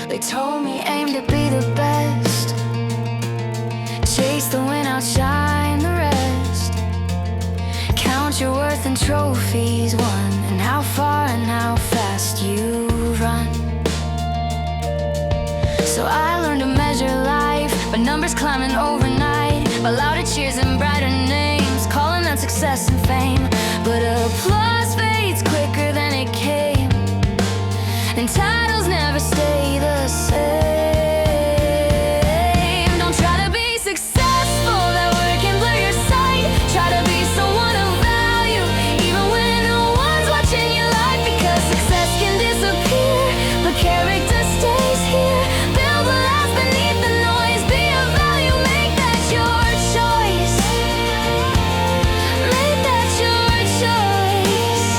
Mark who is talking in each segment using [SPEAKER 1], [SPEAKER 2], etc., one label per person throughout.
[SPEAKER 1] They told me aim to be the best, chase the win, outshine the rest, count your worth in trophies won, and how far and how fast you run. So I learned to measure life by numbers climbing overnight, by louder cheers and brighter names, calling out success and fame. But applause fades quicker than it came, and titles never stay the same. Don't try to be successful, that word can blur your sight. Try to be someone of value, even when no one's watching your life, because success can disappear, but character stays here. Build a life beneath the noise, be of value, make that your choice. Make that your choice.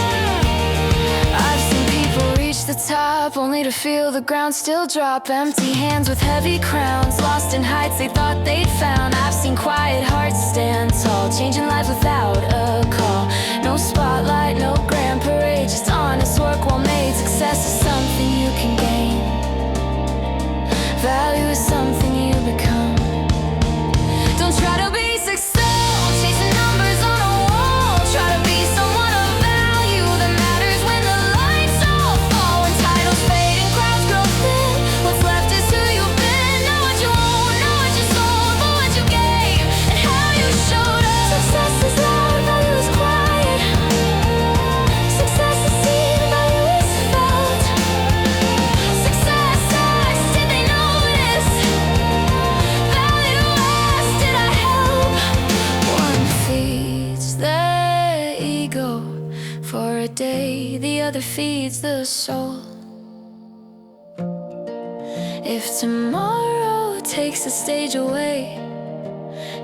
[SPEAKER 1] I've seen people reach the top only to feel the ground still drop. Empty hands with heavy crowns, lost in heights they thought they'd found. I've seen quiet hearts stand tall, changing lives without a call. No spotlight, no grand parade, just honest work well made. Success is something you can gain, value is something you become. Don't try to be successful, chasing numbers on a wall. Try to be someone of value that matters when the lights all fall. When titles fade and crowds grow thin, what's left is who you've been. Know what you own, know what you sold, but what you gave and how you showed up. Success is loud, value is quiet. Success is seen, value is felt. Success asked, did they notice? Value asked, did I help? One feeds the ego for a day, the other feeds the soul. If tomorrow takes the stage away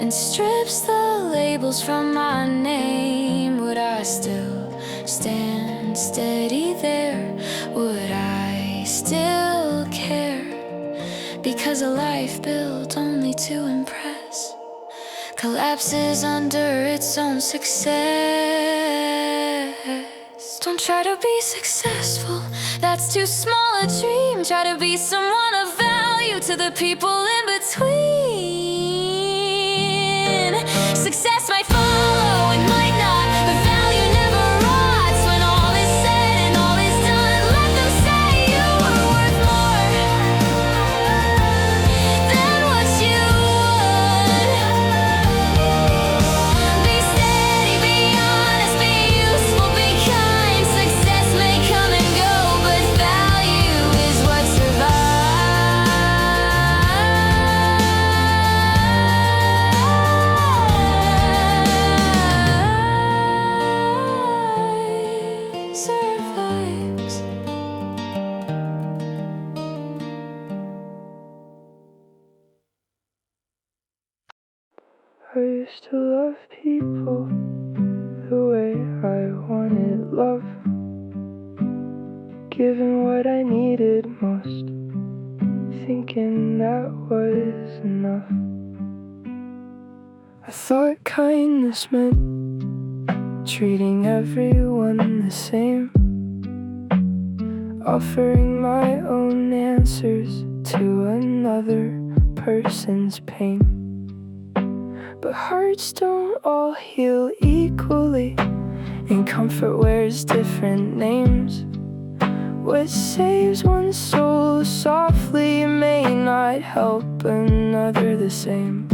[SPEAKER 1] and strips the labels from my name, would I still stand steady there? Would I still care? Because a life built only to impress collapses under its own success. Don't try to be successful, that's too small a dream. Try to be someone of value to the people in between. Success might follow, it might not, but value never rots. When all is said and all is done, let them say you were worth more than what you would. Be steady, be honest, be useful, be kind. Success may come and go, but value is what survives.
[SPEAKER 2] I used to love people the way I wanted love, giving what I needed most, thinking that was enough. I thought kindness meant treating everyone the same, offering my own answers to another person's pain. But hearts don't all heal equally, and comfort wears different names. What saves one soul softly may not help another the same.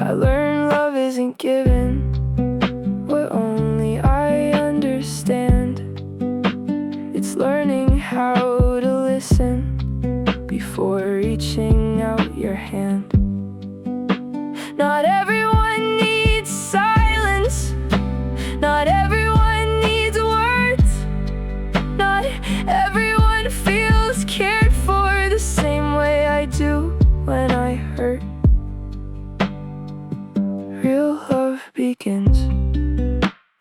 [SPEAKER 2] I learned love isn't given what only I understand. It's learning how to listen before reaching out your hand. Not everyone needs silence, not everyone needs words, not everyone feels cared for the same way I do when I hurt. Real love begins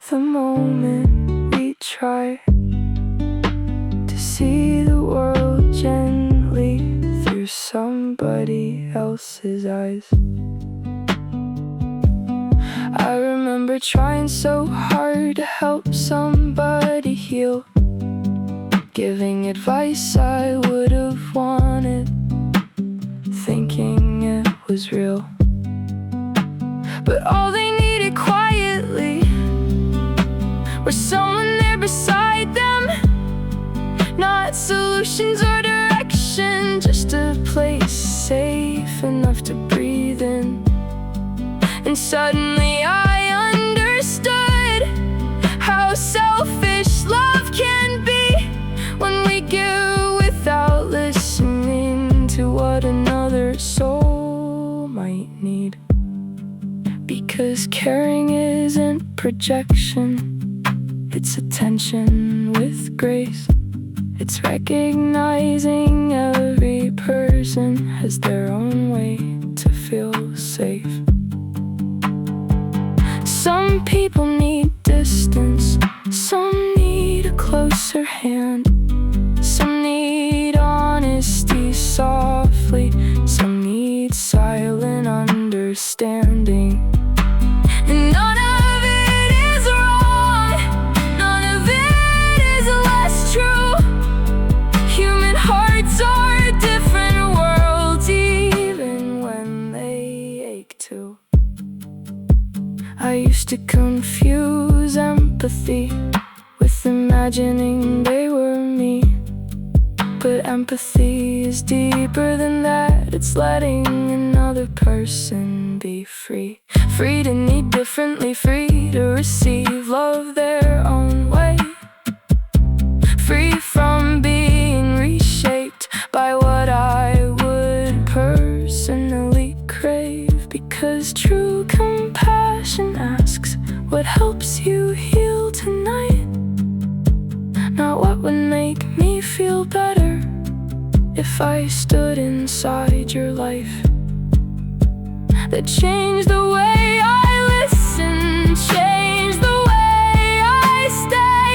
[SPEAKER 2] the moment we try to see the world gently through somebody else's eyes. I remember remember trying so hard to help somebody heal, giving advice I would have wanted, thinking it was real. But all they needed quietly was someone there beside them. Not solutions or direction, just a place safe enough to breathe in. And suddenly I understood how selfish love can be when we give without listening to what another soul might need. Because caring isn't projection, it's attention with grace. It's recognizing every person has their own way to feel safe. Some people need distance, some need a closer hand, some need honesty softly, some need silent understanding. And none of it is wrong, none of it is less true. Human hearts are different worlds, even when they ache too. I used to confuse empathy with imagining they were me. But empathy is deeper than that. It's letting another person be free. Free to need differently, free to receive love their own way. Free from being reshaped by what I would personally crave. Because true compassion asks, what helps you heal tonight? Not what would make me feel better if I stood inside your life. That changed the way I listen, changed the way I stay,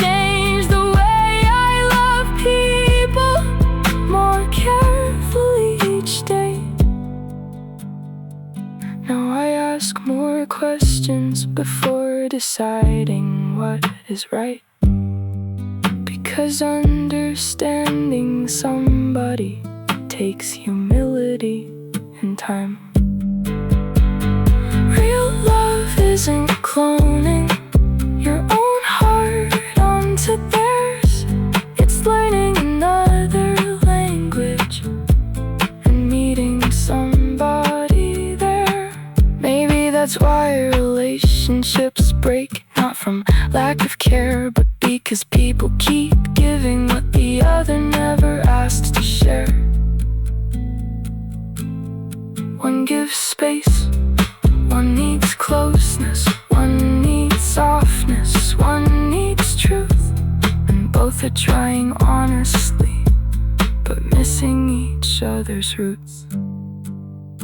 [SPEAKER 2] changed the way I love people more carefully each day. Now I ask more questions before deciding what is right. Because understanding somebody takes humility and time. Real love isn't cloning your own heart onto theirs. It's learning another language and meeting somebody there. Maybe that's why relationships break, not from lack of care, but because people keep giving what the other never asked to share. One gives space, one needs closeness, one needs softness, one needs truth. And both are trying honestly, but missing each other's roots.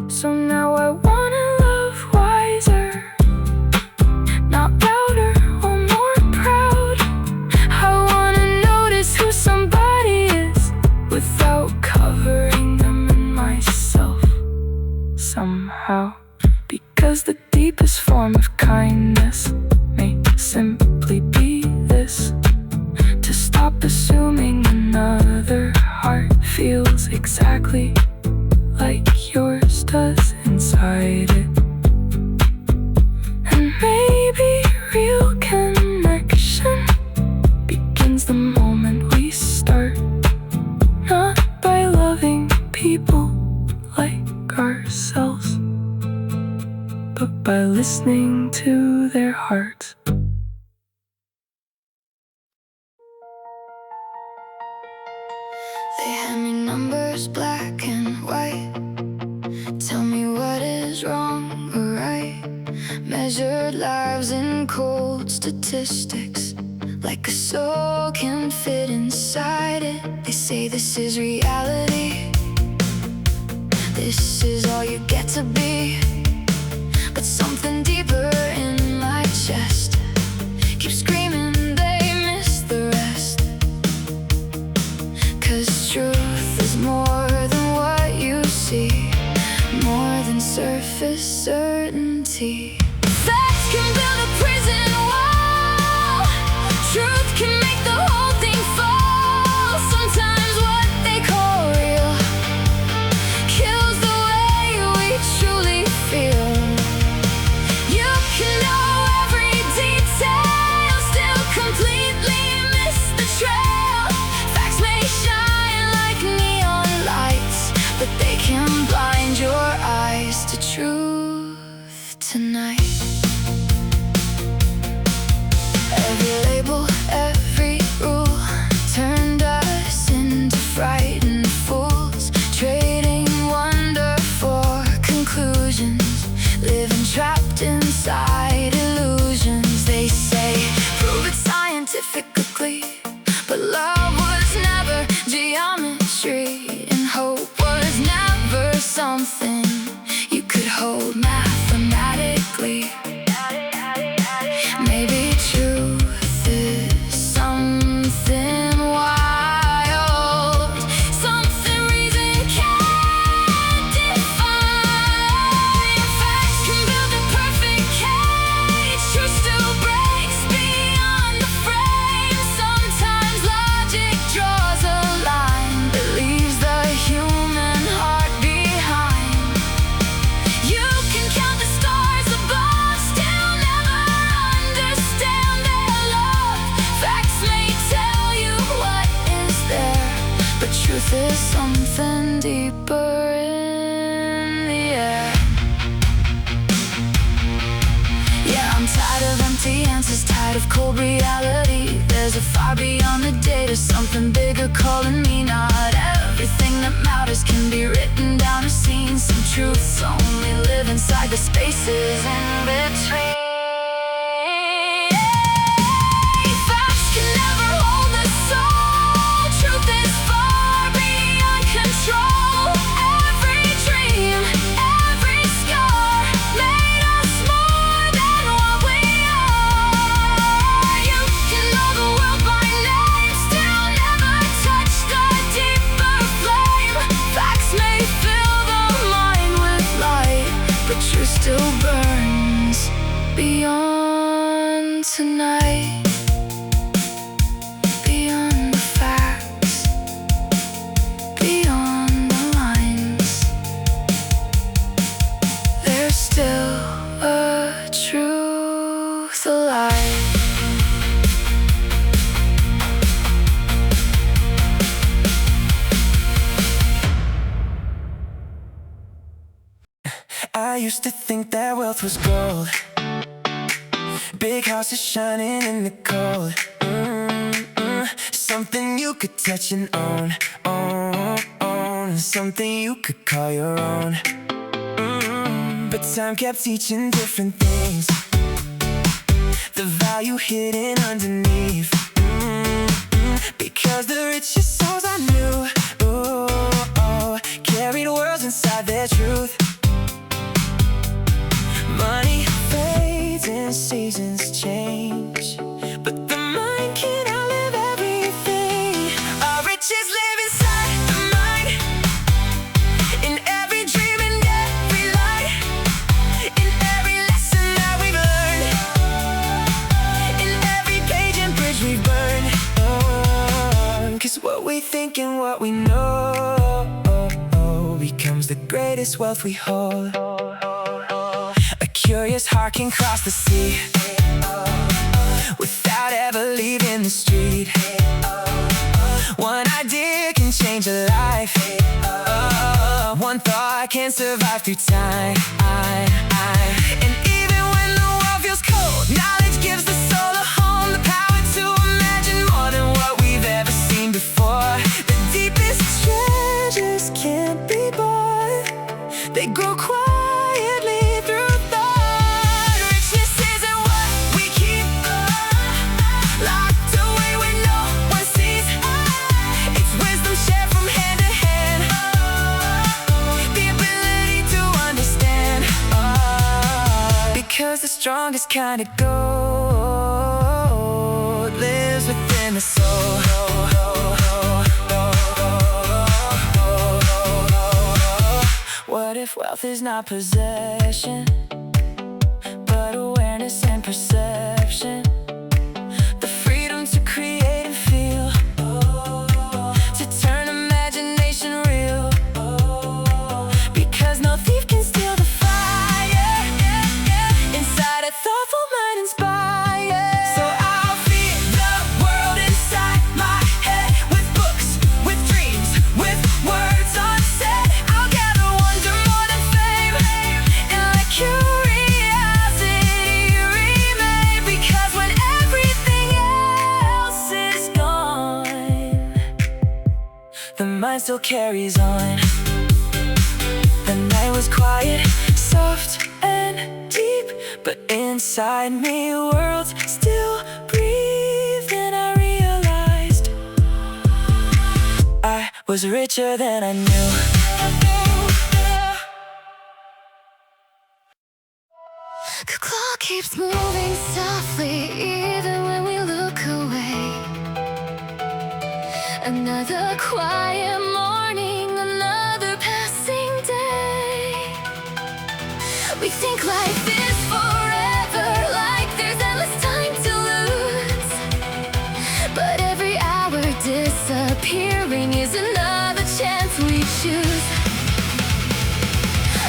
[SPEAKER 2] So now I wanna love wiser, not louder or more proud. I wanna notice who somebody is without covering them in myself somehow. Because the deepest form of kindness may simply be this: to stop assuming another heart feels exactly like yours does inside it. And maybe real connection begins the moment we start, not by loving people like ourselves, but by listening to their hearts.
[SPEAKER 1] They hand me numbers, black and white. Tell me what is wrong or right. Measured lives in cold statistics, like a soul can fit inside it. They say this is reality, this is all you get to be. But something deeper in my chest keeps screaming they miss the rest. 'Cause truth is more than what you see, more than surface certainty. Facts build a prison wall. Truth can make the whole thing fall. Sometimes what they call real kills the way we truly feel. You can know every detail, still completely miss the trail. Facts may shine like neon lights, but they can blind your eyes to truth tonight. Every label, every rule turned us into frightened fools, trading wonder for conclusions, living trapped inside illusions. They say, prove it scientifically, but love was never geometry, and hope was never something you could hold mathematically. Maybe truth is something wild, something reason can't define. Facts can build a perfect cage, truth still breaks beyond the frame. Sometimes logic draws a line that leaves the human heart behind. You can count the stars above, still never understand their love. Facts may tell you what is there, but truth is something deeper in the air. Yeah, I'm tired of empty answers, tired of cold reality. There's a fire beyond the data, something bigger calling me. Not everything that matters can be written down or seen. Some truths only live inside the spaces in between. Facts can never hold the soul. Truth is far beyond control. Every dream, every scar made us more than what we are. You can know the world by name, still never touch the deeper flame. Facts may fill the mind with light, but truth still burns beyond tonight. Beyond the facts, beyond the lines, there's still a truth alive.
[SPEAKER 3] I used to think that wealth was gold, big houses shining in the cold. Something you could touch and own, something you could call your own. But time kept teaching different things, the value hidden underneath. Because the richest souls I knew carried worlds inside their truth. Money fades and seasons change, but the mind can't outlive everything. Our riches live inside the mind, in every dream and every light, in every lesson that we've learned, in every page and bridge we've burned. 'Cause what we think and what we know becomes the greatest wealth we hold. A curious heart can cross the sea without ever leaving the street. One idea can change a life, one thought can survive through time. And even when the world feels cold, knowledge gives the soul a home, the power to imagine more than what we've ever seen before. The deepest treasures can't be bought, they grow quietly through thought. Richness isn't what we keep locked away where no one sees. It's wisdom shared from hand to hand, the ability to understand. Because the strongest kind of gold lives within the soul. What if wealth is not possession, but awareness and perception? still carries on. The night was quiet, soft and deep, but inside me worlds still breathe. And I realized I was richer than I knew.
[SPEAKER 1] The clock keeps moving softly even when we look away. Another quiet morning, another passing day. We think life is forever, like there's endless time to lose. But every hour disappearing is another chance we choose.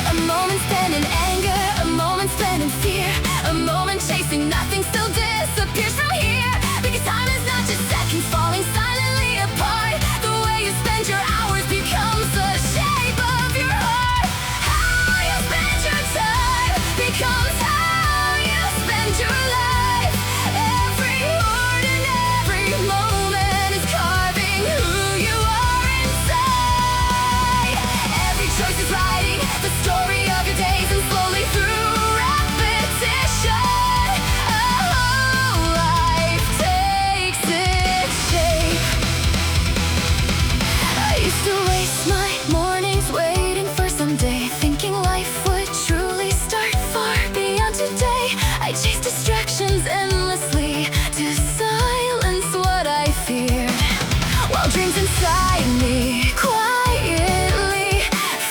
[SPEAKER 1] A moment spent in anger, a moment spent in fear, a moment chasing nothing still disappears from here. Because time is not just seconds falling silently apart. The way you spend your hours becomes the shape of your heart. How you spend your time becomes how you spend your life. Every word and every moment is carving who you are inside. Every choice is writing the story of your days, and slowly through repetition, a whole life takes its shape. I used to waste my mornings waiting for someday, thinking life would truly start far beyond today. I chased distractions endlessly to silence what I feared, while dreams inside me quietly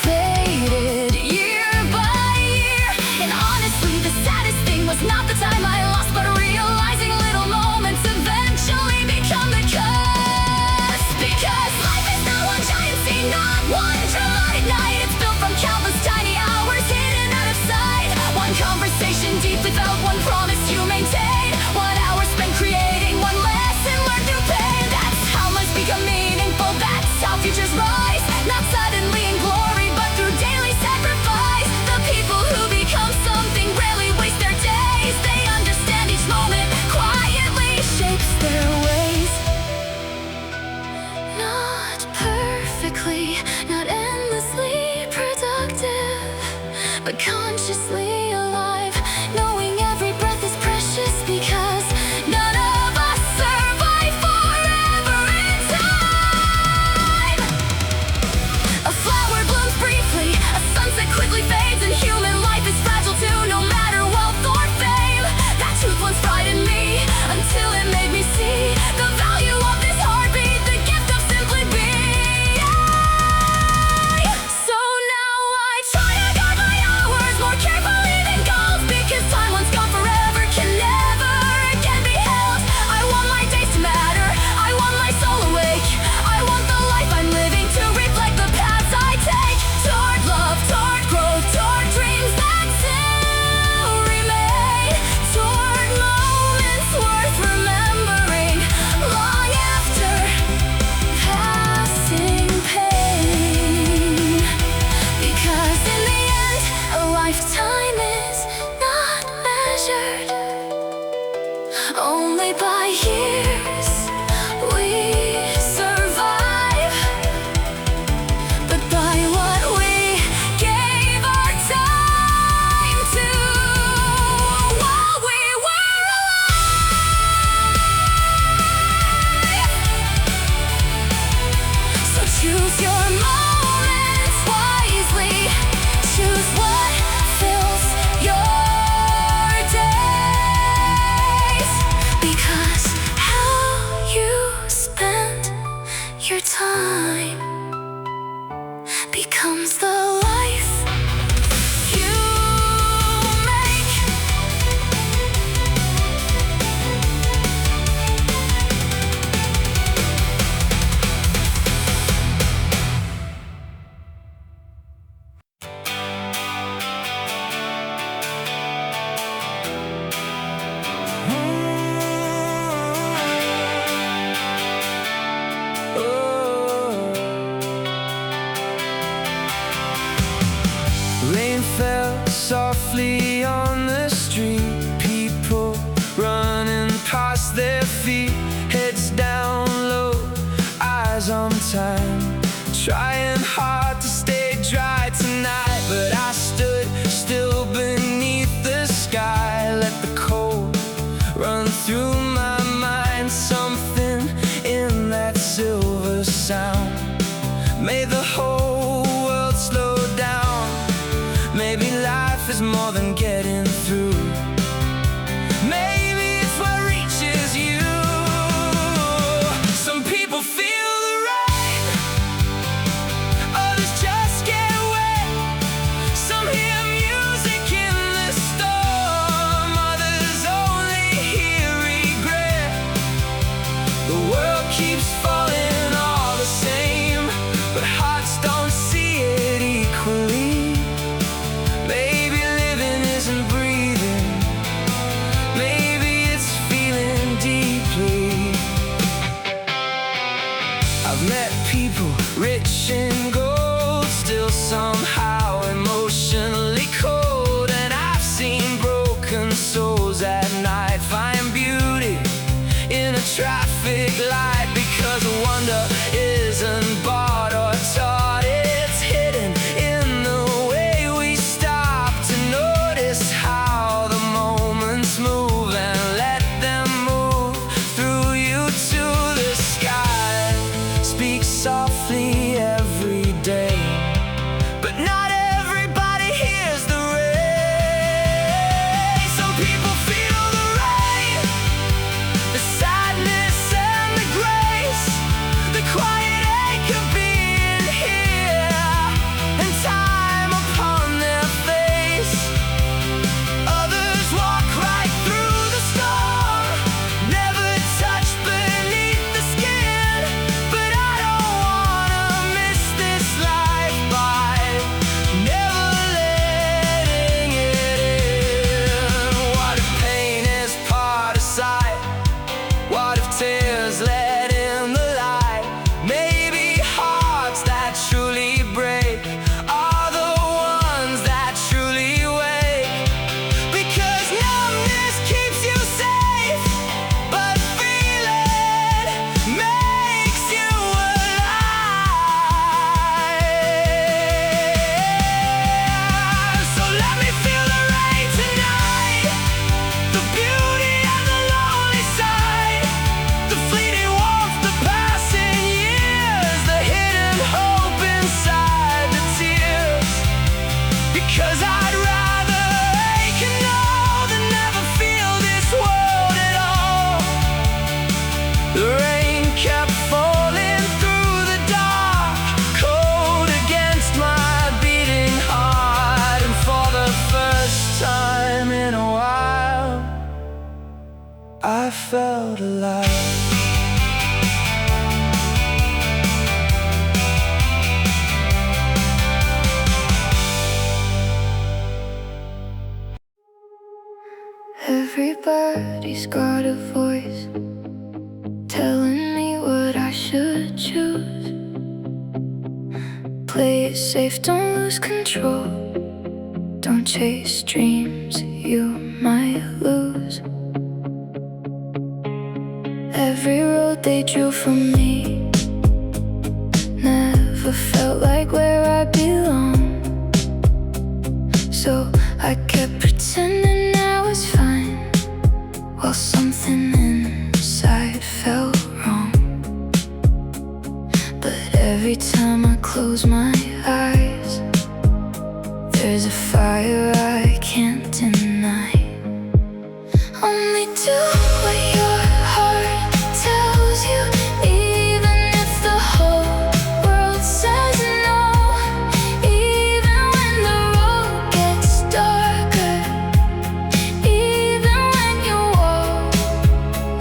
[SPEAKER 1] faded year by year. And honestly, the saddest thing was not the time I lost, but realizing little moments eventually become the cause. Because life is not one giant scene, not one dramatic night. It's built from countless tiny hours hidden out of sight. One conversation deep without one promise you maintain. 1 hour spent creating, one lesson learned through pain. That's how lives become meaningful, that's how futures rise. Not suddenly in glory, but through daily sacrifice. The people who become something rarely waste their days. They understand each moment quietly shapes their ways. Not perfectly, not endlessly productive, but consciously alive, knowing every breath is precious. Because none of us survive forever in time. A flower blooms briefly, a sunset quickly fades, and human life is fragile too, no matter wealth or fame. That truth once frightened me until it made me see the value of this heartbeat, the gift of simply being. So now I try to guard my hours more carefully than goals, because time once gone forever can never again be held. I want my days to matter, I want my soul awake, I want the life I'm living to reflect the paths I take, toward love, toward growth, toward dreams that still remain, toward moments worth remembering long after passing pain. Because in the end, a lifetime is not measured only by years we survive, but by what we gave our time to while we were alive. So choose your moments wisely, choose what fills your days. Because how you spend your time becomes the life you make.
[SPEAKER 3] Rain fell softly on the street, people running past their feet, heads down low, eyes on time, Trying hard to stay dry tonight, but I stood still beneath the sky. Let the cold run through my mind. Something in that silver sound made the whole world slow down. Maybe life is more than getting through. Maybe it's what reaches you. Some people feel the rain, others just get wet. Some hear music in the storm, others only hear regret. The world keeps falling all the same, but hearts don't see it equally. Maybe living isn't breathing, maybe it's feeling deeply. I've met people rich in gold, still somehow emotionally cold. And I've seen broken souls at night find beauty in a traffic light. Because wonder isn't bought or taught, it's hidden in the way we stop to notice how the moments move and let them move through you to the sky. Speak softly every day, but not everybody hears the rain. Some people feel the rain, the sadness and the grace, the quiet ache of being here, and time upon their face. Others walk right through the storm, never touch beneath the skin. But I don't wanna miss this life by never letting it in. What if pain is part of sight? What if tears let in the light? Maybe hearts that truly break are the ones that truly wake. Because numbness keeps you safe, but feeling makes you alive. So let me feel the rain tonight, the beauty and the lonely side, the fleeting warmth, the passing years, the hidden hope inside the tears. Because I'd rather ache and know than never feel this world at all. The rain kept falling through the dark, cold against my beating heart. And for the first time in a while, I felt alive.
[SPEAKER 2] Everybody's got a voice telling me what I should choose. Play it safe, don't lose control. Don't chase dreams you might lose. Every road they drew for me never felt like where I belong. So I kept pretending I was fine, while something inside felt wrong. But every time I close my eyes, there's a fire I can't deny. Only do what your heart tells you, even if the whole world says no. Even when the road gets darker, even when you walk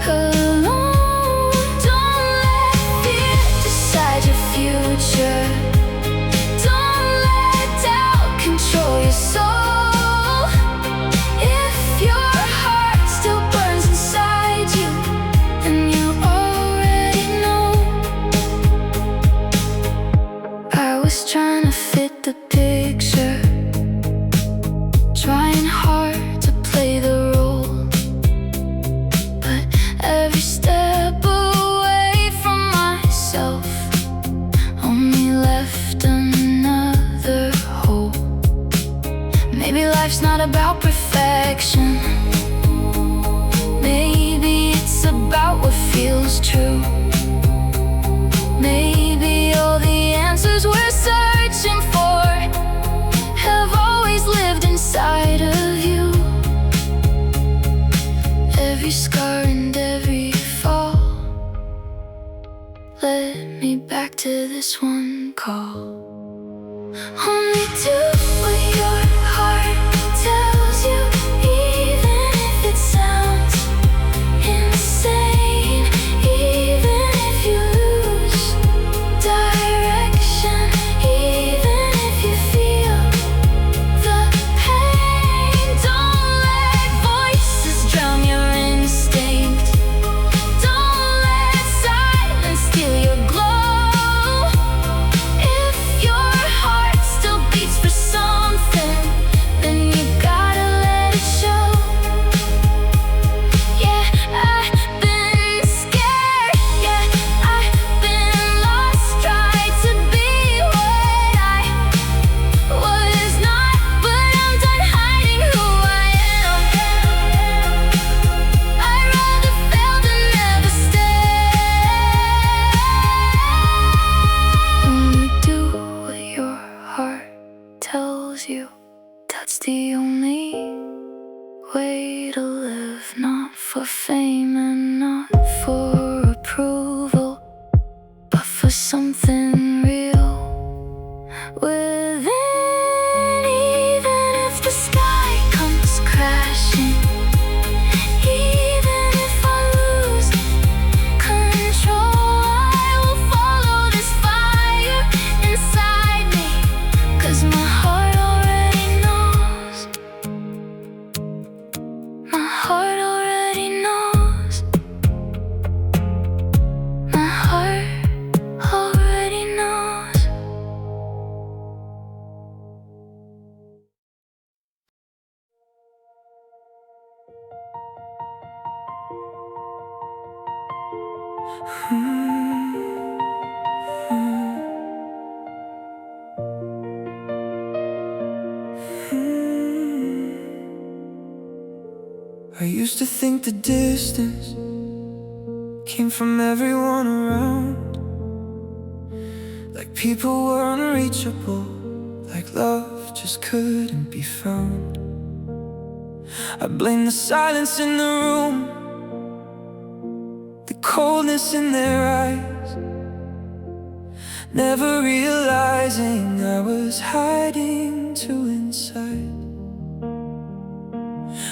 [SPEAKER 2] alone. Don't let fear decide your future. Don't let doubt control your soul. about perfection. Maybe it's about what feels true. Maybe all the answers we're searching for have always lived inside of you. Every scar and every fall led me back to this one call. Only do what your heart tells you, even if it sounds insane, even if you lose direction, even if you feel the pain. Don't let voices drown your instinct. Don't let silence steal your glow. If your heart still beats for something, then you gotta let it show. Yeah, I've been scared. Yeah, I've been lost. Tried to be what I was not, but I'm done hiding who I am. I'd rather fail than never stay. Only do what your heart tells you. That's the only way to live. Not for fame and not for approval, but for something real within. Even if the sky comes crashing, even if I lose control, I will follow this fire inside me, 'cause my heart already knows. My heart already knows. My heart already knows.
[SPEAKER 3] I used to think the distance came from everyone around, like people were unreachable, like love just couldn't be found. I blame the silence in the room, the coldness in their eyes, never realizing I was hiding too inside.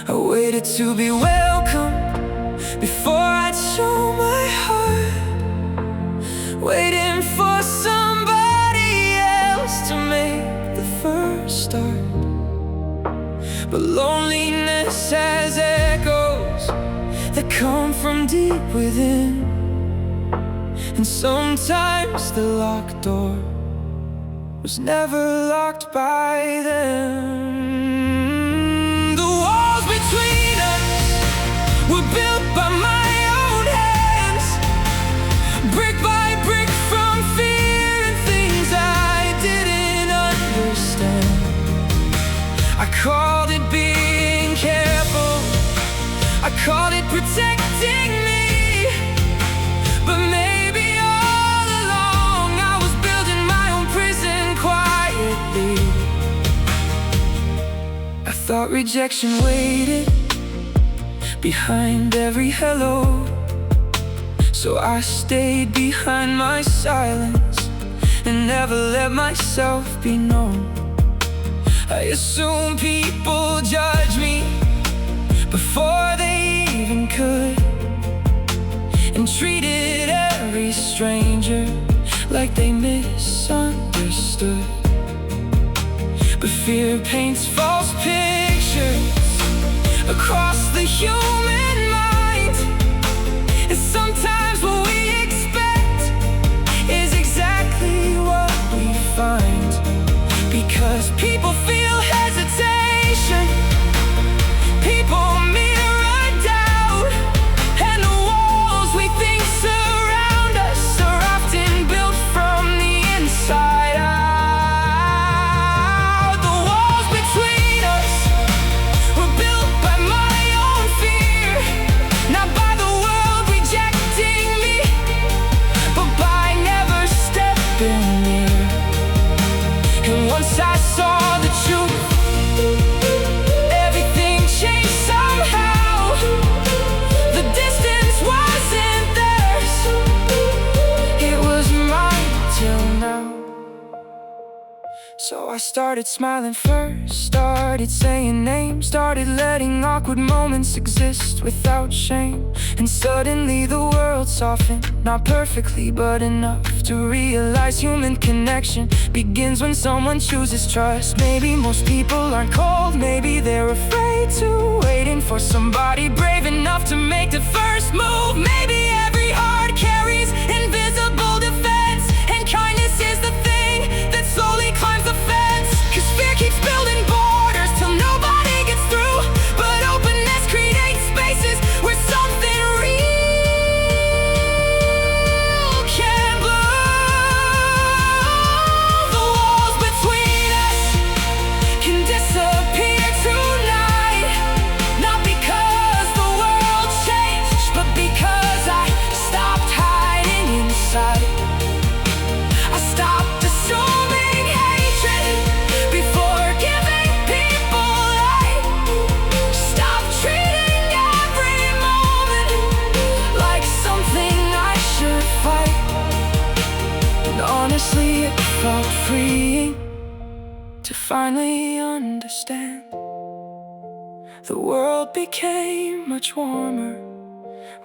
[SPEAKER 3] I waited to be welcome before I'd show my heart, waiting for somebody else to make the first start. But loneliness has echoes that come from deep within, and sometimes the locked door was never locked by them. The walls between us were built by my own hands, brick by brick, from fear and things I didn't understand. I called it being careful, I called it protecting me, but maybe all along I was building my own prison quietly. I thought rejection waited behind every hello, so I stayed behind my silence and never let myself be known. I assumed people judge me before they even could, and treated every stranger like they misunderstood. But fear paints false pictures across the human mind, and sometimes what we expect is exactly what we find. Because people feel hesitation, people mirror doubt, and the walls we think surround us are often built from the inside out. The walls between us I started smiling first, started saying names, started letting awkward moments exist without shame. And suddenly the world softened, not perfectly but enough to realize human connection begins when someone chooses trust. Maybe most people aren't cold, maybe they're afraid to, waiting for somebody brave enough to make the first move. Maybe every heart carries invisible defense, and kindness is the thing that slowly climbs the fence. Cause fear keeps building borders till nobody gets through, but openness creates spaces where something real can bloom. The walls between us can disappear tonight, not because the world changed, but because I stopped hiding inside. I stopped assuming hatred before giving people light. Stopped treating every moment like something I should fight. And honestly, it felt freeing to finally understand. The world became much warmer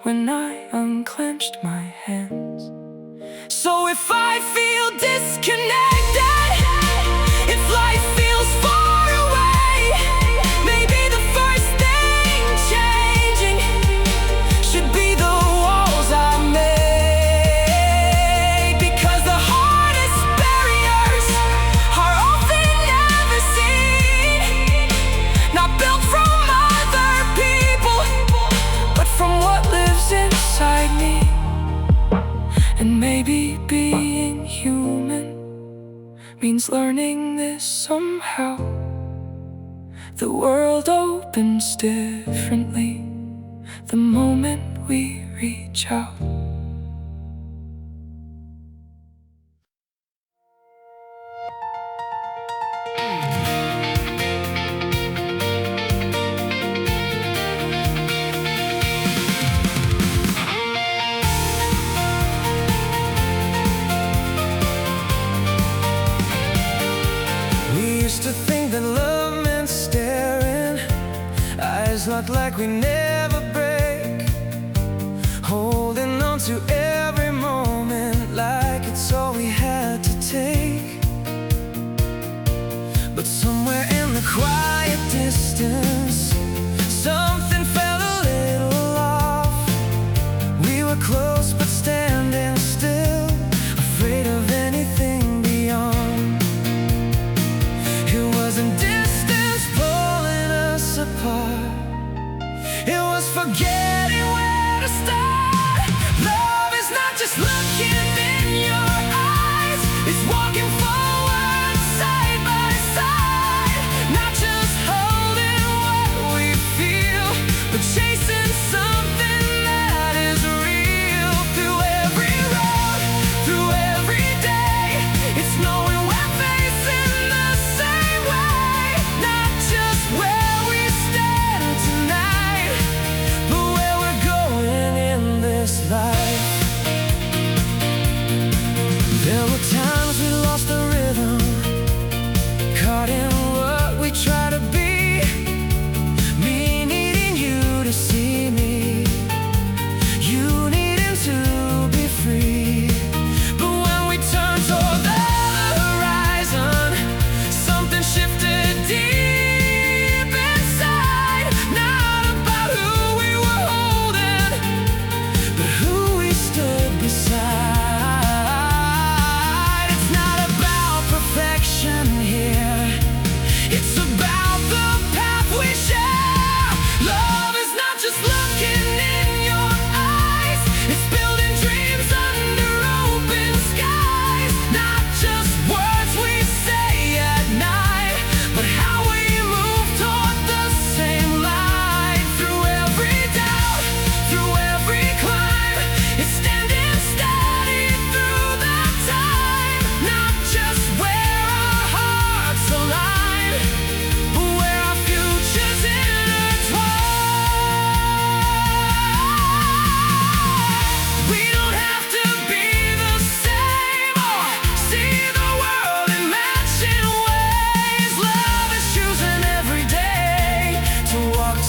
[SPEAKER 3] when I unclenched my hands. So if I feel disconnected, if life feels far away, maybe the first thing changing should be the walls I made. Because the hardest barriers are often never seen, not built from other people, but from what lives inside me. And maybe being human means learning this somehow. The world opens differently the moment we reach out. We used to think that love meant staring, eyes locked like we never break, holding on to every moment like it's all we had to take. But somewhere in the quiet distance, something felt a little off. We were close but standing still, afraid of anything beyond. It wasn't distance pulling us apart, it was forgetting where to start. Love is not just looking in your eyes, it's walking forward side by side. Not just holding what we feel, but chasing something that is real. Through every road, through every day, it's knowing we're facing the same way. Not just where we stand tonight, but where we're going in this life. There were times we lost the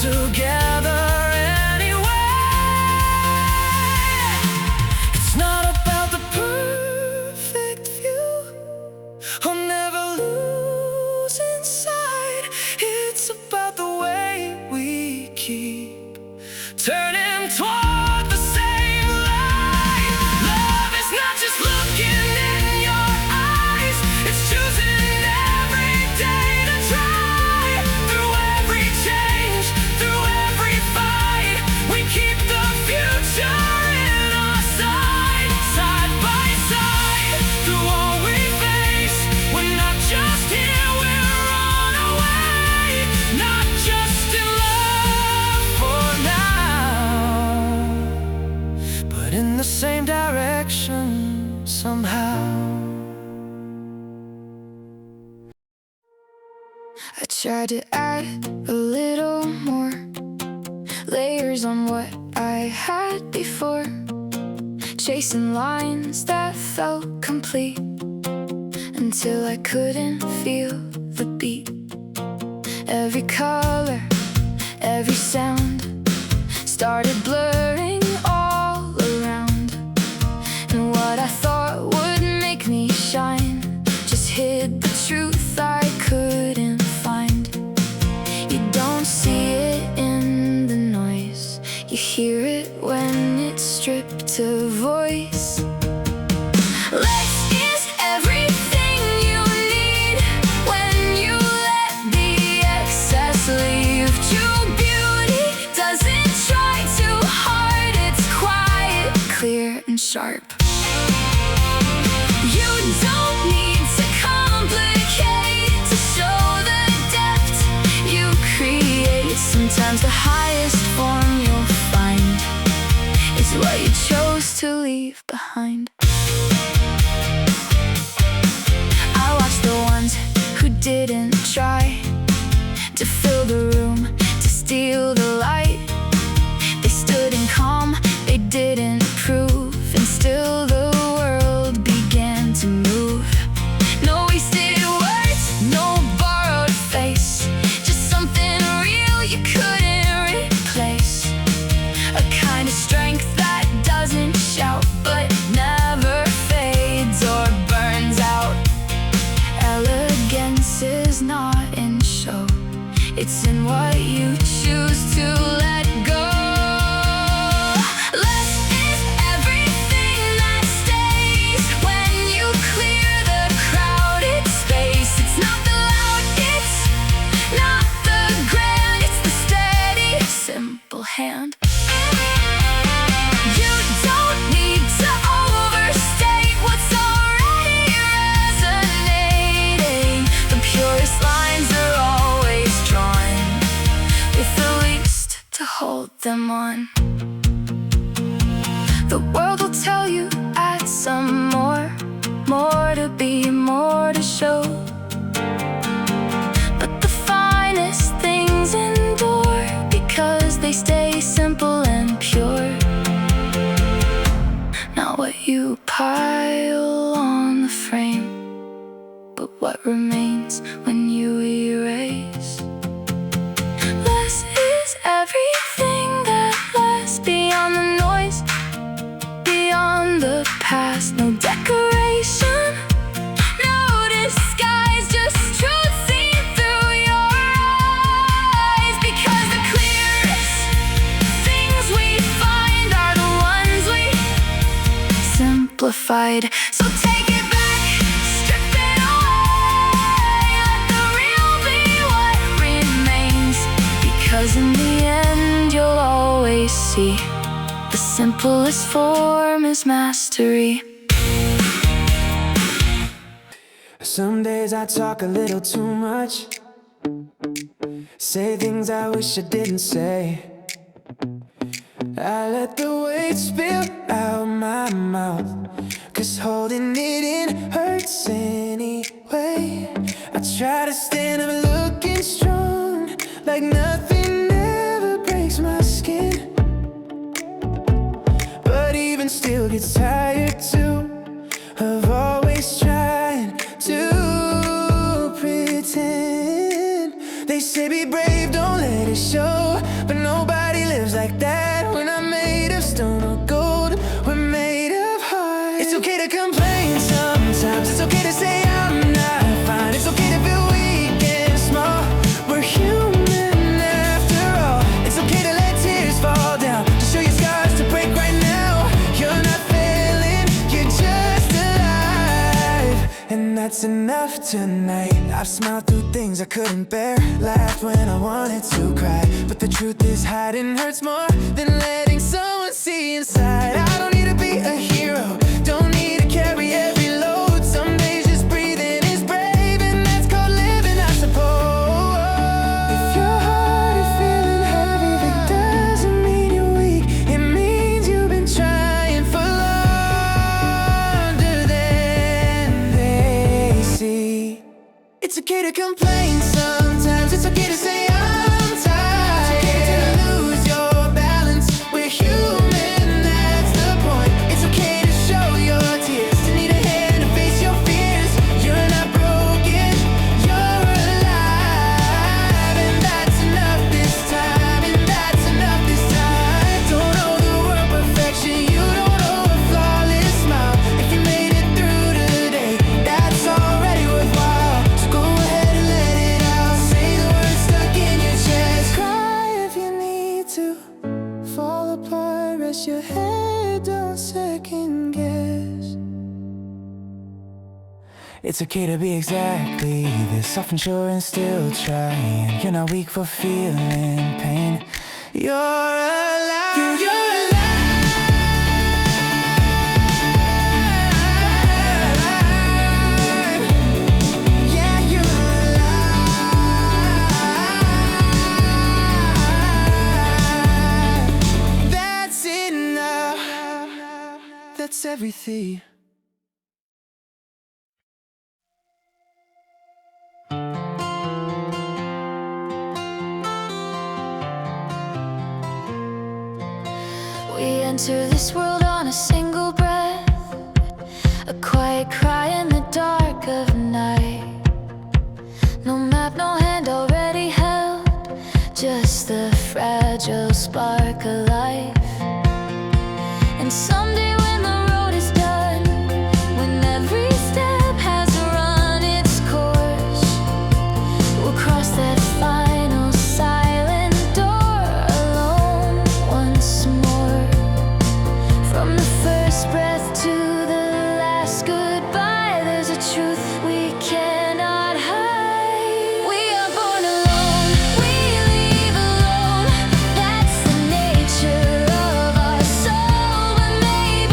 [SPEAKER 3] together anyway. It's not about the perfect view, I'll never lose inside. It's about the way we keep turning toward the same light. Love is not just looking in your eyes, it's choosing every day to try. Through every change, through every fight, we keep the future in our sight. Side by side, through all we face, we're not just here, we're on our way. Not just in love for now, but in the same direction somehow.
[SPEAKER 1] I tried to add a little more layers on what I had before, chasing lines that felt complete until I couldn't feel the beat. Every color, every sound started blurring all around, and what I thought would make me shine just hid the truth I couldn't find. You don't see it in the noise, you hear it when it's stripped to voice. Less is everything you need when you let the excess leave. True beauty doesn't try too hard, it's quiet, clear and sharp. You don't need to complicate to show the depth you create. Sometimes the highest form you'll find is what you chose to leave behind. I watched the ones who didn't try to fill the room, to steal the light. They stood in calm, they didn't prove, and still the world began to move. No wasted words, no borrowed face, just something real you couldn't replace. A kind of strength that doesn't shout but never fades or burns out. Elegance is not in show, it's in what you choose to let go. Less is everything that stays when you clear the crowded space. It's not the loud, it's not the grand, it's the steady, simple hand. You don't need to overstate what's already resonating. The purest lines are always drawn with the least to hold them on. The world will tell you add some more to be, more to show. But the finest things endure because they stay simple and pure. Not what you pile on the frame, but what remains when you erase. Less is everything that lasts beyond the noise, beyond the past. No decoration, no disguise, just truth seen through your eyes. Because the clearest things we find are the ones we simplified. So take it back, strip it away, let the real be what remains. Because in the end you'll always see the simplest form is mastery.
[SPEAKER 3] Some days I talk a little too much, say things I wish I didn't say. I let the weight spill out my mouth, 'cause holding it in hurts anyway. I try to stand up looking strong, like nothing ever breaks my skin. But even still gets tired too of always trying to pretend. They say be brave, don't let it show, but nobody lives like that. We're not made of stone or gold, we're made of heart. It's okay to complain sometimes, it's okay to say I'm not fine. It's okay to feel weak and small, we're human after all. It's okay to let tears fall down, to show your scars, to break right now. You're not failing, you're just alive, and that's enough tonight. I've smiled through things I couldn't bear, laughed when I wanted to cry, but the truth is hiding hurts more than letting someone see inside. I don't need to be a hero, don't need to carry every load. Some days just breathing is brave, and that's called living, I suppose. If your heart is feeling heavy, that doesn't mean you're weak, it means you've been trying for longer than they see. It's okay to complain sometimes, it's okay to say I'm tired. It's okay to lose your balance, we're human, that's the point. It's okay to show your tears, to need a hand to face your fears. You're not broken, you're alive, and that's enough this time, and that's enough this time. Don't owe the world perfection, you don't owe a flawless smile. If you made it through today, that's already worthwhile. So go ahead and let it out, say the words stuck in your chest. Cry if you need to, fall apart, rest your head, don't second guess. It's okay to be exactly this, soft and sure and still trying. You're not weak for feeling pain, you're alive. You're alive. Yeah, you're alive. That's enough, that's everything.
[SPEAKER 1] We enter this world on a single breath, a quiet cry in the dark of night. No map, no hand already held, just the fragile spark of life. And someday when the road is done, when every step has run its course, we'll cross that final silent door alone once more. From the first breath to the last goodbye, there's a truth we cannot hide. We are born alone, we leave alone, that's the nature of our soul. But maybe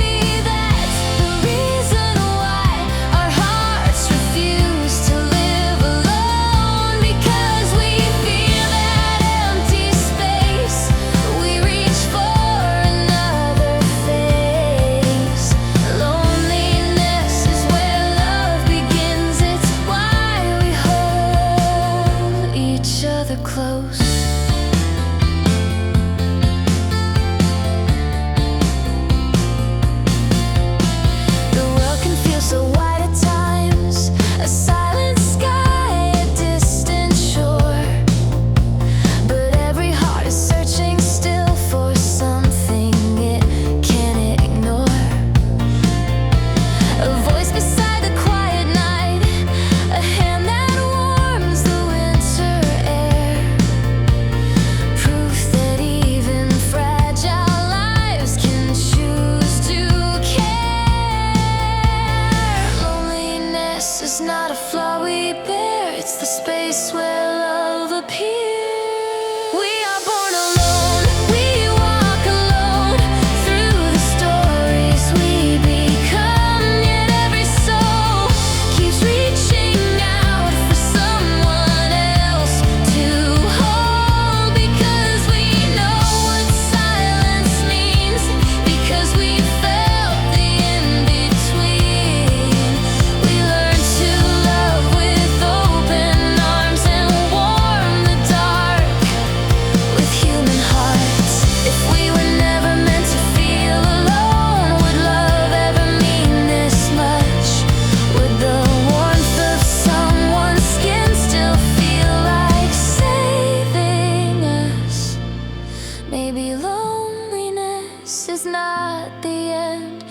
[SPEAKER 1] Maybe loneliness is not the end,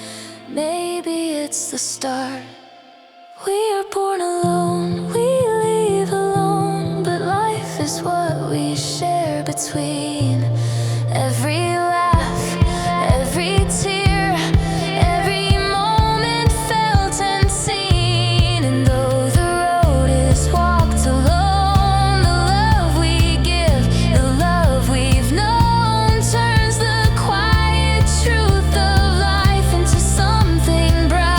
[SPEAKER 1] maybe it's the start. We are born alone, we leave alone, but life is what we share between every laugh, every tear, every moment felt and seen. And though the road is walked alone, the love we give, the love we've known, turns the quiet truth of life into something bright.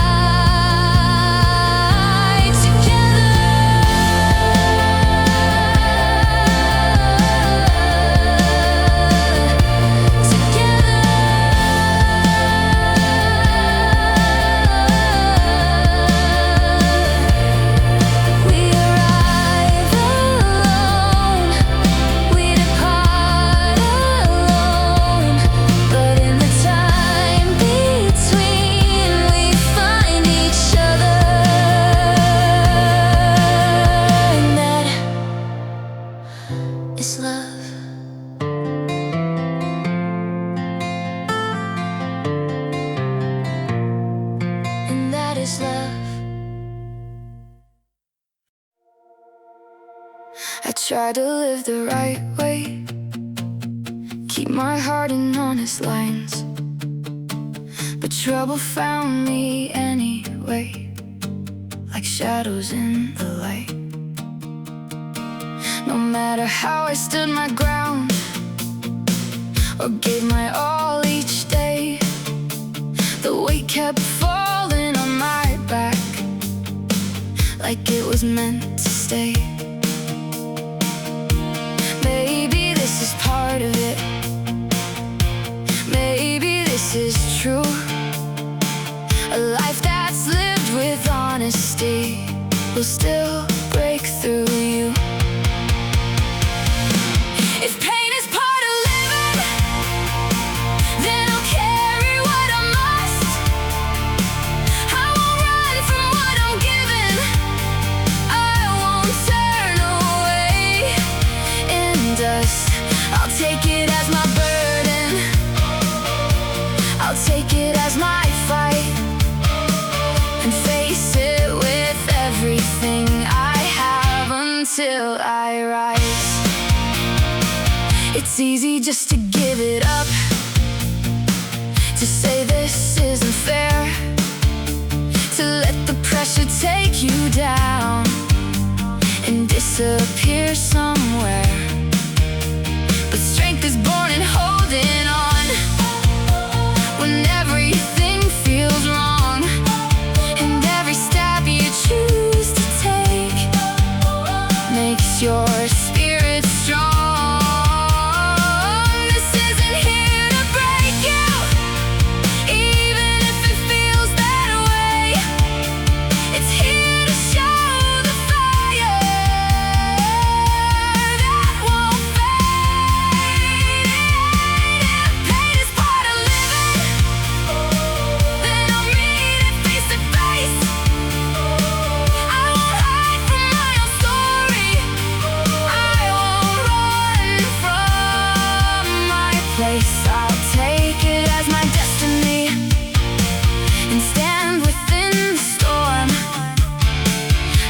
[SPEAKER 1] Is love. And that is love. I try to live the right way, keep my heart in honest lines, but trouble found me anyway, like shadows in the light. No matter how I stood my ground or gave my all each day, the weight kept falling on my back like it was meant to stay. Maybe this is part of it, maybe this is true. A life that's lived with honesty will still break through you. If pain is part of living, then I'll carry what I must. I won't run from what I'm given, I won't turn away in dust. I'll take it as my burden, I'll take it as my fight, and face it with everything I have until I rise. It's easy just to give it up, to say this isn't fair, to let the pressure take you down and disappear somewhere. But strength is born in holding on when everything feels wrong, and every step you choose to take makes your spirit strong. I'll take it as my destiny and stand within the storm,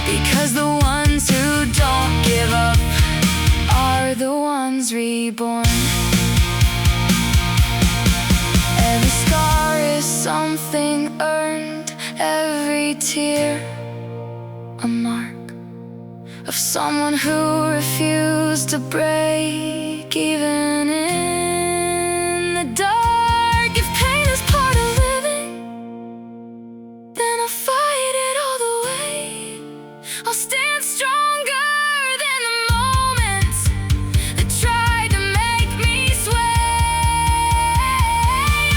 [SPEAKER 1] because the ones who don't give up are the ones reborn. Every scar is something earned, every tear a mark of someone who refused to break even in the dark. If pain is part of living, then I'll fight it all the way. I'll stand stronger than the moments that tried to make me sway.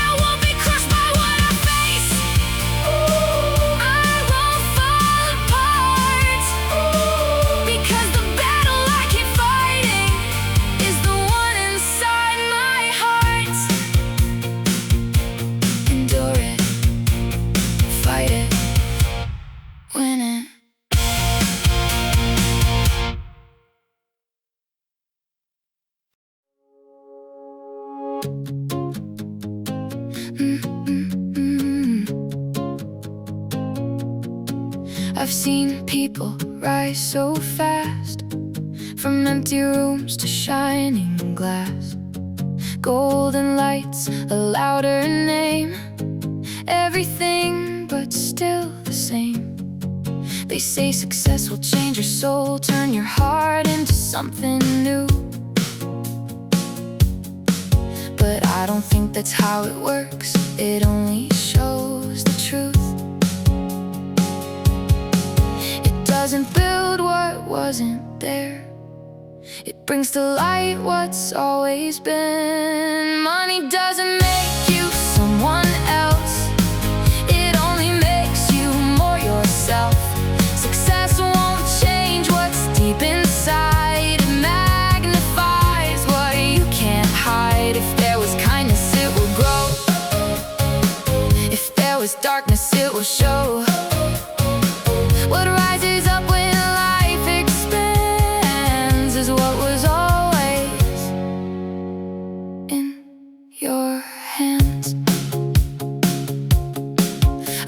[SPEAKER 1] I won't be crushed by what I face, I won't fall apart, because the battle I keep fighting is the one inside
[SPEAKER 2] I've seen people rise so fast, from empty rooms to shining glass. Golden lights, a louder name, everything but still the same. They say success will change your soul, turn your heart into something new. But I don't think that's how it works, it only shows the truth. It doesn't build what wasn't there, it brings to light what's always been. Money doesn't make you someone else, it only makes you more yourself. Success won't change what's deep inside, it magnifies what you can't hide. If there was kindness, it will grow, if there was darkness, it will show. What rises up when life expands is what was always in your hands.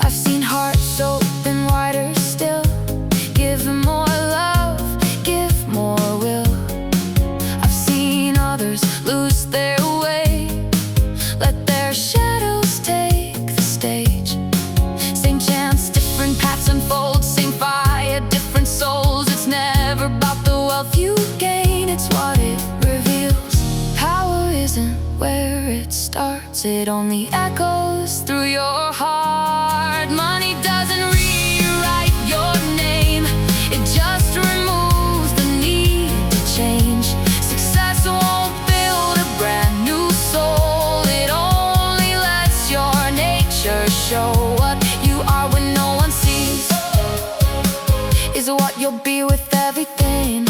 [SPEAKER 2] I've seen hearts open wider still, give more love, give more will. I've seen others lose their way, let their shadows take the stage. Same chance, different paths unfold, same fire, different souls. It's never about the wealth you gain, it's what it reveals. Power isn't where it starts, it only echoes through your heart. Money doesn't rewrite your name, it just removes the need to change. Success won't build a brand new soul, it only lets your nature show. What you are when no one sees is what you'll be with everything.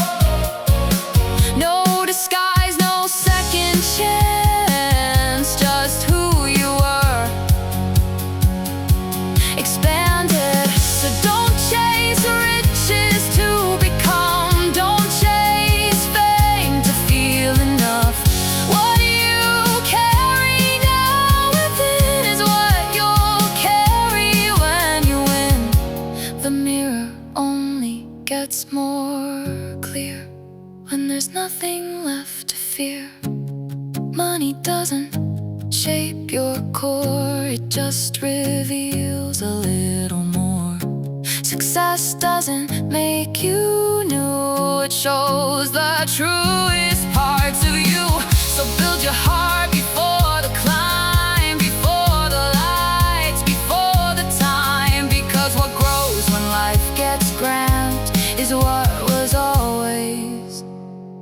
[SPEAKER 2] No disguise, no second chance, just who you were, expanded. So don't chase riches to become, don't chase fame to feel enough. What you carry now within is what you'll carry when you win. The mirror only gets more clear when there's nothing left to fear. Money doesn't shape your core, it just reveals a little more. Success doesn't make you new, it shows the truest parts of you. So build your heart before the climb, before the lights, before the time. Because what grows when life gets grand is what was always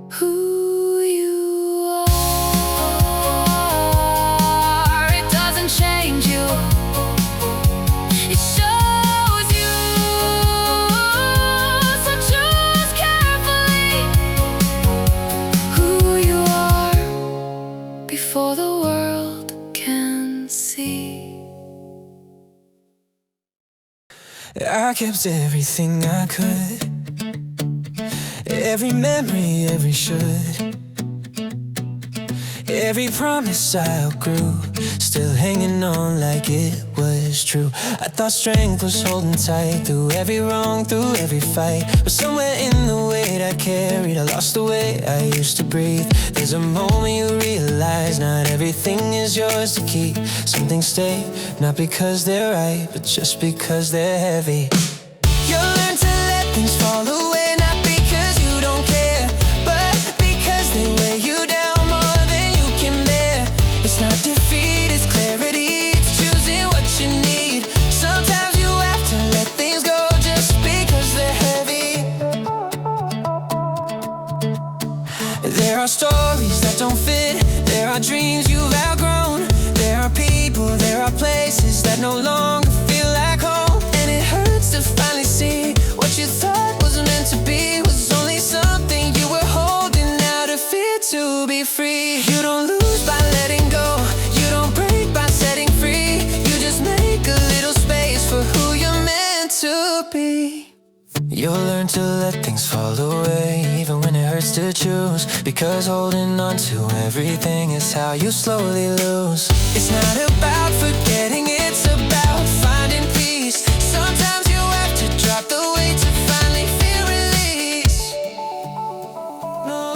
[SPEAKER 2] who you are. It doesn't change you, it shows you. So choose carefully who you are before the world can see.
[SPEAKER 3] I kept everything I could, every memory, every should, every promise I outgrew, still hanging on like it was true. I thought strength was holding tight through every wrong, through every fight. But somewhere in the weight I carried, I lost the way I used to breathe. There's a moment you realize not everything is yours to keep. Some things stay, not because they're right, but just because they're heavy. You learn to let things fall away, not because you don't care, but because they weigh you down more than you can bear. It's not defeat, it's clarity, it's choosing what you need. Sometimes you have to let things go just because they're heavy. There are stories that don't fit, there are dreams you've outgrown, there are people, there are places that no longer feel like home. And it hurts to finally see what you thought was meant to be was only something you were holding out of fear to be free. You don't lose by letting go, you don't break by setting free, you just make a little space for who you're meant to be. You'll learn to let things fall away, even when it hurts words to choose, because holding on to everything is how you slowly lose. It's not about forgetting, it's about finding peace. Sometimes you have to drop the weight to finally feel release. No,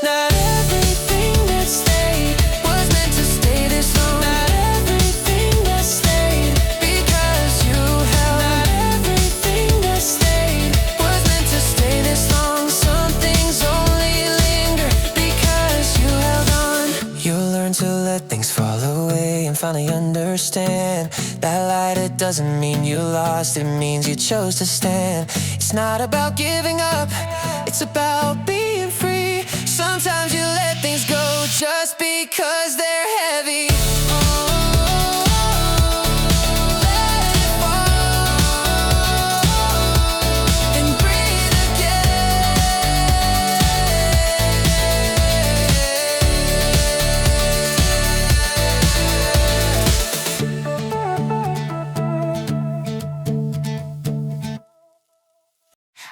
[SPEAKER 3] not everything that stayed was meant to stay this long. Not everything that stayed because you held. Not everything that stayed was meant to stay this long. Some things only linger because you held on. You learn to let things fall away and finally understand that light, it doesn't mean you lost, it means you chose to stand. It's not about giving up, it's about being free. Sometimes you let things go just because they're heavy. Let it fall and breathe again.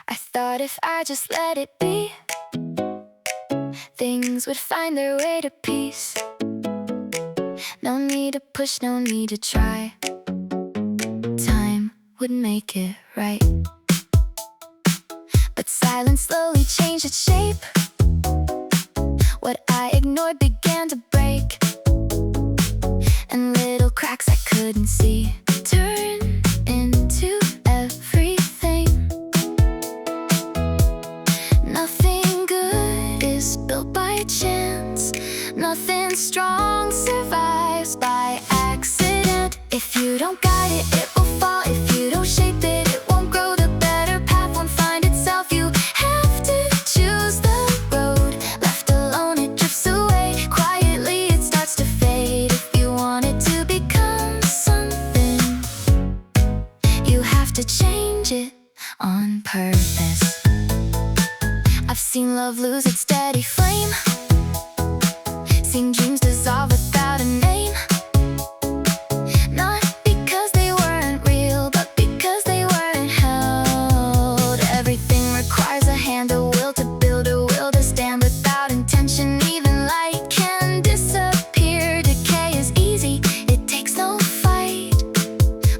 [SPEAKER 1] I thought if I just let it be, things would find their way to peace. No need to push, no need to try. Time would make it right. But silence slowly changed its shape. What I ignored began to break, and little cracks I couldn't see turn into everything. Nothing good is built by chance. Nothing strong survives by accident. If you don't guide it, it will fall. If you don't shape it, it won't grow. The better path won't find itself. You have to choose the road. Left alone, it drifts away. Quietly, it starts to fade. If you want it to become something, you have to change it on purpose. I've seen love lose its steady flame, seen dreams dissolve without a name. Not because they weren't real, but because they weren't held. Everything requires a hand, a will to build, a will to stand. Without intention, even light can disappear. Decay is easy, it takes no fight,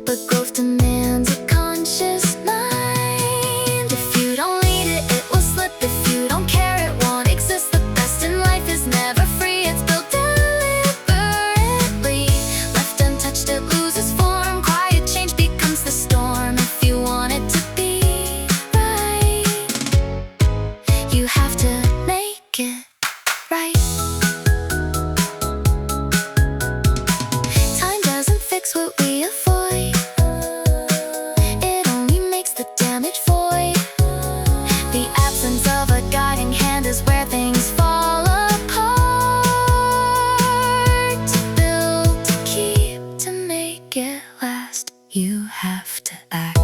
[SPEAKER 1] but growth demands a conscious mind. If you don't lead it, it will slip. If you don't care, it won't exist. The best in life is never free, it's built deliberately. Left untouched, it loses form. Quiet change becomes the storm. If you want it to be right, you have to make it right. Time doesn't fix what we avoid, it only makes the damage void. The absence of a guiding hand is where things fall apart. To build, to keep, to make it last, you have to act.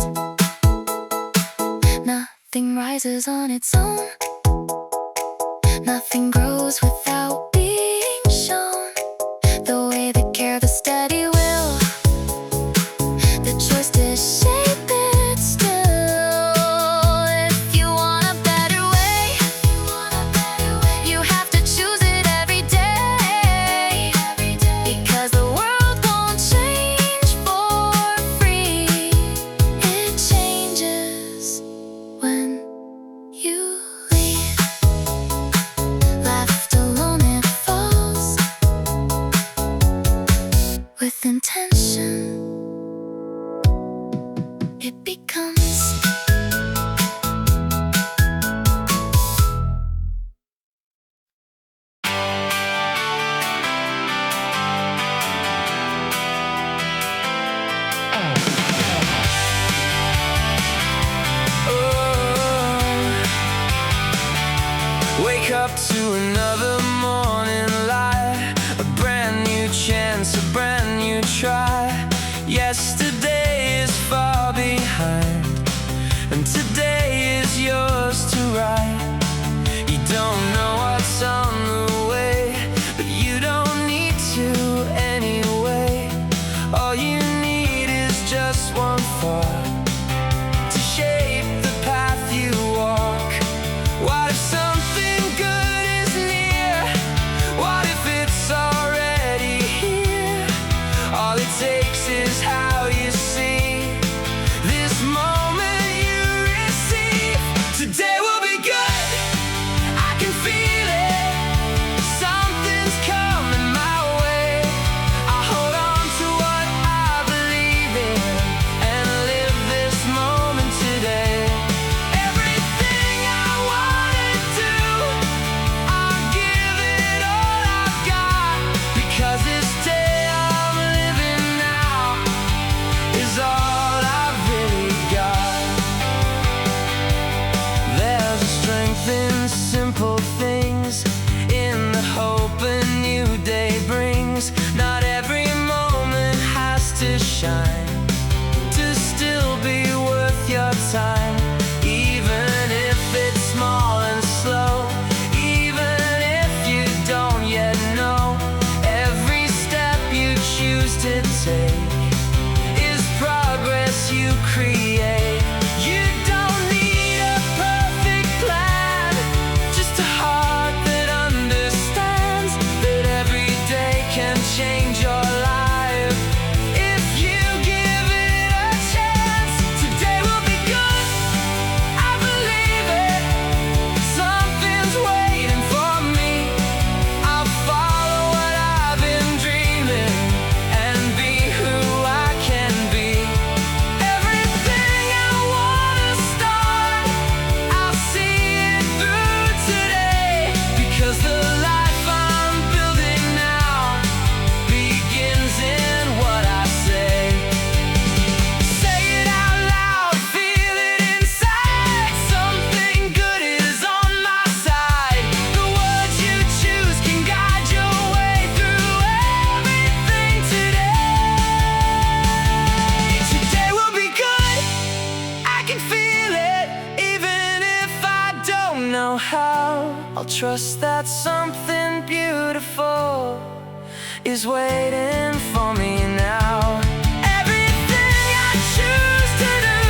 [SPEAKER 1] Nothing rises on its own. Nothing grows without being shown. The way, the care, the steady will, the choice to shape it still. If you want a better way, you have to choose it every day. Because the world won't change for free, it changes when you leave. Left alone, it falls with intention. It becomes
[SPEAKER 3] Wake up to another morning light, a brand new chance, a brand new try. Yesterday is far behind, and today is yours to write. You don't know what's on the way, but you don't need to anyway. All you need is just one thought to shape the path you walk. trust that something beautiful is waiting for me now. Everything I choose to do,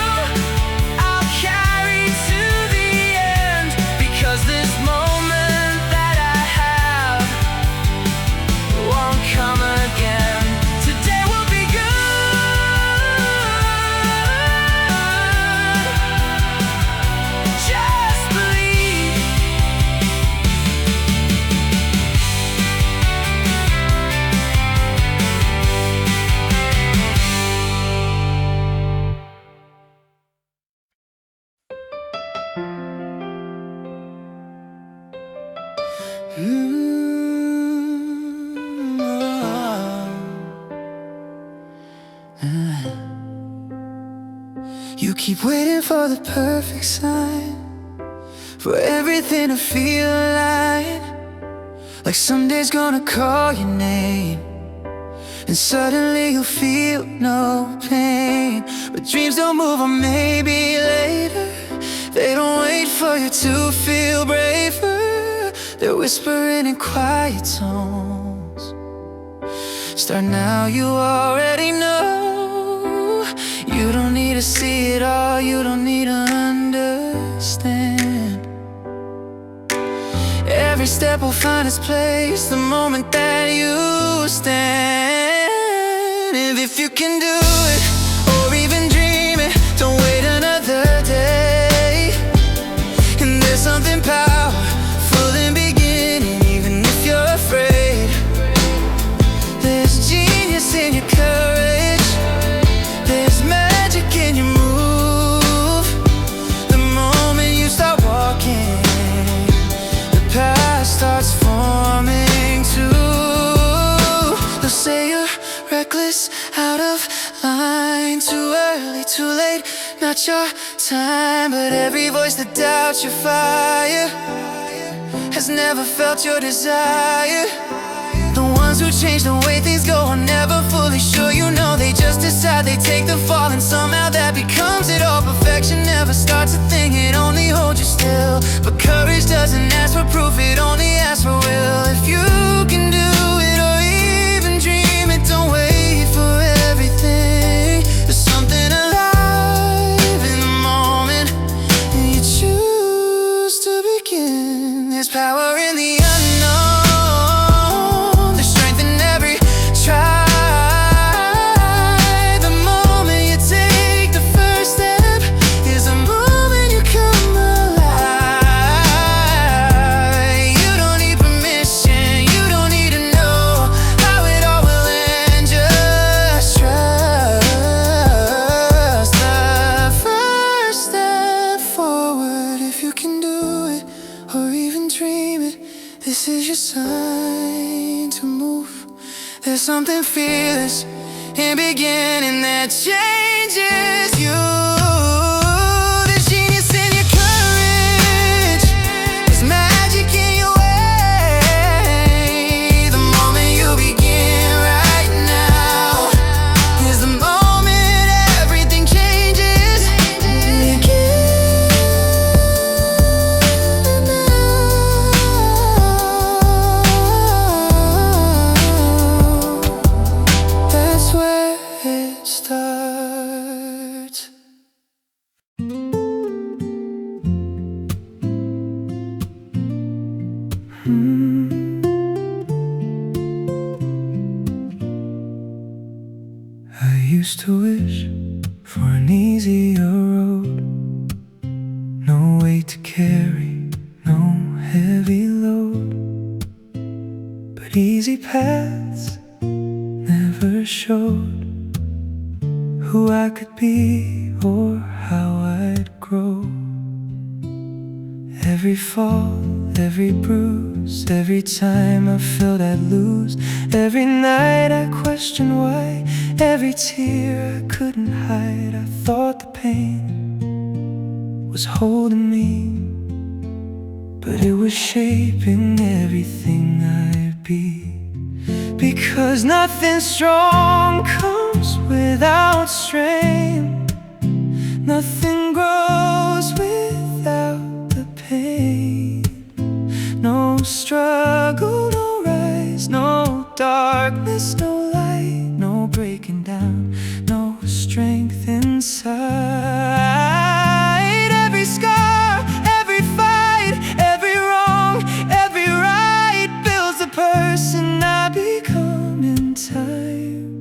[SPEAKER 3] I'll carry to the end, because this moment that I have won't come again. Today will be good. Just believe. You keep waiting for the perfect sign, for everything to feel aligned, like someday's gonna call your name, and suddenly you'll feel no pain. But dreams don't move on maybe later, they don't wait for you to feel braver. They're whispering in quiet tones. Start now, you already know. You don't need to see it all, you don't need to understand. Every step will find its place the moment that you stand. And if you can do it, or even dream it, don't wait another day. And there's something powerful in beginning, even if you're afraid. There's genius in your courage, there's magic in your move. The moment you start walking, the path starts forming too. They'll say you're reckless, out of line, too early, too late, not your time. But every voice that doubts your fire has never felt your desire. The ones who change the way things go are never fully sure, you know. They just decide, they take the fall, and somehow that becomes it all. Perfection never starts a thing, it only holds you still. But courage doesn't ask for proof, it only asks for will. If you can do it, or even dream it, don't wait for everything. There's something alive in the moment, and you choose to begin. There's power in the unknown, there's strength in every try. The moment you take the first step is the moment you come alive. You don't need permission, you don't need to know how it all will end. Just trust the first step forward. If you can do it, or even dream it, this is your sign to move. There's something fearless in beginning that changes you. There's genius in your courage, there's magic in your way. The moment you begin right now is the moment everything changes. Begin now. That's where it starts. I used to wish for an easier road, no weight to carry, no heavy load. But easy paths never showed who I could be or how I'd grow. Every fall, every bruise, every time I felt I'd lose. Every night I questioned why, every tear I couldn't hide. I thought the pain was holding me, but it was shaping everything I'd be. Because nothing strong comes without strain, nothing grows without the pain. No struggle, no rise, no darkness, no light, no breaking down, no strength inside. Every scar, every fight, every wrong, every right builds the person I become in time.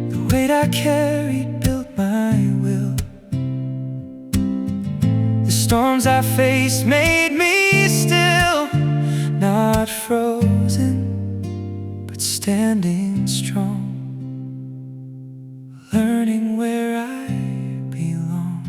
[SPEAKER 3] The weight I carried built my will. The storms I faced made me still, not frozen, but standing strong, learning where I belong.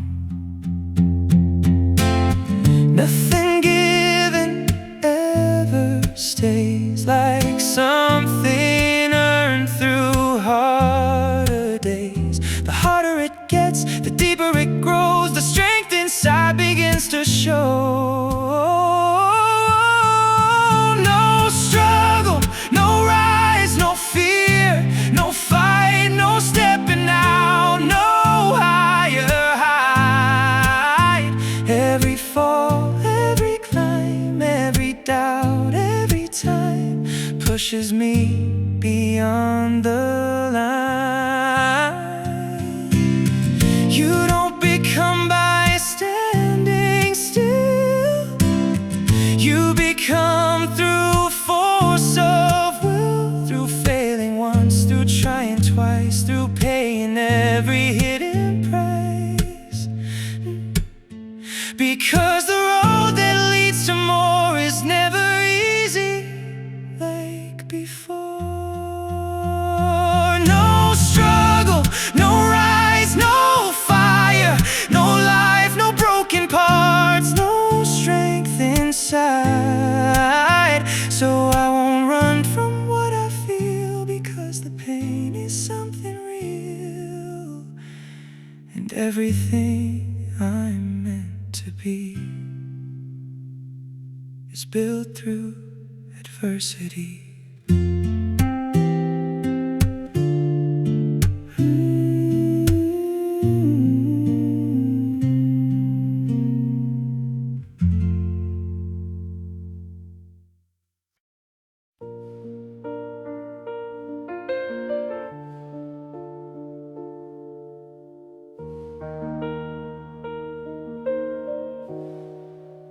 [SPEAKER 3] Nothing given ever stays, like something earned through harder days. The harder it gets, the deeper it grows, the strength inside begins to show. No struggle, no rise, no fear, no fight, no stepping out, no higher height. Every fall, every climb, every doubt, every time pushes me beyond the line. You don't become by standing still. You become through force of will, through failing once, through trying twice, through paying every hidden price. Because the road that leads to more is never easy like before. No struggle, no rise, no fire, no life, no broken parts, no strength inside. So I won't run from what I feel, because the pain is something real, and everything I'm meant to be is built through adversity.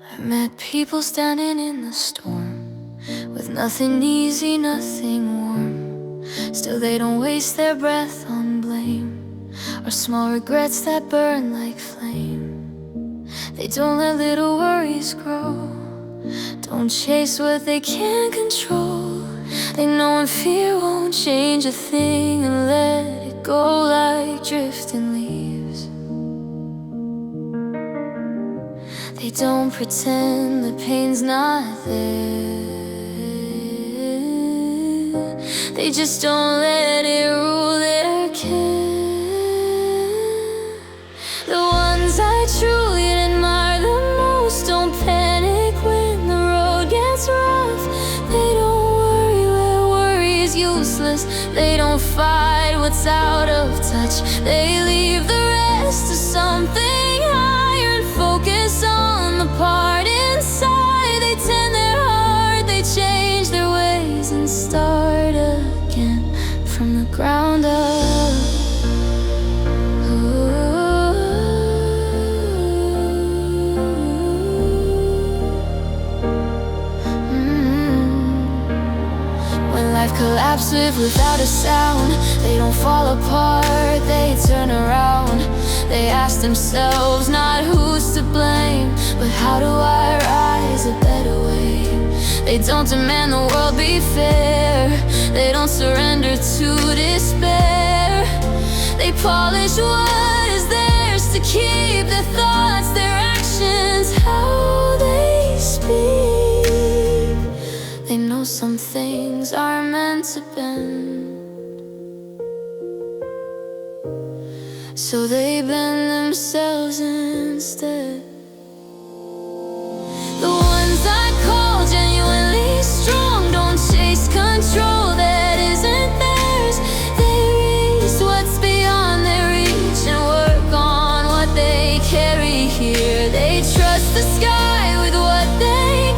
[SPEAKER 1] I met people standing in the storm, with nothing easy, nothing warm. Still they don't waste their breath on blame, or small regrets that burn like flame. They don't let little worries grow, don't chase what they can't control. They know when fear won't change a thing, and let it go like drifting leaves. They don't pretend the pain's not there. They just don't let it rule their care. The ones I truly admire the most don't panic when the road gets rough. They don't worry where worry is useless. They don't fight what's out of touch. They leave the rest to something higher and focus on the part inside. They tend their heart, they change their ways and start again from the ground up. When life collapses without a sound, they don't fall apart, they turn around. They ask themselves not who's to blame, but how do I rise a better way? They don't demand the world be fair, they don't surrender to despair. They polish what is theirs to keep, their thoughts, their actions, how they speak. They know some things are meant to bend, so they bend themselves instead. The ones I call genuinely strong don't chase control that isn't theirs. They reach what's beyond their reach and work on what they carry here. They trust the sky with what they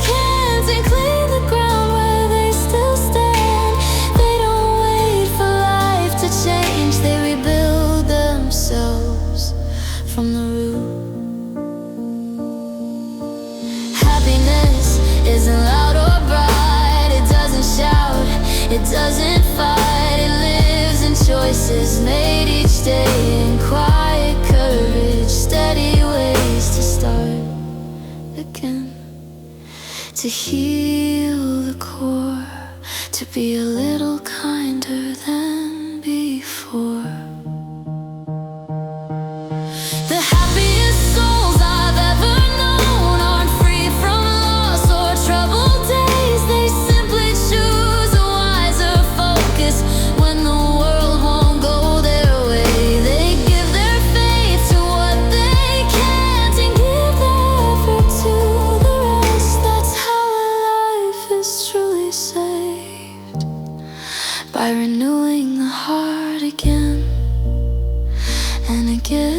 [SPEAKER 1] doesn't fight, it lives in choices made each day in quiet courage, steady ways to start again, to heal the core, to be a little kinder than before. The happiest souls I've ever known aren't free from loss or troubled days. They simply choose a wiser focus when the world won't go their way. They give their faith to what they can't and give their effort to the rest. That's how a life is truly saved, by renewing the heart again and again.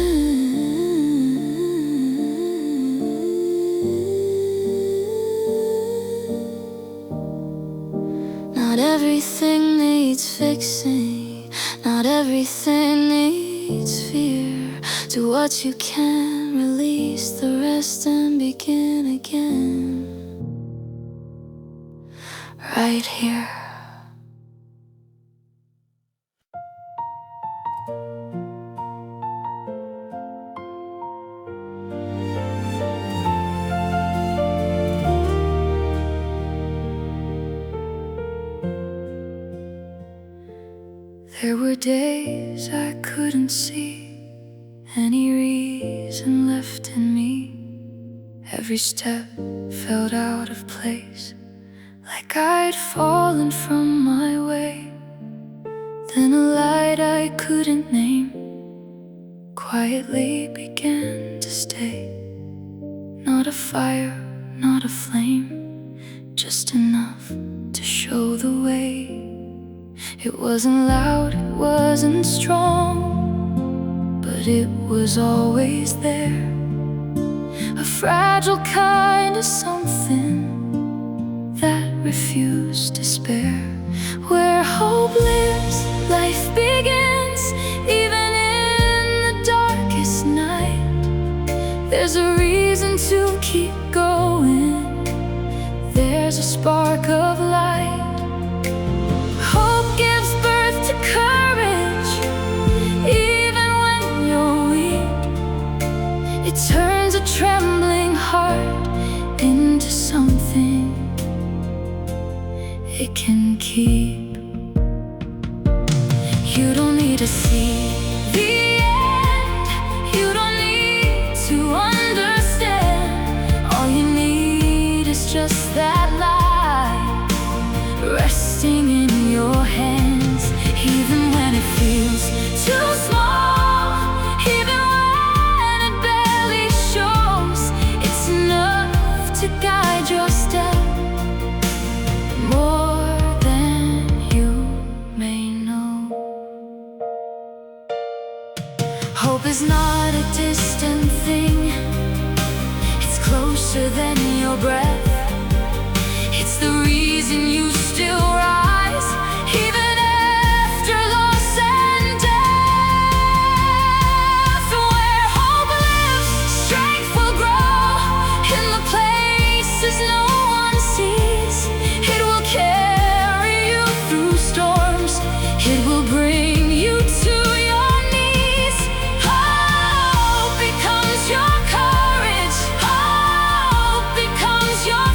[SPEAKER 1] Not everything needs fixing, not everything needs fear. Do what you can, release the rest and begin again, right here. There were days I couldn't see any reason left in me. Every step felt out of place, like I'd fallen from my way. Then a light I couldn't name quietly began to stay. Not a fire, not a flame, just enough to show the way. It wasn't loud, it wasn't strong, but it was always there. A fragile kind of something that refused despair. Where hope lives, life begins, even in the darkest night. There's a reason to keep going, there's a spark of light. Hope gives birth to courage, even when you're weak. It turns a trembling heart into something it can keep. You don't need to see the end, you don't need to understand. All you need is just that light resting in your hands. Even when it feels too small, even when it barely shows, it's enough to guide your step more than you may know. Hope is not a distant thing, it's closer than your breath. It's the reason you still rise, even after loss and death. Where hope lives, strength will grow in the places no one sees. It will carry you through storms, it will bring you to your knees. Hope becomes your courage, hope becomes your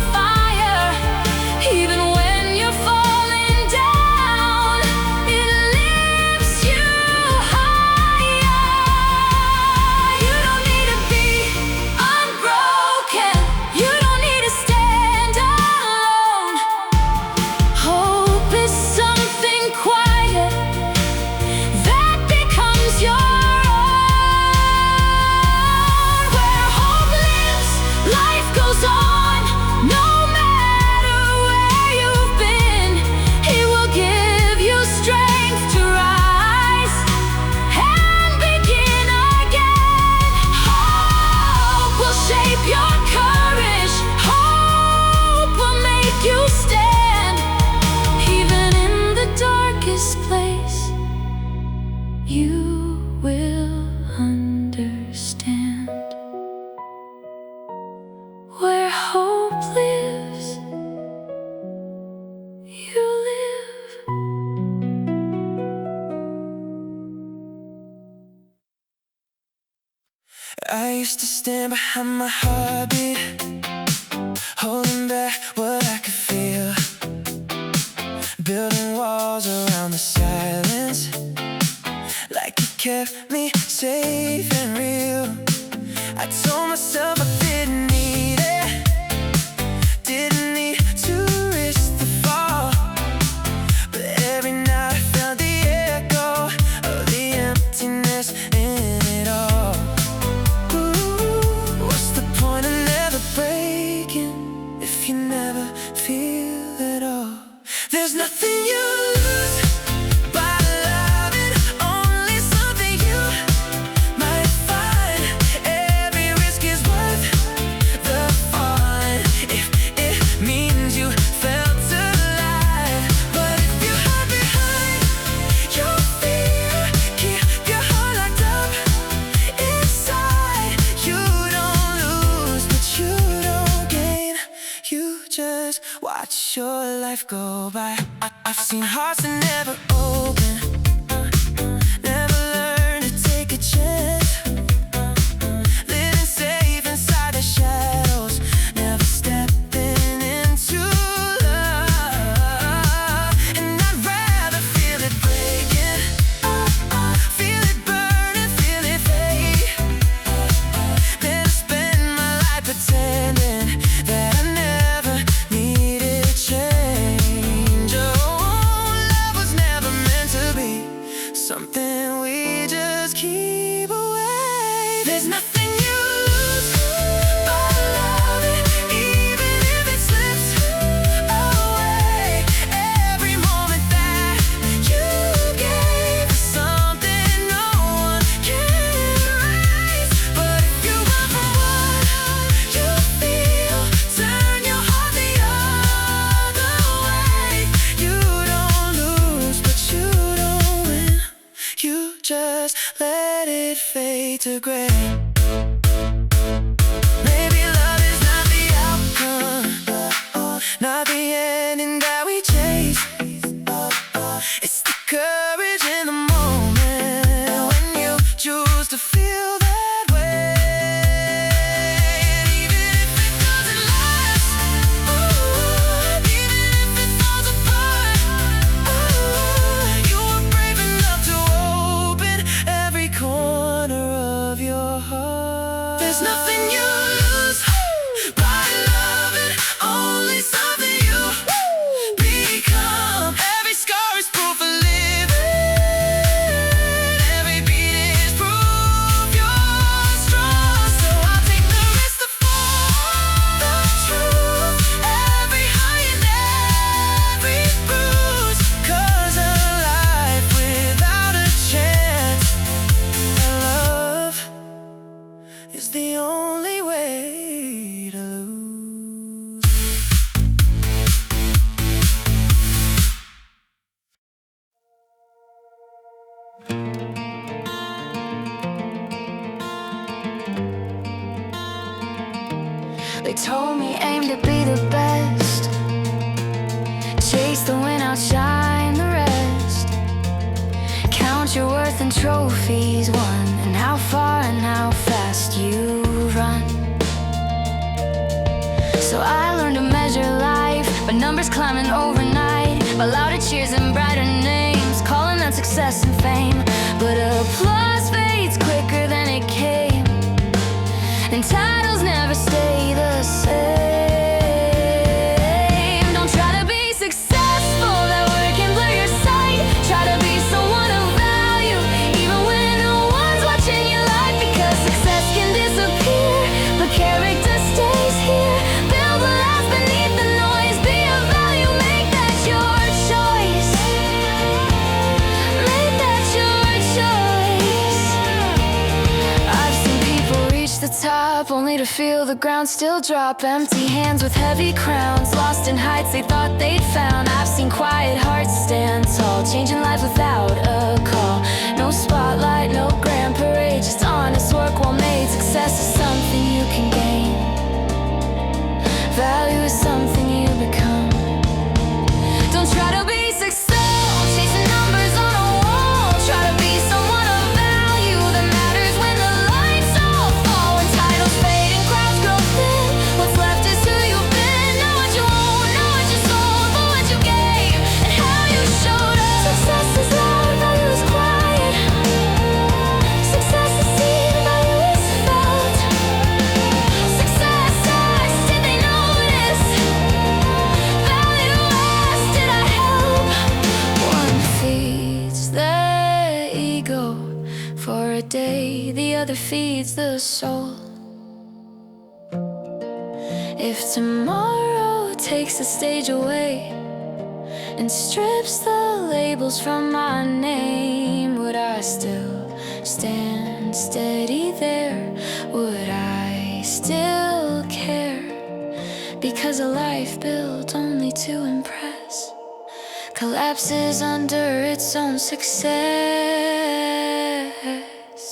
[SPEAKER 3] used to stand behind my heartbeat, holding back what I could feel, building walls around the silence, like it kept me safe and real. I told myself I didn't need it, didn't need to risk the fall, but every night I felt the echo of the emptiness in it all. Ooh, what's the point of never breaking if you never feel it all? There's nothing you lose by loving, only something you might find. Every risk is worth the fun if it means you felt alive. But if you hide behind your fear, keep your heart locked up inside, you don't lose, but you don't gain. You just watch your life go by. I've seen hearts that never open, never learned to take a chance, living safe inside the shadows, never stepping into love. And I'd rather feel it breaking, feel it burning, feel it fade, than to spend my life pretending that I never needed change. Oh, love was never meant to be something we just keep away. There's nothing you lose by loving, even if it slips away. Every moment that you gave is something no one can erase. But if you run from what you feel, turn your heart the other way, you don't lose, but you don't win. You just let it fade to gray. Maybe love is not the outcome, not the ending that we chase. It's the courage in the moment when you choose to feel that way. And even if it doesn't last, even if it falls apart, you were brave enough to open every corner of your heart. There's nothing you lose by loving, only something you become. Every scar is proof of living, every beat is proof you're strong. So I'll take the risk to fall the truth, every high and every bruise, 'cause a life without a chance at love is the only way to lose.
[SPEAKER 1] They told me aim to be the best, chase the win, outshine the rest, count your worth in trophies won, and how far and how fast you run. So I learned to measure life by numbers climbing overnight, by louder cheers and brighter names, calling out success and fame. But applause fades quicker than it came, and titles never stay the same. Don't try to be successful, that word can blur your sight. Try to be someone of value, even when no one's watching your life, because success can disappear, but character stays here. Build a life beneath the noise, be of value, make that your choice. Make that your choice. I've seen people reach the top only to feel the ground still drop. Empty hands with heavy crowns, lost in heights they thought they'd found. I've seen quiet hearts stand tall, changing lives without a call. No spotlight, no grand parade, just honest work well made. Success is something you can gain, value is something you become. Don't try to be successful, chasing numbers on a wall. Try to be someone of value that matters when the lights all fall. When other feeds the soul. If tomorrow takes the stage away and strips the labels from my name, would I still stand steady there? Would I still care? Because a life built only to impress collapses under its own success.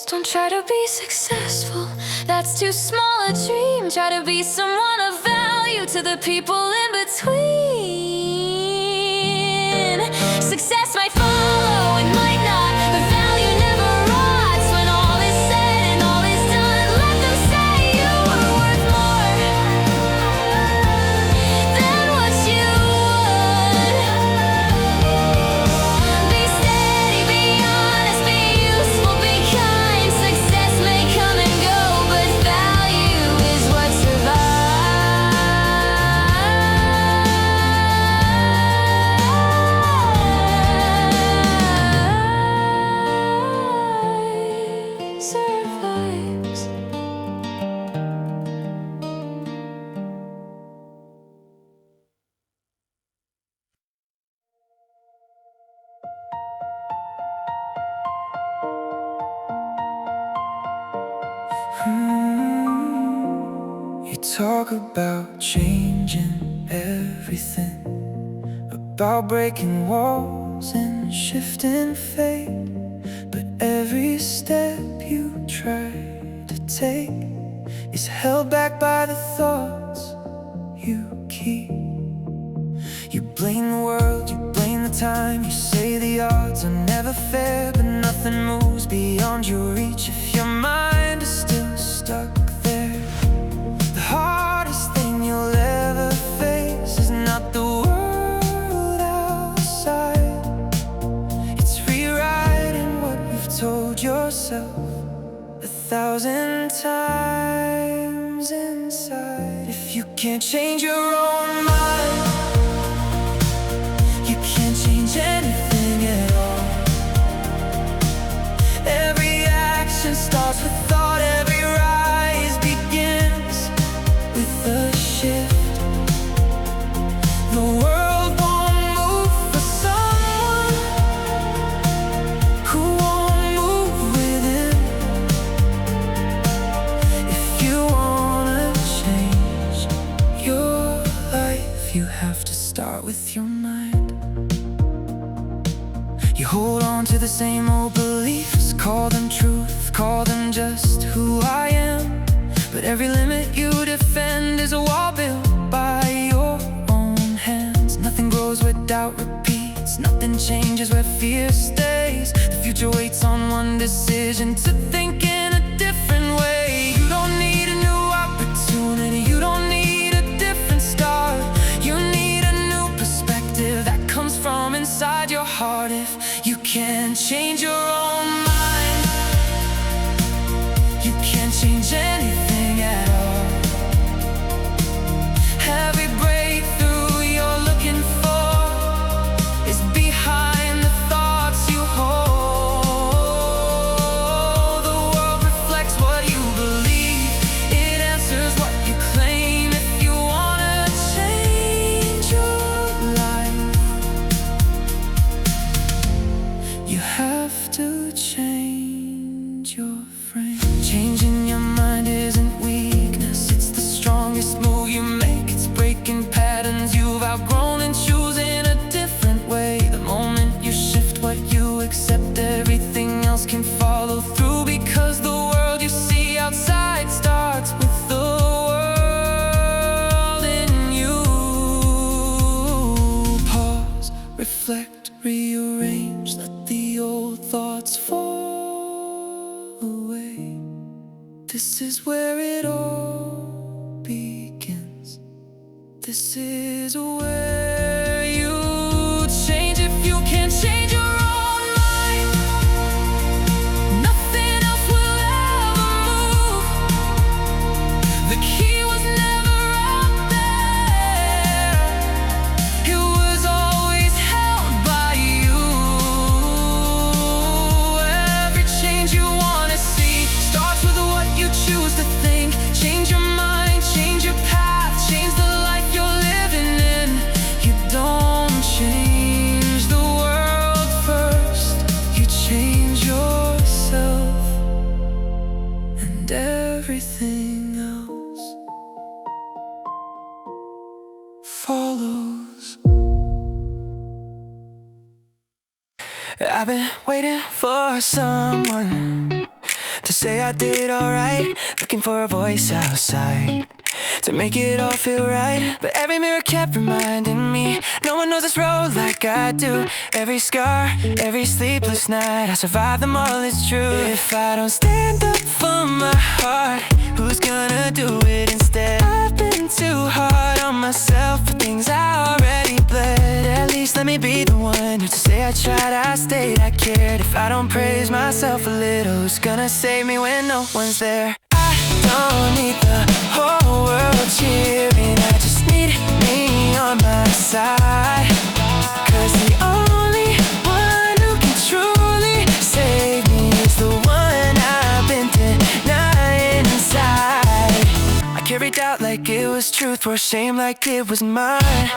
[SPEAKER 1] Don't try to be successful, that's too small a dream. Try to be someone of value to the people in between. Success might follow, it might not, but value never rots. When all is said and all is done, let them say you were worth more than what you would. Be steady, be honest, be useful, be kind. Success may come and go, but value is what survives.
[SPEAKER 3] You talk about changing everything, about breaking walls and shifting fate. But every step you try to take is held back by the thoughts you keep. You blame the world, you blame the time. You say the odds are never fair, but nothing moves beyond your reach if your mind is still stuck there. The hardest thing you'll ever face is not the world outside, it's rewriting what you've told yourself 1,000 times inside. If you can't change your own mind, you can't change anything at all. Every action starts with thought, every rise begins with a shift. The world won't move for someone who won't move with him. If you wanna change your life, you have to start with your mind. You hold on to the same old beliefs, call them truth, call them just who I am. But every limit you defend is a wall built by your own hands. Nothing grows where doubt repeats, nothing changes where fear stays. The future waits on one decision, to think in a different way. You don't need a new opportunity, you don't need a different start. You need a new perspective that comes from inside your heart. If you can't change your own mind, you can't change anything at all. Every breakthrough you're looking for is behind the thoughts you hold. The world reflects what you believe, it answers what you claim. If you wanna change your life, you have to change your frame. Changing your mind isn't weakness, it's the strongest move you make. It's breaking patterns you've outgrown and choosing a different way. The moment you shift what you accept, everything else can follow through. Because the world you see outside starts with the world in you. Pause, reflect, rearrange, let the old thoughts fall away. This is where it all begins. This is where you change. If you can't change your own mind, nothing else will ever move. The key was never up there, it was always held by you. Every change you wanna see starts with I've been waiting for someone to say I did alright, looking for a voice outside to make it all feel right. But every mirror kept reminding me no one knows this road like I do. Every scar, every sleepless night, I survived them all, it's true. If I don't stand up for my heart, who's gonna do it instead? I've been too hard on myself for things I already bled. At least let me be the one to say I tried, I stayed, I cared. If I don't praise myself a little, who's gonna save me when no one's there? I don't need the whole world cheering, I just need me on my side. Cause the only one who can truly save me is the one I've been denying inside. I carried out like it was truth, for shame like it was mine.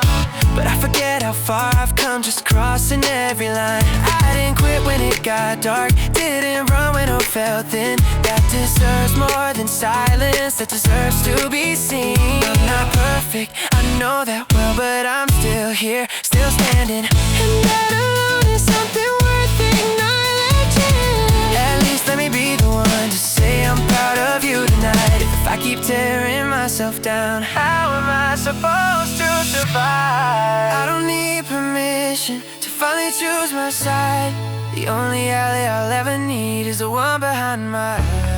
[SPEAKER 3] But I forget how far I've come, just crossing every line. I didn't quit when it got dark, didn't run when I felt thin. That deserves more than silence, that deserves to be seen. I'm not perfect, I know that well, but I'm still here, still standing. And that alone is something worth acknowledging. At least let me be the one to say I'm proud of you tonight. If I keep tearing myself down, how am I supposed to survive? I don't need permission to finally choose my side. The only ally I'll ever need is the one behind my eyes.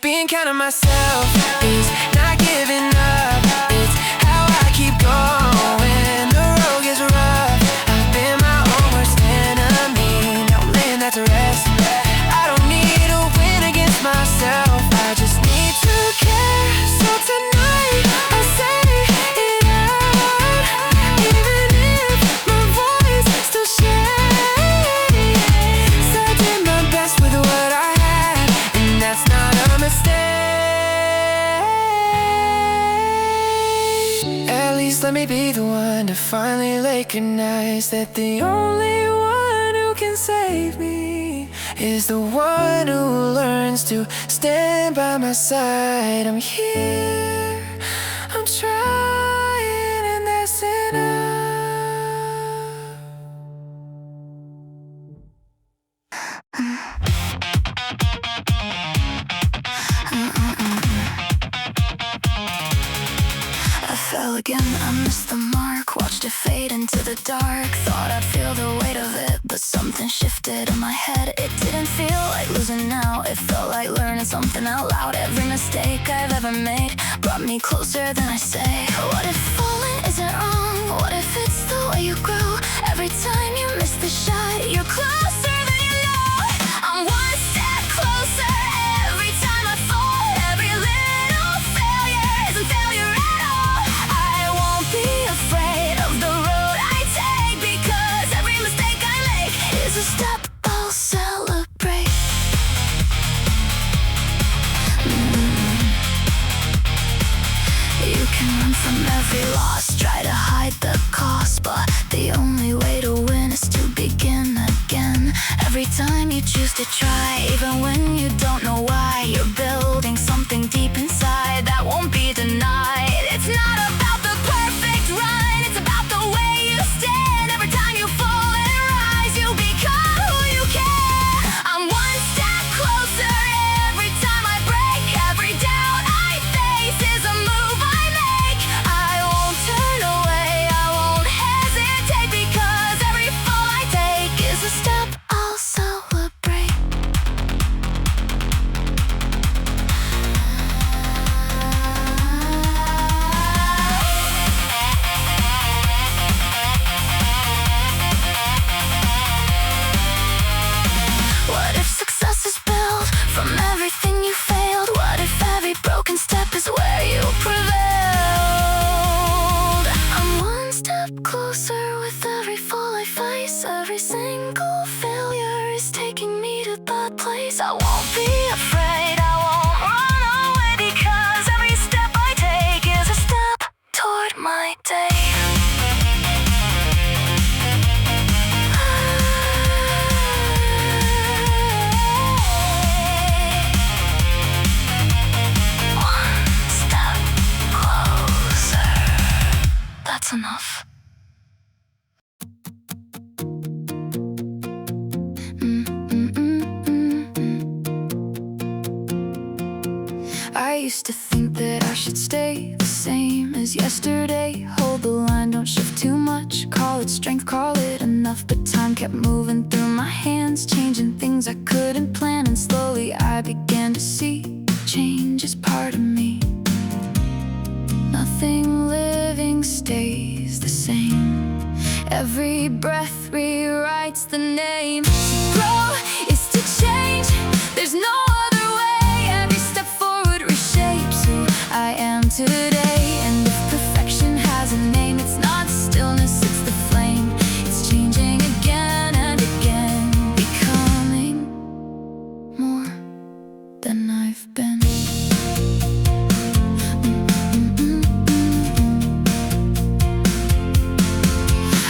[SPEAKER 3] Being kind of myself is not giving up. It's how I keep going. The road gets rough, I've been my own worst enemy. Now I'm laying that to rest. I don't need to win against myself, I just need to care. So tonight I'll say it out, even if my voice still shakes. I did my best with what I had, and that's not a mistake. At least let me be the one to finally recognize that the only one who can save me is the one who learns to stand by my side. I'm here, I'm trying, and that's enough.
[SPEAKER 2] I fell again, I missed the mark. Watched it fade into the dark. Thought I'd feel the weight of it, but something shifted in my head. It didn't feel like losing now, it felt like learning something out loud. Every mistake I've ever made brought me closer than I say. What if falling isn't wrong? What if it's the way you grow? Every time you miss the shot, you're closer than you know. I'm one step closer every time I fall. Every little failure isn't failure at all. I won't be afraid of the road I take, because every mistake I make is a step I'll celebrate. You can run from every loss, try to hide the cost, but the only way to win is to begin again. Every time you choose to try, even when you don't know why, you're building something deep inside that won't be denied. It's not about the perfect run, it's about the way you stand. Every time you fall and rise, you become who you can. I'm one step closer every time I break. Every doubt I face is a move I make. I won't turn away, I won't hesitate, because every fall I take is a step I'll celebrate. enough. I used to think that I should stay the same as yesterday. Hold the line, don't shift too much. Call it strength, call it enough. But time kept moving through my hands, changing things I couldn't plan. And slowly I began to see change is part of me. Nothing living stays the same. Every breath rewrites the name. To grow is to change, there's no other way. Every step forward reshapes who I am today. And if perfection has a name, it's not stillness, it's the flame. It's changing again and again, becoming more than I've been.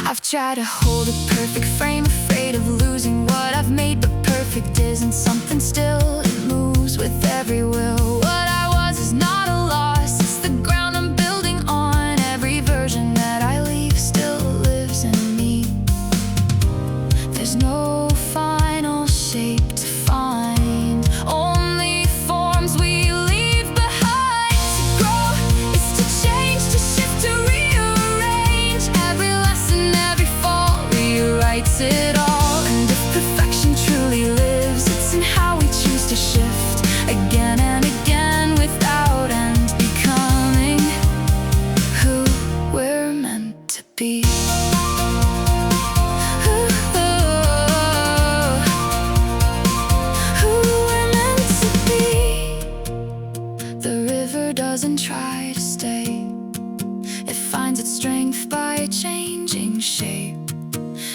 [SPEAKER 2] I've tried to hold a perfect frame, afraid of losing what I've made. But perfect isn't something still, it moves with every will. What I was is not a loss, it's the ground I'm building on. Every version that I leave still lives in me. There's no final shape to find, only forms we leave behind. To grow is to change, to shift, to rearrange. Every lesson, every fall rewrites it all. And if perfection truly lives, it's in how we choose to shift again and again without end, becoming who we're meant to be. Who we're meant to be. The river doesn't try to stay, it finds its strength by changing shape.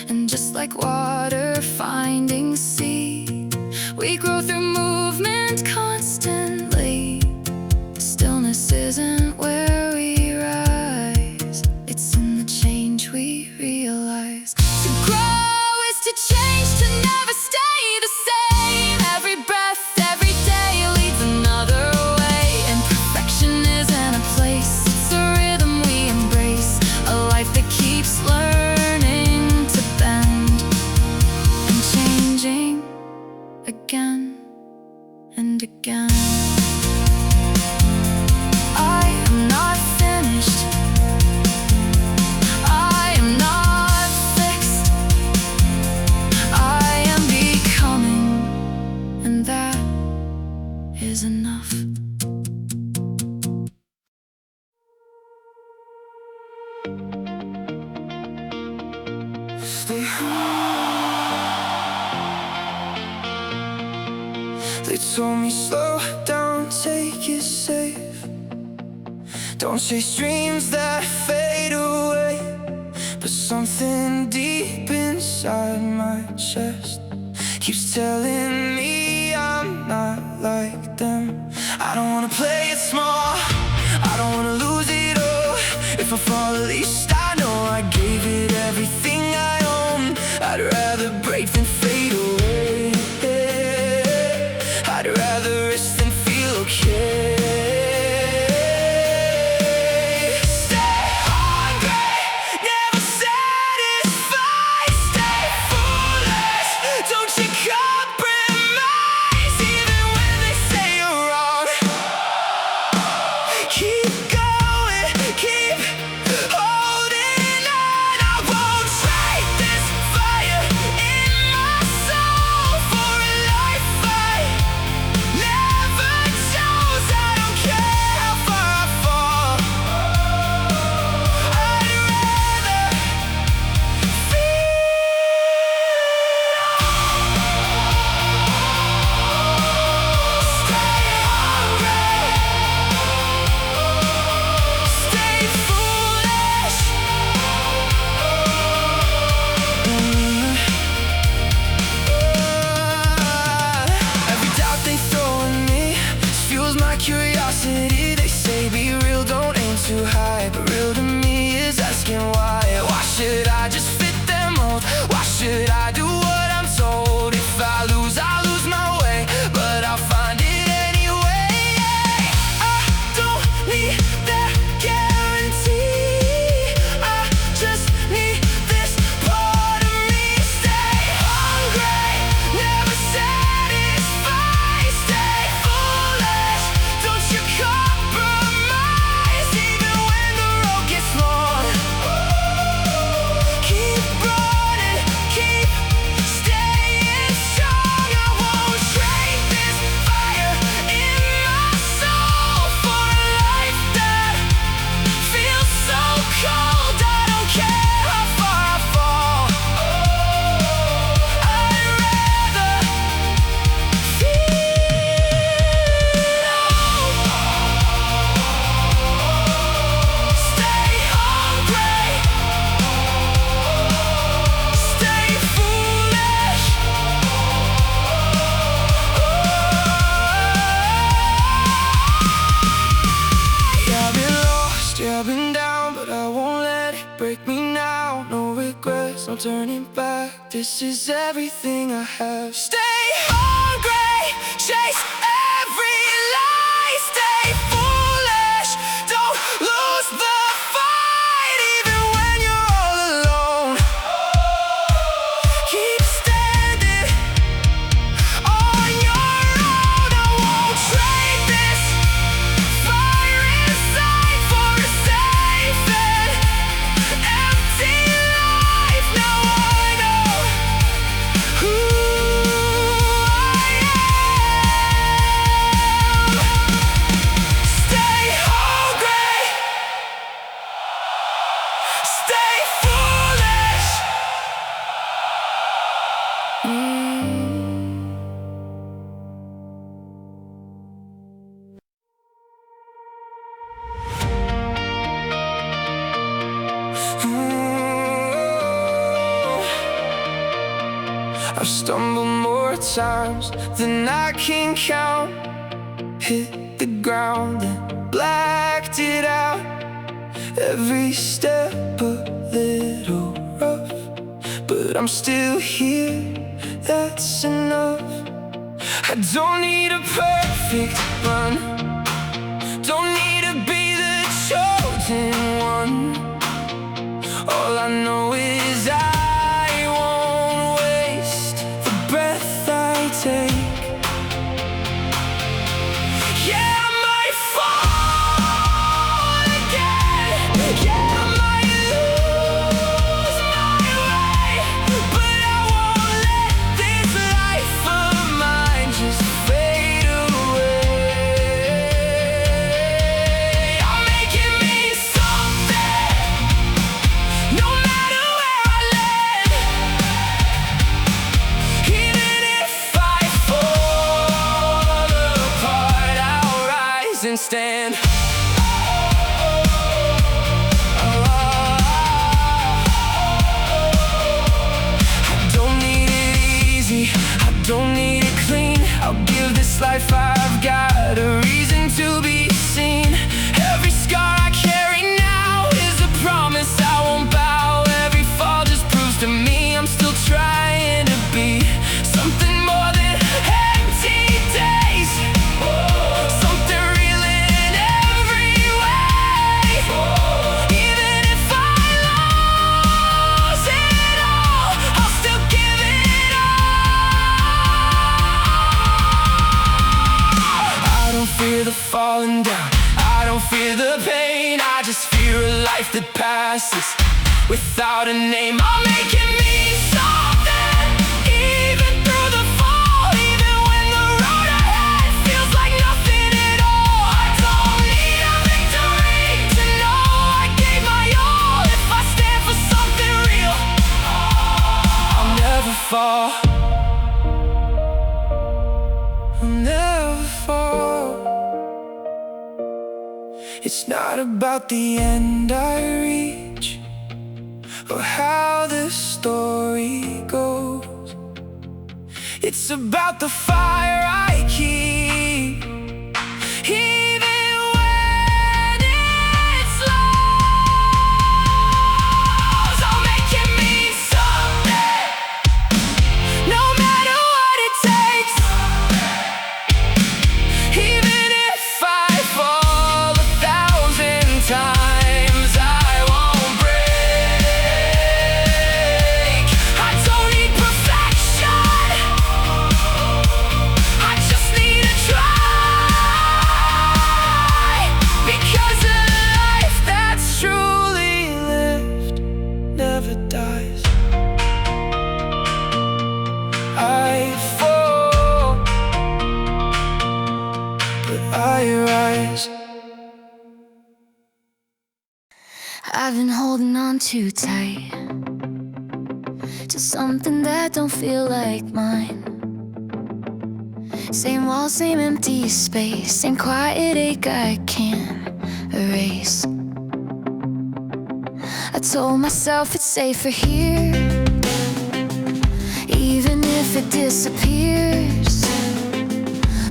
[SPEAKER 2] And just like water finding sea, we grow through movement constantly. Stillness isn't where we rise, it's in the change we realize. To grow is to change, to never stay the same. Every breath, every day leads another way. And perfection isn't a place, it's a rhythm we embrace. A life that keeps learning to bend and changing again and again. I am not finished, I am not fixed. I am becoming, and that is enough.
[SPEAKER 3] Stay They told me slow down, take it safe. Don't chase dreams that fade away. But something deep inside my chest keeps telling me I'm not like them. I don't wanna play it small, I don't wanna lose it all. If I fall, at least I know I gave it everything I own. I'd rather break than fade away. I'd rather risk than feel okay. Stay hungry, never satisfied. Stay foolish, don't you compromise. Even when they say you're wrong, I've been down, but I won't let it break me now. No regrets, no turning back. This is everything I have. Stay hungry, chase every lie. Stay foolish, don't lose the fight. Even when you're all alone, keep standing on your own. I won't trade this fire inside for a safe and empty life. Now I know who I am. Stay hungry, stay foolish. I've stumbled more times than I can count. Hit the ground and blacked it out. Every step a little rough, but I'm still here, that's enough. I don't need a perfect run, don't need to be the chosen one. All I know is I won't waste the breath I take. Yeah, I might fall again. Yeah, I might lose my way, but I won't let this life of mine just fade away. I'm making me something, no matter where I land. Even if I fall apart, I'll rise and stand. I don't need it easy, I don't need it clean. I'll give this life I've got a reason to be seen. Every scar I carry now is a promise I won't bow. Every fall just proves to me I'm still trying to be something more than empty days. Something real in every way. Even if I lose it all, I'll still give it all. I don't fear the falling down, I don't fear the pain. I just fear a life that passes without a name. I'm making me something, even through the fall. Even when the road ahead feels like nothing at all. I don't need a victory to know I gave my all. If I stand for something real, I'll never fall. I'll never fall. It's not about the end I reach or how the story goes. It's about the fire I keep, even when it's lost. I'm making me something, no matter what it takes. Even if I fall 1,000 times, I won't break. I don't need perfection, I just need to try. Because a life that's truly lived never dies. I fall, but I rise.
[SPEAKER 1] I've been holding on too tight to something that don't feel like mine. Same wall, same empty space, same quiet ache I can't erase. I told myself it's safer here, even if it disappears.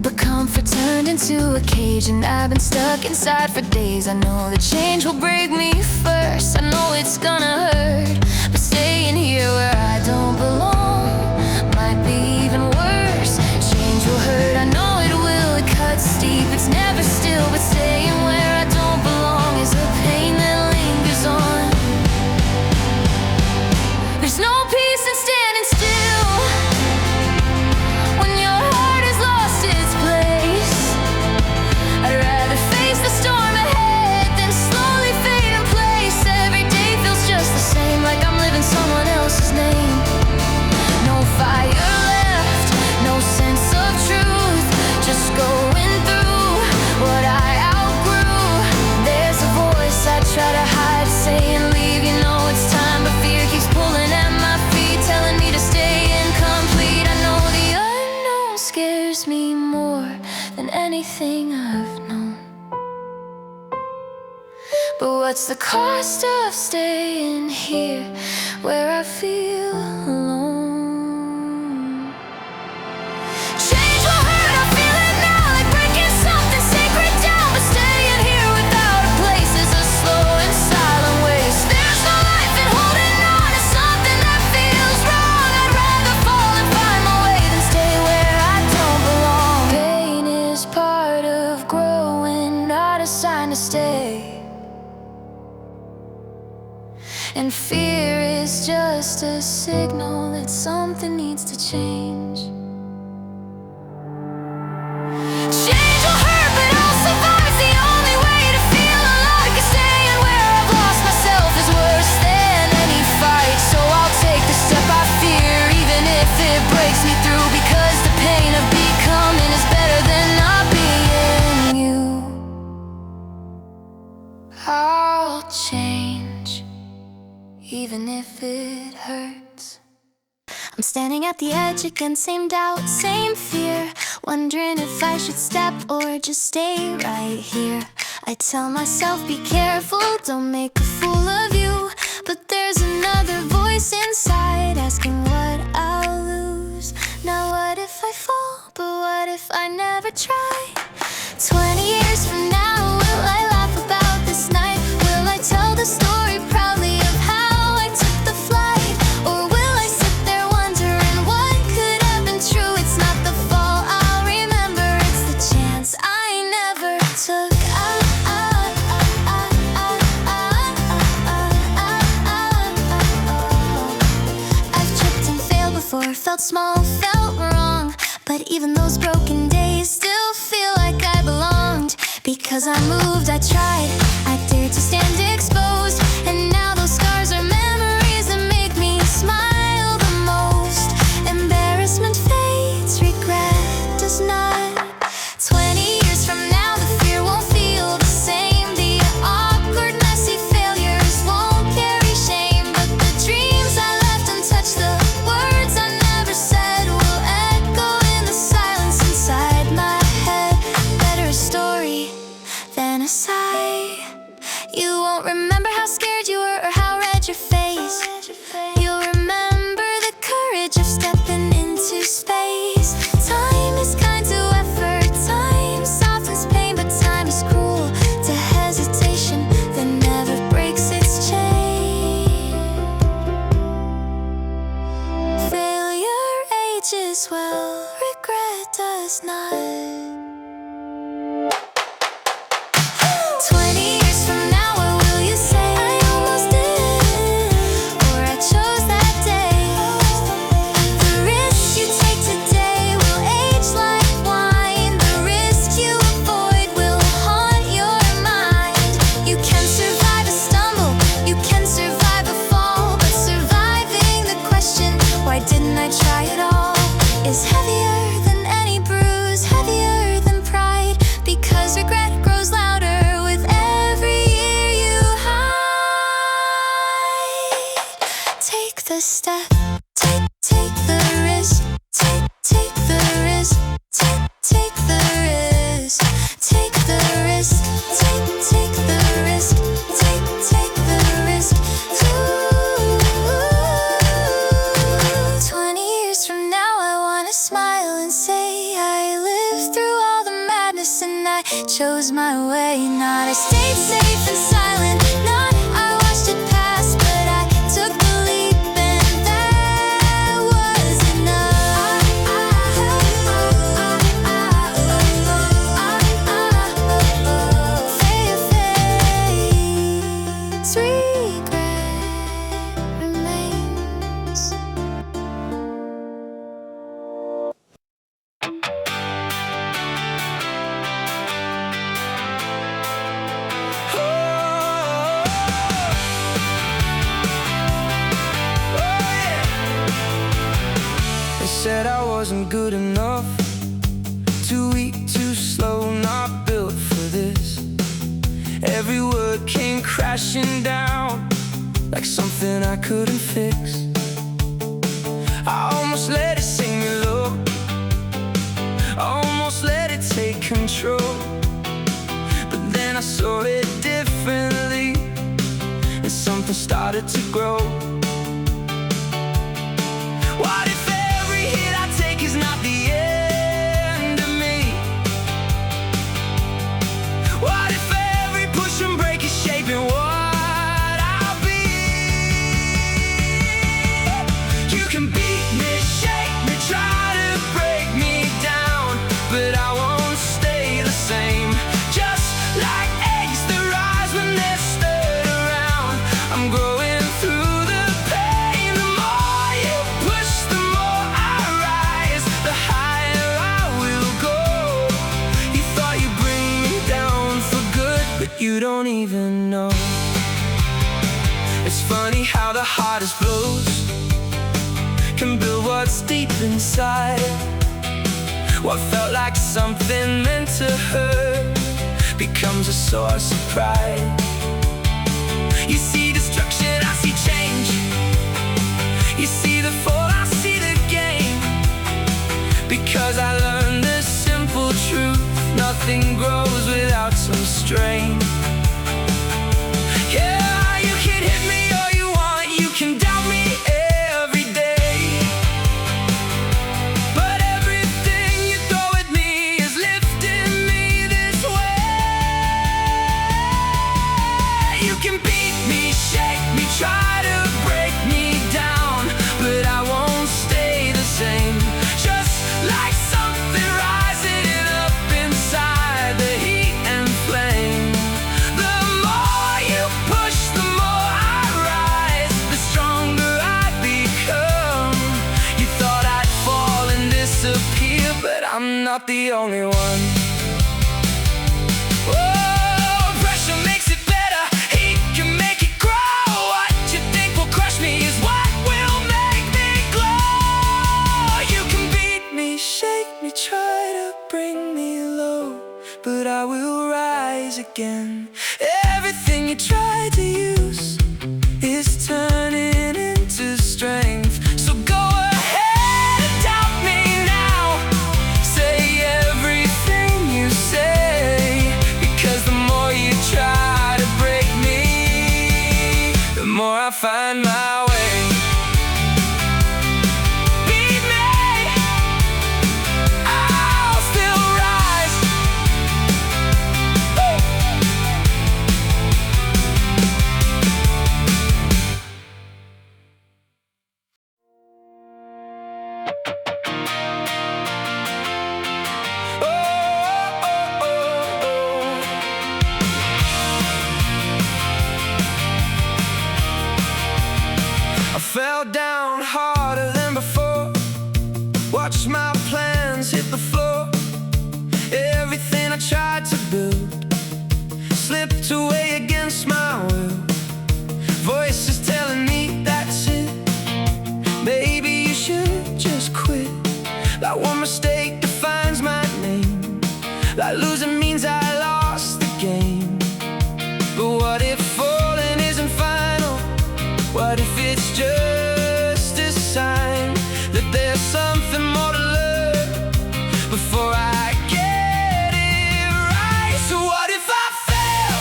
[SPEAKER 1] But comfort's turned into a cage, and I've been stuck inside for days. I know the change will break me first, I know it's gonna hurt, but staying here where I don't belong might be even worse. Change will hurt, I know it will, it cuts deep, it's never still, but staying where I don't belong is a pain that lingers on. There's no peace in standing still when your heart has lost its place. I'd rather face the storm ahead than slowly fade in place. Every day feels just the same, like I'm living someone else's name. No fire left, no sense of truth, just going through what I outgrew. There's a voice I try to hide, saying leave, you know it's time, but fear keeps pulling at my feet, telling me to stay incomplete. I know the unknown scares me more than anything I've known, but what's the cost of staying here where I feel alone? Change will hurt, I feel it now, like breaking something sacred down, but staying here without a place is a slow and silent waste. There's no life in holding on to something that feels wrong. I'd rather fall and find my way than stay where I don't belong. Pain is part of growing, not a sign to stay, and fear is just a signal that something needs to change. Change will hurt, but I'll survive. It's the only way to feel alive. 'Cause staying where I've lost myself is worse than any fight. So I'll take the step I fear, even if it breaks me through, because the pain of becoming is better than not being you. I'll change, even if it hurts. I'm standing at the edge again, same doubt, same fear, wondering if I should step or just stay right here. I tell myself be careful, don't make a fool of you, but there's another voice inside asking what I'll lose. Now what if I fall, but what if I never try? 20 years from now, will I laugh about this night? Will I tell the story proudly of how I took the flight? Or will I sit there wondering what could have been true? It's not the fall I'll remember, it's the chance I never took. I've tripped and failed before, felt small, felt wrong, but even those broken days still feel like I belonged. Because I moved, I tried, I dared to stand exposed, and now those scars are memories that make me smile the most. Embarrassment fades, regret does not. 20 years from now, the fear won't feel the same. The awkward, messy failures won't carry shame, but the dreams I left untouched, the words I never said, will echo in the silence inside my head. Better a story than a sigh. You won't remember how scared you were or how red your face. You'll remember the courage of stepping into space. Time is kind to effort, time softens pain, but time is cruel to hesitation that never breaks its chain. Failure ages well, regret does not. 20 years from now, what will you say? I almost did, or I chose that day. The risk you take today will age like wine. The risk you avoid will haunt your mind. You can survive a stumble, you can survive a fall, but surviving the question, why didn't I try it all, is heavier than any bruise, heavier than pride, because regret grows louder with every year you hide. Take the step, take the risk, take the risk, take the risk, take the risk, take the risk, take the risk. Ooh. 20 years from now, I wanna smile and say I lived through all the madness.
[SPEAKER 3] the world came crashing down like something I couldn't fix. I almost let it sing me low, I almost let it take control. But then I saw it differently, and something started to grow. What if every hit I take is not the end of me? What if every push and break is shaping what I'll be? You can beat me, shake me, try to break me down, but I won't stay the same. Just like eggs that rise when they're stirred around, I'm growing through the pain. The more you push, the more I rise, the higher I will go. You thought you'd bring me down for good, but you don't even know. It's funny how the hardest blows can build what's deep inside. What felt like something meant to hurt becomes a source of pride. You see destruction, I see change. You see the fall, I see the gain. Because I learned this simple truth: nothing grows without some strain. Yeah, you can hit me all you want, you can doubt me every day, but everything you throw at me is lifting me this way. You can beat me, shake me, try to break me down, but I won't stay the same. Just like something rising up inside, the heat and flame. The more you push, the more I rise, the stronger I become. You thought I'd fall and disappear, but I'm not the only one. Oh, pressure makes it better, heat can make it grow. What you think will crush me is what will make me glow. You can beat me, shake me, try to bring me low, but I will rise again. Everything you tried to use is turning into strength. So go ahead and doubt me now. Say everything you say, because the more you try to break me, the more I find my way. Beat me, I'll still rise. Woo! I fell down harder than before, watched my plans hit the floor. Everything I tried to build slipped away against my will. Voices telling me that's it, maybe you should just quit. Like one mistake defines my name, like losing means I lost the game. But what if falling isn't final? What if it's just a sign that there's something more to learn before I get it right? So what if I fail?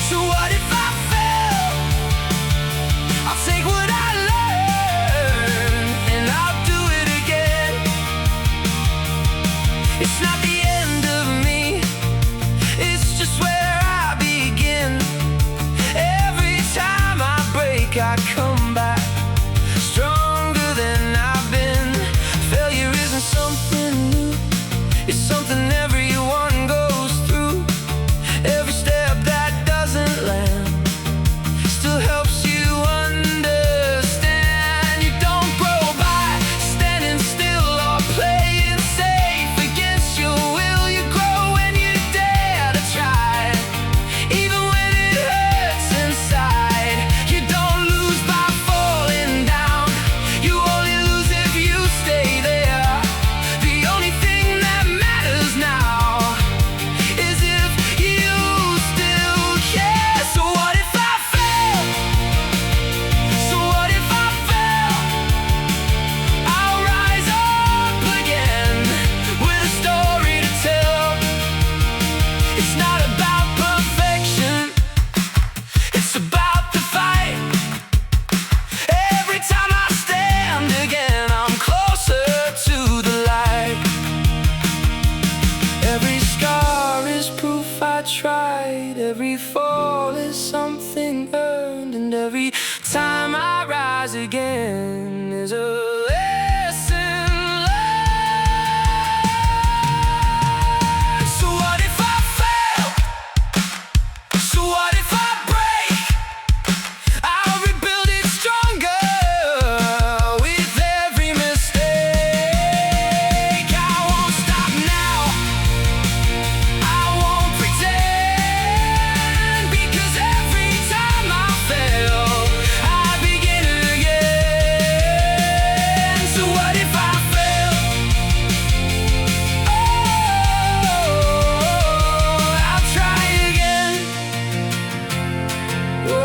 [SPEAKER 3] So what if I fail? I'll take what I learned and I'll do it again. It's not the end of me, it's just where I begin. Every time I break, I come back stronger than I've been. Failure isn't something new, it's something everyone goes through. Every step that doesn't land still helps you understand. You don't grow by standing still or playing safe against your will. You grow when you dare to try, even when it hurts inside. You don't lose by fall is something earned, and every time I rise again is a lesson learned. So what if I fail? So what if I break? I'll rebuild it stronger with every mistake. I won't stop now, I won't pretend, because every time I fail, I begin again. So what if I fail? Oh, I'll try again. Whoa.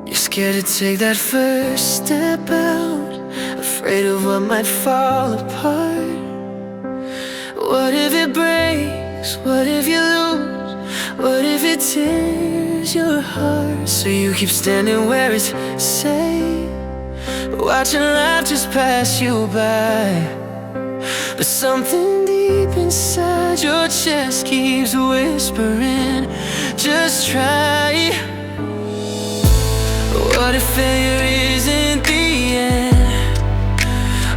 [SPEAKER 3] You're scared to take that first step out, afraid of what might fall apart. What if it breaks? What if you lose? What if it tears your heart? So you keep standing where it's safe, watching life just pass you by. But something deep inside your chest keeps whispering, just try. What if failure isn't the end?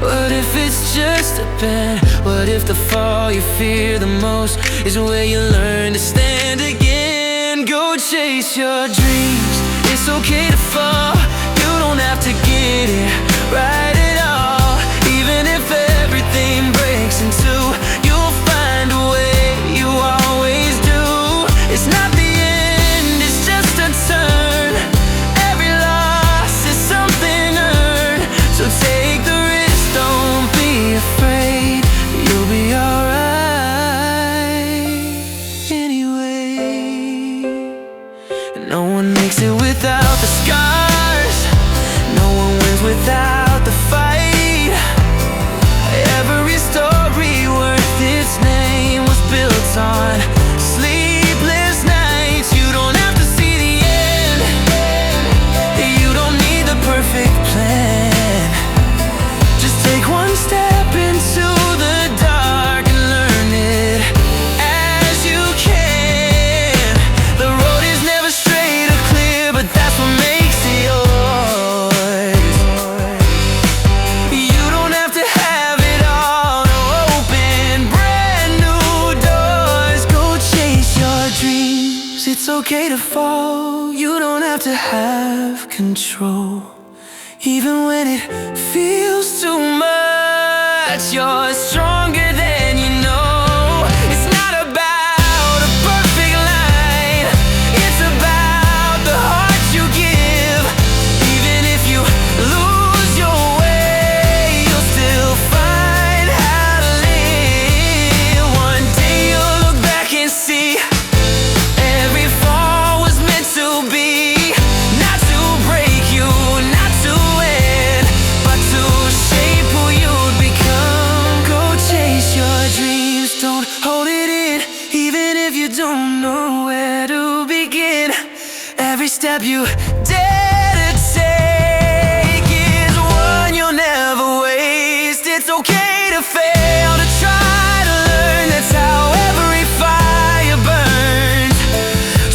[SPEAKER 3] What if it's just a bend? What if the fall you fear the most is where you learn to stand again? Go chase your dreams, it's okay to fall. You don't have to get it right at all. Even if everything breaks in two, you'll find a way, you always do. It's not the end, it's just a turn. Every loss is something earned. So take the risk, don't be afraid. You'll be alright anyway. No one makes it without the scars, no one wins without the fight. Every story worth its name was built on sleepless nights. You don't have to see the end, you don't need the perfect plan. Just take one step into the dark and learn it as you can. The road is never straight or clear, but that's what makes it yours. You don't have to have it all to open brand new doors. Go chase your dreams, it's okay to fall. You don't have to have control. Even when it feels too much, you're stronger than you know. It's not about a perfect line, it's about the heart you give. Even if you lose your way, you'll still find how to live. One day you'll look back and see every fall was meant to be. Not to break you, not to end, but to shape who you'd become. Go chase your dreams, don't hold it in. Even if you don't know where to begin, every step you dare to take is one you'll never waste. It's okay to fail, to try to learn. That's how every fire burns.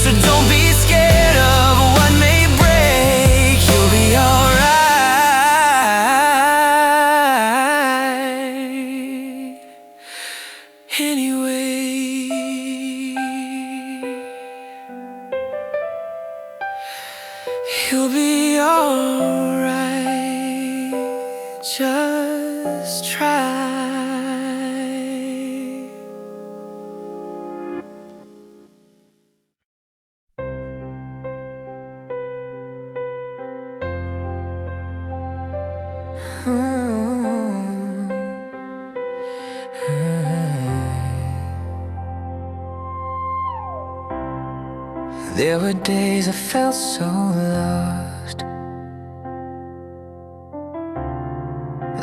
[SPEAKER 3] So don't be scared of what may break. You'll be alright anyway. You'll be alright, just try. There were days I felt so lost,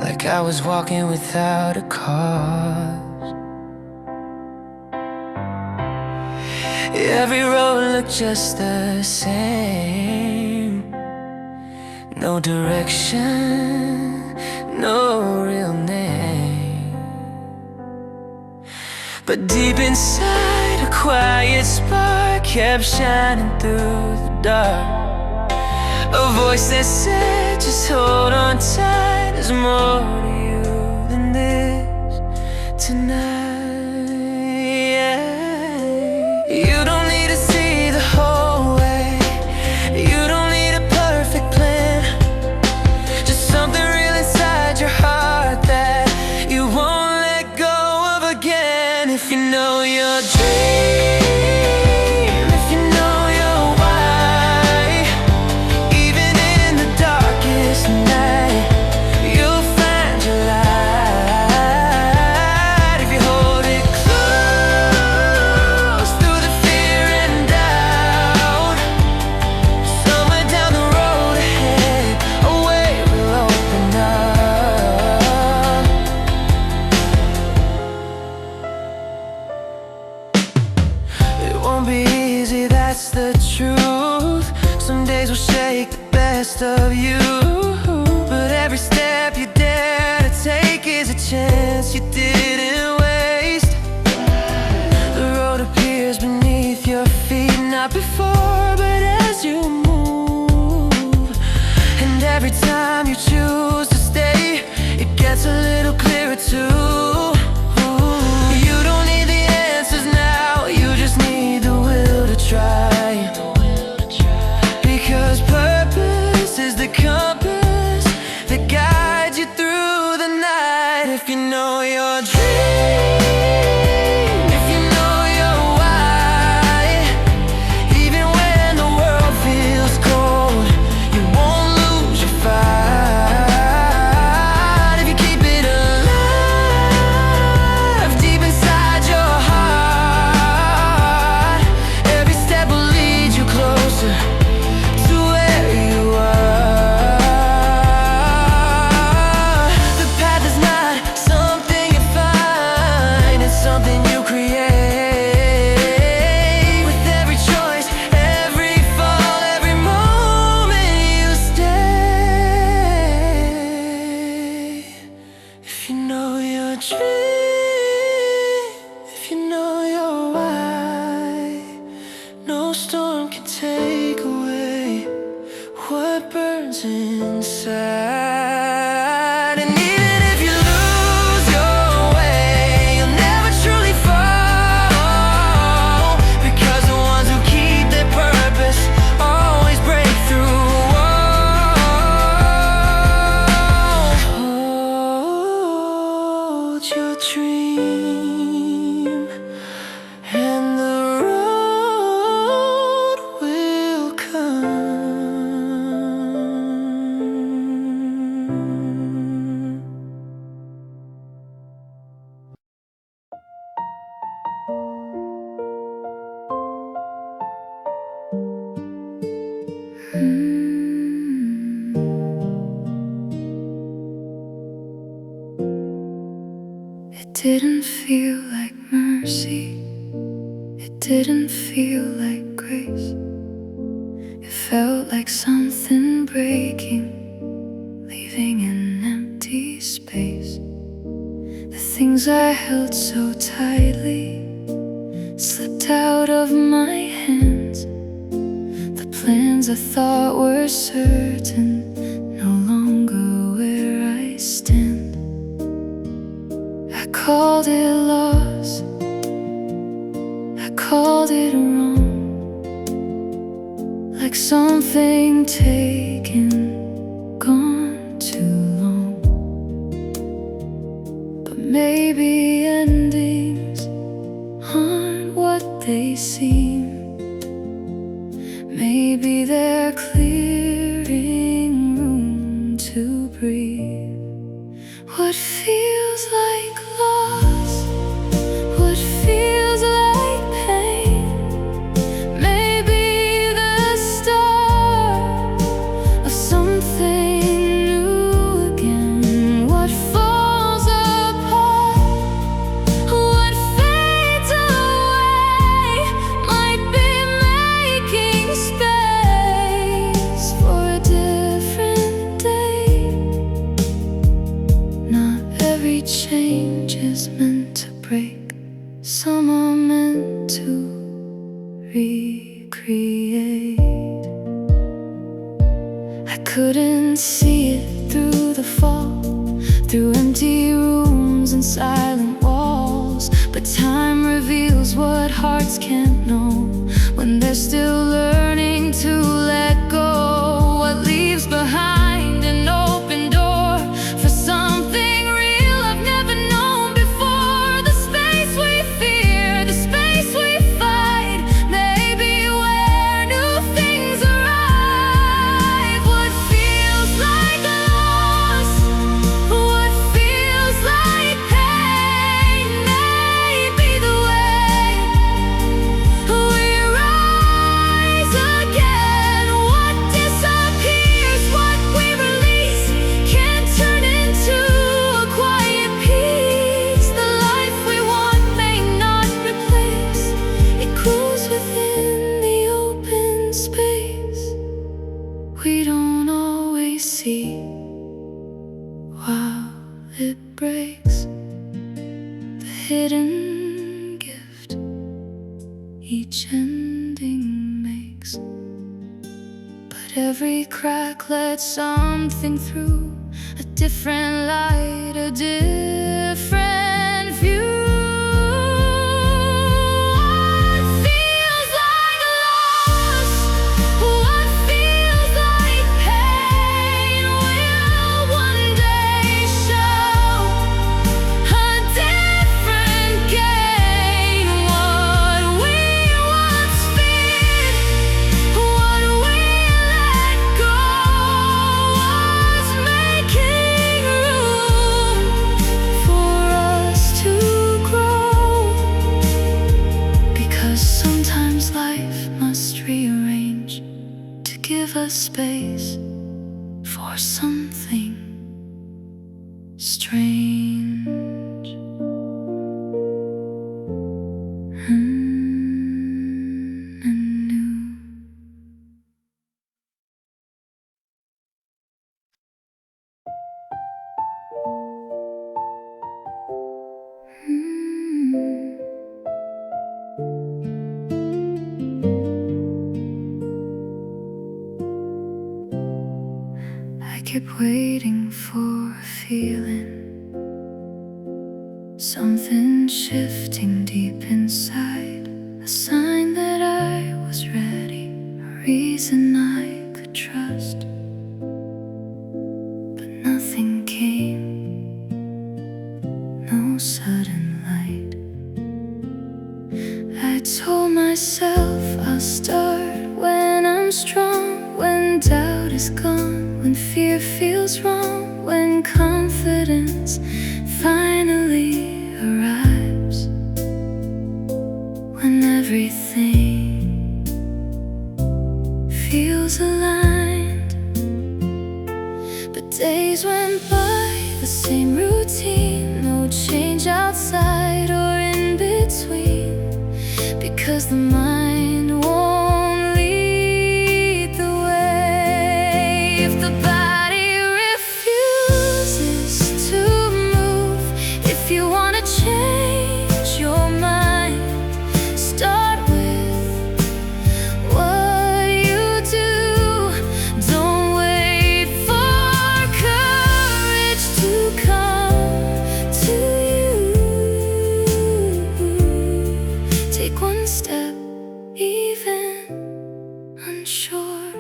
[SPEAKER 3] like I was walking without a cause. Every road looked just the same. No direction, no real name. But deep inside, a quiet spark kept shining through the dark. A voice that said, just hold on tight, there's more to you than this tonight. You don't need to see the whole way. You don't need a perfect plan. Just something real inside your heart that you won't let go of again. If you know your dream, if you know your why, even in the darkest night, you'll find your light. If you hold it close through the fear and doubt, somewhere down the road ahead, a way will open up. It won't be easy, that's the truth. Some days will shake the best of you, but every step you dare to take is a chance you didn't waste. The road appears beneath your feet, not before, but as you move. And every time you choose to stay, it gets a little clearer too. You don't need the answers now, you just need the will to try. Because purpose is the compass that guides you through the night. If you know your dream, if you know your why, even when the world feels cold, you won't lose your fight. If you keep it alive deep inside your heart, every step will lead you closer to where you are. The path is not something you find, it's something you create. With every choice, every fall, every moment you stay. If you know your dream, if you know your why, no storm can take away what burns inside. And even if you lose your way, you'll never truly fall, because the ones who keep their purpose always break through walls. Hold your dream, and the road will come.
[SPEAKER 2] It didn't feel like mercy, it didn't feel like grace. It felt like something breaking, leaving an empty space. The things I held so tightly slipped out of my hands. The plans I thought were certain, no longer where I stand. I called it loss, I called it wrong, like something taken, gone too long. But maybe endings aren't what they seem. Maybe they're clearing room to breathe. What feels like loss, what feels like pain, maybe the start of something new again. What falls apart, what fades away, might some are meant to recreate. I couldn't see it through the fall, through empty rooms and silent walls. But time reveals what hearts can't know when they're still learning to let go. What leaves behind an open door for something real I've never known before. The space we fear, the space we fight, maybe where new things arrive. What feels like loss, what feels like pain, may be the way we rise again. What disappears, what we release, can turn into a quiet peace. The life we want may not replace, it grows within the open space we don't always see while it breaks. The hidden gift each ending makes, but every crack lets something through, a different light, a different view. What feels like loss, what feels like pain, will one day show a different gain. What we once feared, what we let go, was making room for us to grow. Because sometimes life must rearrange to give us space for something strange and new. I kept waiting for a feeling, something shifting deep inside, a sign that I was ready, a reason I could trust. But nothing came, no sudden light. I told myself I'll start when I'm strong, when doubt is gone, when fear feels wrong, when confidence finally arrives, when everything feels aligned. But days went by, the same routine, no change outside or in between, because the mind won't lead the way. If the body refuses to move, if you wanna change your mind, start with what you do. Don't wait for courage to come to you. Take one step, even unsure,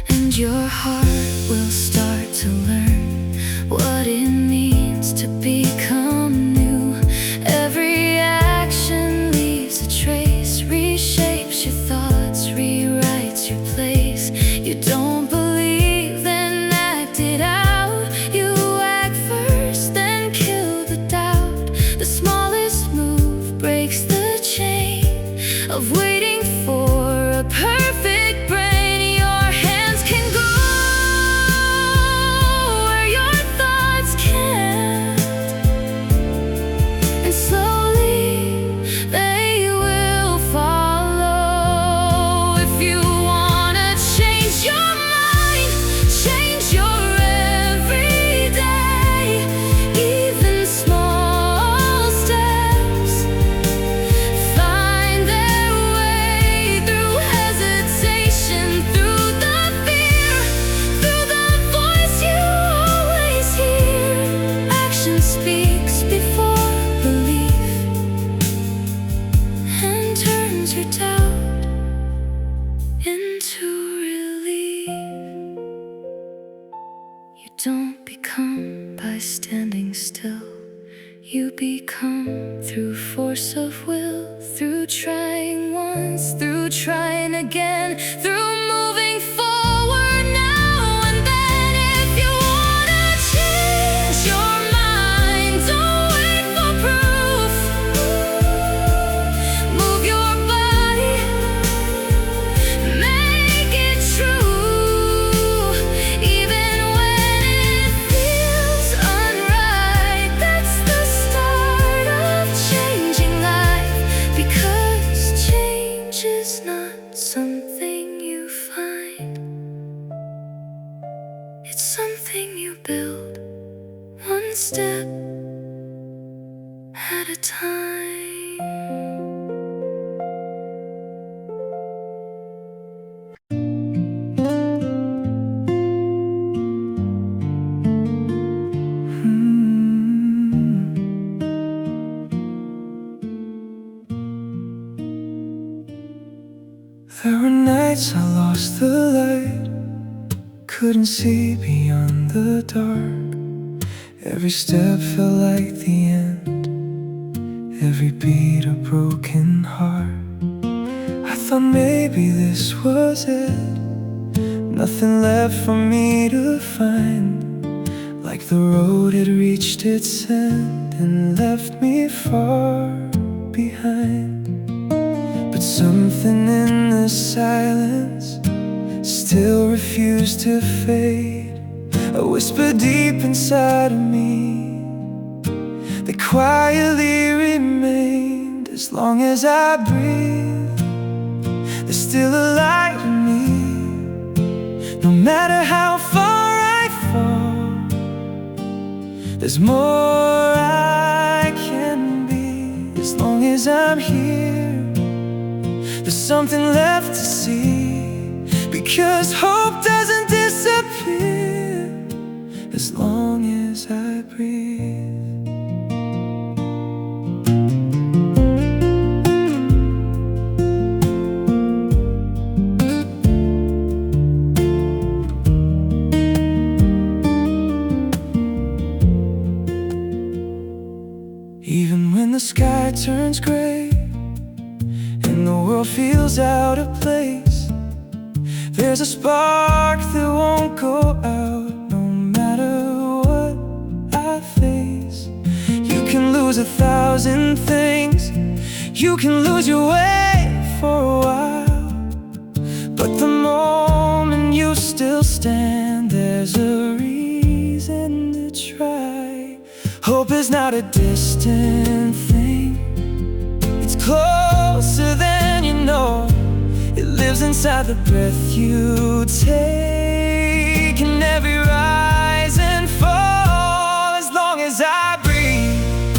[SPEAKER 2] and your heart will start to learn what it means to become new. Every action leaves a trace, reshapes your thoughts, rewrites your place. You don't believe, then act it out. You act first, then kill the doubt. The smallest move breaks the chain of waiting for a perfect brain. Your hands can go where your thoughts can't, and slowly they will follow. If you wanna change your mind, change your everyday, even small steps. force of will, through trying once, through trying again, through moving forward now and then. If you wanna change your mind, don't wait for proof. Move your body, make it true. Even when it feels unright, that's the start of changing life. Because change is not something you find, it's something you build, one step at a time.
[SPEAKER 3] There were nights I lost the light, couldn't see beyond the dark. Every step felt like the end, every beat a broken heart. I thought maybe this was it, nothing left for me to find. Like the road had reached its end and left me far behind. But something in the silence still refused to fade. A whisper deep inside of me that quietly remained. As long as I breathe, there's still a light in me. No matter how far I fall, there's more I can be. As long as I'm here, there's something left to see. Because hope doesn't disappear as long as I breathe. Even when the sky turns gray and the world feels out of place, there's a spark that won't go out no matter what I face. You can lose 1,000 things, you can lose your way for a while, but the moment you still stand, there's a reason to try. Hope is not a distant thing, it's closer than you know. It lives inside the breath you take, and every rise and fall. As long as I breathe,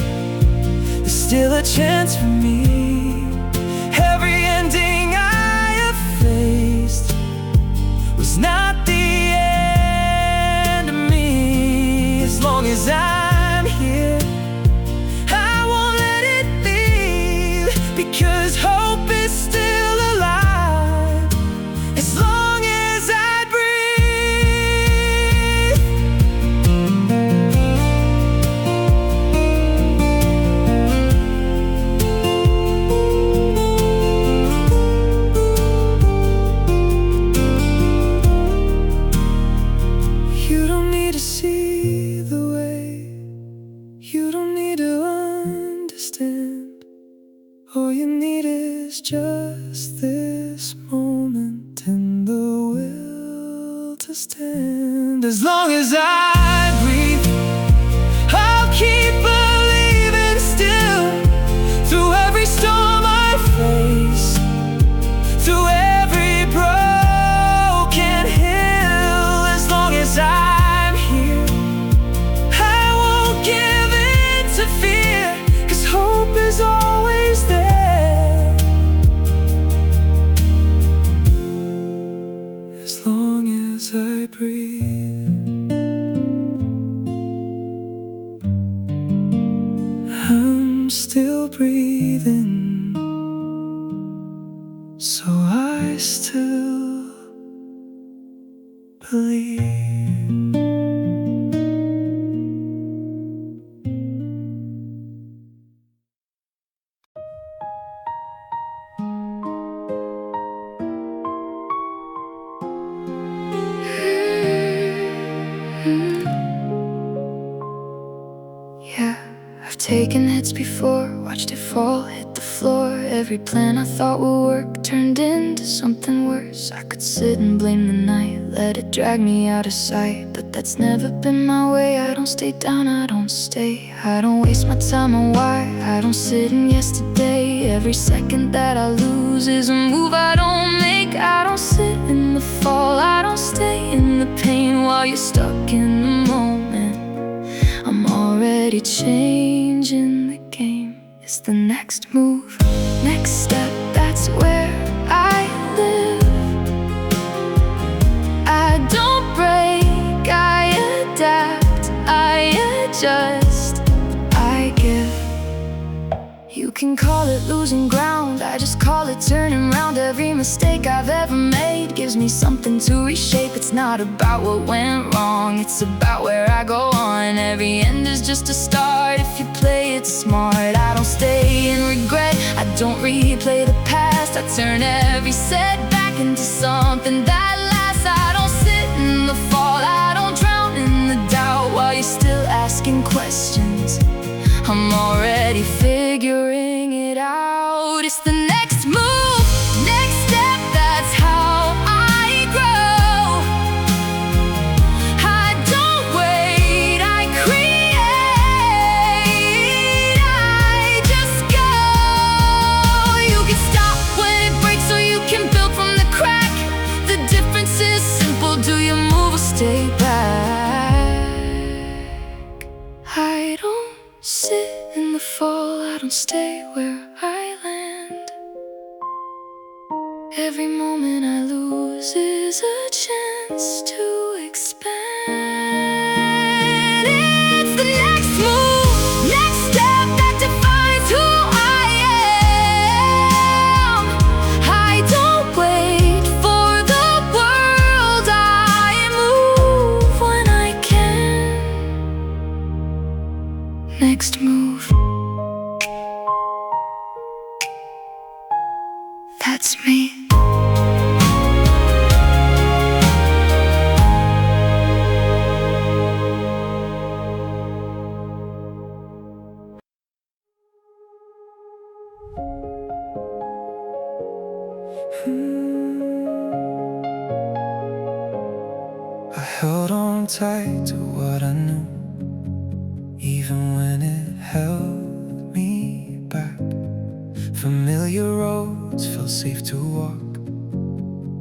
[SPEAKER 3] there's still a chance for me. Every ending I have faced was not the end of me. As long as I'm here, I won't let it leave, because hope is still alive. As long as I breathe. You don't need to see the way, you don't need to understand. All you need is just this moment and the will to stand. As long as I breathe, I'll keep believing still. Through every storm I face, through every broken hill. As long as I'm here, I won't give in to fear, 'cause hope is always there. As long as I breathe, I'm still breathing, so I still believe.
[SPEAKER 2] before, watched it fall, hit the floor. Every plan I thought would work turned into something worse. I could sit and blame the night, let it drag me out of sight, but that's never been my way. I don't stay down, I don't stay, I don't waste my time on why. I don't sit in yesterday. Every second that I lose is a move I don't make. I don't sit in the fall, I don't stay in the pain while you're stuck in the moment. I'm already changing the game. It's the next move, next step, that's where I live. I don't break, I adapt, I adjust, I give. You can call it losing ground, I just call it turning round. Every mistake I've ever made gives me something to reshape. It's not about what went wrong, it's about where I go on. Every end is just a start if you play it smart. I don't stay in regret, I don't replay the past. I turn every setback into something that lasts. I don't sit in the fall, I don't drown in the doubt while you're still asking questions. I'm already figuring it out. It's the next move, next step, that's how I grow. I don't wait, I create, I just go. You can stop when it breaks or you can build from the crack. The difference is simple, do you move or stay back? I don't sit in the fall, I don't stay where I land. Every moment I lose is a chance to expand. It's the next move, next step that defines who I am. I don't wait for the world, I move when I can. Next move, that's me.
[SPEAKER 3] I held on tight to what I knew, even when it held me back. Familiar roads felt safe to walk,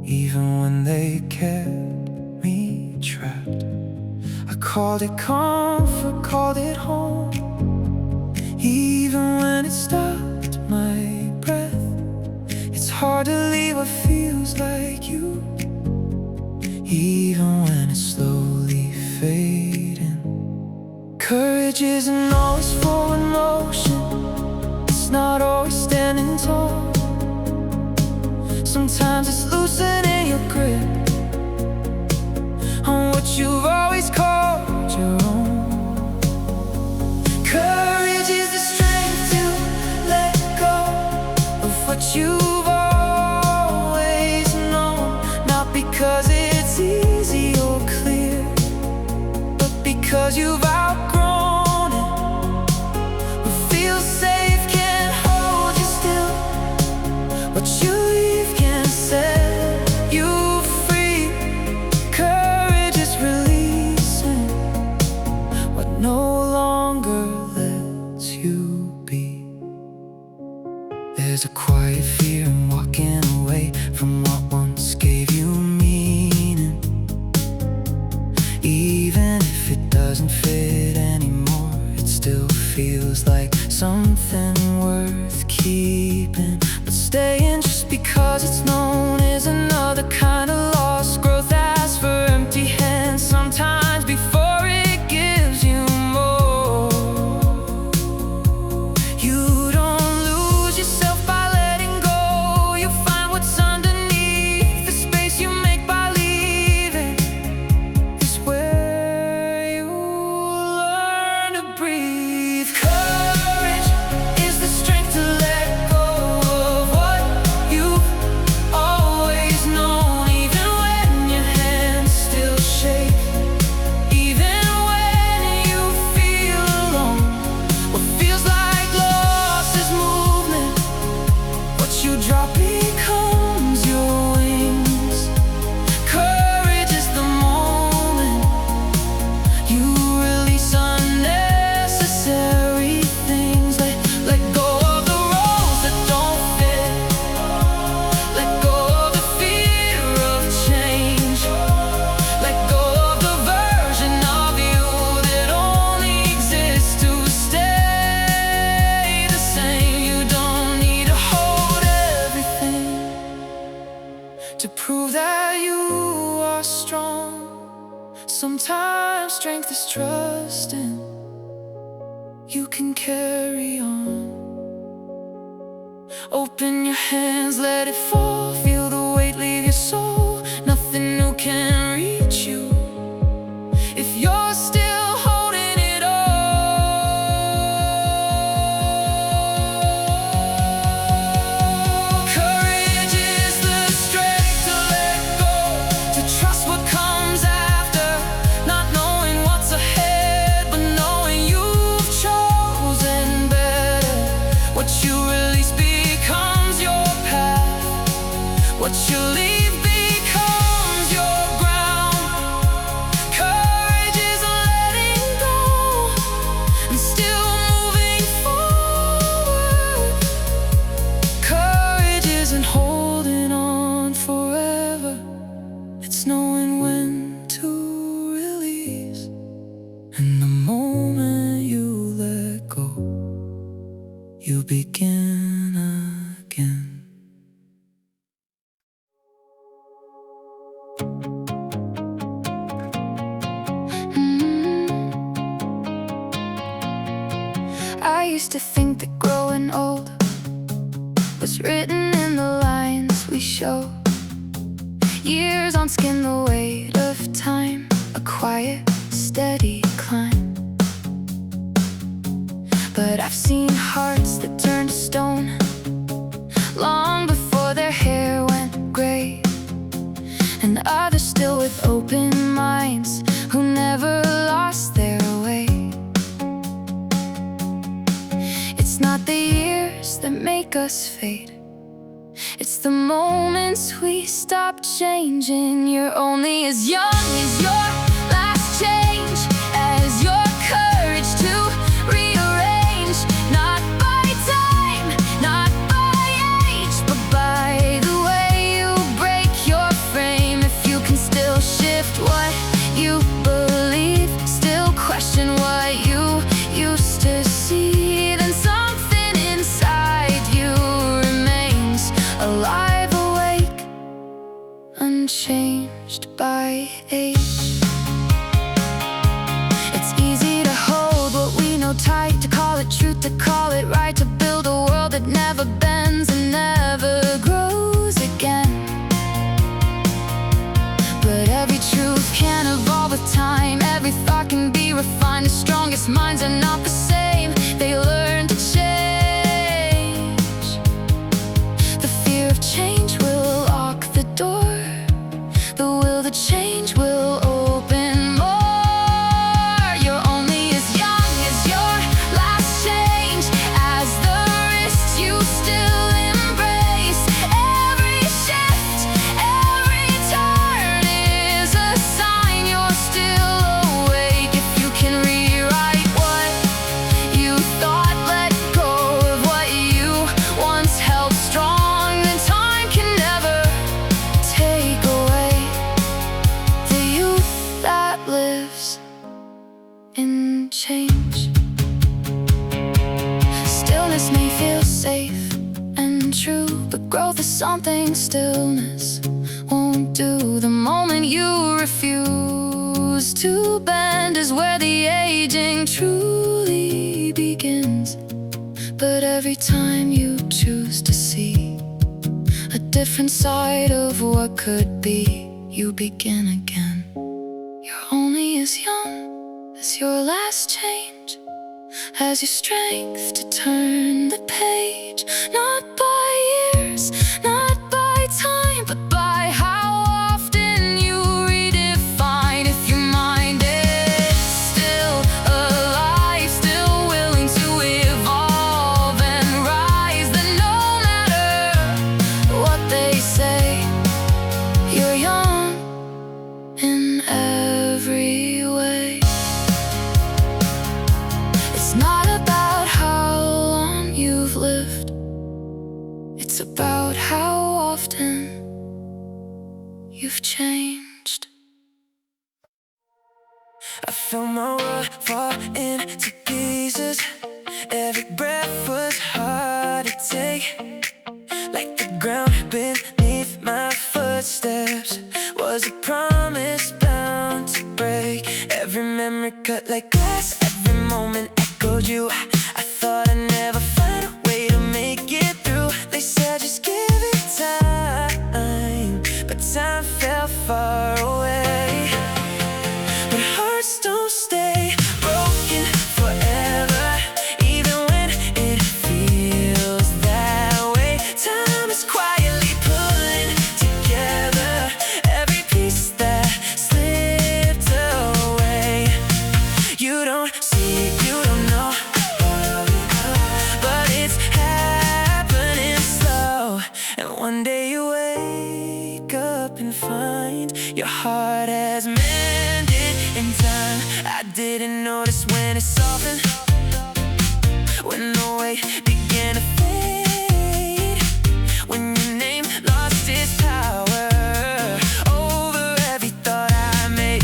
[SPEAKER 3] even when they kept me trapped. I called it comfort, called it home, even when it stopped my breath. It's hard to leave what feels like you, even when it's slowly fading. Courage isn't always forward motion, it's not always standing tall. Sometimes it's loosening your grip on what you've always called your own. Courage is the strength to let go of what you've always known. Not because it's easy or clear, but because you've outgrown it. What feels safe can't hold you still, what you leave can set you free. Courage is releasing what no longer lets you be. There's a quiet fear in walking away from what once gave you meaning. Even if it doesn't fit anymore, it still feels like something worth keeping. But staying just because it's known is another kind of loss. Growth asks for empty hands sometimes before it gives you more. You don't lose yourself by letting go, you'll find what's underneath Sometimes strength is trusting you can carry on. Open your hands, let it fall. Feel the weight leave your soul. Nothing new can reach you if you're still holding it all. Courage is the strength to let go, to trust what comes after, not knowing what's ahead, but knowing you've chosen better. What you release becomes your path. What you leave becomes your ground. Courage is letting go and still moving forward. Courage isn't holding on forever. It's knowing when to release. And the moment you let go, you begin again.
[SPEAKER 1] I used to think that growing old was written in the lines we show. Years on skin, the weight of time, a quiet, steady climb. But I've seen hearts that turned to stone long before their hair went gray, and others still with open minds who never lost their way. It's not the years that make us fade, it's the moments we stop changing. You're only as young as your last change, as your courage to rearrange. Not by time, not by age, but by the way you break your frame. If you can still shift what you believe, still question what you used to see, then something inside you remains alive, awake, unchanged by age. It's easy to hold what we know tight, to call it truth, to call it right, to build a world that never bends and never grows again. But every truth can evolve with time, every thought can be refined. The strongest minds are not the same, they learn to change. The fear of change will lock the door, the will to change will open more. You're only as young as your last change, as the risks you still embrace. Every shift, every turn is a sign you're still awake. If you can rewrite what you thought, let go of what you once held strong, then time can never take away the youth that lives in change. Stillness may feel safe and true, but growth is something stillness won't do. The moment you refuse to bend is where the aging truly begins. But every time you choose to see a different side of what could be, you begin again. You're only as young as your last change, as your strength to turn the page. Not by years, not by time, but by how often you redefine. If your mind is still alive, still willing to evolve and rise, then no matter what they say, you're young in every way. It's not about how long you've lived, it's about how often you've changed.
[SPEAKER 3] I felt my world fall into pieces. Every breath was hard to take, like the ground beneath my footsteps was a promise bound to break. Your heart has mended in time. I didn't notice when it softened, when the weight began to fade, when your name lost its power over every thought I made.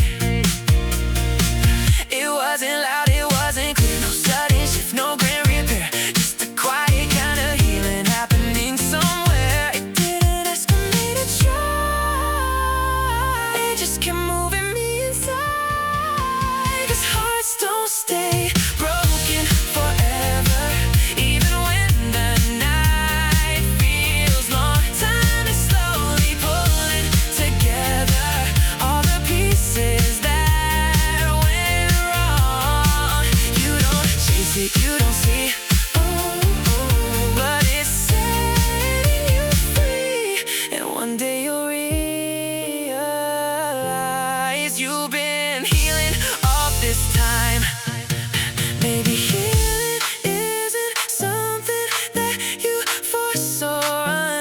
[SPEAKER 3] It wasn't loud, it wasn't clear, no sudden shift, no grand repair, just a quiet kind of healing happening somewhere. It didn't escalate or try, it just kept moving me inside. 'Cause hearts don't stay broken forever, even when the night feels long. Time is slowly pulling together all the pieces that went wrong. You don't chase it, you don't see, but it's setting you free. And one day you'll realize you've been healing all this time. Maybe healing isn't something that you force or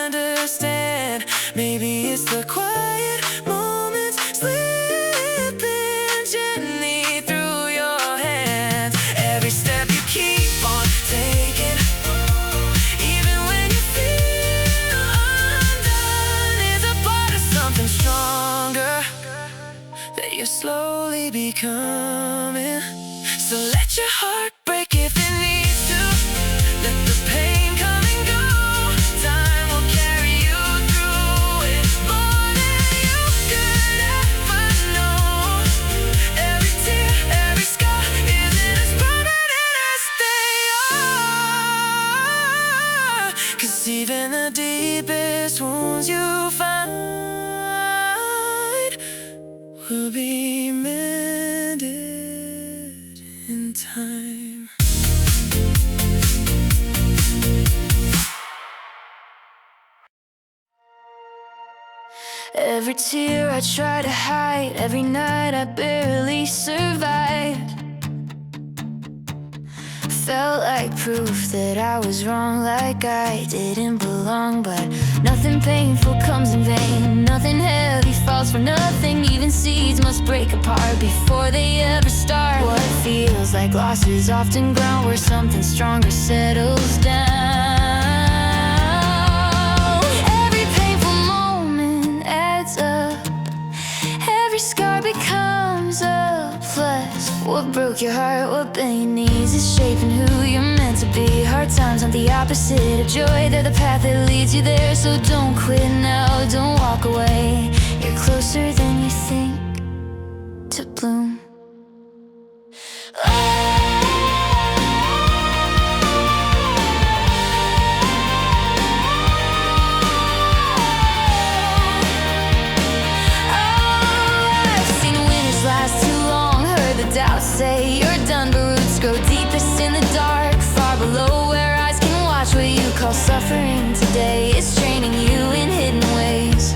[SPEAKER 3] understand. Maybe it's the quiet moments slipping gently through your hands. Every step you keep on taking, even when you feel undone, is a part of something stronger that you're slowly becoming. So let your heart break if it needs to. Let the pain come and go. Time will carry you through it more than you could ever know. Every tear, every scar isn't as permanent as they are. 'Cause even the deepest wounds you find will be mended in time.
[SPEAKER 1] Every tear I try to hide, every night I barely survived. Felt like proof that I was wrong, like I didn't belong. But nothing painful comes in vain, nothing heavy falls for nothing. Even seeds must break apart before they ever start. What feels like loss is often ground where something stronger settles down. Every painful moment adds up, every scar becomes a plus. What broke your heart, what bent your knees is shaping who you're meant to be. Hard times aren't the opposite of joy, they're the path that leads you there. So don't quit now, don't walk away. You're closer than you think to bloom. I've seen winters last too long, heard the doubts say you're done, but roots grow deepest in the dark, far below where eyes can watch. What you call suffering today is training you in hidden ways.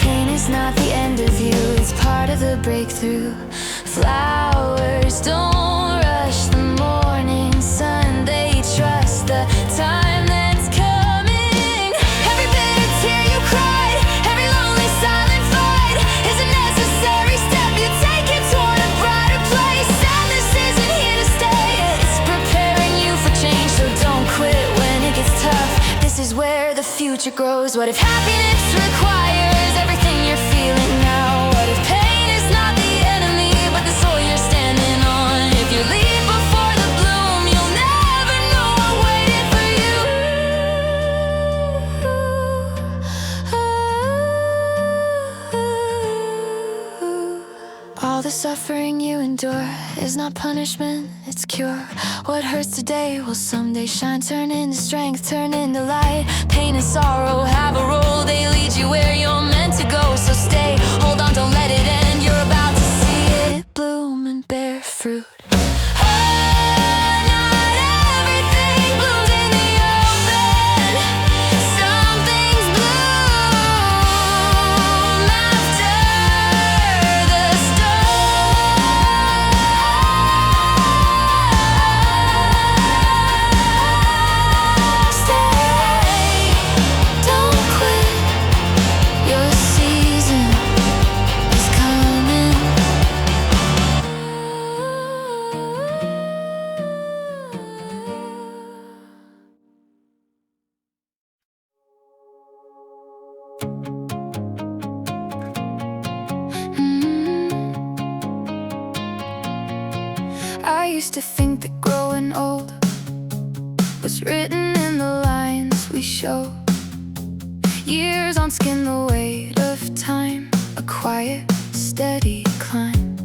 [SPEAKER 1] Pain is not the end of you, it's part of the breakthrough. Flowers don't rush the morning sun, they trust the time that's coming. Every bitter tear you cried, every lonely silent fight is a necessary step you take it toward a brighter place. Sadness isn't here to stay, it's preparing you for change. So don't quit when it gets tough, this is where the future grows. What if happiness requires everything you're feeling now? What if pain is not the enemy, but the soil you're standing on? If you leave before the bloom, you'll never know what waited for you. All the suffering you endure is not punishment, it's cure. What hurts today will someday shine, turn into strength, turn into light. Pain and sorrow have a role, they lead you where you're meant to go. So stay, hold on, don't let it end. You're about to see it bloom and bear fruit. Not everything blooms in the open. Some things bloom after the storm. Stay, don't used to think that growing old was written in the lines we show. Years on skin, the weight of time, a quiet, steady climb.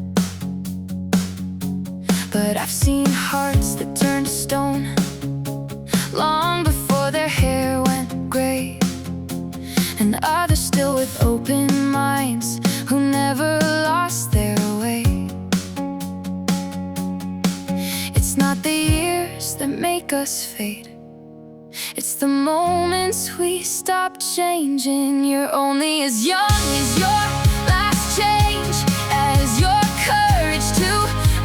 [SPEAKER 1] But I've seen hearts that turned to stone long before their hair went gray, and others still with open minds who never lost their way. It's not the years that make us fade, it's the moments we stop changing. You're only as young as your last change, as your courage to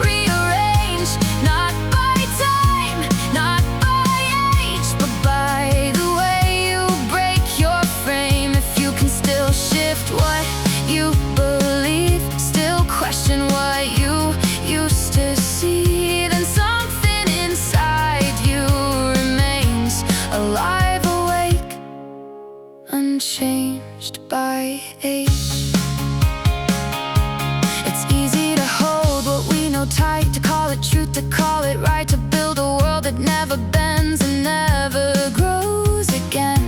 [SPEAKER 1] rearrange. Not by time, not by age, but by the way you break your frame. If you can still shift what you believe, still question what you used to see, then something inside you remains alive, awake, unchanged by age. It's easy to hold what we know tight, to call it truth, to call it right, to build a world that never bends and never grows again.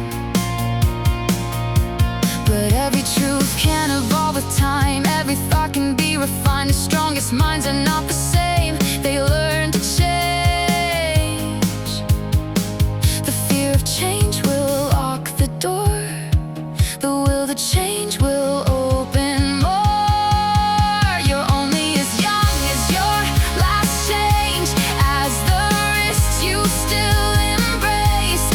[SPEAKER 1] But every truth can evolve with time, every thought can be refined. The strongest minds are not the same, they learn to change. The fear of change will lock the door, the will to change will open more. You're only as young as your last change, as the risks you still embrace.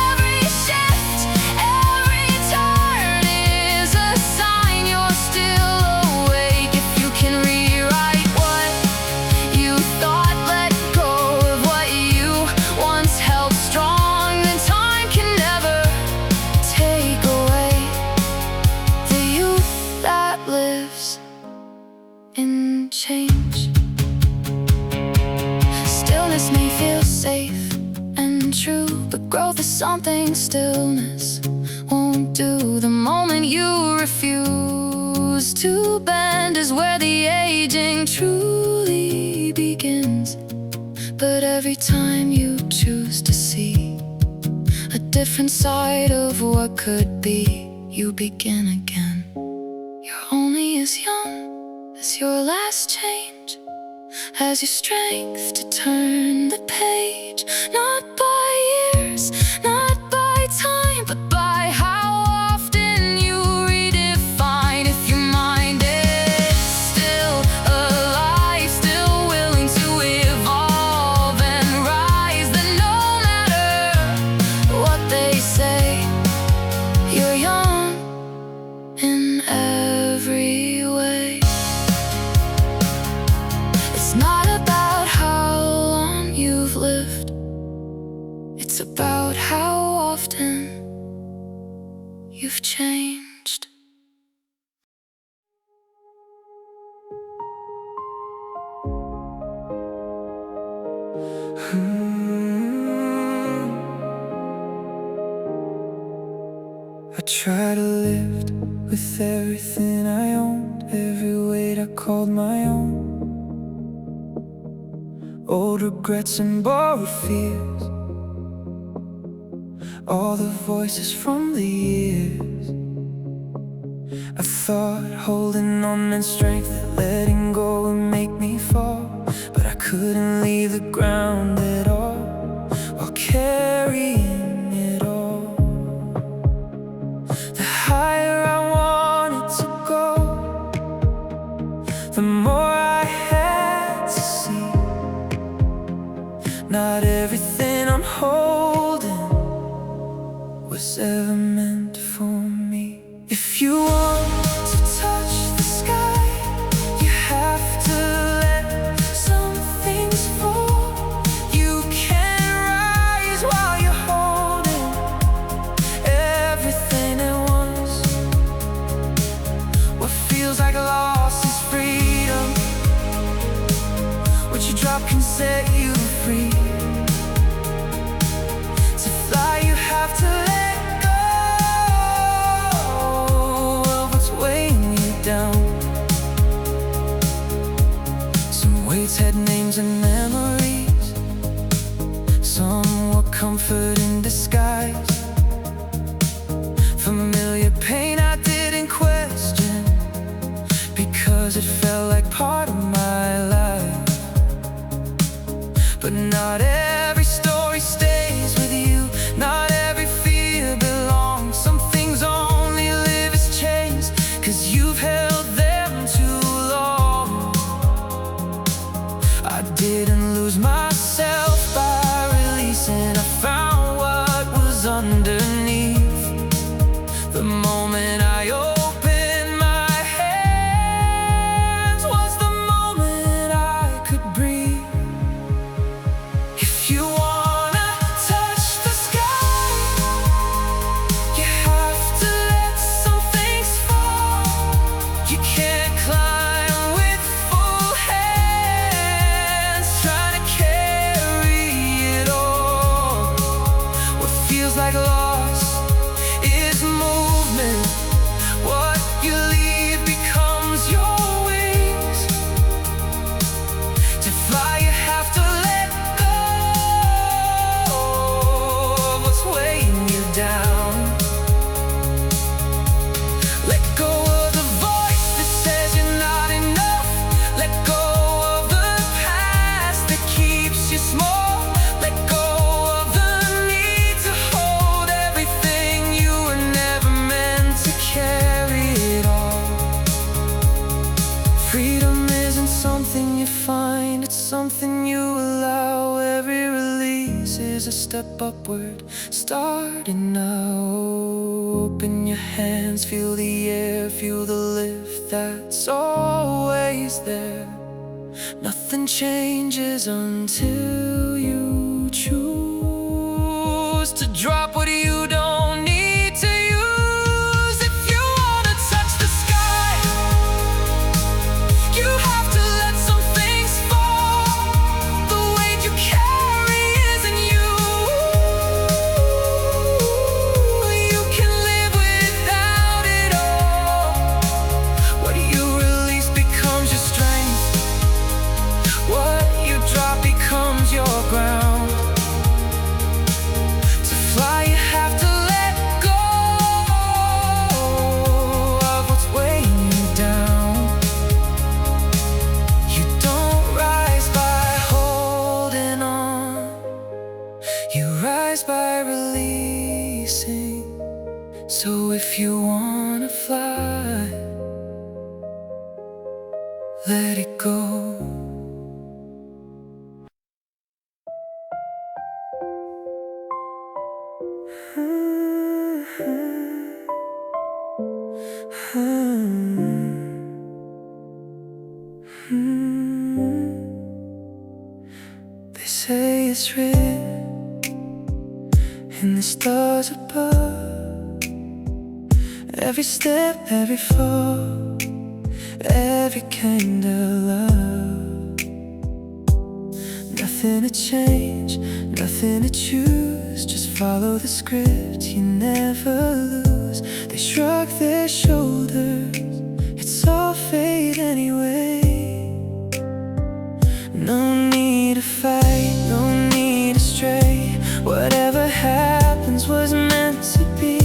[SPEAKER 1] Every shift, every turn is a sign you're still awake. If you can rewrite what you thought, let go of what you once held strong, then time can never take away the youth that lives in change. Stillness may feel safe and true, but growth is something stillness won't do. The moment you refuse to bend is where the aging truly begins. But every time you choose to see a different side of what could be, you begin again. You're only as young as your last change, as your strength to turn the page. Not by years, not by time, but by how often you redefine. If your mind is still alive, still willing to evolve and rise, then no matter what they say, you're young in every way. It's not about how long you've lived, it's about how often you've changed.
[SPEAKER 3] I try to lift with everything I owned, every weight I called my own. Old regrets and borrowed fears, all the voices from the years. I thought holding on meant strength, letting go would make me fall, but I couldn't leave the ground at all while carrying it all. The higher I wanted to go, the more I had to see. Not everything I'm holding was ever meant for me. If you want to touch the sky, you have to let some things fall. You can't rise while you're holding everything at once. What feels like loss is freedom. What you drop can set you free. To fly you have to let go. underneath. The moment I opened my hands was the moment I could breathe. If you wanna touch the sky, you have to let some things fall. You can't climb with full hands, trying to carry it all. What feels like loss is movement. What you leave becomes your wings. To fly you have to let go of what's weighing you down. Let go of the voice that says you're not enough. Let go of the past that keeps you small. Let go of the need to hold everything. You were never meant to carry it all. Freedom isn't something you find, it's something you allow. Every release is a step upward, starting now. Open your hands, feel the air, feel the lift that's always there. Nothing changes until you choose to drop what you don't need to use. If you wanna touch the sky, you have to let some things fall. The weight you carry isn't you. You can live without it all. What you release becomes your strength. What you drop becomes your ground. To fly you have to let go of what's weighing you down. You don't rise by holding on, you rise by releasing. So if you wanna fly, let it go. They say it's written in the stars above. Every step, every fall, every kind of love. Nothing to change, nothing to choose. Just follow the script, you never lose. They shrug their shoulders, it's all fate anyway. No need to fight, no need to stray. Whatever happens was meant to be.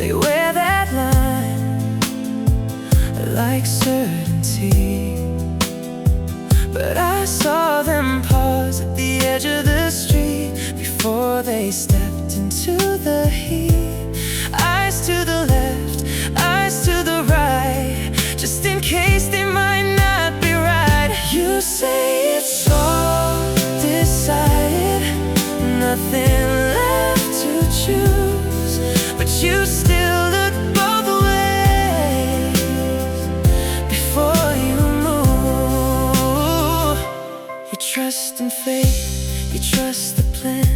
[SPEAKER 3] They wear that line like certainty. But I saw them pause at the edge of the street before they stepped into the heat. Eyes to the left, eyes to the right, just in case they might not be right. You say it's all decided, nothing left to choose, but you still look both ways before you move. You trust in fate, you trust the plan,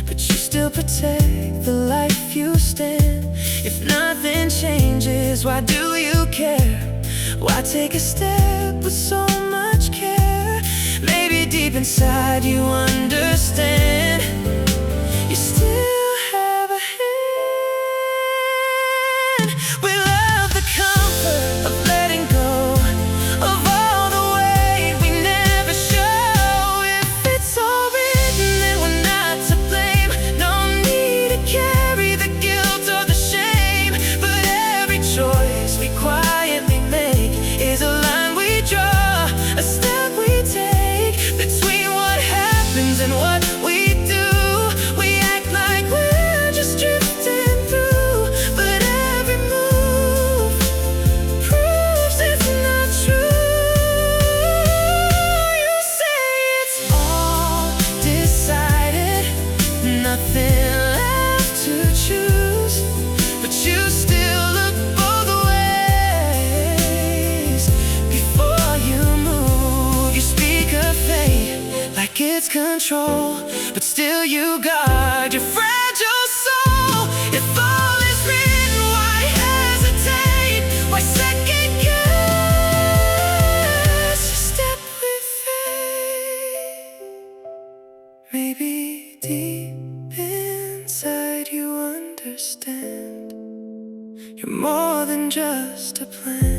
[SPEAKER 3] but you still protect the life you stand. If nothing changes, why do you care? Why take a step with so much care? Maybe deep inside you understand. You still have a hand. We love the comfort of letting go of all the weight we never show. If it's all written, then we're not to blame. No need to carry the guilt or the shame. But every choice we quietly make is a line we draw, a step we take between what happens and what we do. We act like control, but still you guard your fragile soul. If all is written, why hesitate? Why second guess? Step with faith. Maybe deep inside you understand you're more than just a plan.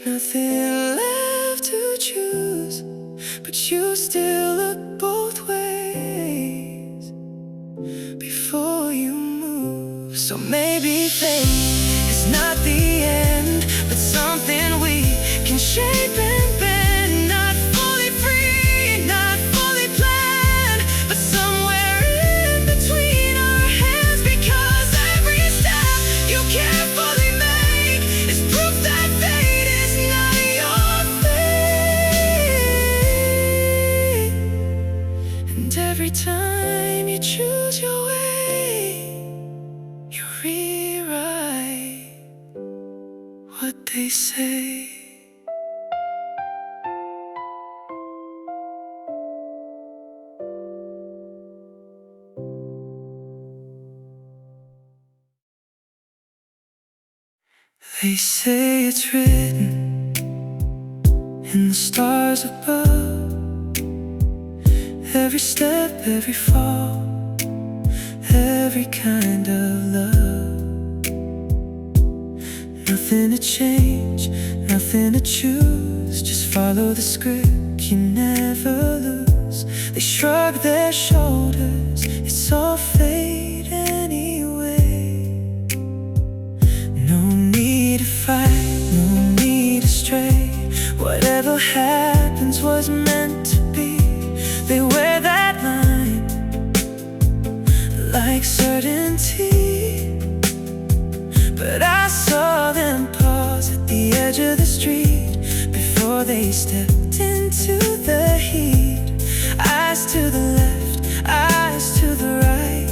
[SPEAKER 3] Nothing left to choose, but you still look both ways before you move. So maybe fate is not the end, but something we can shape and bend. Not fully free, not fully planned, but somewhere in between our hands. Because every step you carefully make is proof that fate is not your fate. And every time you choose your way, you rewrite what they say. They say it's written in the stars above. Every step, every fall, every kind of love. Nothing to change, nothing to choose. Just follow the script, you never lose. They shrug their shoulders, it's all fate anyway. No need to fight, no need to stray. Whatever happens was meant to be. They wear that line like certainty, but I saw them pause at the edge of the street before they stepped into the heat. Eyes to the left, eyes to the right,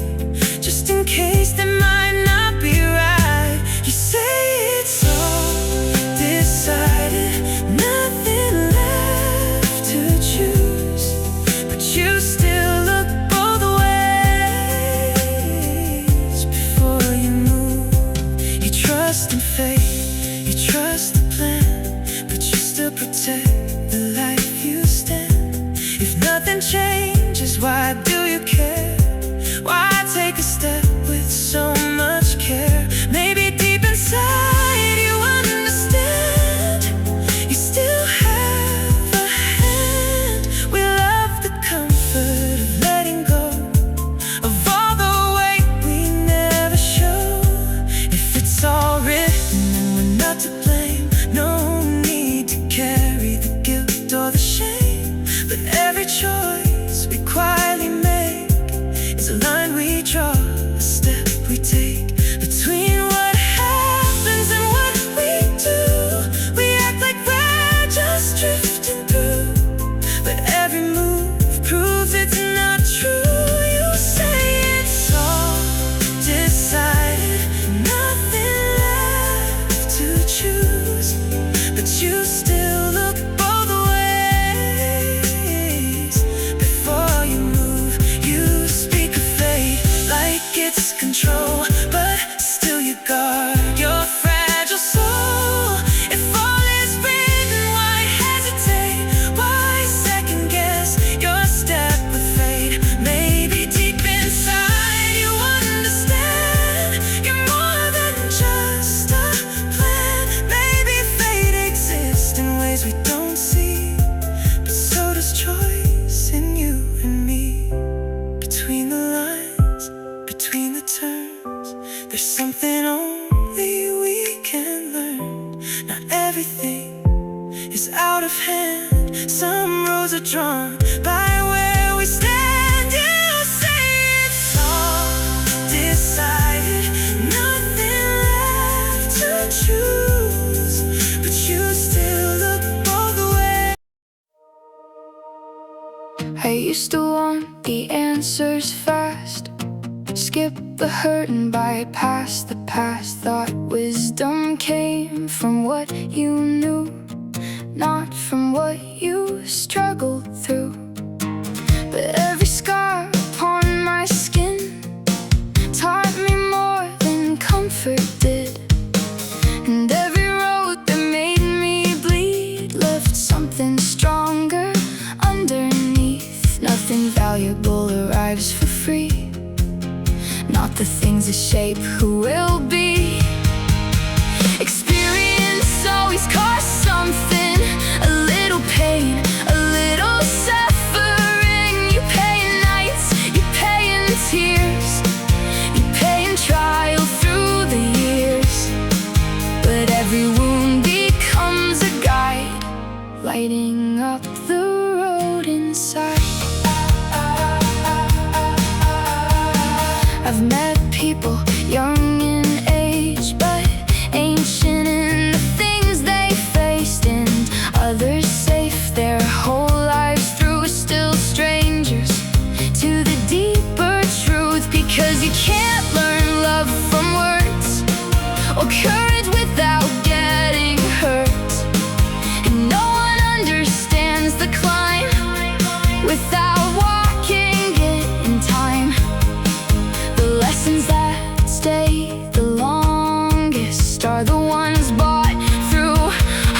[SPEAKER 3] just in case they might not be right. You say it's all decided, nothing left to choose, but you still look both ways before you move. You trust in fate, you trust the plan, but you still protect the life you stand. If nothing changes, why do you care? Why take a step with so much care? Maybe deep inside you understand you still have a hand. We love the comfort of letting go of all the weight we never show. If it's all written and we're not to blame, no need to carry the guilt or the shame. But every choice we quietly make is a line we draw, a step we take between what happens and what we do. We act like we're just drifting through, but every move proves it's not true. You say it's all decided, nothing left to choose, but you still look both ways before you move. You speak of fate like it's control, but still you guard your fragile soul. If all is written, why hesitate? Why second guess your step with fate? Maybe deep inside you understand you're more than just a plan. Maybe fate exists in ways we don't see, but so does choice in you and me. Between the lines, between the turns, there's something only we can learn. Not everything is out of hand. Some strong by where we stand. You say it's all decided, nothing left to choose, but you still look both ways.
[SPEAKER 2] I used to want the answers fast, skip the hurt and bypass the past. Thought wisdom came from what you knew, not from what you struggled through. But every scar upon my skin taught me more than comfort did, and every road that made me bleed left something stronger underneath. Nothing valuable arrives for free, not the things that shape who we'll be. Experience always costs something, a little pain, a little suffering. You pay in nights, you pay in tears, you pay in trial through the years. But every wound becomes a guide, lighting up the road inside. I've met people young in age, but ancient in the things they faced, and others safe their whole lives through, still strangers to the deeper truth. Because you can't learn love from words or courage without getting hurt, and no one understands the climb without walking it in time. The lessons that stay the longest are the ones bought through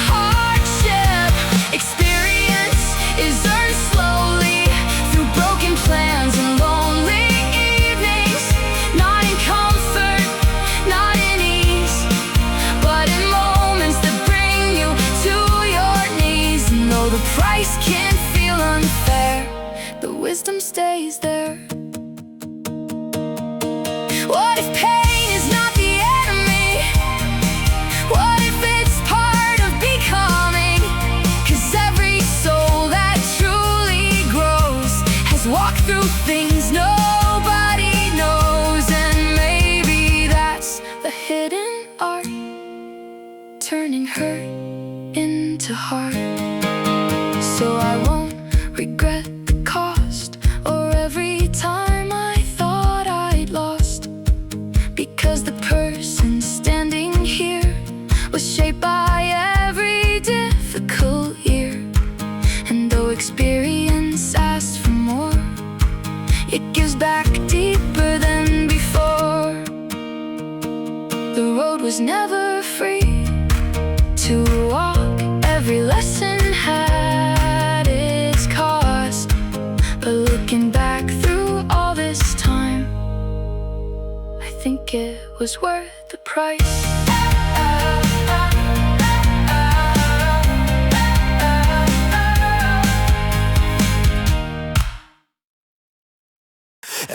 [SPEAKER 2] hardship. Experience is earned slowly through broken plans and lonely evenings, not in comfort, not in ease, but in moments that bring you to your knees. And though the price can feel unfair, the wisdom stays there. What if pain is not the enemy? What if it's part of becoming? 'Cause every soul that truly grows has walked through things nobody knows, and maybe that's the hidden art, turning hurt into heart. So I won't regret the cost or every time I thought I'd lost, because the person standing here was shaped by every difficult year. And though experience asks for more, it gives back deeper than before. The road was never free to walk, every lesson had its cost. But looking back through all this time, I think it was worth the price.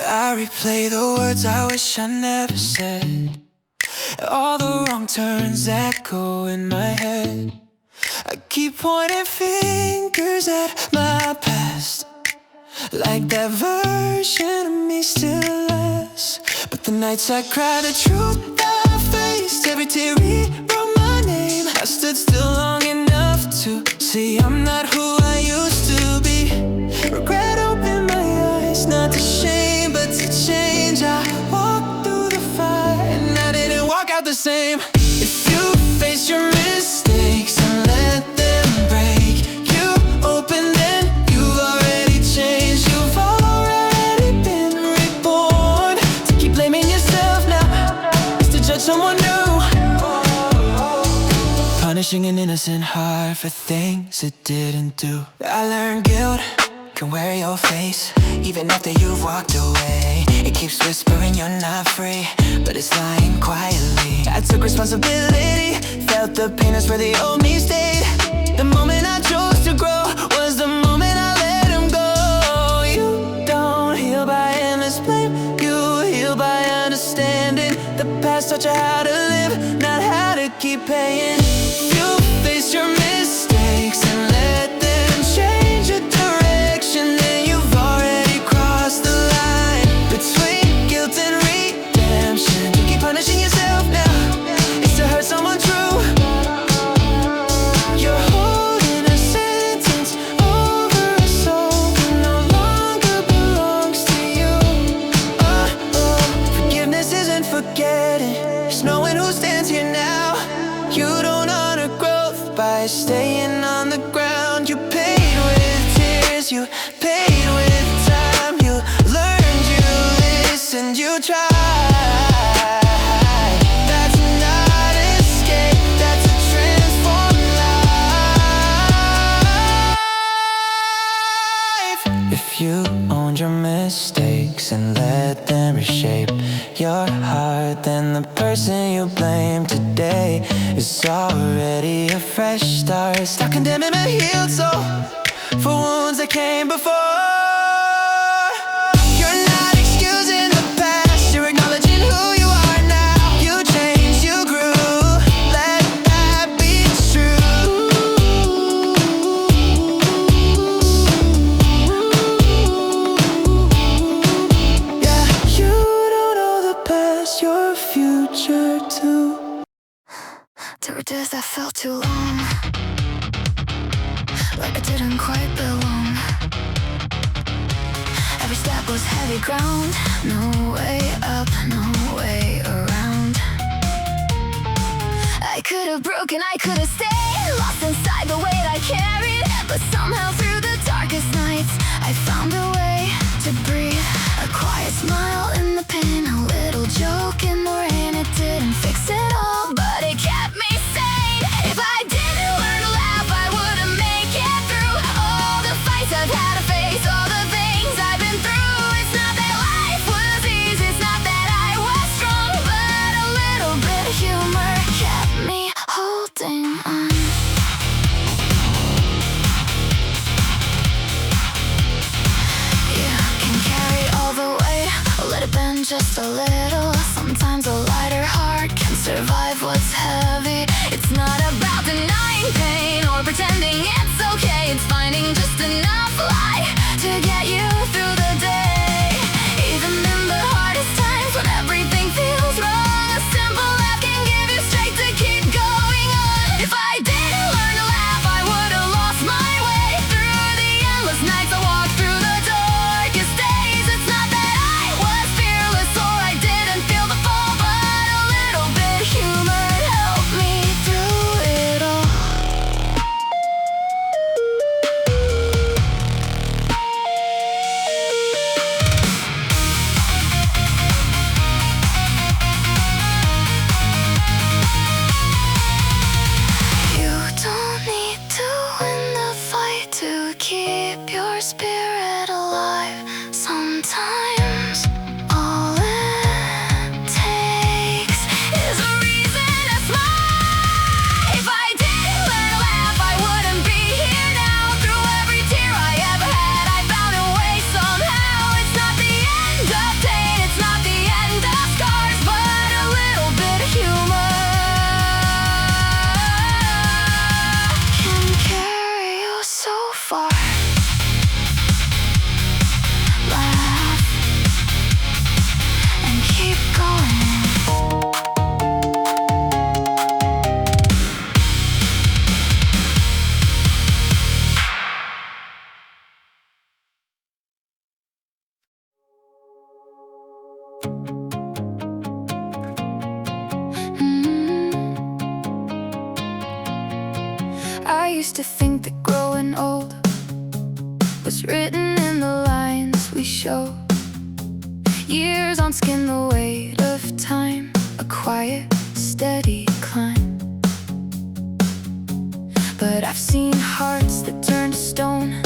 [SPEAKER 3] I replay the words I wish I never said, all the wrong turns echo in my head. I keep pointing fingers at my past, like that version of me still lasts. But the nights I cried, the truth I faced, every tear rewrote my name. I stood still long enough to see I'm not who I used to be. Regret opened my eyes, not to shame but to change. I walked through the fire and I didn't walk out the same. If you face your mistakes and let them break you open, then you've already changed. You've already been reborn. To keep blaming yourself now is to judge someone new, punishing an innocent heart for things it didn't do. I learned guilt can wear your face even after you've walked away. It keeps whispering you're not free, but it's lying quietly. I took responsibility, felt the pain, that's where the old me stayed. The moment I chose to grow was the moment I let him go. You don't heal by endless blame, you heal by understanding. The past taught you how to live, not how to keep paying. You face your mistakes and let them change your direction. by staying on the ground. You paid with tears, you paid with time. You learned, you listened, you tried. That's not escape, that's a transformed life. If you owned your mistakes and let them reshape your heart, then the person you blame today is already a fresh start. Stop condemning a healed soul for wounds that came before. You're not excusing the past, you're acknowledging who you are now. You changed, you grew, let that be true. Yeah, you don't know the past, your future too.
[SPEAKER 1] There were days that felt too long, like I didn't quite belong. Every step was heavy ground, no way up, no way around. I could have broken, I could have stayed lost inside the weight I carried, but somehow through the darkest nights I found a way to breathe. A quiet smile in the pain, a little joke in the rain. It didn't fix it all, but it kept me sane. If I didn't learn to laugh, I wouldn't make it through all the fights I've had to face, all the things I've been through. It's not that life was easy, it's not that I was strong, but a little bit of humor kept me holding on. You can carry all the weight, or let it bend just a little. Sometimes a lighter heart can survive what's heavy. It's not about denying pain or pretending it's okay. It's finding just enough light to get you through the day. Even in the hardest times when everything feels wrong, a simple laugh can give you strength to keep going on. If I didn't learn to laugh, I would have lost my way through the endless nights I walked through the darkest days. It's not that I was fearless or I didn't feel the fall, but a little bit of humor helped me through it all. You don't need to win the fight to keep your spirit alive. Sometimes all it takes is a reason to smile. If I didn't learn to laugh, I wouldn't be here now. Through every tear I ever had, I found a way somehow. It's not the end of pain, it's not the end of scars, but a little bit of humor can carry you so far. Laugh and keep going. I used to think that growing old was written in the lines we show. Years on skin, the weight of time, a quiet, steady climb. But I've seen hearts that turned to stone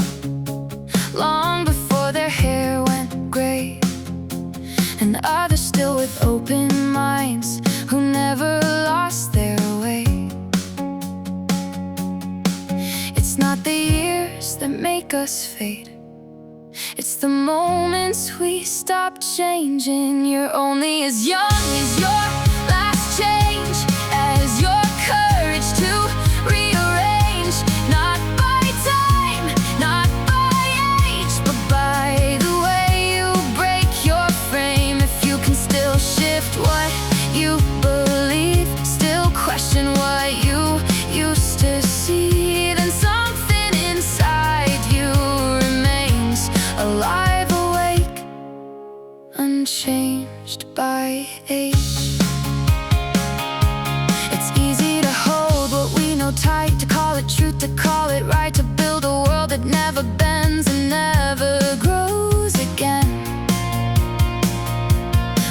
[SPEAKER 1] long before their hair went gray, and others still with open minds who never lost their way. It's not the years that make us fade, it's the moments we stop changing. You're only as young as your last change, as your courage to rearrange. Not by time, not by age, but by the way you break your frame. If you can still shift what you believe, still question what you used to see, then something inside you remains alive, awake, unchanged by age. It's easy to hold what we know tight, to call it to call it right, to build a world that never bends and never grows again.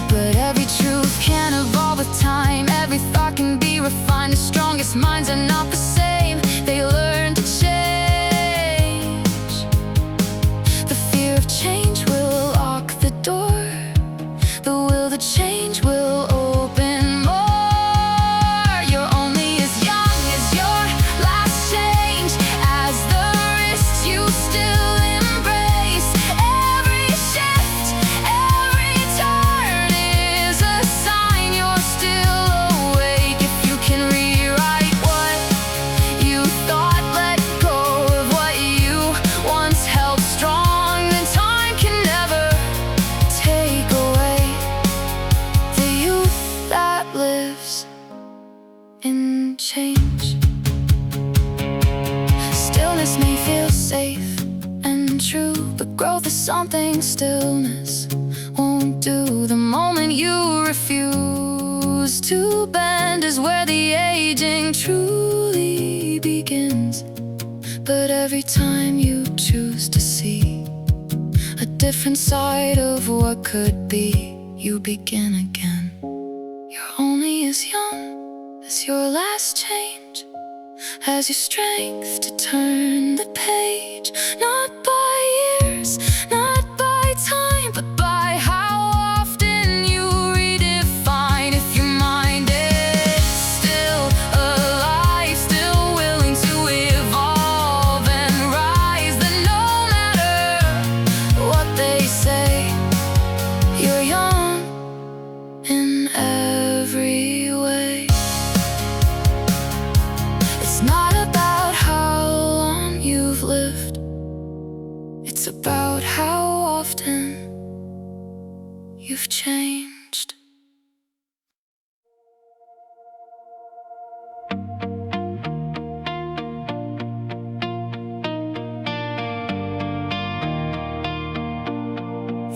[SPEAKER 1] But every truth can evolve with time, every thought can be refined. The strongest minds are not the same, they learn to change. The fear of change will lock the door, the will to change will open more. You're only as young as your last change, as the risks you still embrace. Every shift, every turn is a sign you're still awake. If you can rewrite what you thought, let go of what you once held strong, then time can never take away the youth that lives in change. Stillness may feel safe and true, but growth is something stillness won't do. The moment you refuse to bend is where the aging truly begins. But every time you choose to see a different side of what could be, you begin again. You're only as young as your last change, has your strength to turn the page. Not by years, not by time, but by how often you redefine. If your mind is still alive, still willing to evolve and rise, then no matter what they say, you're young in every way. It's not about how long you've lived, it's about how often you've changed.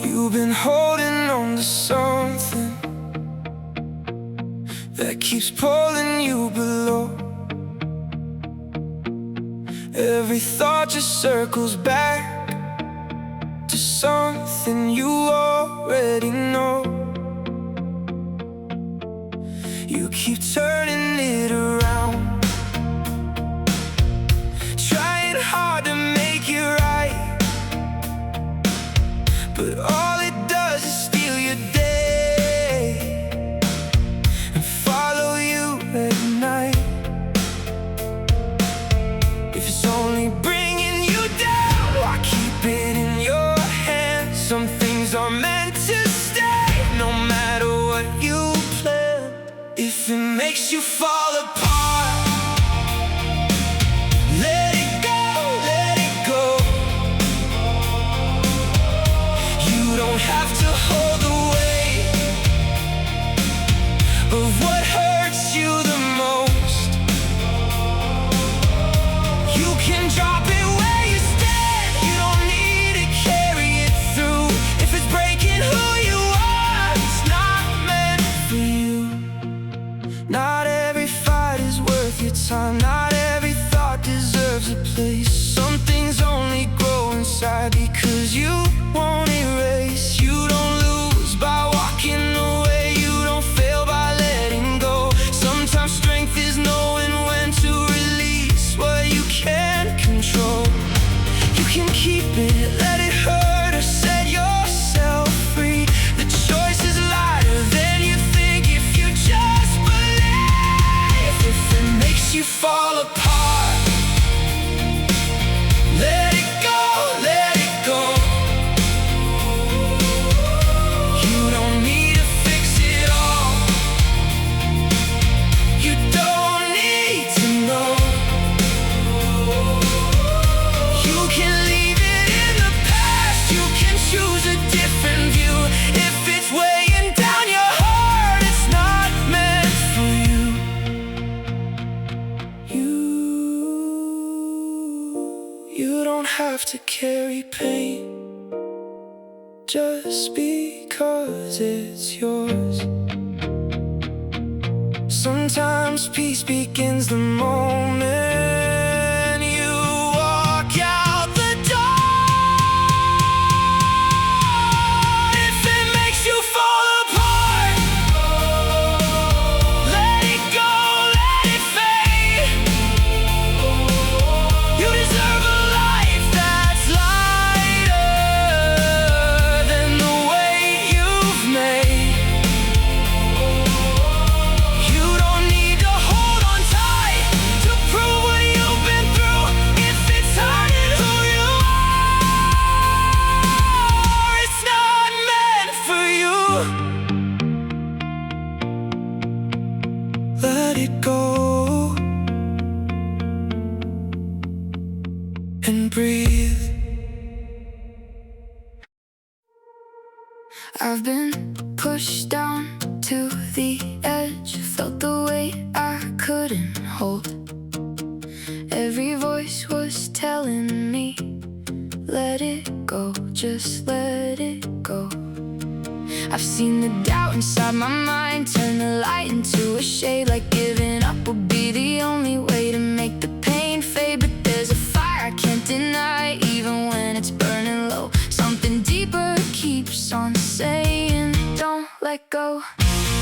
[SPEAKER 3] You've been holding on to something that keeps pulling you below. Every thought just circles back to something you already know. You keep turning it around, trying hard to make it right, but all it does is steal your day and follow you at night. If it's only bringing you down, why keep it in your hands? Some things are meant to stay, no matter what you plan. If it makes you fall apart, let it go, let it go. You don't have to hold the weight of what hurts you the most. You can drop it where you stand, you don't need to carry it through. If it's breaking who you are, it's not meant for you. Not every fight is worth your time, not every thought deserves a place. Some things only grow inside because you won't erase. You don't lose by walking away, you don't fail by letting go. Sometimes strength is knowing when to release what you can't control. You can keep it, let it hurt, or set yourself free. The choice is lighter than you think if you just believe. If it makes you fall apart, let it go, let it go. You don't need to fix it all, you don't need to know. You can leave it in the past, you can choose a different view. If it's weighing down your heart, it's not meant for you. You don't have to carry pain just because it's yours. Sometimes peace begins the moment let it go and breathe.
[SPEAKER 2] I've been pushed down to the edge, felt the weight I couldn't hold. Every voice was telling me, let it go, just let it go. I've seen the doubt inside my mind turn the light into a shade, like giving up would be the only way to make the pain fade. But there's a fire I can't deny, even when it's burning low. Something deeper keeps on saying, don't let go.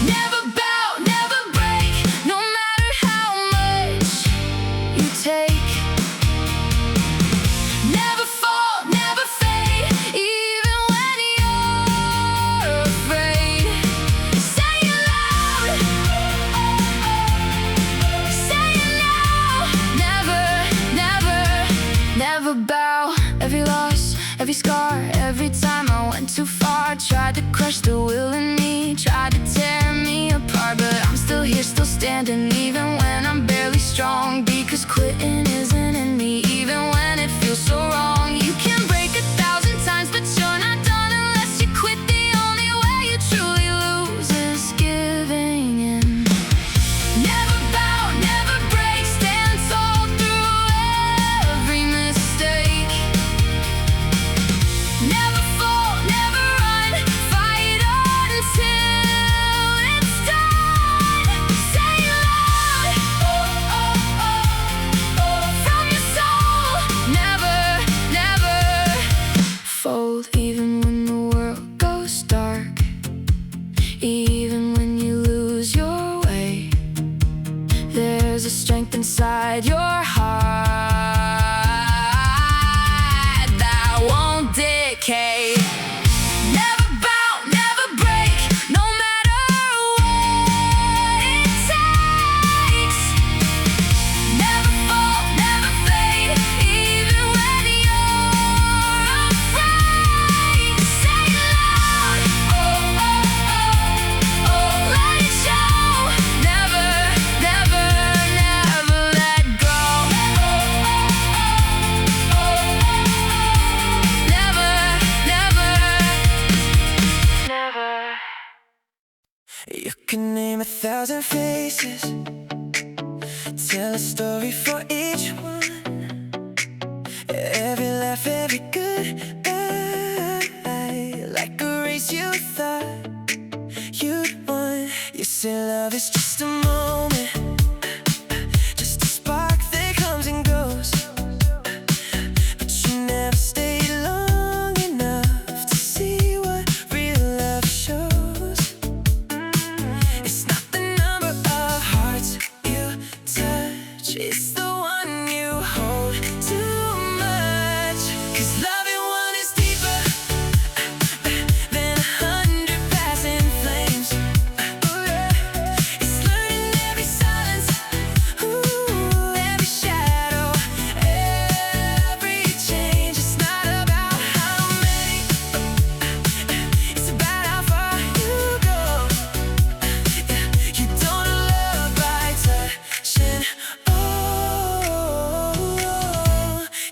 [SPEAKER 2] Never bow, never break, no matter how much you take. Never fall, never fade, even when you're afraid. Say it loud, say it now. Never, never, never bow. Every loss, every scar, every time I went too far, tried to crush the will in me, tried to tear me apart. But I'm still here, still standing, even when I'm barely strong. Because quitting isn't in me, even when it feels so wrong. You can break 1,000 times, but you're not done unless you quit. The only way you truly lose is giving in. Never bow, never break, stand tall through every mistake. Never fall, never run, fight on until it's done. Say it loud, oh, oh, oh, oh, from your soul. Never, never fold, even when the world goes dark, even when you lose your way. There's a strength inside your heart that won't decay. Never bow, never break, no matter what it takes. Never fall, never fade, even when you're afraid. Say it loud, oh, oh, oh, oh, let it show. Never, never, never let go. Never, never, never.
[SPEAKER 3] You can name 1,000 faces, tell a story for each one. Every laugh, every goodbye, like a race you thought you'd won. You say love is just a moment, just a spark that comes and goes. But you never stayed long enough to see what real love shows. It's not the number of hearts you touch, it's the one you hold too much. 'Cause loving one is deeper than 100 passing flames. Ooh, yeah. It's learning every silence, ooh, every shadow, every change. It's not about how many, it's about how far you go. You don't love by touching, oh,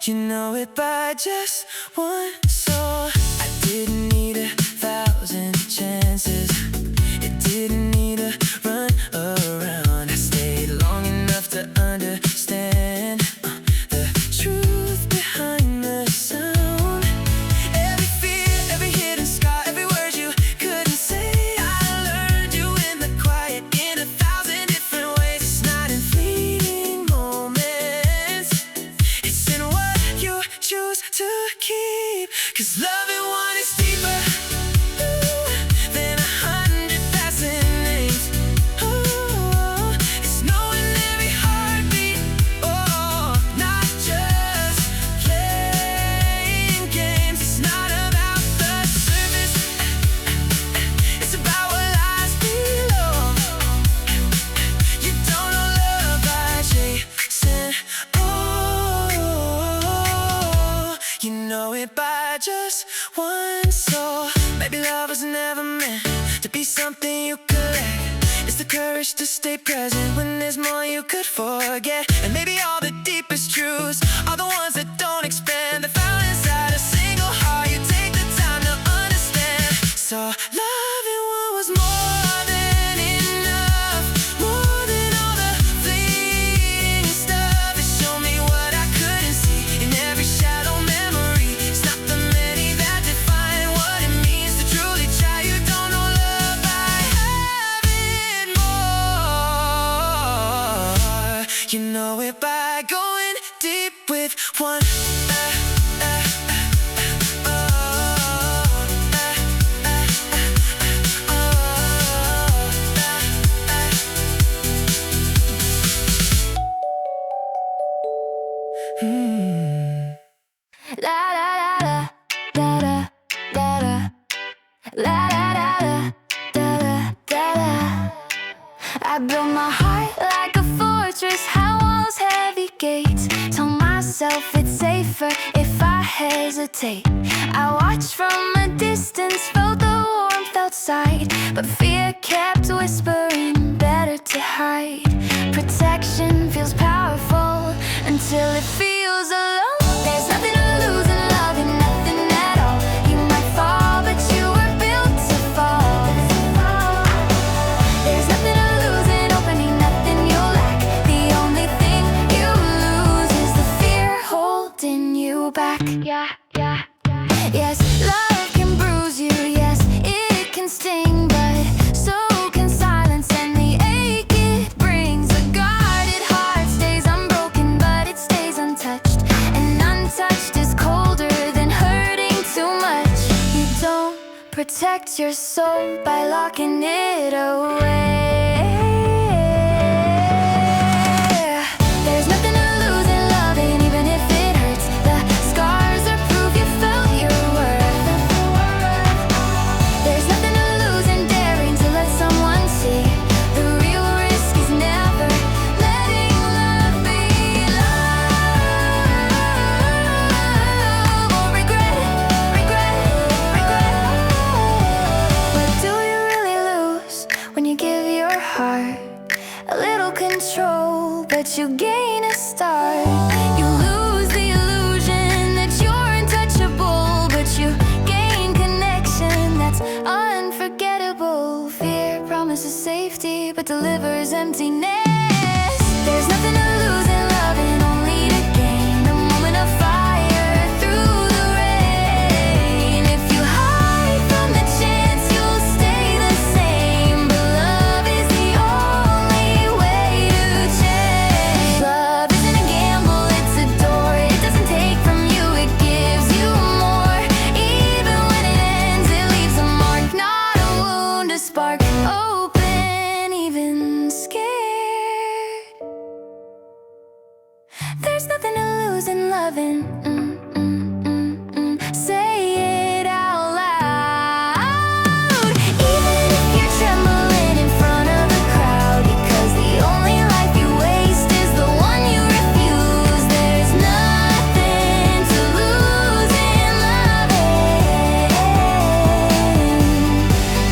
[SPEAKER 3] you know it by just one song. I didn't need 1,000 chances, it didn't need a run around. I stayed long enough to understand the truth behind the sound. Every fear, every hidden scar, every word you couldn't say, I learned you in the quiet in 1,000 different ways. It's not in fleeting moments, it's in what you choose to keep. 'Cause loving one is deeper than 100 passing names. Oh, it's knowing every heartbeat, oh, not just playing games. It's not about the surface, it's about what lies below. You don't know love by chasing, oh, you know it by just one soul. Maybe love was never meant to be something you collect, it's the courage to stay present when there's more you could forget. And maybe all the deepest truths are the ones that don't expand. They're found inside a single heart. You take the time to understand. So loving what was more than enough, more than all the fleeting stuff. It showed me what I couldn't see in every shadow memory. It's not the many that define what it means to truly try. You don't know love by having more. You know it by going deep with one.
[SPEAKER 1] La la la la da da da la la la la da da da. I built my heart like a fortress, high walls, heavy gates. Told myself it's safer if I hesitate. I watched from a distance, felt the warmth outside, but fear kept whispering, better to hide. Protection feels powerful until it feels alone. There's nothing to lose in loving, nothing at all. You might fall, but you were built to fall. There's nothing to lose in opening, nothing you'll lack. The only thing you lose is the fear holding you back. Yeah, yeah, yeah. Yes, love can bruise you, yes, it can sting, but so can silence and the ache it brings. A guarded heart stays unbroken, but it stays untouched. And untouched is colder than hurting too much. You don't protect your soul by locking it away. There's nothing to lose in loving, even if it hurts. The scars are proof you felt your worth. There's nothing to lose in daring to let someone see. The real risk is never letting love be love. Or regret, regret, regret. But do you really lose when you give your heart a little control, but you gain a start? You lose the illusion that you're untouchable, but you gain connection that's unforgettable. Fear promises safety, but delivers emptiness. There's nothing to lose in loving, only to gain a moment of fire through the rain. If you hide from the chance, you'll stay the same. But love is the only way to change. Love isn't a gamble, it's a door. It doesn't take from you, it gives you more. Even when it ends, it leaves a mark, not a wound, a spark. Open, even scared. There's nothing to lose in loving. Say it out loud. Even if you're trembling in front of a crowd, because the only life you waste is the one you refuse. There's nothing to lose in loving.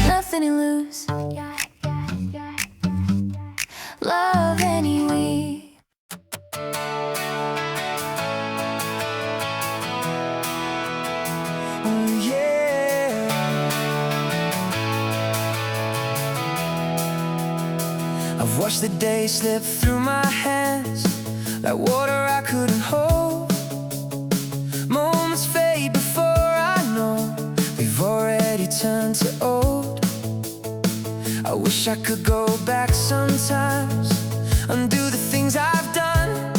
[SPEAKER 1] Nothing to lose. Love anyway.
[SPEAKER 3] Oh yeah. I've watched the days slip through my hands like water I couldn't hold. Moments fade before I know we've already turned to old. I wish I could go back sometimes, undo the things I've done,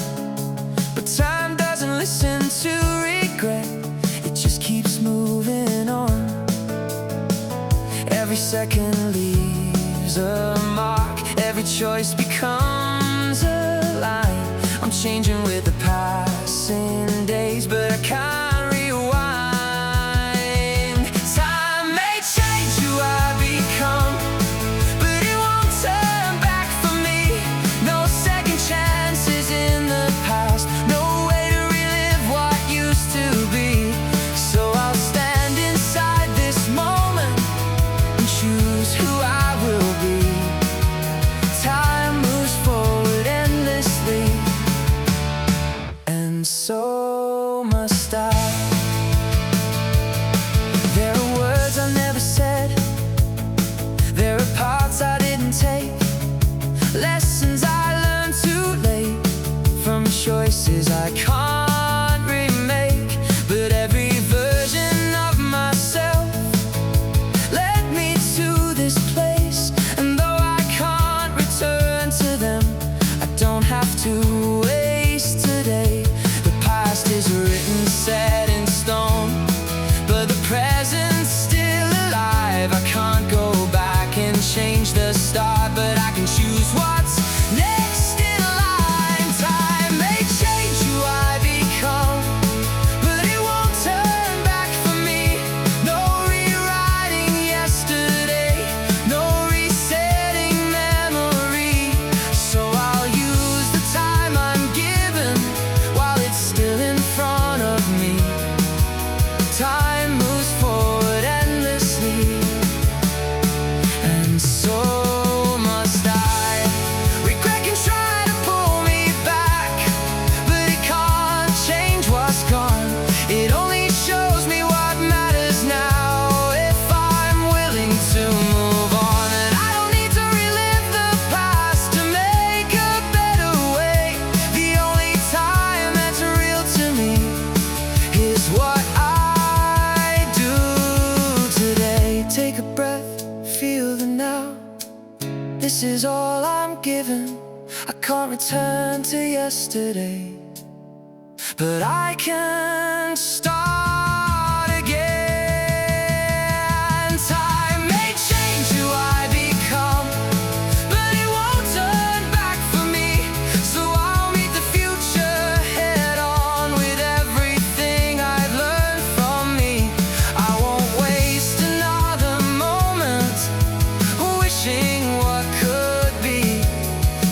[SPEAKER 3] but time doesn't listen to regret. It just keeps moving on. Every second leaves a mark, every choice becomes a line. I'm changing with the passing days, but I can't rewind. Time may change who I become, but it won't turn back for me. No second chances in the past, no way to relive what used to be. So I'll stand inside this moment and choose who I will be. this is all I'm given. I can't return to yesterday, but I can start again. Time may change who I become, but it won't turn back for me. So I'll meet the future head on with everything I've learned from me. I won't waste another moment wishing what could be.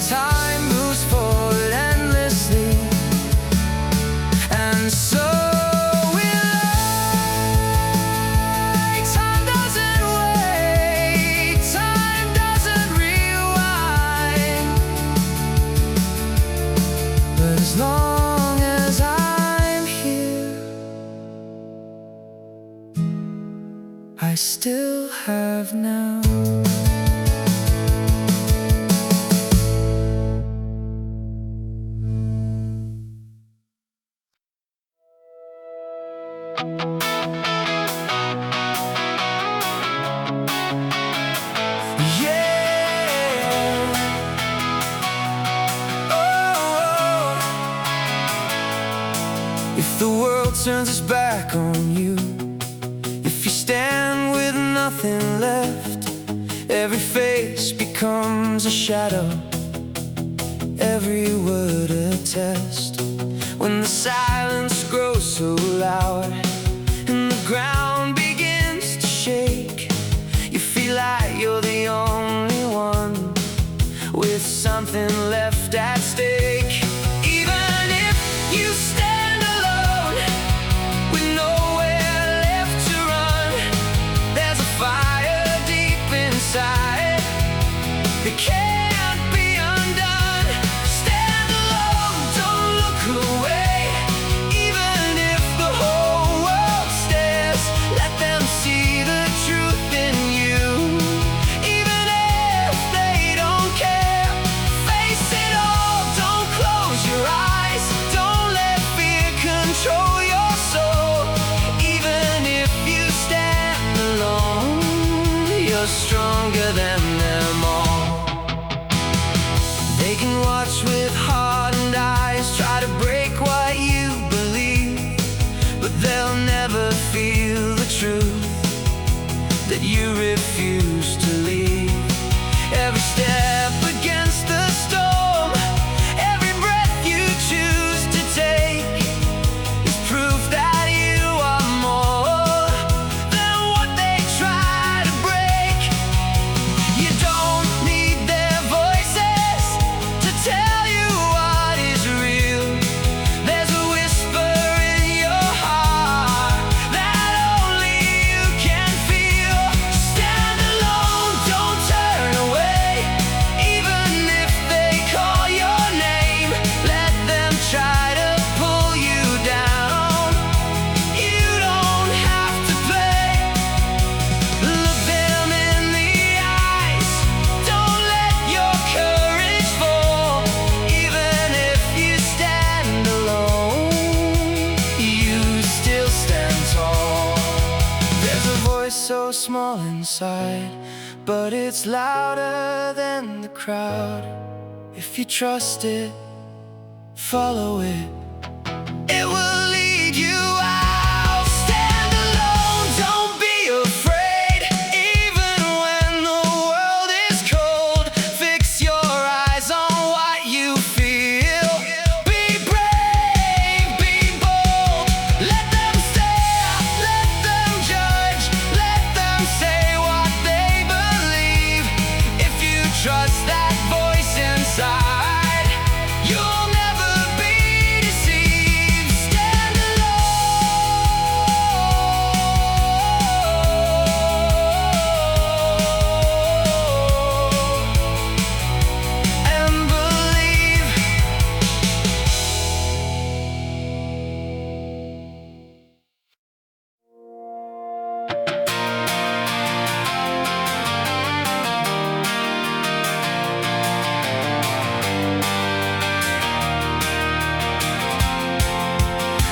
[SPEAKER 3] Time moves forward endlessly, and so will I. Time doesn't wait, time doesn't rewind. But as long as I'm here, I still have now. If the world turns its back on you, if you stand with nothing left, every face becomes a shadow, every word a test. When the silence grows so loud and the ground begins to shake, you feel like you're the only one with something left at stake. Even if you stand alone with nowhere left to run, there's a fire deep inside that can't be undone. Stand alone, don't look away. Even if the whole world stares, let them see the truth in you. Even if they don't care, face it all, don't close your eyes. Don't let fear control your soul. Even if you stand alone, you're stronger than them all. They can watch with hardened eyes, try to break what you believe, but they'll never feel the truth that you refuse to leave. Every step against the storm, every breath you choose to take is proof that you are more than what they try to break. You don't need their voices to tell you what is real. There's a whisper in your heart that only you can feel. Stand alone, don't turn away. Even if they call your name, let them try to pull you down. You don't have to play. Look them in the eyes, don't let your courage fall. Even if you stand alone, you still stand tall. There's a voice so small inside, but it's louder than the crowd. If you trust it, follow it, it will lead you out. Stand alone, don't be afraid. Even when the world is cold, fix your eyes on what you feel. Be brave, be bold. Let them stare, let them judge, let them say what they believe. If you trust that voice inside, you'll never be deceived. Stand alone and believe.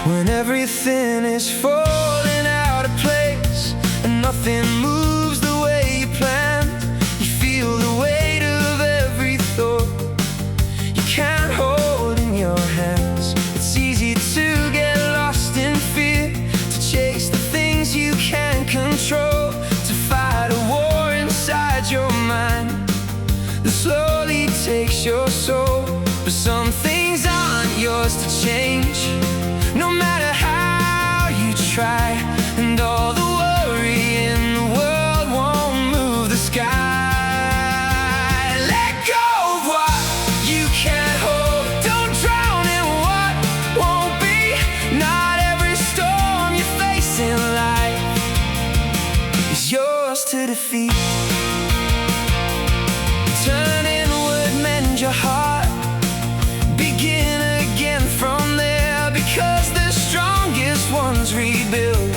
[SPEAKER 3] When everything is falling out of place and nothing moves the way you planned, you feel the weight of that slowly takes your soul. But some things aren't yours to change, no matter how you try. And all the worry in the world won't move the sky. Let go of what you can't hold. Don't drown in what won't be. Not every storm you face in life is yours to defeat. Turn inward, mend your heart. Begin again from there, because the strongest ones rebuild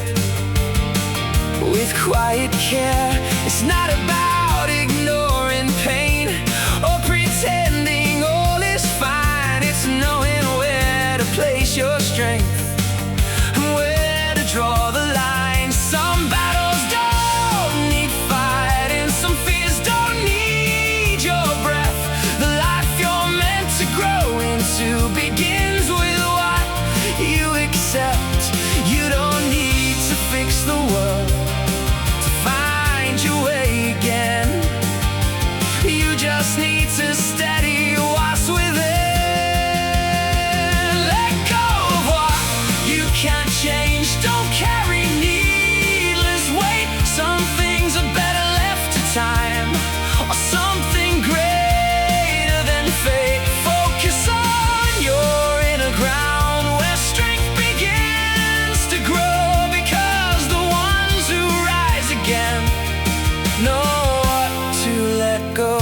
[SPEAKER 3] with quiet care. It's not about ignoring pain or pretending all is fine. It's knowing where to place your strength and where to draw the line. Some battles don't need fighting, some fears don't need your breath. The life you're meant to grow into begins with what you accept. You don't need to fix the world to find your way again. You just need to steady what's within. Let go of what you can't change. Don't carry needless weight. Some things are better left to time, or something greater than fate. Focus on your inner ground, where strength begins to grow, because the ones who rise again know what to let go.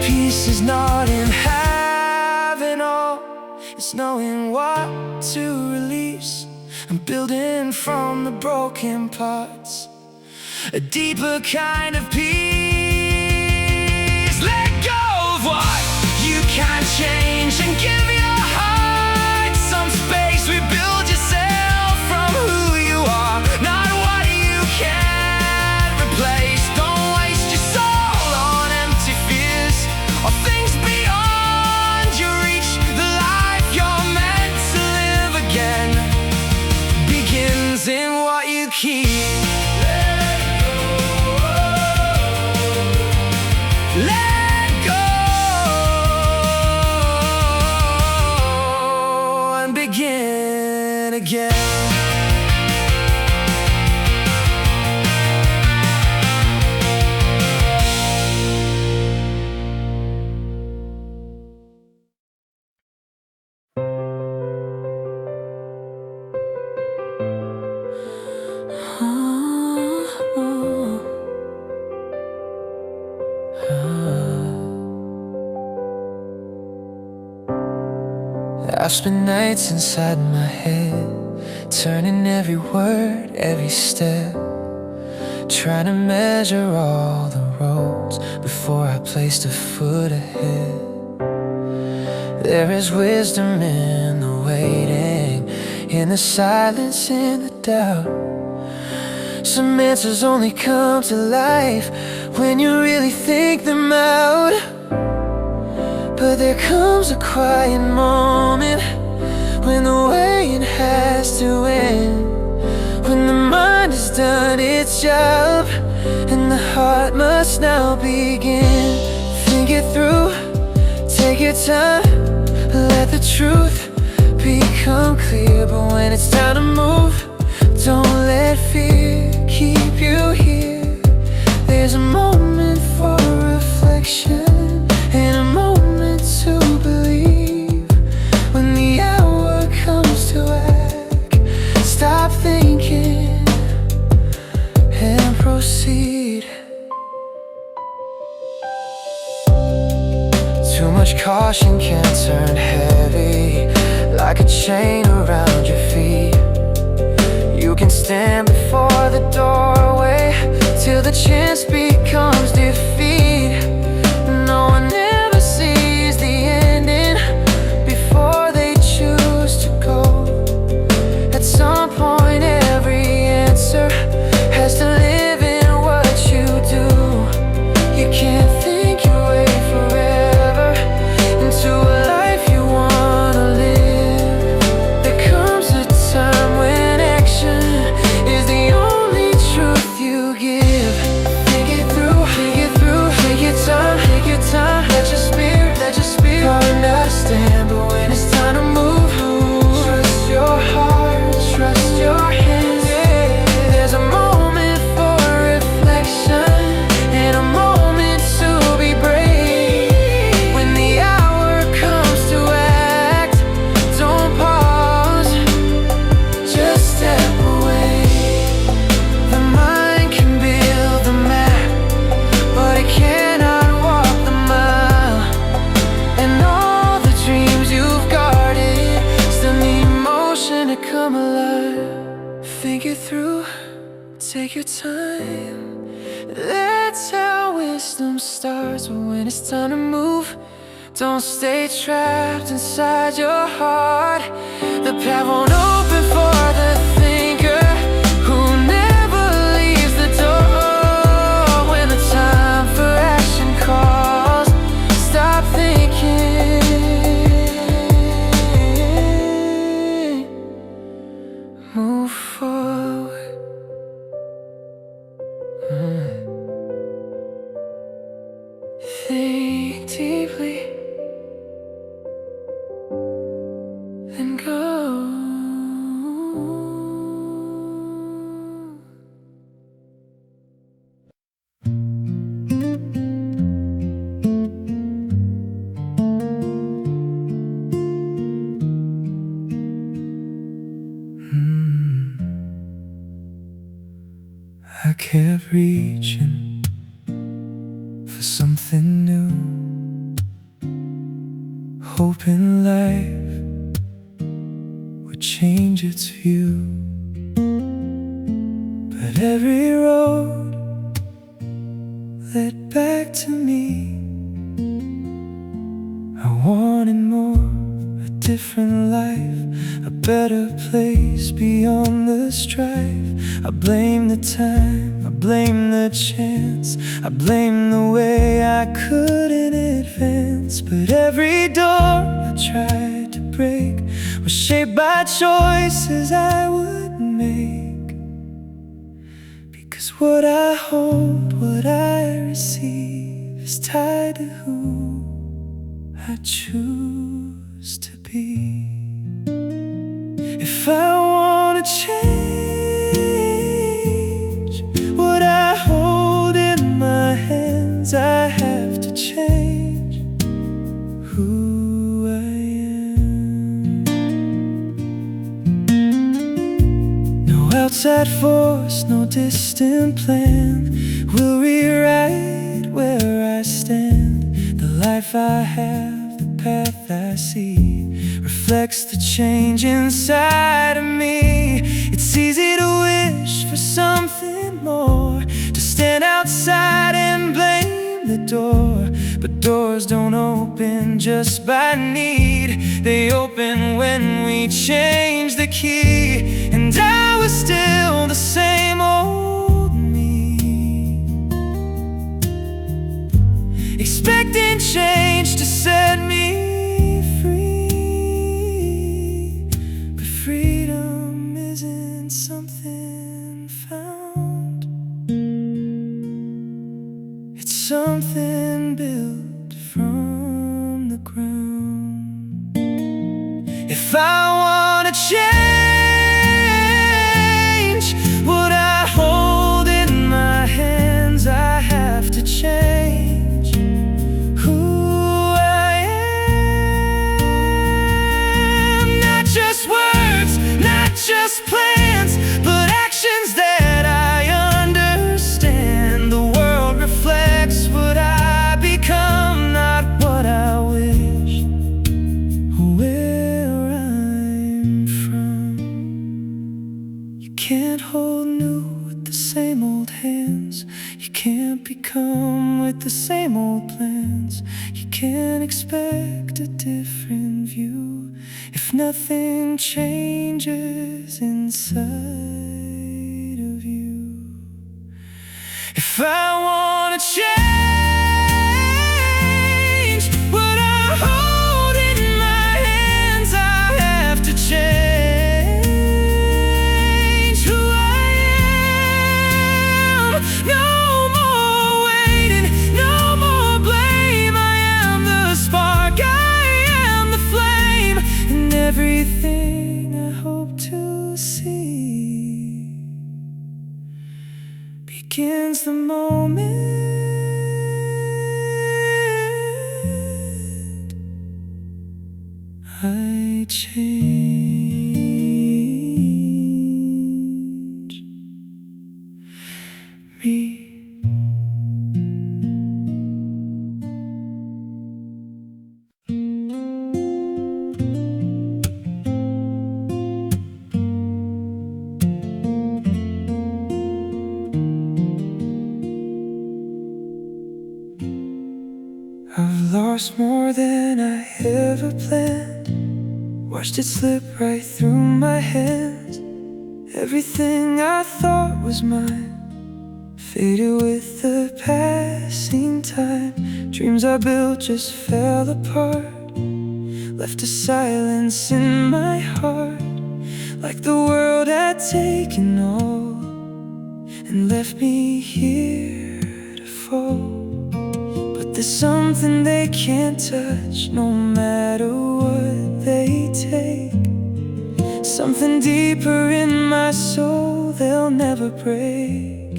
[SPEAKER 3] Peace is not in having all, it's knowing what to release and building from the broken parts a deeper kind of peace. Let go of what you can't change and give your heart some space. Rebuild yourself from who you are, not what you can't replace. Don't waste your soul on empty fears or things beyond your reach. The life you're meant to live again begins in what you keep. Let go and begin again. I spend nights inside my head, turning every word, every step, trying to measure all the roads before I placed a foot ahead. There is wisdom in the waiting, in the silence, in the doubt. Some answers only come to life when you really think them out. But there comes a quiet moment when the waiting has to end, when the mind has done its job and the heart must now begin. Think it through, take your time, let the truth become clear. But when it's time to move, don't let fear keep you here. There's a moment for reflection and a moment to believe. When the hour comes to act, stop thinking and proceed. Too much caution can turn heavy, like a chain around your feet. You can stand before the doorway till the chance becomes defeat. No one ever sees the ending before they choose to go. At some point every answer has to live in what you do. You can't think your way forever into a life you wanna live. take your time. That's how wisdom starts. But when it's time to move, don't stay trapped inside your heart. The path won't open for the thinker who never leaves the door. When the time for action calls, stop thinking, move forward. Think deeply, then go. I kept reaching for something new, hoping life would change its view. But every road led back to me. I wanted more, a different life, a better place beyond the strife. I blame the time, I blame the chance, I blame the way I couldn't advance. But every door I tried to break was shaped by choices I would make. Because what I hold, what I receive is tied to who I choose to be. If I want to change what I hold in my hands, I have to change who I am. No outside force, no distant plan will rewrite where I stand. The life I have, the path I see, reflects the change inside of me. It's easy to wish for something more, to stand outside and blame the door. But doors don't open just by need, they open when we change the key. And I was still the same old me, expecting change to set me free. But freedom isn't something found, it's something built from the ground. If I want to change what I hold in my hands, I have to change who I am. Not just words, not just plans, but actions that I understand. The world reflects what I become, not what I wish or where I'm from. You can't hold new with the same old hands, you can't become with the same old plans. You can't expect a different view if nothing changes inside of you. If I want to change what I hold in my hands, I have to change who I am. No more waiting, no more blame. I am the spark, I am the flame, and everything I hope to see begins the moment cost more than I ever planned. Watched it slip right through my hands. Everything I thought was mine faded with the passing time. Dreams I built just fell apart, left a silence in my heart, like the world had taken all and left me here to fall. But there's something they can't touch, no matter what they take. Something deeper in my soul they'll never break.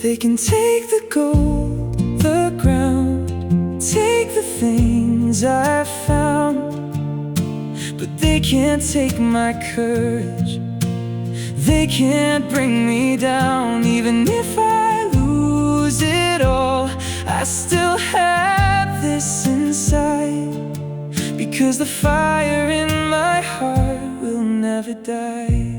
[SPEAKER 3] They can take the gold, the ground, take the things I've found, but they can't take my courage. They can't bring me down. Even if I lose it all, I still have this inside, because the fire in my heart will never die.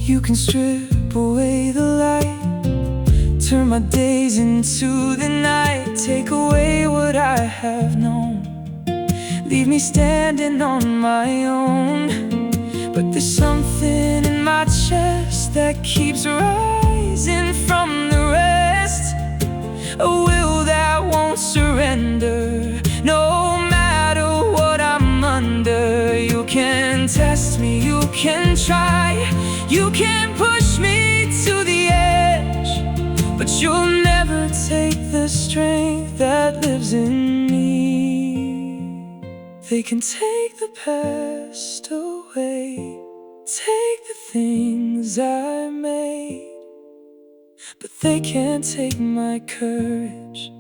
[SPEAKER 3] You can strip away the light, turn my days into the night, take away what I have known, leave me standing on my own. But there's something in my chest that keeps rising from the rest, a will that won't surrender, no matter what I'm under. You can test me, you can try, you can push me to the edge, but you'll never take the strength that lives in me. They can take the past away, take the things I made, but they can't take my courage.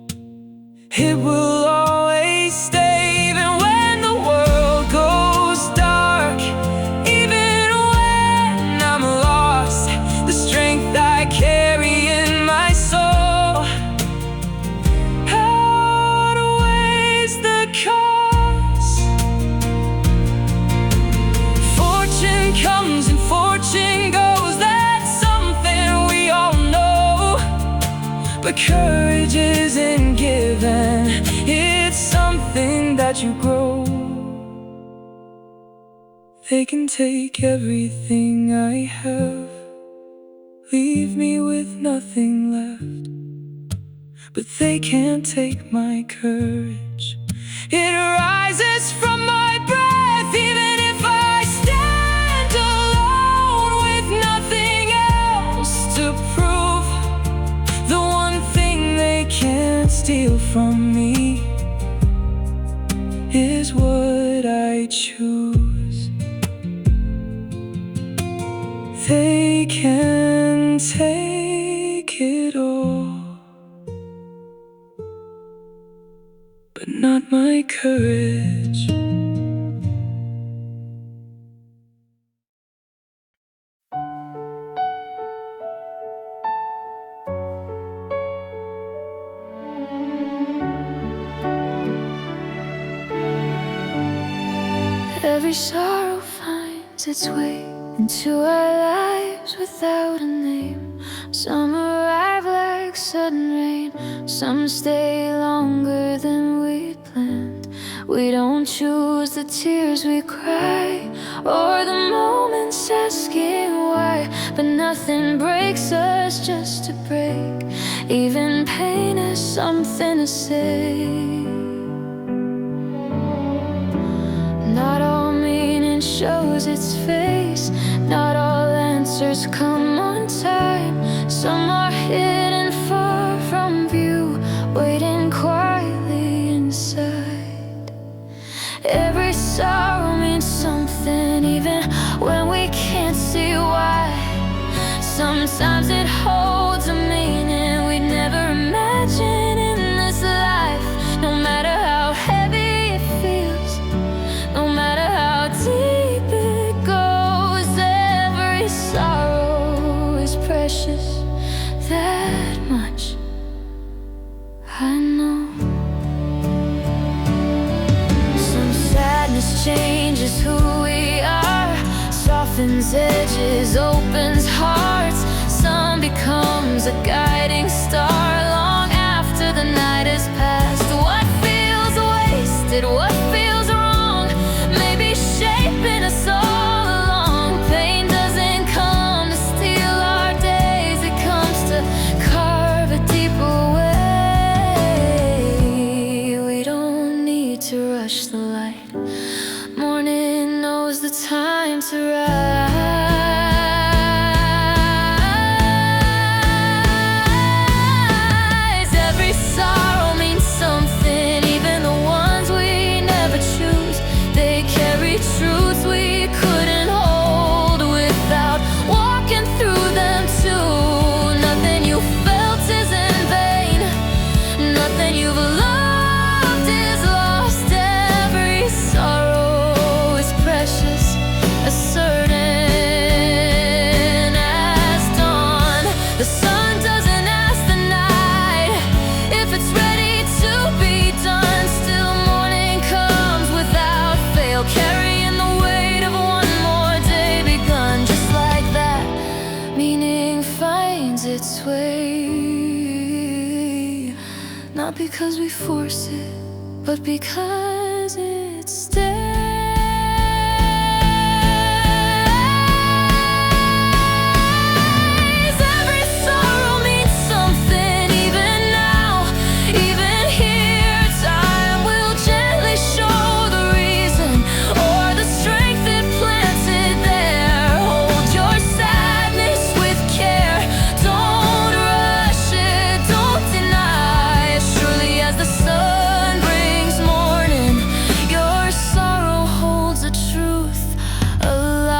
[SPEAKER 3] It will always stay, even when the world goes dark, even when I'm lost. The strength I carry in my soul outweighs the cost. Fortune comes and fortune goes, that's something we all know. But courage isn't given, it's something that you grow. They can take everything I have, leave me with nothing left, but they can't take my courage. It rises from my breath, even if I stand alone with nothing else to prove. The one thing they can't steal from me is what I choose. They can take it all, but not my courage.
[SPEAKER 2] Every sorrow finds its way into our lives without a name. Some arrive like sudden rain, some stay longer than we'd planned. We don't choose the tears we cry, or the moments asking why, but nothing breaks us just to break. Even pain has something to say. Not all meaning shows its face, not all answers come on time. Some are hidden far from view, waiting quietly inside. Every sorrow means something, even when we can't see why. Sometimes it holds a meaning we'd never imagine in this life. No matter how heavy it feels, no matter how deep it goes, every sorrow is precious. That much I know. Some sadness changes who we are, softens edges, opens hearts. Some becomes a guiding star. light. Morning knows the time to rise. Every sorrow means something, even the ones we never choose. They carry truths we couldn't hold without walking through them too. Nothing you felt is in vain. Nothing you've loved is lost. Every sorrow is precious, as certain as dawn. The sun doesn't ask the night if it's ready to be done. Still morning comes without fail, carrying the weight of one more day begun. Just like that, meaning finds its way. Not because we force it, but because it stays. Every sorrow means something, even now, even here. Time will gently show the reason or the strength it planted there. Hold your sadness with care. Don't rush it, don't deny. As surely as the sun brings morning, your sorrow holds the truth alive.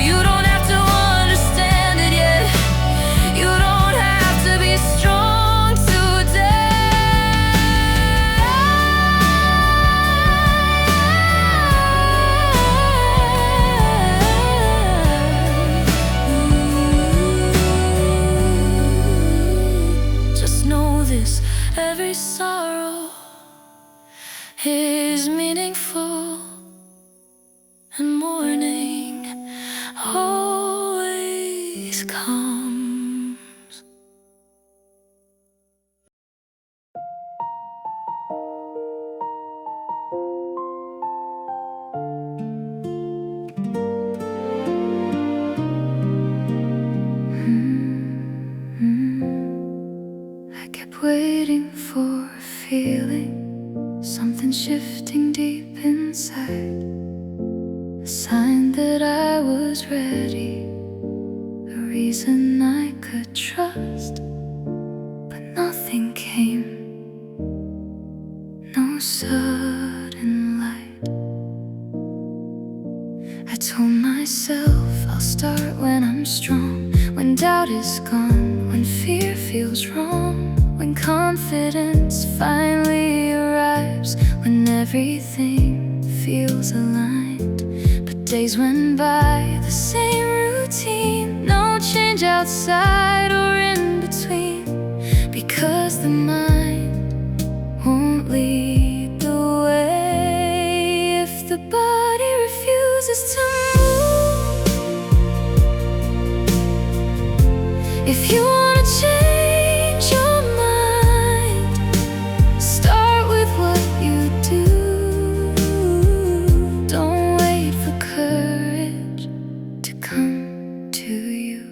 [SPEAKER 2] You don't have to understand it yet. You don't have to be strong today. Just know this, every sorrow is meaningful, and morning always comes. I kept waiting for a feeling, something shifting deep inside, a sign that I was ready, a reason I could trust. But nothing came, no sudden light. I told myself I'll start when I'm strong, when doubt is gone, when fear feels wrong, when confidence finally arrives, when everything feels aligned. But days went by, the same routine, no change outside or in between, because the mind won't lead the way if the body refuses to move. If you wanna change your mind, start with what you do. Don't wait for courage to come to you.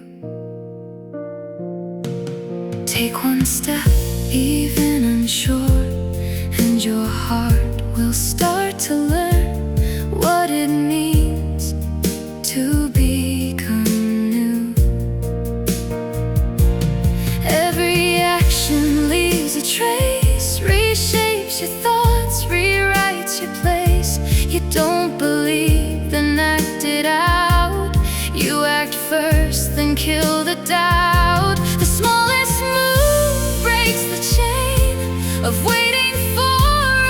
[SPEAKER 2] Take one step, even unsure, and your heart will start to learn what it means to become new. Every action leaves a trace, reshapes your thoughts, rewrites your place. You don't believe, then act it out. You act first, then kill the doubt. The smallest move breaks the chain of waiting for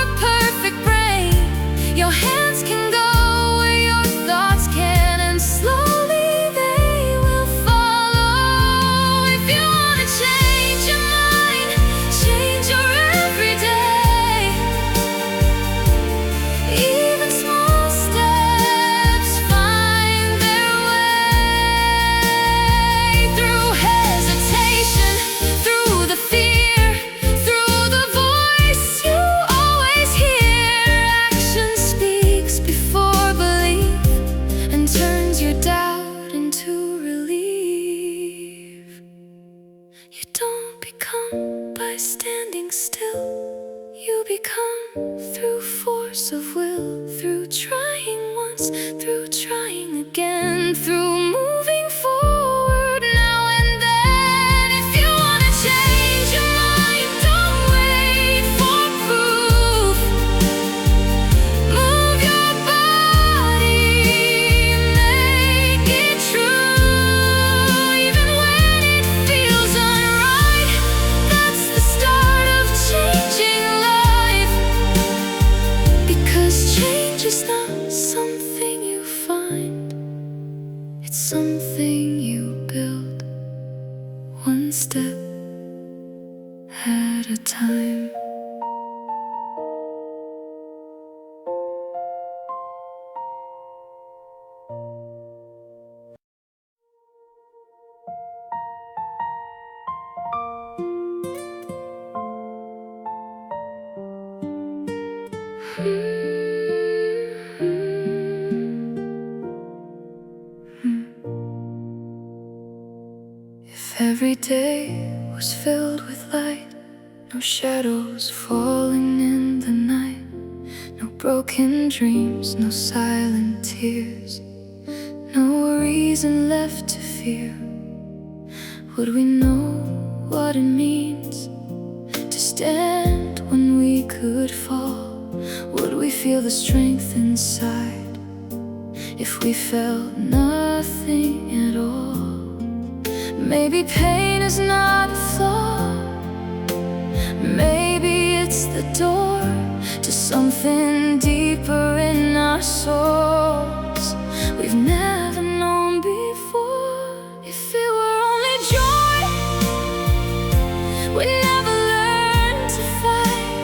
[SPEAKER 2] a perfect brain. Your hands can go where your thoughts can, and slowly they will follow. If you wanna change your mind, change your everyday. Even small steps find their way through hell. standing still. You become through force of will, through trying once, through trying again, through moving forward now and then. If you wanna change your mind, don't wait for proof. Move your body, make it true. Even when it feels unright, that's the start of changing life. Because change is not something you find, it's something you build, one step at a time. If every day was filled with light, no shadows falling in the night, no broken dreams, no silent tears, no reason left to fear, would we know what it means to stand when we could fall? Would we feel the strength inside if we felt nothing at all? Maybe pain is not a flaw, maybe it's the door to something deeper in our souls we've never known before. If it were only joy, we'd never learn to fight,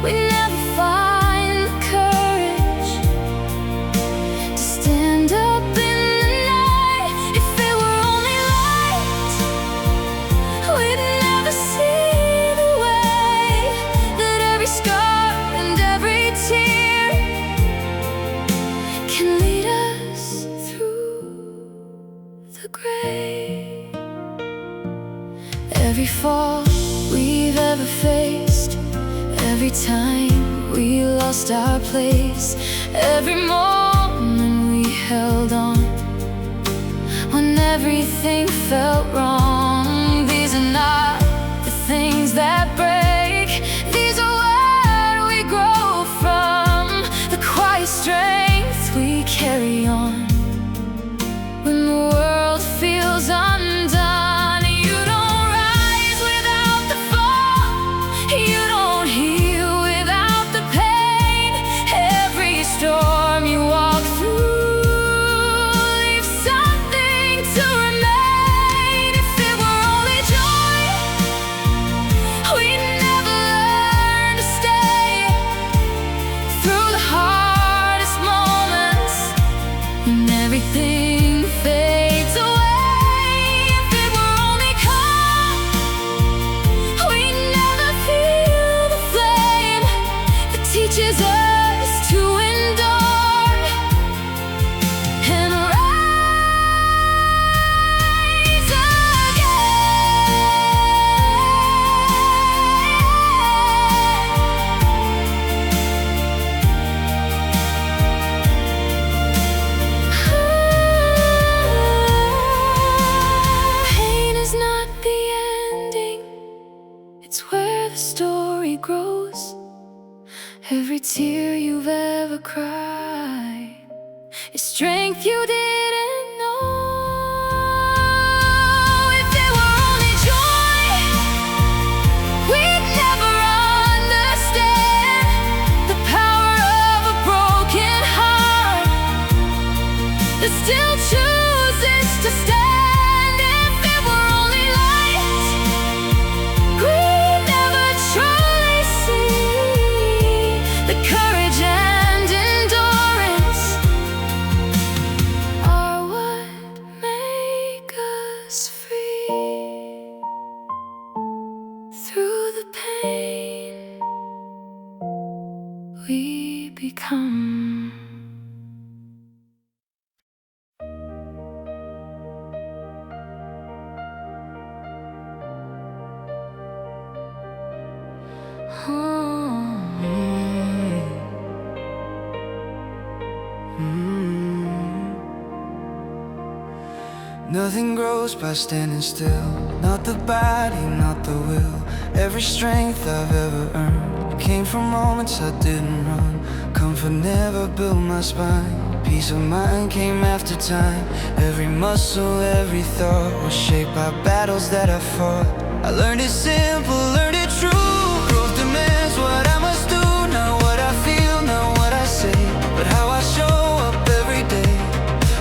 [SPEAKER 2] we'd never find the courage to stand up in the night. If it were only light, we'd never see the way that every scar and every tear can lead us through the grave. Every fall we've ever faced, every time we lost our place, every moment we held on when everything felt wrong. These are not the things that break, these are what we grow from, the quiet strength we carry on when the world feels undone. You don't rise without the fall, you don't heal without the pain. Every storm you walk through leaves something to remain. If it were only joy, we'd never learn to stay through the hardest moments when everything fades away. If it were only calm, we'd never feel the flame that teaches us to endure and rise again. Pain is not the ending, it's where the story grows. Every tear you've ever cried is strength you didn't know. If it were only joy, we'd never understand the power of a broken heart that still chooses to stand. If it were only light, we'd never truly see the courage and endurance are what make us free. Through the pain we become.
[SPEAKER 3] Nothing grows by standing still. Not the body, not the will. Every strength I've ever earned came from moments I didn't run. Comfort never built my spine. Peace of mind came after time. Every muscle, every thought was shaped by battles that I fought. I learned it simple, learned it true. Growth demands what I must do. Not what I feel, not what I say, but how I show up every day.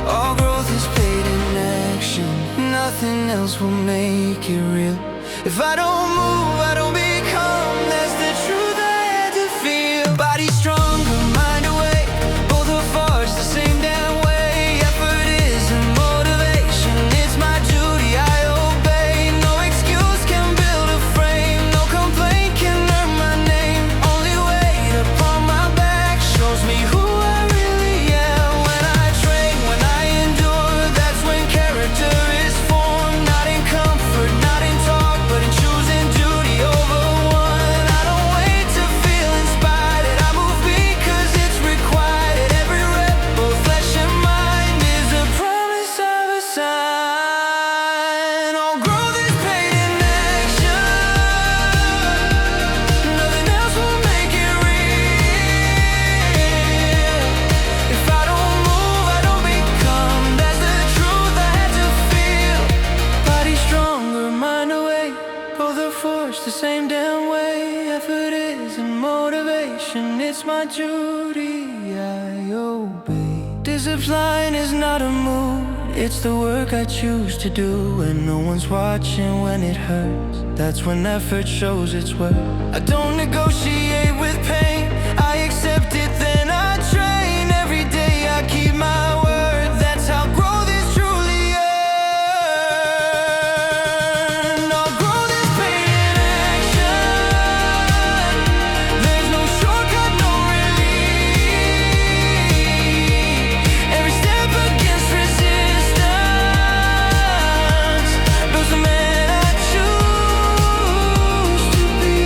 [SPEAKER 3] All growth is paid in action. Nothing else will make it real. If I don't move, I don't become. That's the truth I had to feel. Body stronger, mind awake. Both are forged the same damn way. Effort isn't motivation, it's my duty, I obey. No excuse can build a frame. No complaint can earn my name. Only weight upon my back shows me who I really am. When I train, when I endure, that's when character is formed. Not in comfort, not in talk, but in choosing duty over one. I don't wait to feel inspired, I move because it's required. At every rep, both flesh and mind is a promise of a sign. All growth is paid in action. Nothing else will make it real. If I don't move, I don't become. That's the truth I had to feel. Body stronger, mind awake. Both are forged the same damn way. Effort isn't motivation, it's my duty, I obey. Discipline is not a mood, it's the work I choose to do. When no one's watching, when it hurts, that's when effort shows its worth. I don't negotiate with pain, I accept it, then I train. Every day I keep my word, that's how growth is truly earned. All growth is paid in action. There's no shortcut, no relief. Every step against resistance builds the man I choose to be.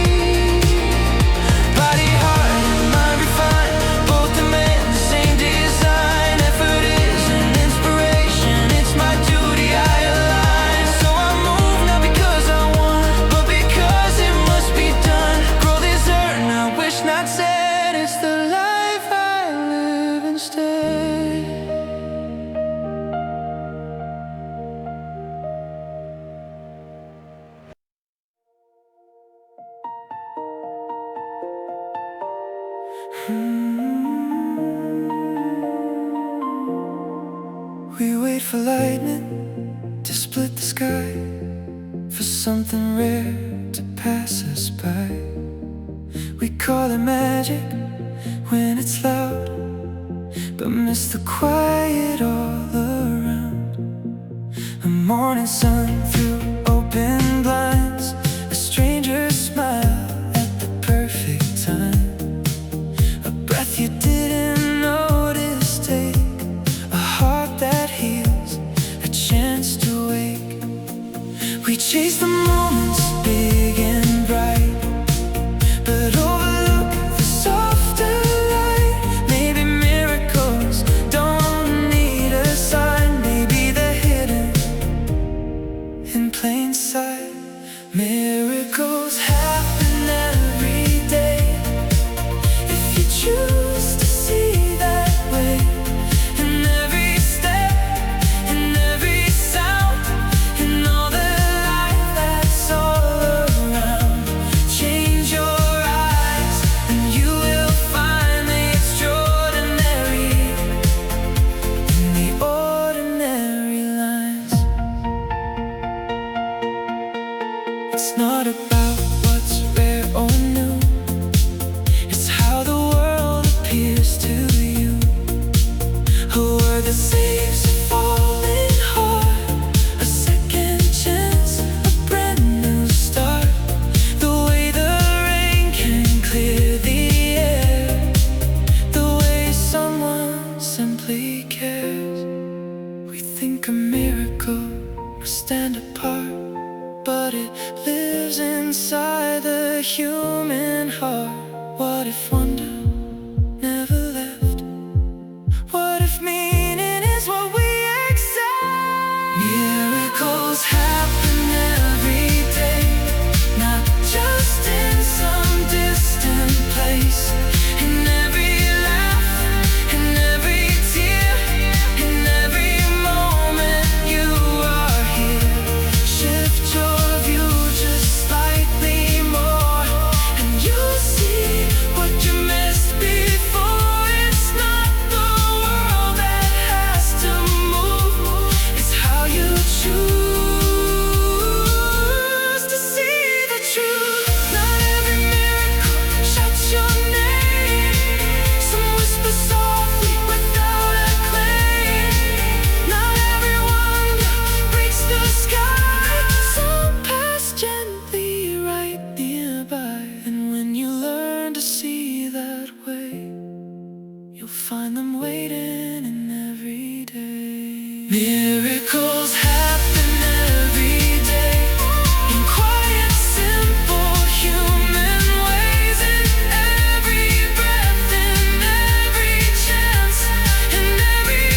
[SPEAKER 3] Body, heart, and mind refined, both demand the same design. Effort is an inspiration, it's my duty, I align. So I move not because I want, but because it must be done. Growth is earned, I wish not said. It's the life I live instead. We wait for lightning to split the sky, for something rare to pass us by. We call it magic when it's loud, but miss the quiet all around. A morning sun through open blinds, a stranger's smile at the perfect time. A breath you didn't notice take, a heart that heals, a chance to wake. We chase the moments big and bright, but overlook the softer light. Maybe miracles don't need a sign. Maybe they're hidden in plain sight. Miracles happen every day if you choose to see that way. In every step, in every sound, in all the light that's all around. Change your eyes and you will find the extraordinary in the ordinary lines. It's not about what's rare or new, it's how the world appears to you. A word that saves a falling heart, a second chance, a brand new start. The way the rain can clear the air, the way someone simply cares. We think a miracle must stand apart, but it lives inside the human heart. What if wonder never left? What if meaning is what we accept? Yeah. Miracles happen every day in quiet, simple, human ways. In every breath, in every chance, in every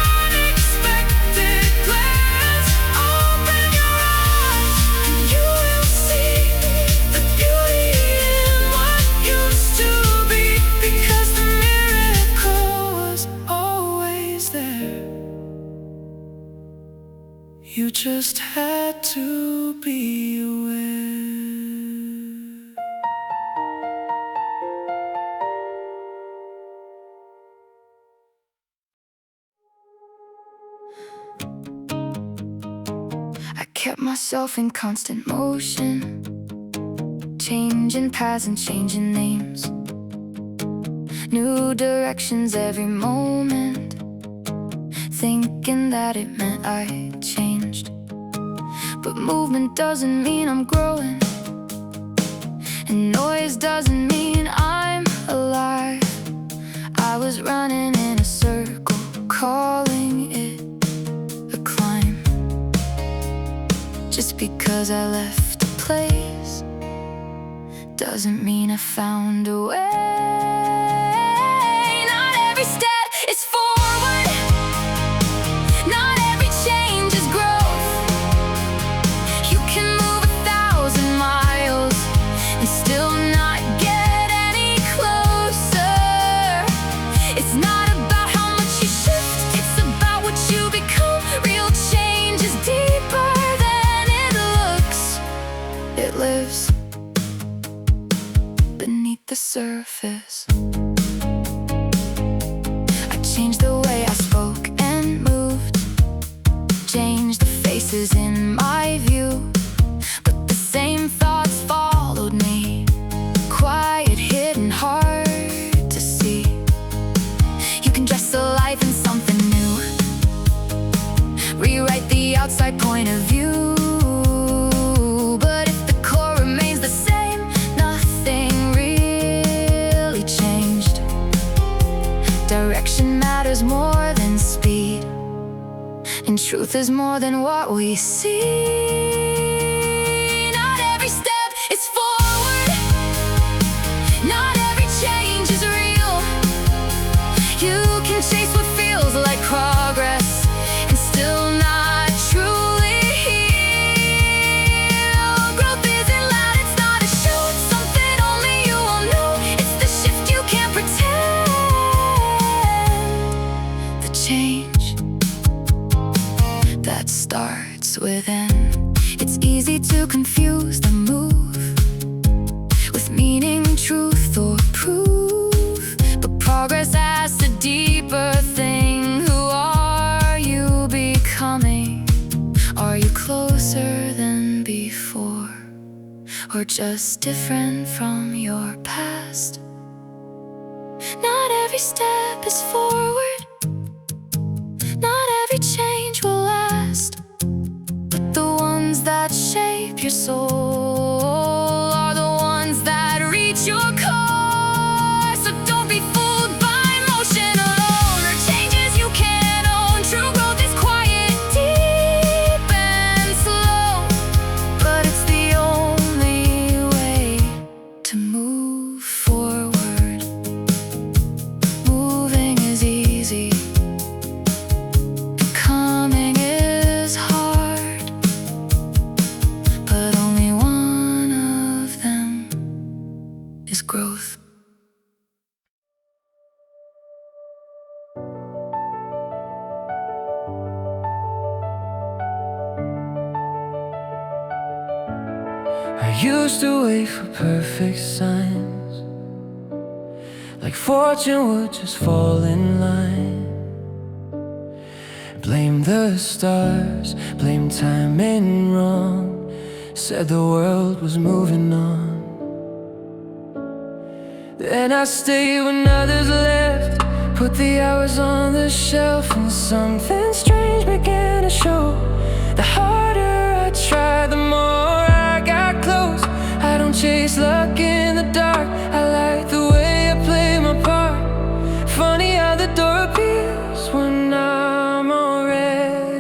[SPEAKER 3] unexpected glance. Open your eyes and you will see the beauty in what used to be, because the miracle was always there. You just had to be aware.
[SPEAKER 1] I kept myself in constant motion, changing paths and changing names, new directions every moment, thinking that it meant I changed. But movement doesn't mean I'm growing, and noise doesn't mean I'm alive. I was running in a circle, calling it a climb. Just because I left a place doesn't mean I found a way. Not every step is forward, not every change is growth. You can move 1,000 miles and still not get any closer. It's not about how much you shift, it's about what you become. Real change is deeper than it looks. It lives beneath the surface. I changed the way I spoke and moved, changed the faces in my view, but the same thoughts followed me, quiet, hidden, hard to see. You can dress a life in something new, rewrite the outside point of view, but if the core remains the same, nothing really changed. Direction matters more than speed, and truth is more than what we see. Not every step is forward, not every change is real. You can chase what feels like progress and still not truly heal. Growth isn't loud, it's not a show, it's something only you will know. It's the shift you can't pretend, the change that starts within. It's easy to confuse the move with meaning, truth, or proof, but progress asks a deeper thing. Who are you becoming? Are you closer than before, or just different from your past? Not every step is forward, not every change will last, but the ones that shape your soul are the ones that reach your core. So don't be fooled by motion alone or changes you can't own. True growth is quiet, deep, and slow, but it's the only way to move forward. Moving is easy, coming is hard, but only one of them is growth.
[SPEAKER 3] I used to wait for perfect signs, like fortune would just fall in line. Blame the stars, blame timing wrong, said the world was moving on. Then I stayed when others left, put the hours on the shelf, and something strange began to show. The harder I tried, the more I got close. I don't chase luck in the dark, I like the way I play my part. Funny how the door appears when I'm already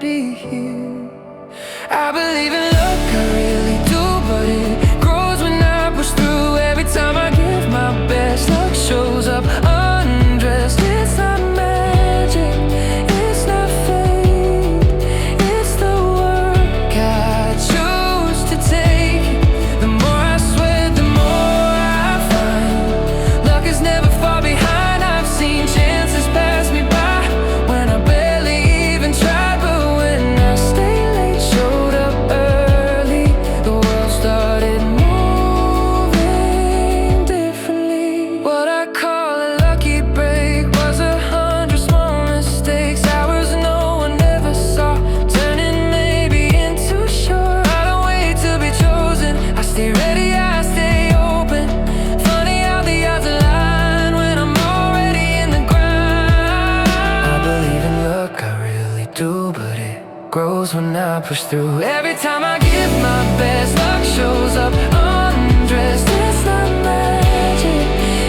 [SPEAKER 3] push through. Every time I give my best, luck shows up undressed.
[SPEAKER 2] It's not magic,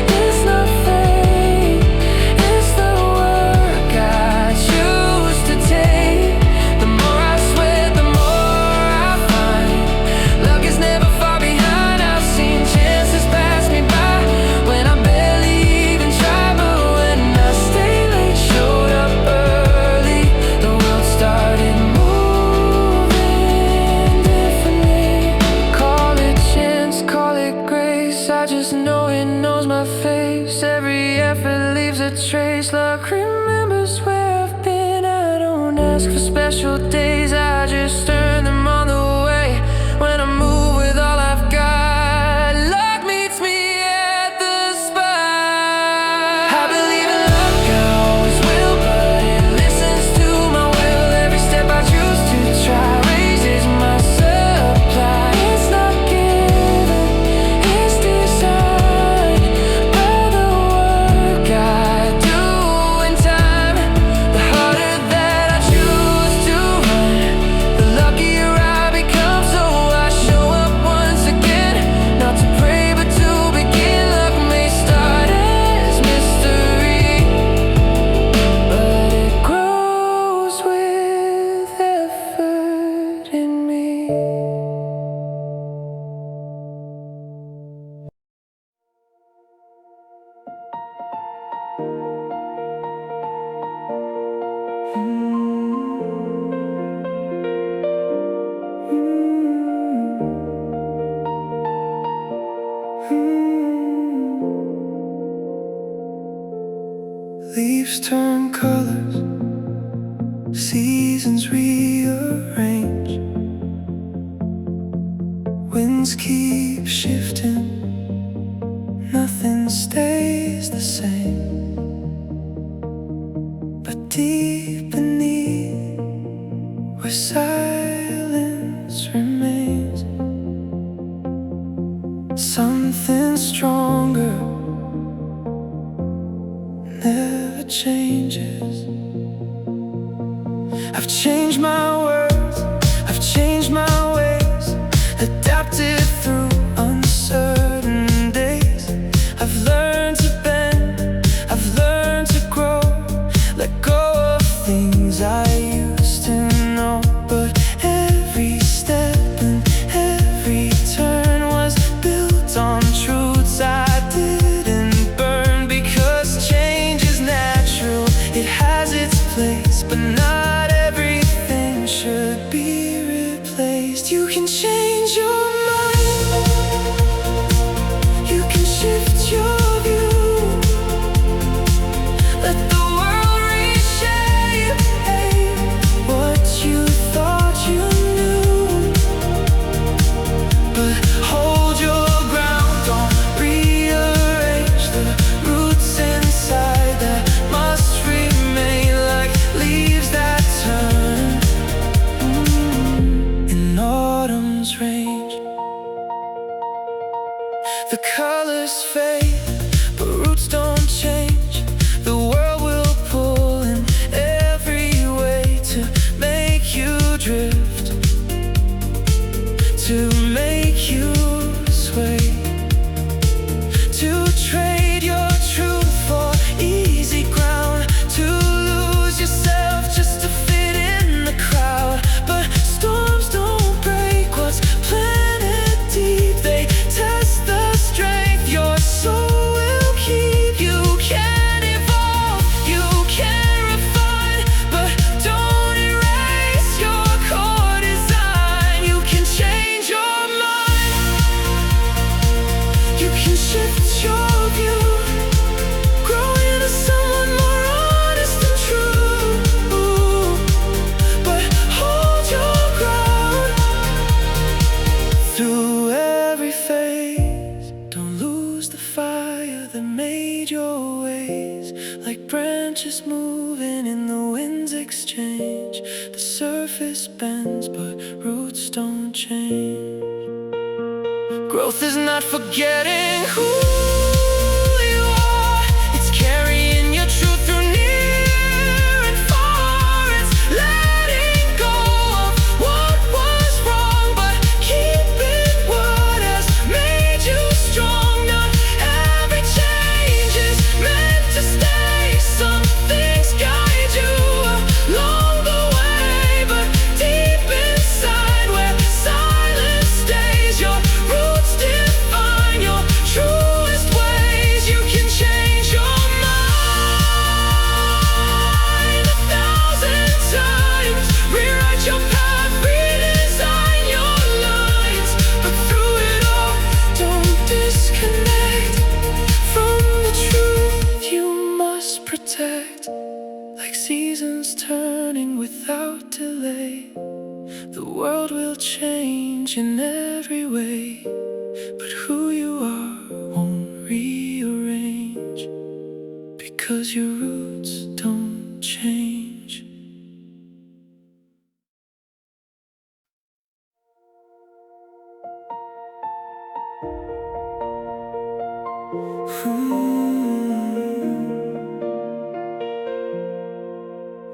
[SPEAKER 2] it's not fate, it's the work
[SPEAKER 3] I choose to take. The more I sweat, the more I find. Luck is never far behind. I've seen chances pass me by when I barely even try, but when I stay late, showed up early, the world started moving differently. Call it chance, call it grace, I just know it knows my face. Every effort leaves a trace. Luck remembers where I've been. I don't ask for special days, I just earn them on the way. When I move with all I've got, luck meets me at the spot. I believe in luck, I always will, but it listens to my will. Every step I choose to try raises my supply.
[SPEAKER 2] It's not given, it's designed by the work
[SPEAKER 3] I do in time. The harder that I choose to run, the luckier I become. So I show up once again, not to pray but to begin. Luck may start as mystery, but it grows with effort in me. Leaves turn colors, seasons rearrange, winds keep shifting, nothing stays the same. But deep beneath, where silence remains, something stronger never changes. I've changed my words, I've changed my ways, adapted through uncertain days. I've learned to bend, I've learned to grow, let go of things I used to know. But every step and every turn was built on truths I didn't burn. Because change is natural, it has its place, but not everything should be replaced. You can change your mind, you can shift your view, let the world reshape what you thought you knew. But hold your ground, don't rearrange the roots inside that must remain, like leaves that turn in autumn's range. The colors fade, but roots don't change. The world will pull in every way to make you drift, to make you sway, to trade your truth for easy ground, to lose yourself just to fit in the crowd. But storms don't break what's planted deep, they test the strength your soul will keep. You can evolve, you can refine, but don't erase your core design. You can change your mind, you can shift your view, grow into someone more honest and true. But hold your ground through every phase. Don't lose the fire that made your ways. Like branches moving in the wind's exchange, the surface bends but roots don't change. Growth is not forgetting who you are, it's carrying your truth through near and far. It's letting go of what change in every way, but who you are won't rearrange, because your roots don't change.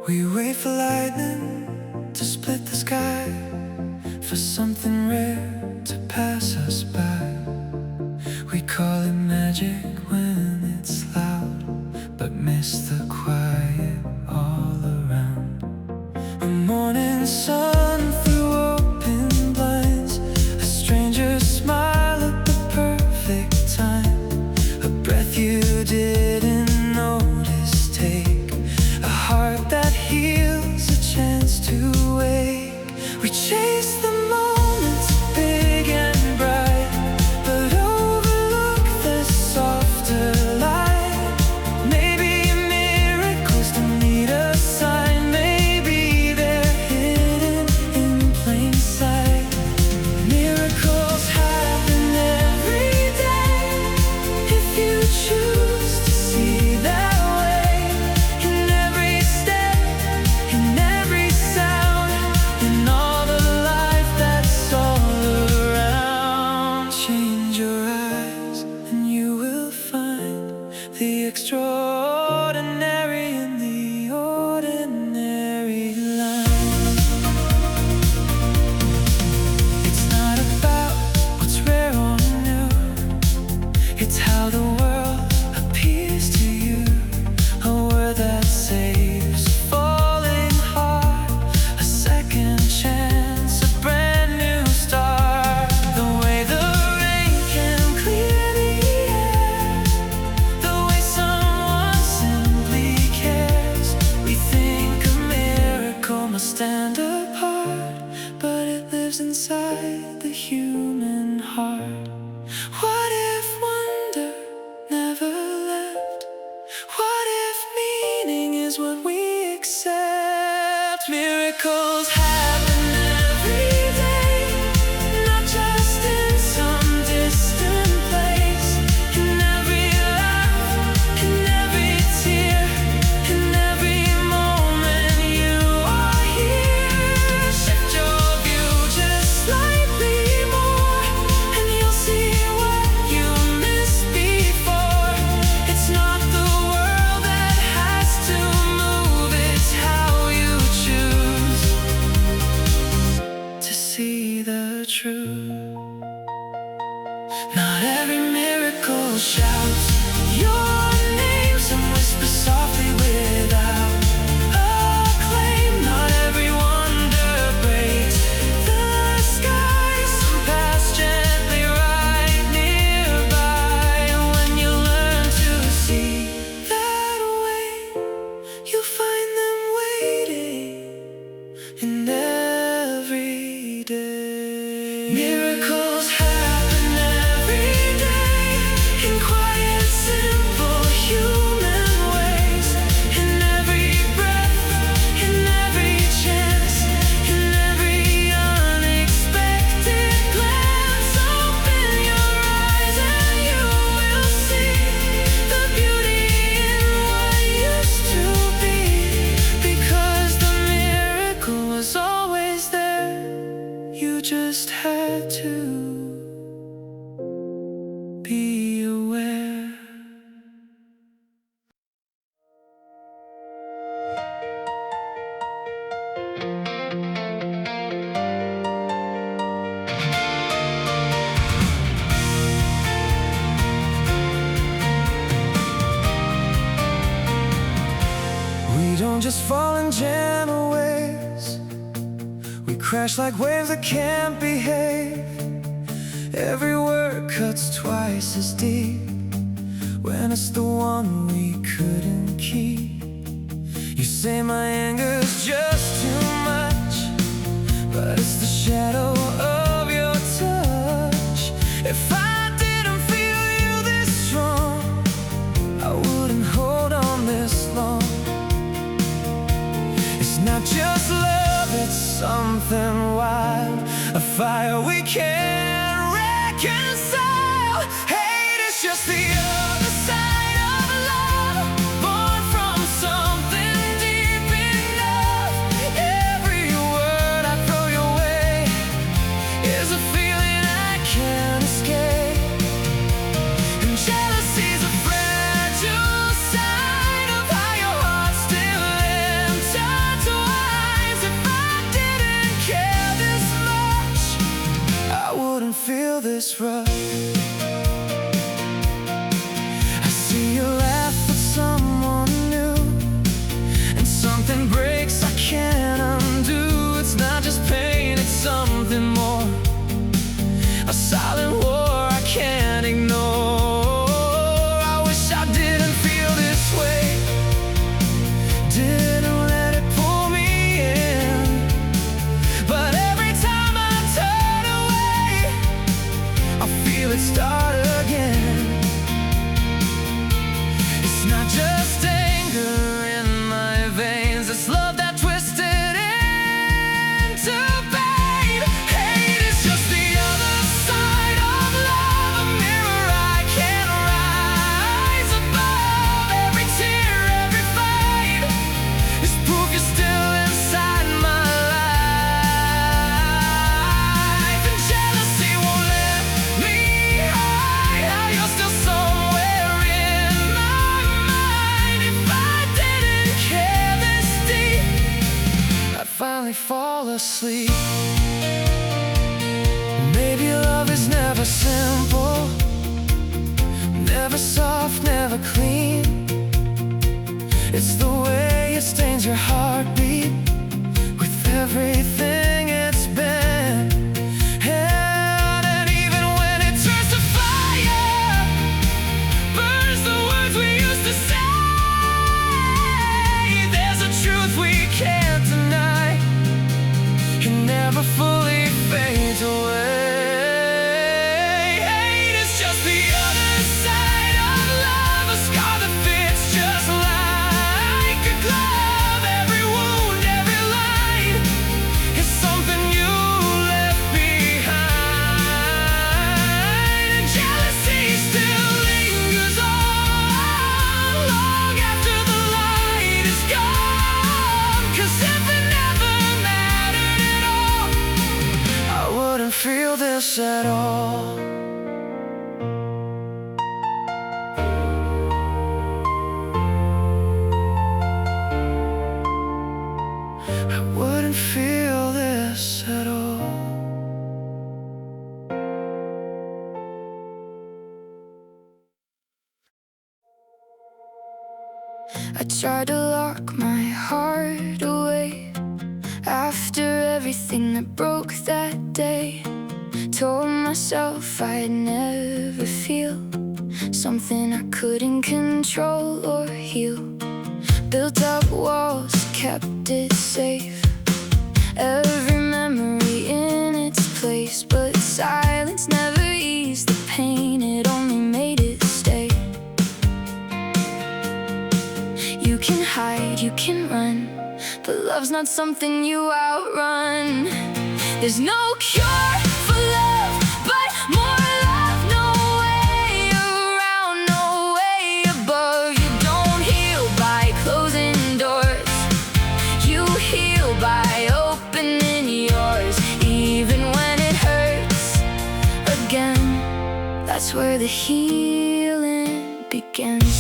[SPEAKER 3] We wait for lightning to split the sky, for something rare to pass us by. We call it magic when it's loud, but miss the quiet all around. A morning sun through open blinds, a stranger's smile at the perfect time, a breath you didn't notice take, a heart that heals, a chance to wake. We chase the moments big and bright, but overlook the softer light. Maybe miracles don't need a sign, maybe they're hidden in plain sight. Miracles happen every day, if you choose to see that way. In every step, in every sound, in all the life that's all around. Change your eyes and you will find the extraordinary in the ordinary lines. It's not about what's rare or new, it's how the world appears to you. A word that saves a falling heart, a second chance, a brand new start. The way the rain can clear the air, the way someone simply cares. We think a miracle must stand apart, but it lives inside the human heart. What if wonder never left? What if meaning is what we accept? Miracles happen every day, not just in some distant place. In every laugh, in every tear, in every moment you are here. Shift your view just slightly more, and you'll see what you missed before. It's not the world that has to move, it's how you choose to see the truth. Not every miracle shouts your name, some whisper softly without acclaim. Not every wonder breaks the sky, some pass gently right nearby. And when you learn to see that way, you'll find them waiting in every day. Miracles happen every day, in quiet, simple, human ways. In every breath, in every chance, in every unexpected glance. Open your eyes and you will see the beauty in what used to be, because the miracle was always there. You just had to be aware. We don't just fall in gentle waves, we crash like waves that can't behave. Every word cuts twice as deep when it's the one we couldn't keep. You say my anger's just too much, but it's the shadow of your touch. If I didn't feel you this strong, I wouldn't hold on this long. It's not just love, it's something wild, a fire we can't reconcile. Hate is just the other side of love, born from something deep enough. Every word I throw your way is a feeling I can't escape. And jealousy's a fragile sign of how your heart still intertwines. If I didn't care this much, I wouldn't feel this rush. I see you laugh with someone new, and something breaks I can't undo. It's not just pain, it's something more, a silent war I can't ignore. I wish I didn't feel this way, didn't let it pull me in. But every time I turn away, I feel it start again. It's not just anger in my veins, it's love that twisted into pain. Hate is just the other side of love, a mirror I can't rise above. Every tear, every fight is proof you're still inside my life. And jealousy won't let me hide how you're still somewhere in my mind. If I didn't care this deep, I'd finally fall asleep. Maybe love is never simple, never soft, never clean. It's the way it stains your heartbeat with everything it's been. And even when it turns to fire, burns the words we used to say. There's a truth we can't deny, it never fully fades away. Hate is just the other side of love, a scar that fits just like a glove. Every wound, every line is something you left behind. And jealousy still lingers on long after the light is gone. 'Cause if it never mattered at all, I wouldn't feel this at all. I wouldn't feel this at all.
[SPEAKER 2] I tried to lock my heart away after everything that broke that day. Told myself I'd never feel something I couldn't control or heal. Built up walls, kept it safe, every memory in its place. But silence never eased the pain, it only made it stay. You can hide, you can run, but love's not something you outrun. There's no cure for love, but more love. No way around, no way above. You don't heal by closing doors, you heal by opening yours. Even when it hurts again, that's where the healing begins.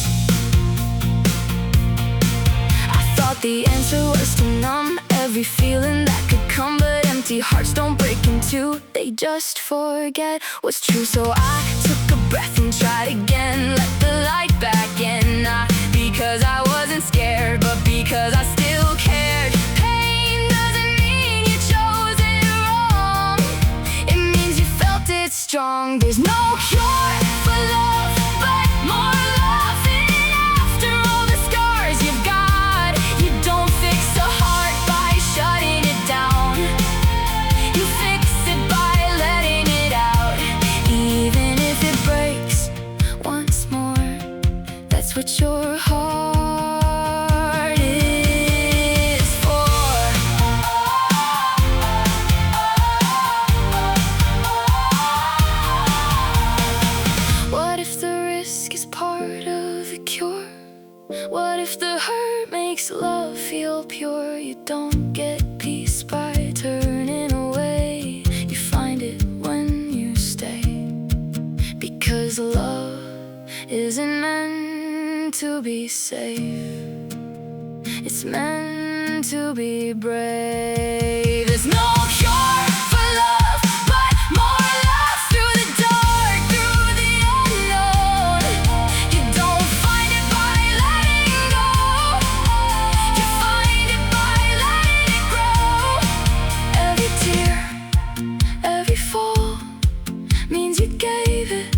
[SPEAKER 2] The answer was to numb every feeling that could come, but empty hearts don't break in two, they just forget what's true. So I took a breath and tried again, let the light back in. Not because I wasn't scared, but because I still cared. Pain doesn't mean you chose it wrong, it means you felt it strong. There's no cure for love, but more love. And after all the scars you've got, you don't fix a heart by shutting it down, you fix it by letting it out. Even if it breaks once more, that's what your heart is for. risk is part of a cure? What if the hurt makes love feel pure? You don't get peace by turning away. You find it when you stay. Because love isn't meant to be safe. It's meant to be brave. There's no cure for love, but more love through the dark, through the unknown. You don't find it by letting go. You find it by letting it grow. Every tear, every fall means you gave it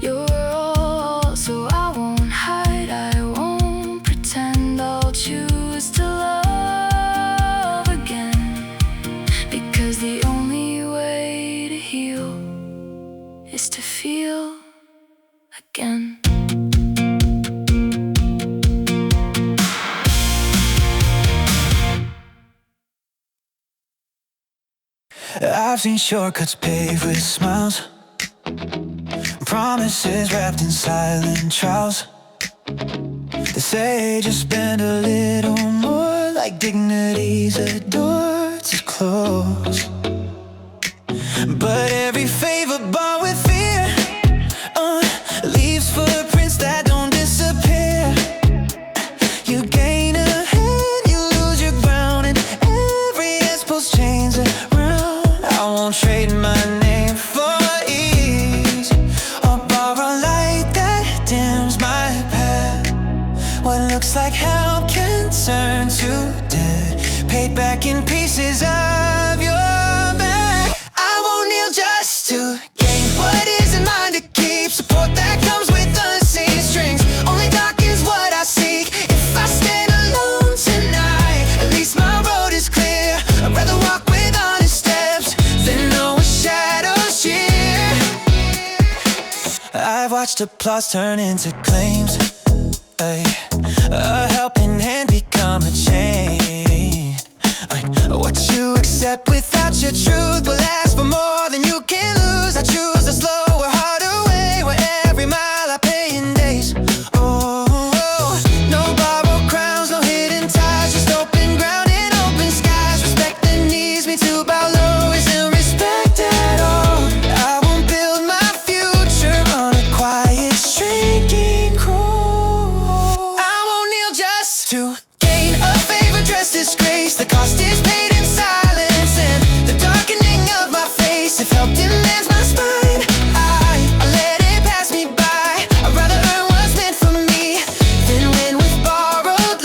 [SPEAKER 2] your all. So I won't hide, I won't pretend. I'll choose to love again. Because the only way to heal is to feel again.
[SPEAKER 3] I've seen shortcuts paved with smiles, promises wrapped in silent trials. They say just spend a little more, like dignity's a door to close. But every favor bought with fear leaves footprints that don't disappear. You gain a hand, you lose your ground, and every exposed chains around. I won't trade my name for ease, or borrow light that dims my path. What looks like help can turn to death, paid back in pieces of your back. I won't kneel just to gain what isn't mine to keep. Support that comes with unseen strings only darkens what I seek. If I stand alone tonight, at least my road is clear. I'd rather walk with honest steps than know a shadow's cheer. I've watched applause turn into claims, a helping hand become a chain. What you accept without your truth will last for more than you can lose. I choose a slower, harder way, where every mile I pay in days. No borrowed crowns, no hidden ties, just open ground and open skies. Respect that needs me to bow low isn't respect at all. I won't build my future on a quiet, shrinking cross. I won't kneel just to gain a favor, dress disgrace. The cost is paid in silence, and the darkening of my face, if help demands my spine, I let it pass me by. I'd rather earn what's meant for me than win with borrowed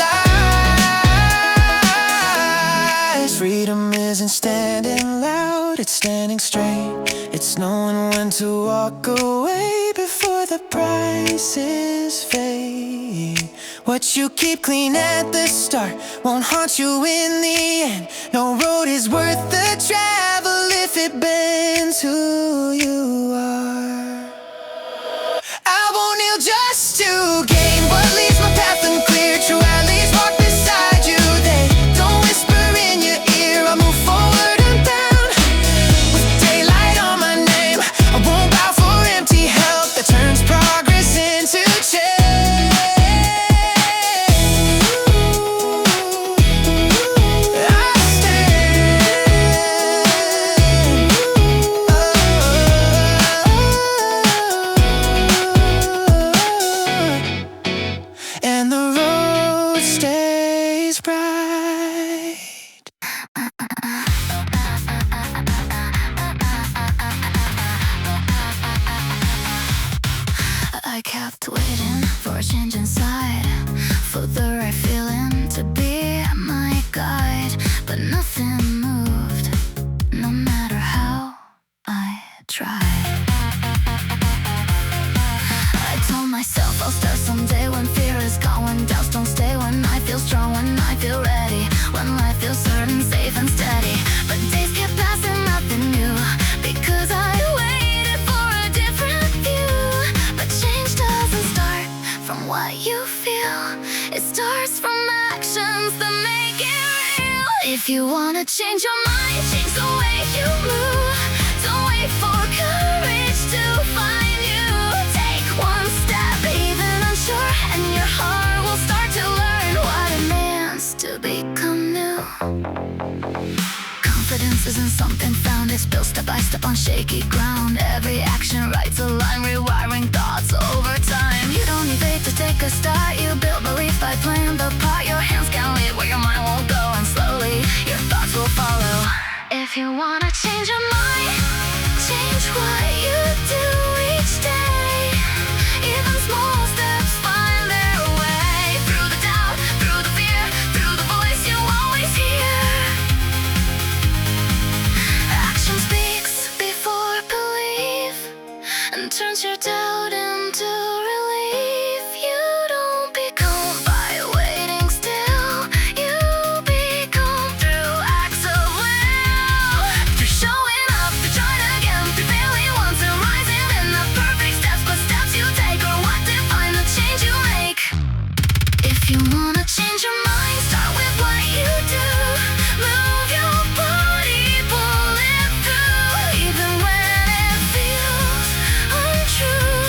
[SPEAKER 3] lies. Freedom isn't standing loud, it's standing straight. It's knowing when to walk away before the prices fade. What you keep clean at the start won't haunt you in the end. No road is worth the travel if it bends who you are. I won't kneel just to gain what leaves my path unclear. True allies walk beside you, they don't whisper in your ear. I move forward unbound with daylight on my name. I won't bow for empty help that turns progress into change. And the road stays bright.
[SPEAKER 2] I kept waiting for a change inside, for the right feeling to be my guide. But nothing moved, no matter how I tried. I told myself I'll start someday, when fear is gone, when doubts don't stay, when I feel strong, when I feel ready, when life feels certain, safe and steady. But days kept passing, nothing new, because I waited for a different view. But change doesn't start from what you feel, it starts from actions that make it real. If you wanna change your mind, change the way you move. Don't wait for courage to find you. Take one step
[SPEAKER 1] something found is built step by step on shaky ground. Every action writes a line, rewiring thoughts over time. You don't need faith to take a start, you build belief by playing the part. Your hands can lead where your mind won't go, and slowly your thoughts will follow. If you wanna change your mind, change what you do each day. Even small steps find their way through the doubt, through the fear, through the voice you always hear. Action speaks before belief and turns your doubt into relief. You don't become by waiting still, you become through acts of will. Through showing up, through trying again, through failing once and rising in the perfect steps. But steps you take are what define the change you make. If you wanna change your mind, start with what you do. Move your body, pull it through, even when it feels untrue.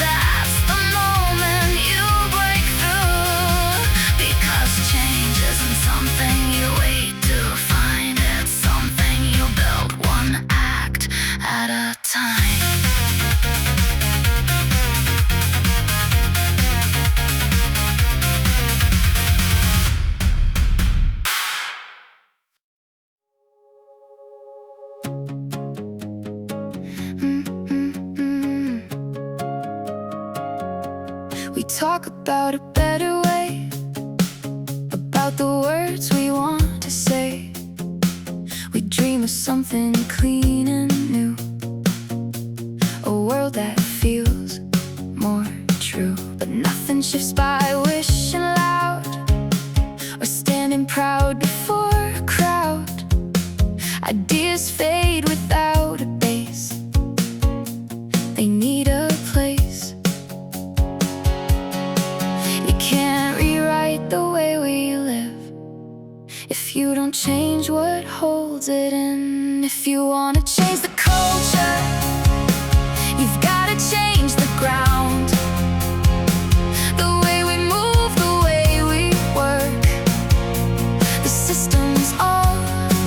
[SPEAKER 1] That's the moment you break through. Because change isn't something you wait to find, it's something you build one act at a time. We talk about a better way, about the words we want to say. We dream of something clean and new, a world that feels more true. But nothing shifts by wishing loud or standing proud before a crowd. Ideas fade without a base, they need a place. You can't rewrite the way we live if you don't change what holds it in. If you wanna change the culture, you've gotta change the ground. The way we move, the way we work, the systems all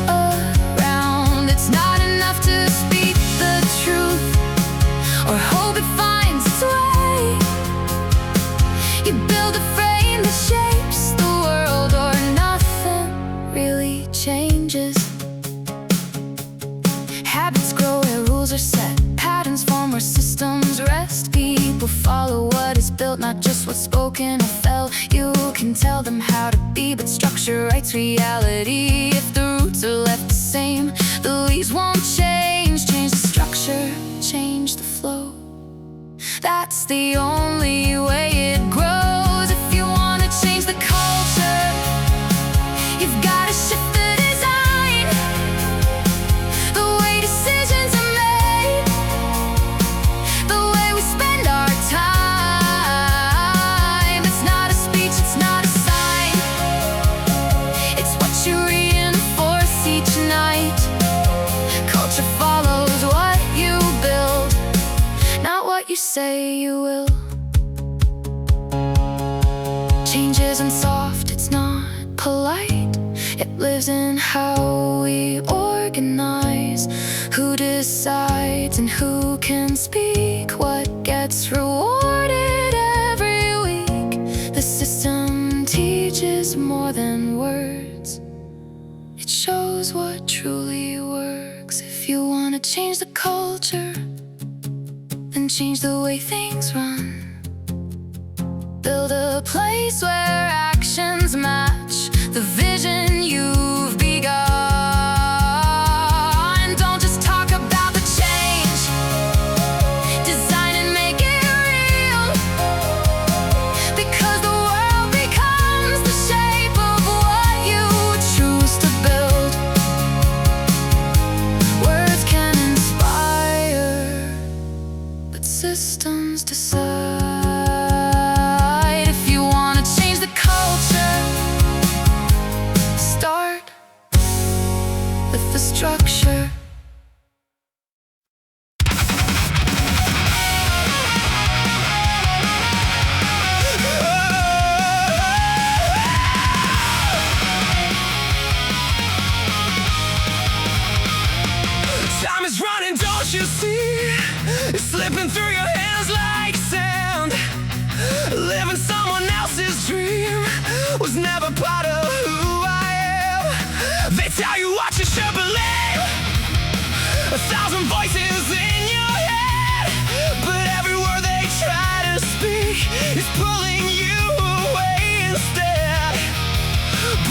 [SPEAKER 1] around. It's not enough to speak the truth or hope it finds its way. You build a frame that shapes the world, or nothing really changes. Habits grow where rules are set, patterns form where systems rest. People follow what is built, not just what's spoken or felt. You can tell them how to be, but structure writes reality. If the roots are left the same, the leaves won't change. Change the structure, change the flow. That's the only way it grows. If you wanna change the culture, you've gotta shift the design, the way decisions are made, the way we spend our time. It's not a speech, it's not a sign, it's what you reinforce each night. Culture follows what you build, not what you say you will. Change isn't soft, it's not polite. It lives in how we organize, who decides and who can speak, what gets rewarded every week. The system teaches more than words, it shows what truly works. If you wanna change the culture, then change the way things run. Build a place where actions match the vision you've begun. Don't just talk about the change, design and make it real. Because the world becomes the shape of what you choose to build. Words can inspire, but systems decide. If you wanna change the culture,
[SPEAKER 3] living someone else's dream was never part of who I am. They tell you what you should believe, 1,000 voices in your head, but every word they try to speak is pulling you away instead.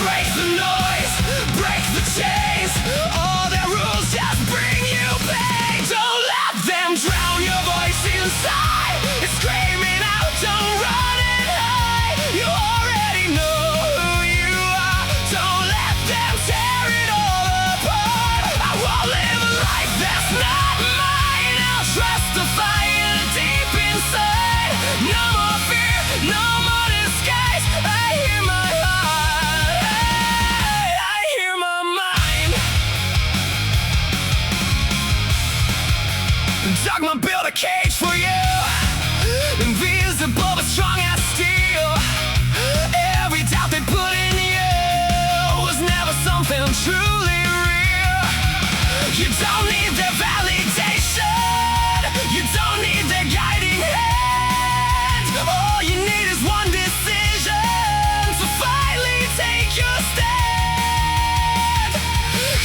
[SPEAKER 3] Break the noise, break the chains, all their rules just bring you pain. Don't let them drown your voice inside. It's screaming out, don't run and hide. You already know who you are. Don't let them tear it all apart. I won't live a life that's not mine. I'll justify it deep inside. No more fear, no more disguise. I hear my heart, I hear my mind. Dogma build a cage for you, invisible but strong as steel. Every doubt they put in you was never something truly real. You don't need their validation, you don't need their guiding hand. All you need is one decision to finally take your stand.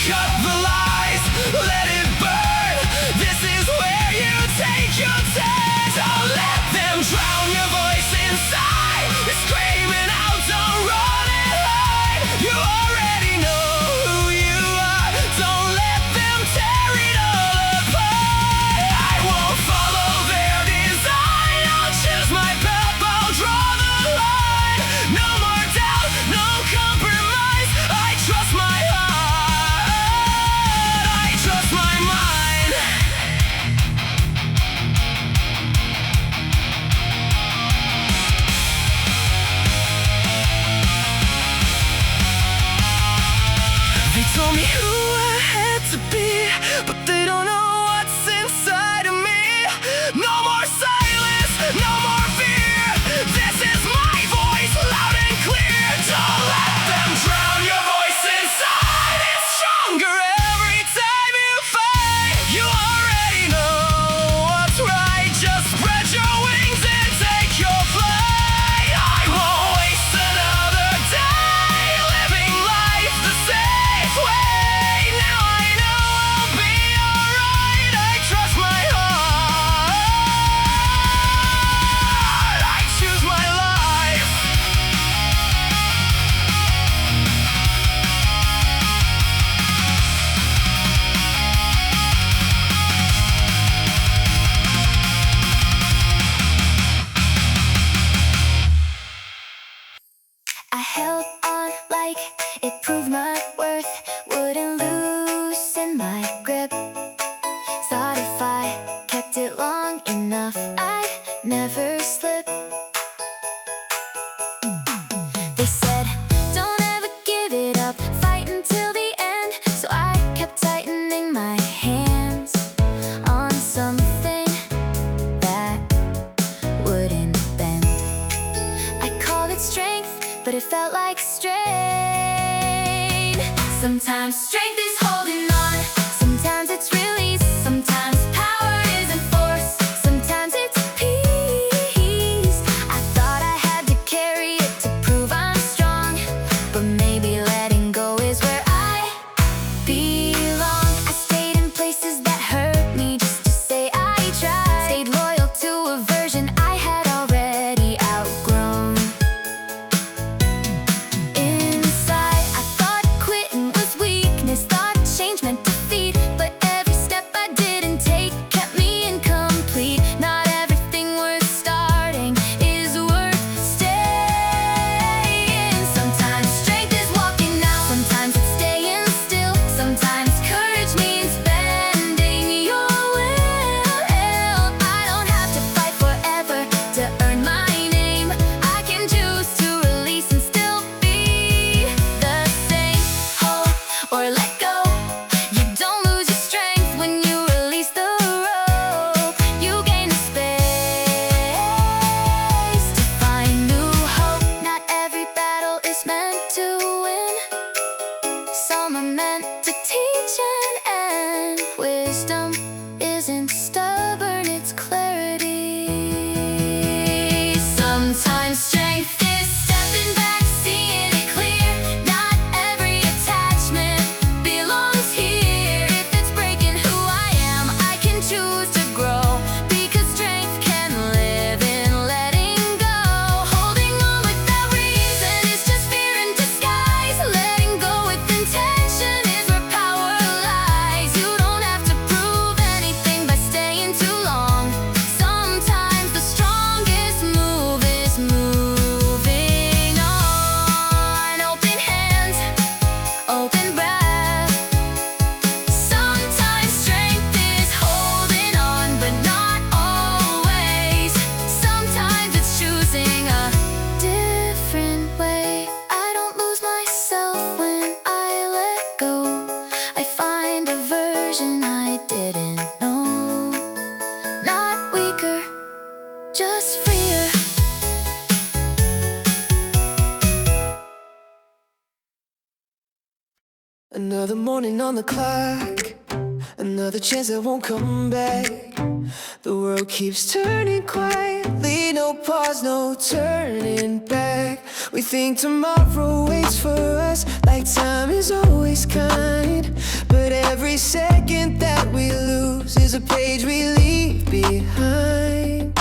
[SPEAKER 3] Cut the lies, let it burn. This is where you take your turn. Don't let them drown your voice inside. It's screaming out, don't run and hide. You already know who you are. Don't let them tear it all apart. I won't follow their design. I'll choose my path, I'll draw the line. No more doubt, no compromise. I trust my heart, I trust my mind. They told me who I had to be, but they don't know what's inside of me. No more silence, no more fear. This is my voice, loud and clear. Don't let them drown your voice inside. It's stronger every time you fight. You already know what's right. Just spread your wings and take your flight. I won't waste another day living life the safe way. Now I know I'll be alright. I trust my heart, I choose my life.
[SPEAKER 1] I held on like it proved my worth, wouldn't loosen my grip. Thought if I kept it long enough, I'd never slip. They said, don't ever give it up, fight until the end. So I kept tightening my hands on something that wouldn't bend. I called it strength, but it felt like strain. Sometimes strength is holding on, sometimes it's release, sometimes power isn't force, sometimes it's peace. I thought I had to carry it to prove I'm strong, but maybe letting go is where I belong. I stayed in places that hurt me just to say I tried. Stayed loyal to a version I had already outgrown. Inside, I thought quitting was weakness, thought change meant defeat, but every step a different way. I don't lose myself when I let go. I find a version I didn't know. Not weaker, just freer.
[SPEAKER 3] Another morning on the clock, another chance that won't come back. The world keeps turning quietly, no pause, no turning back. We think tomorrow waits for us, like time is always kind. But every second that we lose is a page we leave behind.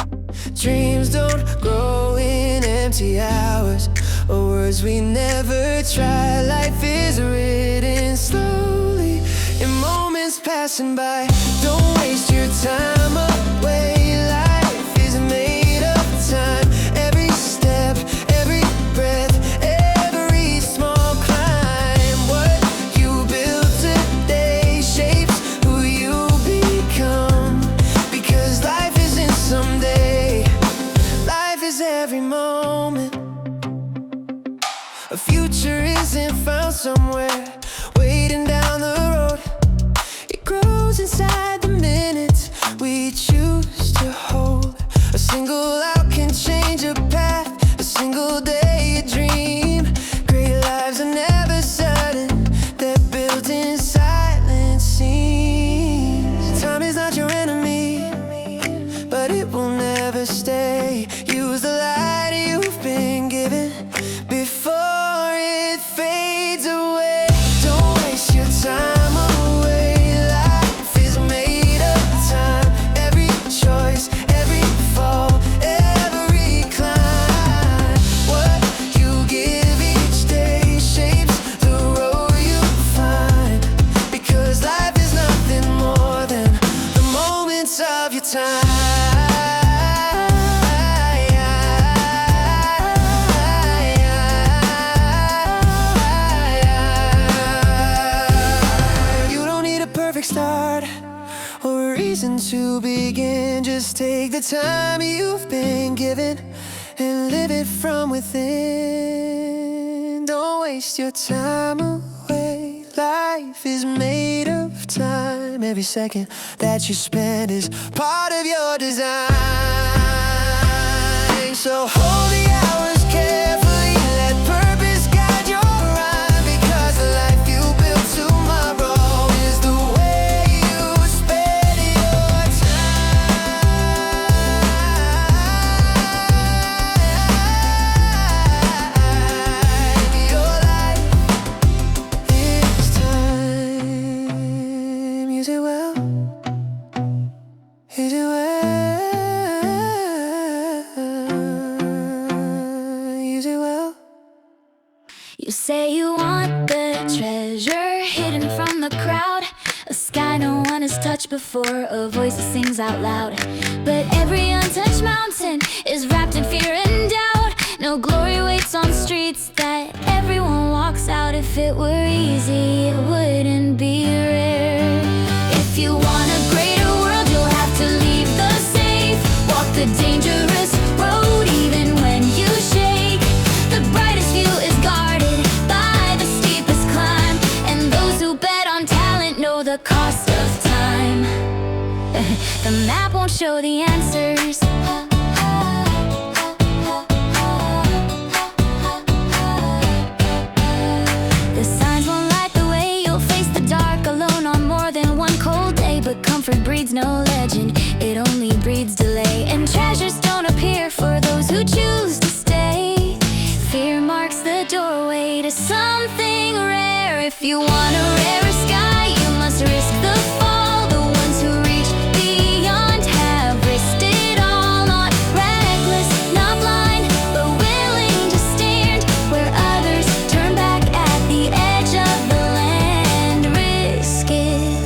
[SPEAKER 3] Dreams don't grow in empty hours, or words we never try. Life is written slowly in moments passing by. Don't waste your time away. Life is made of time. Every step, every breath, every small climb. What you build today shapes who you become. Because life isn't someday, life is every moment. A future isn't found somewhere waiting down the road. It grows inside the minutes we choose to hold. A single out can change a path, a single day a dream. Great lives are never sudden, they're built in silent scenes. Time is not your enemy, but it will never stay. Use the light you've been given before it fades away. Don't waste your time away. Life is made of time. Every choice, every fall, every climb. What you give each day shapes the road you find. Because life is nothing more than the moments of your time. Start or a reason to begin. Just take the time you've been given and live it from within. Don't waste your time away. Life is made of time. Every second that you spend is part of your design. So hold the hours carefully, let purpose guide your rhyme. Because the life you built tomorrow is the way you spend your time. Your life is time. Use it well. Use it well. Use it well.
[SPEAKER 1] You say you want the treasure hidden from the crowd, a sky no one has touched before, a voice that sings out loud. But every untouched mountain is wrapped in fear and doubt. No glory waits on streets that everyone walks out. If it were easy, it wouldn't be rare. If you want a greater world, you'll have to leave the safe, walk the dangerous road even when you shake. The brightest view is guarded by the steepest climb, and those who bet on talent know the cost of time. The map won't show the answers, the signs won't light the way. You'll face the dark alone on more than one cold day. But comfort breeds no legend, it only breeds delay. And treasures don't appear for those who choose to stay. Fear marks the doorway to something rare. If you want a rarer sky, you must risk the fall. The ones who reach beyond have risked it all. Not reckless, not blind, but willing to stand where others turn back at the edge of the land. Risk it,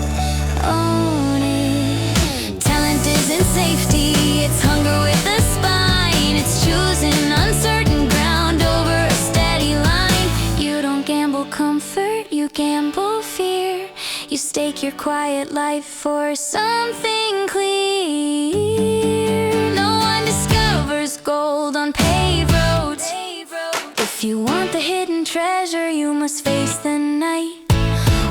[SPEAKER 1] own it. Talent isn't safety, it's hunger with a spine. It's choosing uncertain ground over a steady line. You don't gamble comfort, you gamble fear. You stake your quiet life for something clear. No one discovers gold on paved roads. If you want the hidden treasure, you must face the night.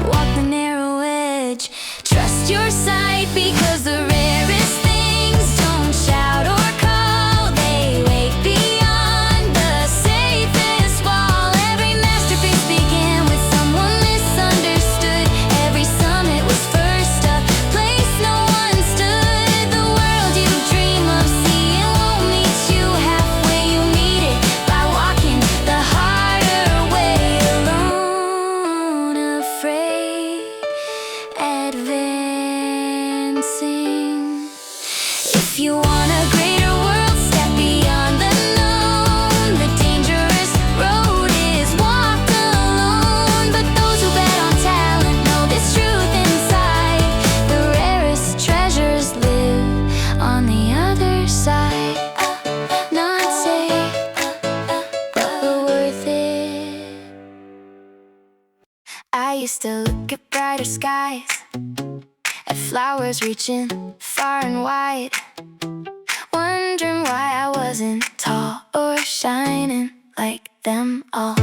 [SPEAKER 1] Walk the narrow edge, trust your sight, because the rarest things don't shout or call. They wait beyond the safest wall. Every masterpiece began with someone misunderstood. Every summit was first a place no one stood. The world you dream of seeing won't meet you halfway. You meet it by walking the harder way, alone, afraid, advancing. If you want a greater world, step beyond the known. The dangerous road is walked alone, but those who bet on talent know this truth inside. The rarest treasures live on the other side. Not safe, but worth it. I used to look at brighter skies, at flowers reaching far and wide, wondering why I wasn't tall or shining like them all.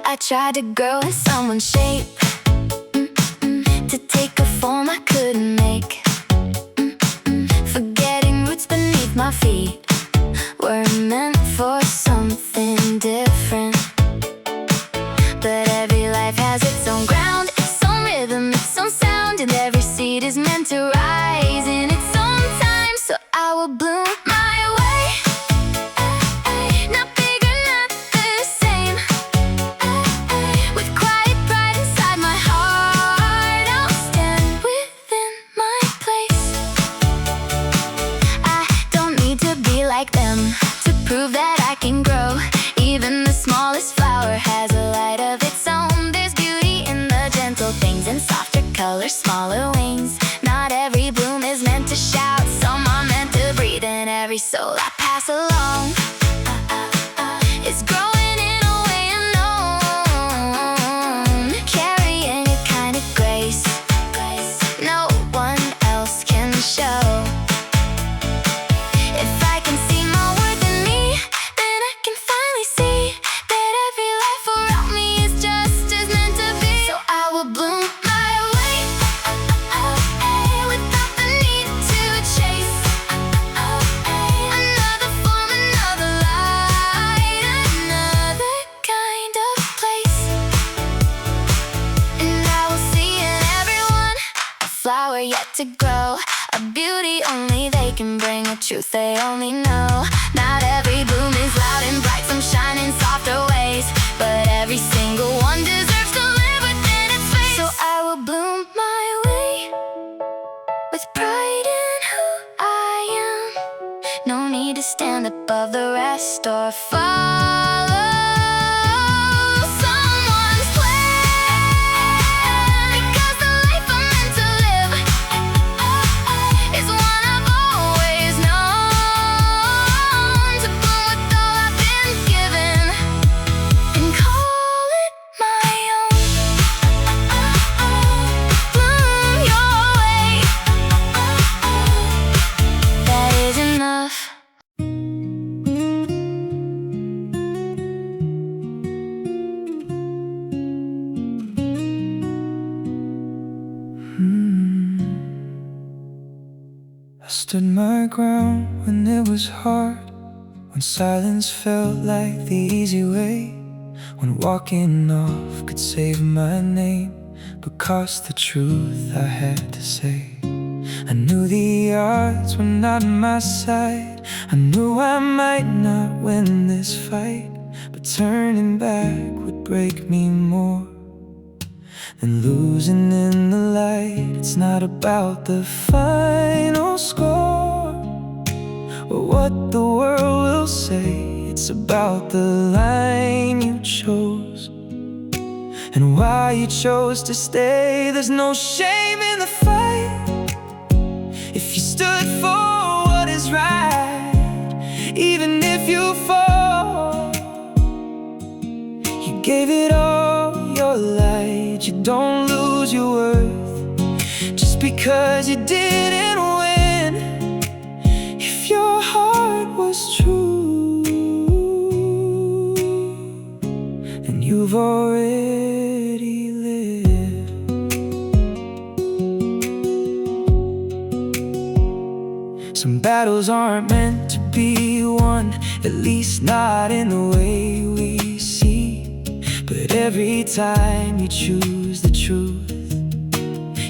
[SPEAKER 1] I tried to grow in someone's shape, to take a form I couldn't make, forgetting roots beneath my feet were meant for something different. But every life has its own ground, its own rhythm, its own sound, and every seed is meant to rise in its own time. So I will bloom my way, not bigger, not the same, with quiet pride inside my heart. I'll stand within my place. I don't need to be like them to prove that I can grow. Even the smallest flower has a light of its own. There's beauty in the gentle things and softer colors, smaller wings. Not every bloom is meant to shout, some are meant to breathe. And every soul I pass along is growing in a way unknown, carrying a kind of grace no one else can show. If I can see my worth in me, then I can finally see that every life around me is just as meant to be. So I will bloom my way, without the need to chase another form, another light, another kind of place. And I will see in everyone a flower yet to grow, a beauty only they can bring, a truth they only know. Not every bloom is loud and bright, some shine in softer ways, but every single one deserves to live within its face. So I will bloom my way, with pride in who I am. No need to stand above the rest or follow someone's plan, because the life I'm meant to live is one I've always known. To bloom with all I've been given and call it my own. Bloom your way, that is enough.
[SPEAKER 3] I stood my ground when it was hard, when silence felt like the easy way, when walking off could save my name but cost the truth I had to say. I knew the odds were not on my side, I knew I might not win this fight, but turning back would break me more than losing in the light. It's not about the final score or what the world will say. It's about the line you chose and why you chose to stay. There's no shame in the fight if you stood for what is right. Even if you fall, you gave it all your light. You don't lose your worth just because you didn't win. If your heart was true, you've already lived. Some battles aren't meant to be won, at least not in the way we see. But every time you choose the truth,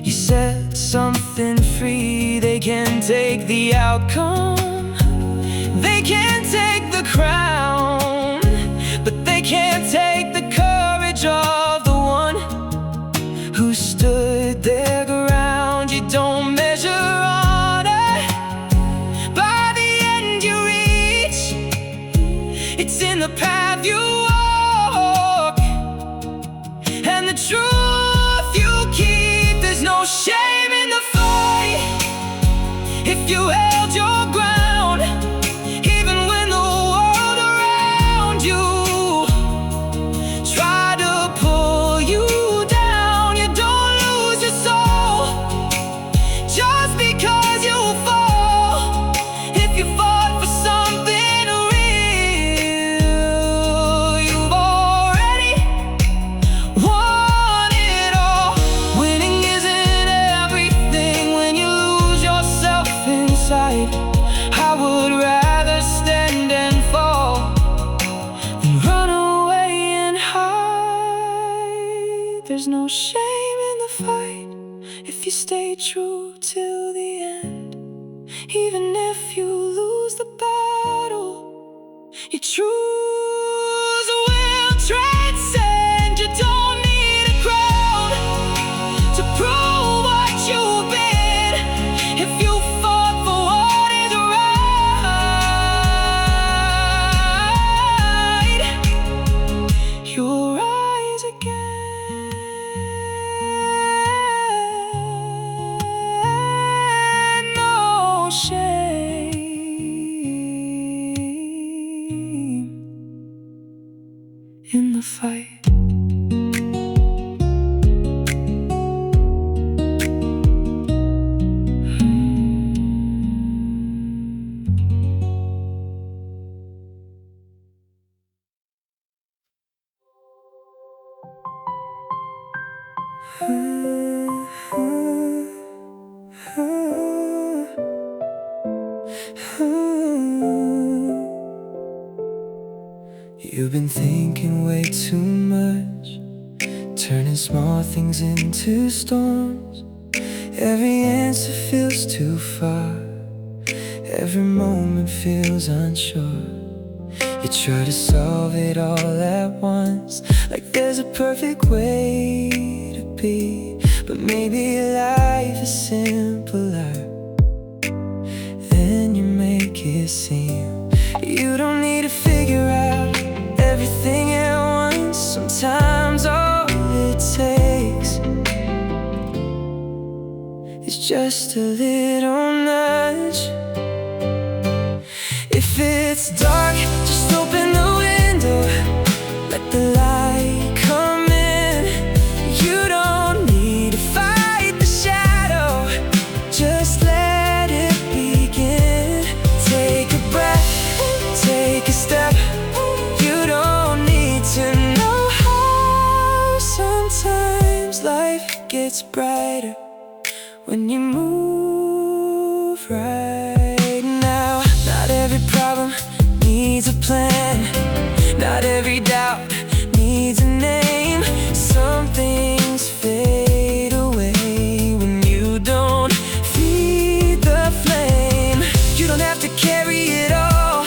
[SPEAKER 3] you set something free. They can take the outcome, they can take the crown, but they can't take the courage of the one who stood their ground. You don't measure honor by the end you reach, it's in the path you walk and the truth you keep. There's no shame in the fight if you held your ground, even when the world around you try to pull you down. You don't lose your soul just because you fall. If you fought for something real, you've already won it all. Winning isn't everything when you lose yourself inside. I would rather stand and fall than run away and hide. There's no shame in the fight if you stay true till the end. Even if you lose the battle, your truths will transcend. You don't need a crown to prove what you've been. If you fought for what is right, you'll rise again. No shame in the fight. You've been thinking way too much, turning small things into storms. Every answer feels too far, every moment feels unsure. You try to solve it all at once, like there's a perfect way to be. But maybe life is simpler than you make it seem. You don't need to figure out everything at once. Sometimes all it takes is just a little nudge. If it's dark, just open the window, let the light come in. You don't need to fight the shadow, just let it begin. Take a breath, take a step. You don't need to know how. Sometimes life gets brighter when you move right now. Not every problem needs a plan, not every doubt needs a name. Some things fade away when you don't feed the flame. You don't have to carry it all,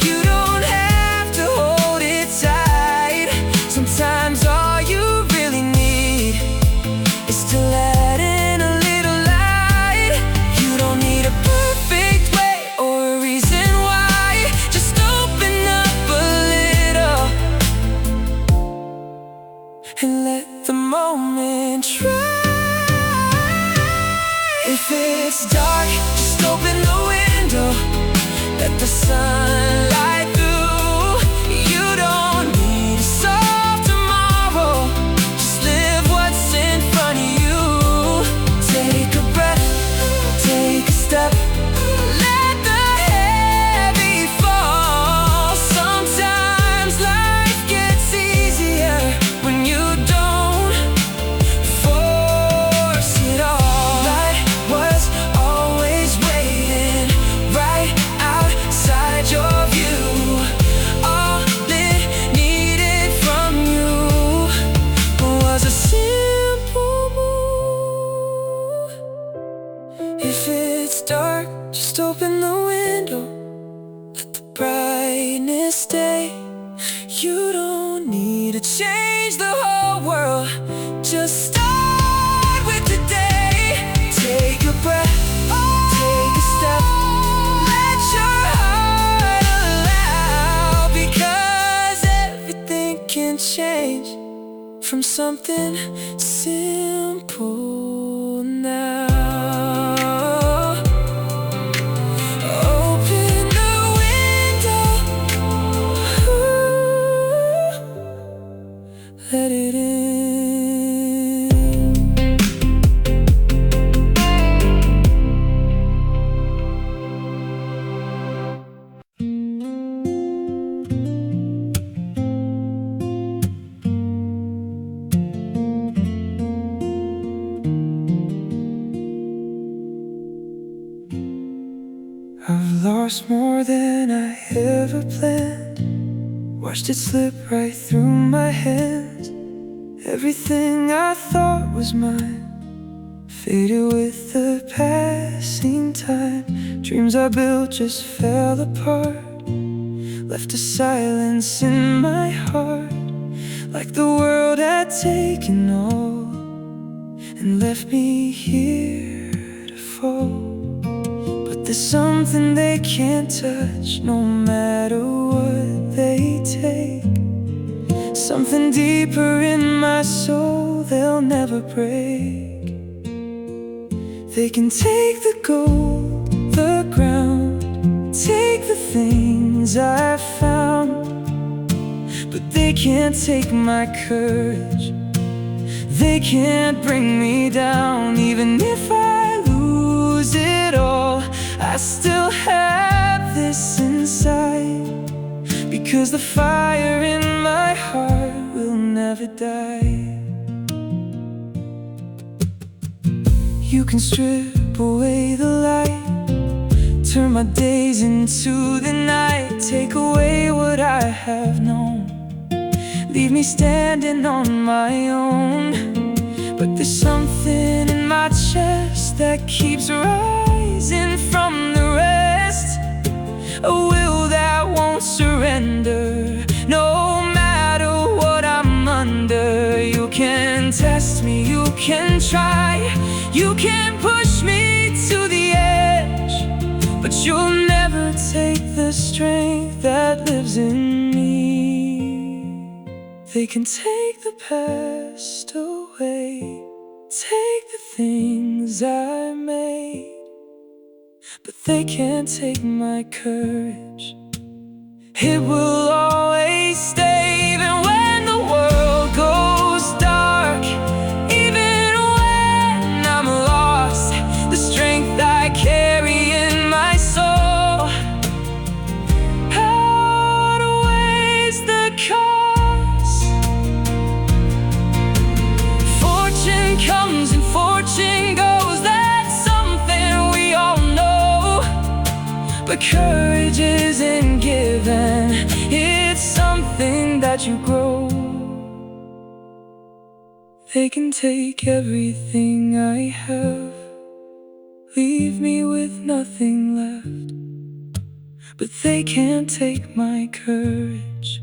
[SPEAKER 3] you don't have to hold it tight. Sometimes all you really need is to let in a little light. You don't need a perfect way or a reason why, just open up a this day. You don't need to change the whole world. Just start with today. Take a breath, take a step, let your heart allow, because everything can change from something simple now. Open the window, let it in. I've lost more than I ever planned, watched it slip right through my hands. Everything I thought was mine faded with the passing time. Dreams I built just fell apart, left a silence in my heart, like the world had taken all and left me here to fall. There's something they can't touch, no matter what they take. Something deeper in my soul they'll never break. They can take the gold, the ground, take the things I've found, but they can't take my courage. They can't bring me down. Even if I lose it all, I still have this inside, because the fire in my heart will never die. You can strip away the light, turn my days into the night, take away what I have known, leave me standing on my own. But there's something in my chest that keeps rising from the rest, a will that won't surrender, no matter what I'm under. You can test me, you can try, you can push me to the edge, but you'll never take the strength that lives in me. They can take the past away, take the things I made, but they can't take my courage. It will always stay. Even when the world goes dark, even when I'm lost, the strength I carry in my soul outweighs the cost. Fortune comes and fortune goes, that's something we all know, but courage isn't given, it's something that you grow. They can take everything I have, leave me with nothing left, but they can't take my courage.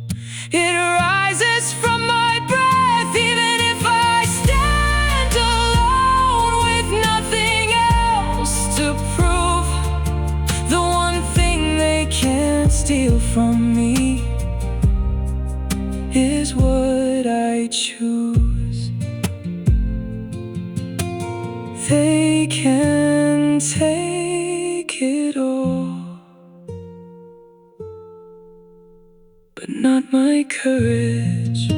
[SPEAKER 3] It rises from my breath, even if I stand alone with nothing else to prove. The one thing they can't steal from me is what I choose. They can take it all, but not my courage.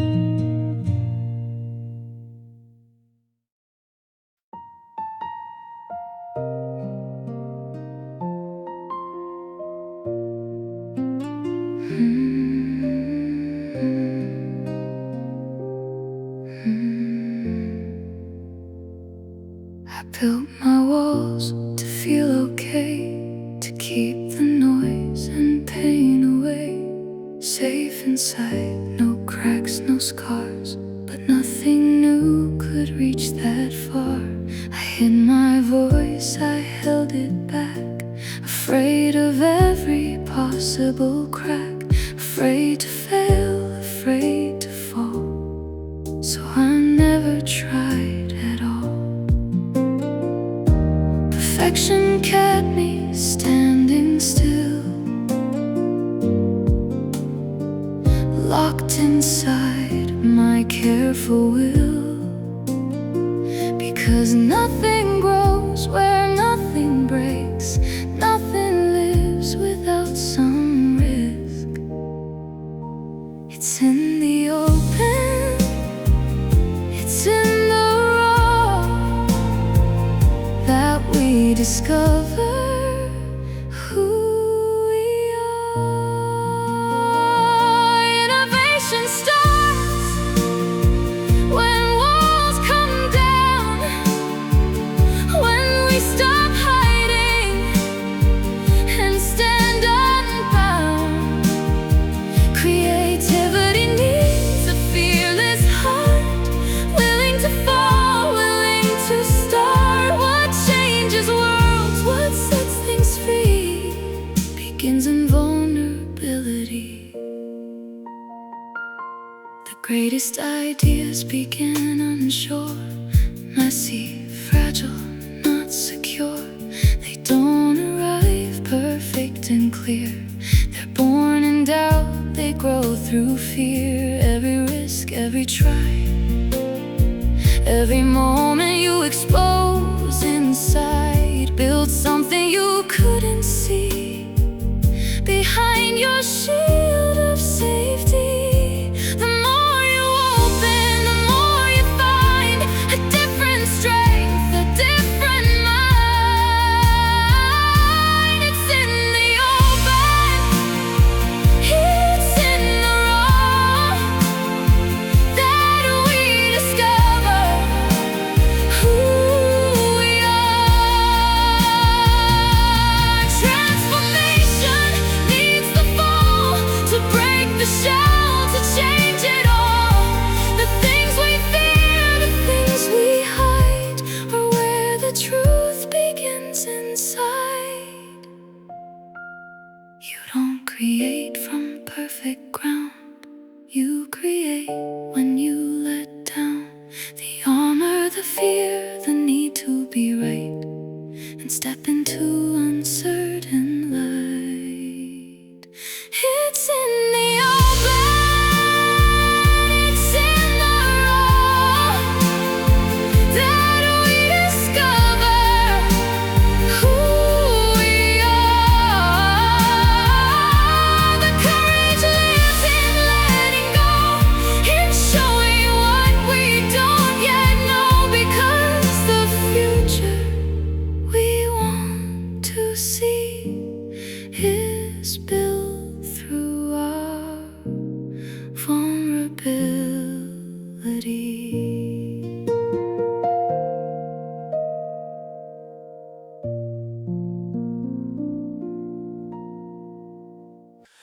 [SPEAKER 2] I built my walls to feel okay, to keep the noise and pain away. Safe inside, no cracks, no scars, but nothing new could reach that far. I hid my voice, I held it back, afraid of every possible crack, Afraid to fail, afraid to fall, so I never tried at all. Perfection kept me standing still, locked inside my careful will, because nothing grows where nothing breaks, nothing lives without some risk. It's in the open, it's in the raw, that we discover who we are. Innovation starts when walls come down, when we stop hiding and stand unbound. Creativity needs a fearless heart, willing to fall, willing to start. What changes worlds, what sets things free, begins in vulnerability. The greatest ideas begin unsure, messy, fragile, not secure. They don't arrive perfect and clear. They're born in doubt, they grow through fear. Every risk, every try, every moment you expose inside, build something you couldn't see behind your shield of safety. The more you open, the more you find a different strength, a different mind. It's in the open, it's in the raw, that we discover who we are. Transformation needs the fall to break the shell, to change it all. The things we fear, the things we hide, are where the truth begins inside. You don't create from perfect ground, you create when you let down the armor, the fear, the need to be right, and step into uncertain light. It's in the open, it's in the raw, that we discover who we are. The courage lives in letting go, in showing what we don't yet know, because the future we want to see is built through our vulnerability.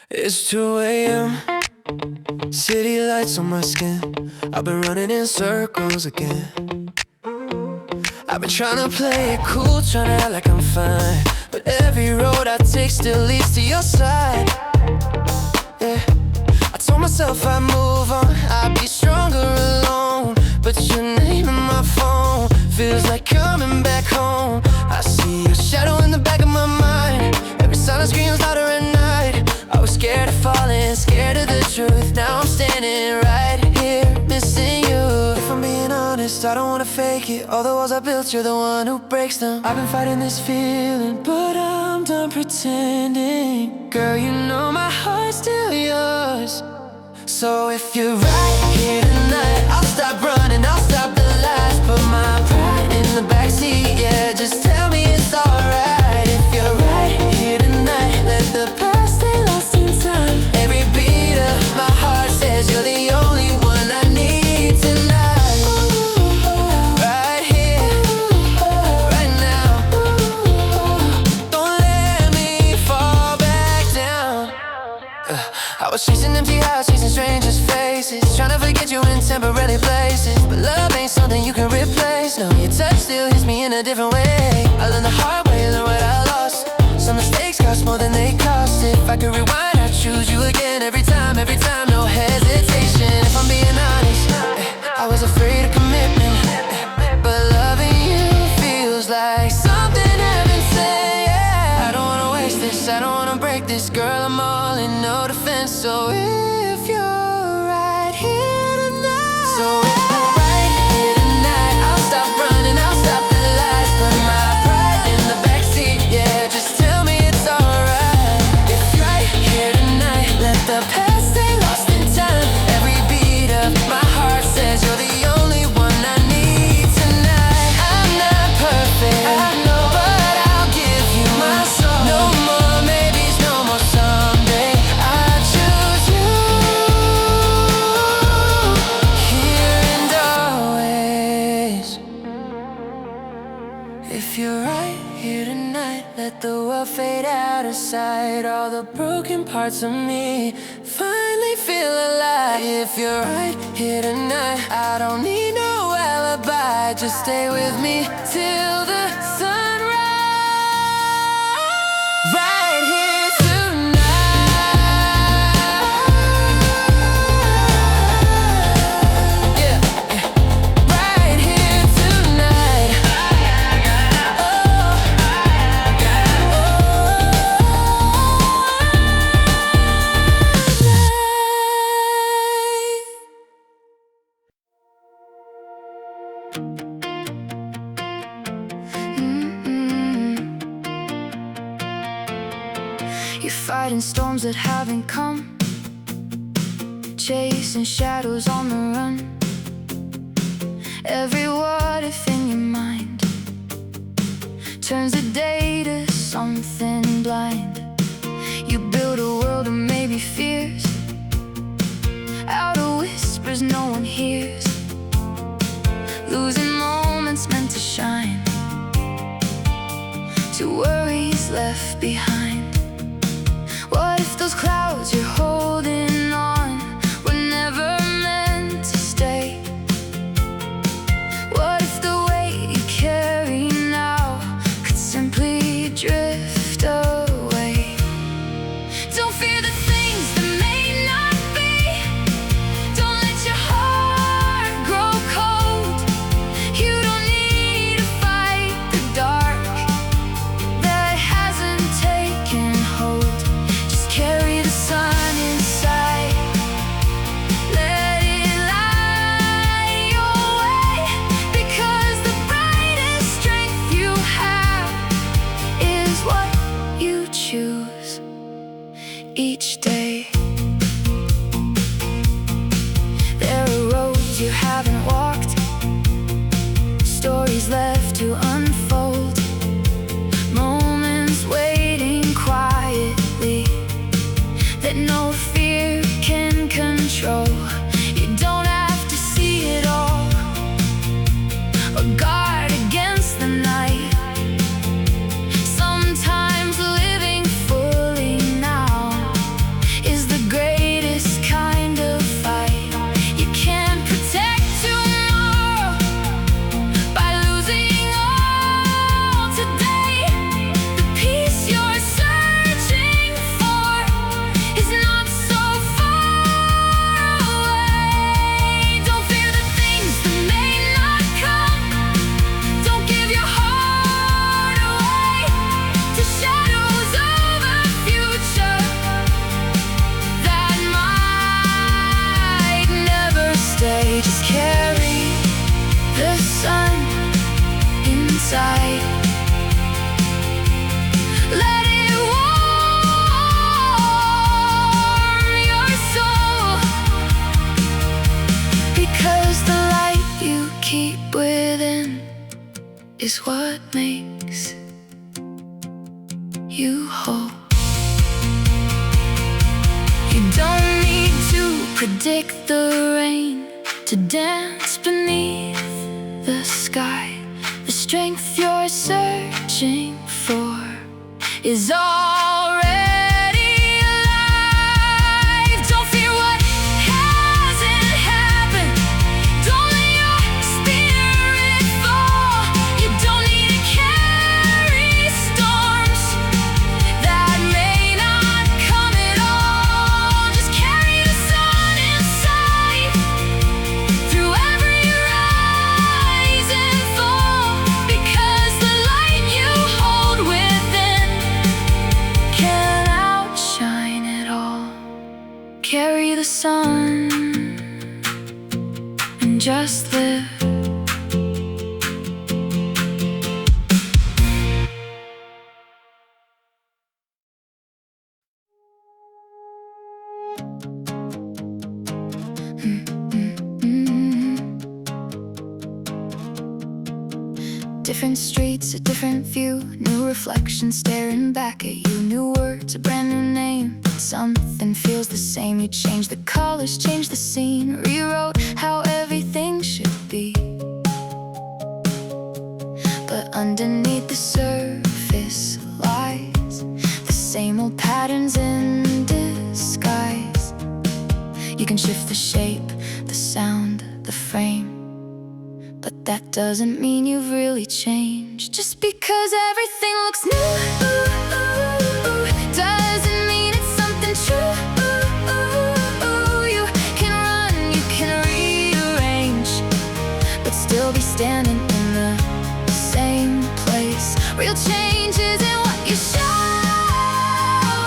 [SPEAKER 3] It's 2 a.m. City lights on my skin. I've been running in circles again. I've been trying to play it cool, trying to act like I'm fine, but every road I take still leads to your side. Yeah, I told myself I'd move on, I'd be stronger alone, but your name in my phone feels like coming back home. I see your shadow in the back of my mind, every silence screams louder at night. I was scared of falling, scared of the truth. Now I'm standing right here, missing you. If I'm being honest, I don't wanna fake it. All the walls I built, you're the one who breaks them. I've been fighting this feeling, but I'm done pretending. Girl, you know my heart's still yours. So if you're right here tonight, I'll stop running, I'll stop the lies, put my pride in the backseat. Yeah, just tell me it's alright. If you're right here tonight, let the past stay lost in time. Every beat of my heart says you're the only one I need tonight. Right here, right now. Don't let me fall back down. I was chasing empty eyes, chasing strangers' faces, trying to forget you in temporary places. But love ain't something you can replace. No, your touch still hits me in a different way. I learned the hard way, learned what I lost. Some mistakes cost more than they cost. If I could rewind, I'd choose you again every time. every time, no hesitation. If I'm being honest, I was afraid of commitment, but loving you feels like something heaven said. I don't wanna waste this, I don't wanna break this. Girl, I'm all in, no defense. So if you're right here tonight, so if you're right here tonight, I'll stop running, I'll stop the lies, put my pride in the backseat. Yeah, just tell me it's alright. If you're right here tonight, let the past stay lost in time. Every beat of my heart says you're the only one I need tonight. I'm not perfect, I know, but I'll give you my soul. No more maybes, no more someday. I choose you, here and always. If you're right here tonight, let the world fade out of sight. All the broken parts of me finally feel alive. If you're right here tonight, I don't need no alibi. Just stay with me till the sunrise. Right here tonight. Yeah, right here tonight.
[SPEAKER 2] You're fighting storms that haven't come, chasing shadows on the run. Every what if in your mind turns the day to something blind. You build a world of maybe fears, out of whispers no one hears, losing moments meant to shine, to worries left behind. What if those clouds you're holding on were never meant to stay? What if the weight you carry now could simply drift away? Don't fear the things that may not be. Don't let your heart grow cold. You don't need to fight the dark that hasn't taken hold. Just carry the sun inside. Let it light your way, because the brightest strength you have is what you choose each day. There are roads you haven't walked, stories left to unfold, moments waiting quietly that no fear can control. You don't have to see it all or guard against the night. Sometimes living fully now is the greatest kind of fight. You can't protect tomorrow by losing all today. The peace you're searching for is not so far away. Don't fear the things that may not come. Don't give your heart away to shadows of a future that might never stay. Just carry the sun inside. Let it warm your soul, because the light you keep within is what makes you whole. You don't need to predict the rain to dance beneath the sky. The strength you're searching for is already alive. Don't fear what hasn't happened. Don't let your spirit fall. You don't need to carry storms that may not come at all. Just carry the bury the sun and just live. Different streets, a different view, new reflections staring back at you. New words, a brand new name, but something feels the same. You changed the colors, changed the scene, rewrote how everything should be. But underneath the surface lies the same old patterns in disguise. You can shift the shape, the sound, the frame, but that doesn't mean you've really changed. Just because everything looks new doesn't mean it's something true. You can run, you can rearrange, but still be standing in the same place. Real change isn't what you show,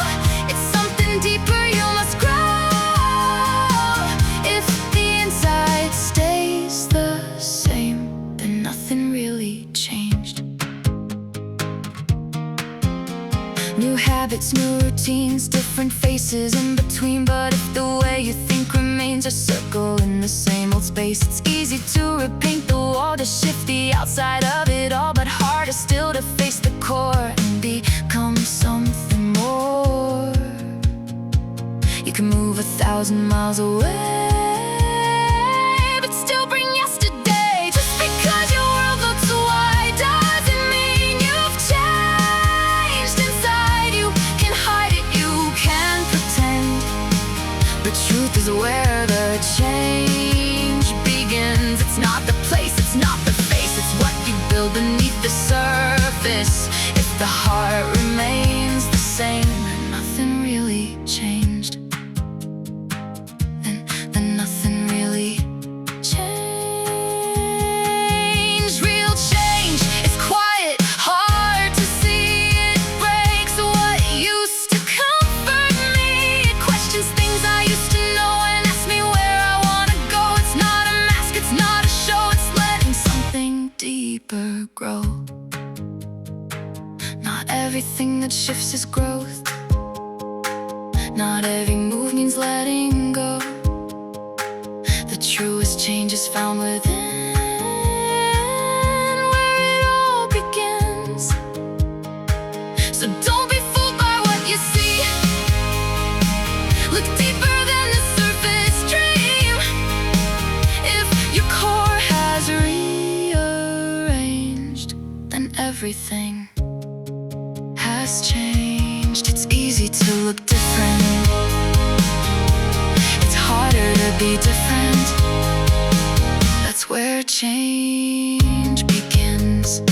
[SPEAKER 2] it's something deeper you must grow. If the inside stays the same, then nothing really changed. New habits, new routines, different faces in between. But if the way you think remains a circle in the same old space, it's easy to repaint the wall, to shift the outside of it all, but harder still to face the core and become something more. You can move 1,000 miles away, but still bring yesterday. Just because your world looks wide doesn't mean you've changed inside. You can hide it, you can pretend, but truth is where the change begins. It's not the place, it's not the face, it's what you build beneath the surface. If the heart remains the same, then nothing really changed. Then nothing really changed. Real change is quiet, hard to see. It breaks what used to comfort me. It questions things I used to know and asks me where I wanna go. It's not a mask, it's not a show, it's letting something deeper grow. Not everything that shifts is growth. Not every move means letting go. The truest change is found within, where it all begins. So don't be fooled by what you see. Look deeper than the surface dream. If your core has rearranged, then everything has changed. It's easy to look different, it's harder to be different. That's where change begins.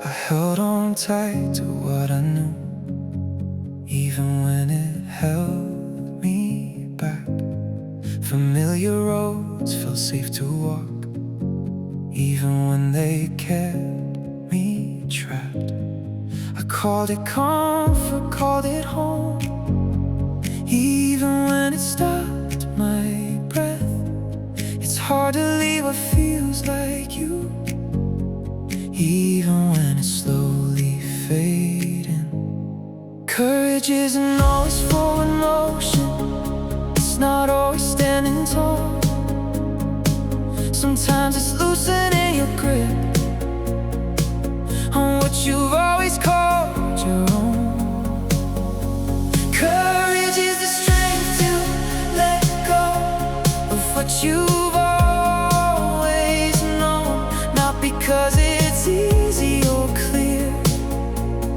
[SPEAKER 3] I held on tight to what I knew, even when it held me back. Familiar roads felt safe to walk, even when they kept me trapped. I called it comfort, called it home, even when it stopped my breath. It's hard to leave what feels like you, even when it's slowly fading. Courage isn't always forward motion, it's not always standing tall. Sometimes it's loosening your grip on what you've always called your own. Courage is the strength to let go of what you've always known. Not because it's easy or clear,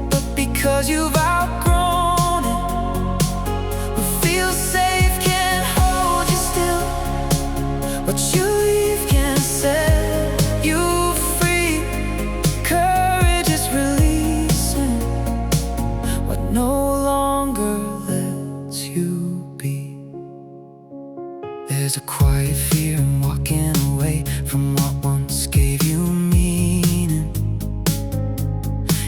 [SPEAKER 3] but because you've outgrown it. What feels safe can't hold you still, what you leave can set you free. Courage is releasing what no longer lets you be. There's a quiet fear in walking away from what once gave you meaning.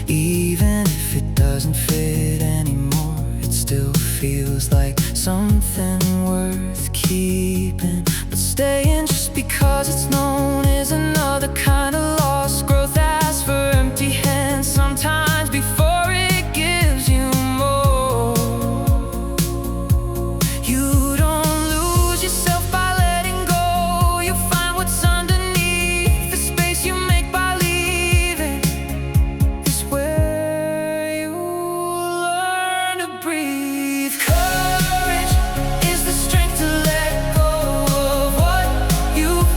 [SPEAKER 3] Even if it doesn't fit anymore, it still feels like something worth keeping. But staying just because it's known is another kind of loss. Growth asks for empty hands sometimes before it gives you more. You don't lose yourself by letting go. You find what's underneath the space you make by leaving. Is where you learn to breathe. Courage is the strength to let go of what you've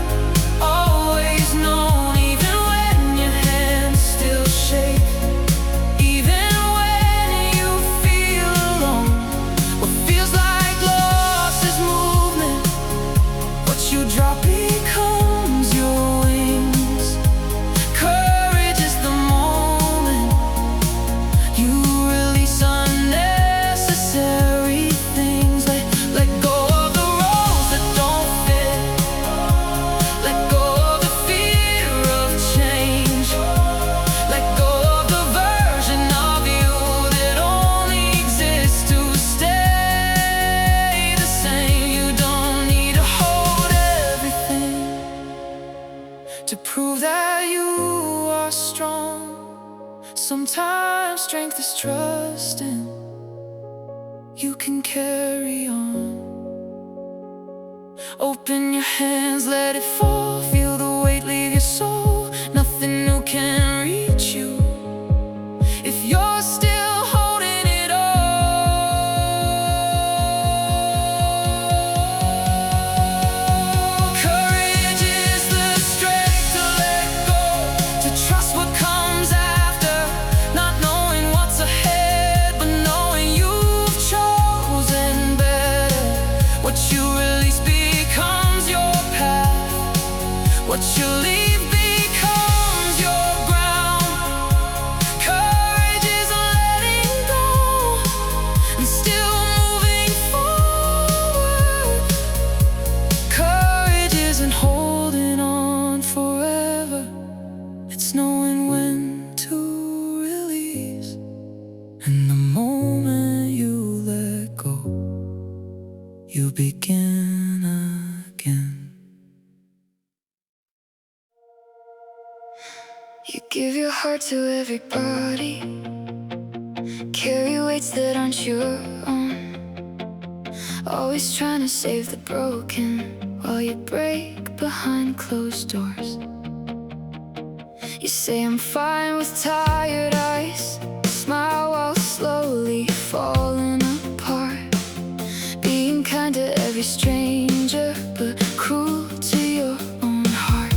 [SPEAKER 3] always known, even when your hands still shake, even when you feel alone. What feels like loss is movement. What you drop becomes your wings. Courage is the moment you release unnecessary things. Let go of the roles that don't fit. Let go of the fear of change. Let go of the version of you that only exists to stay the same. You don't need to hold everything to prove that you are strong. Sometimes strength is trusting you can carry on. Open your hands, let it fall. Feel the weight leave your soul. Nothing new can reach you if you're still holding it all. Courage is the strength to let go, to trust what comes after, not knowing what's ahead, but knowing you've chosen better. What you release becomes your path. What you leave becomes your ground. Courage is letting go and still moving forward. Courage isn't holding on forever. It's knowing when to release. And the moment you let go, you begin again. You give your heart to everybody, carry weights that aren't your own, always trying to save the broken while you break behind closed doors. You say I'm fine with tired eyes, smile while slowly falling apart, being kind to every stranger but cruel to your own heart.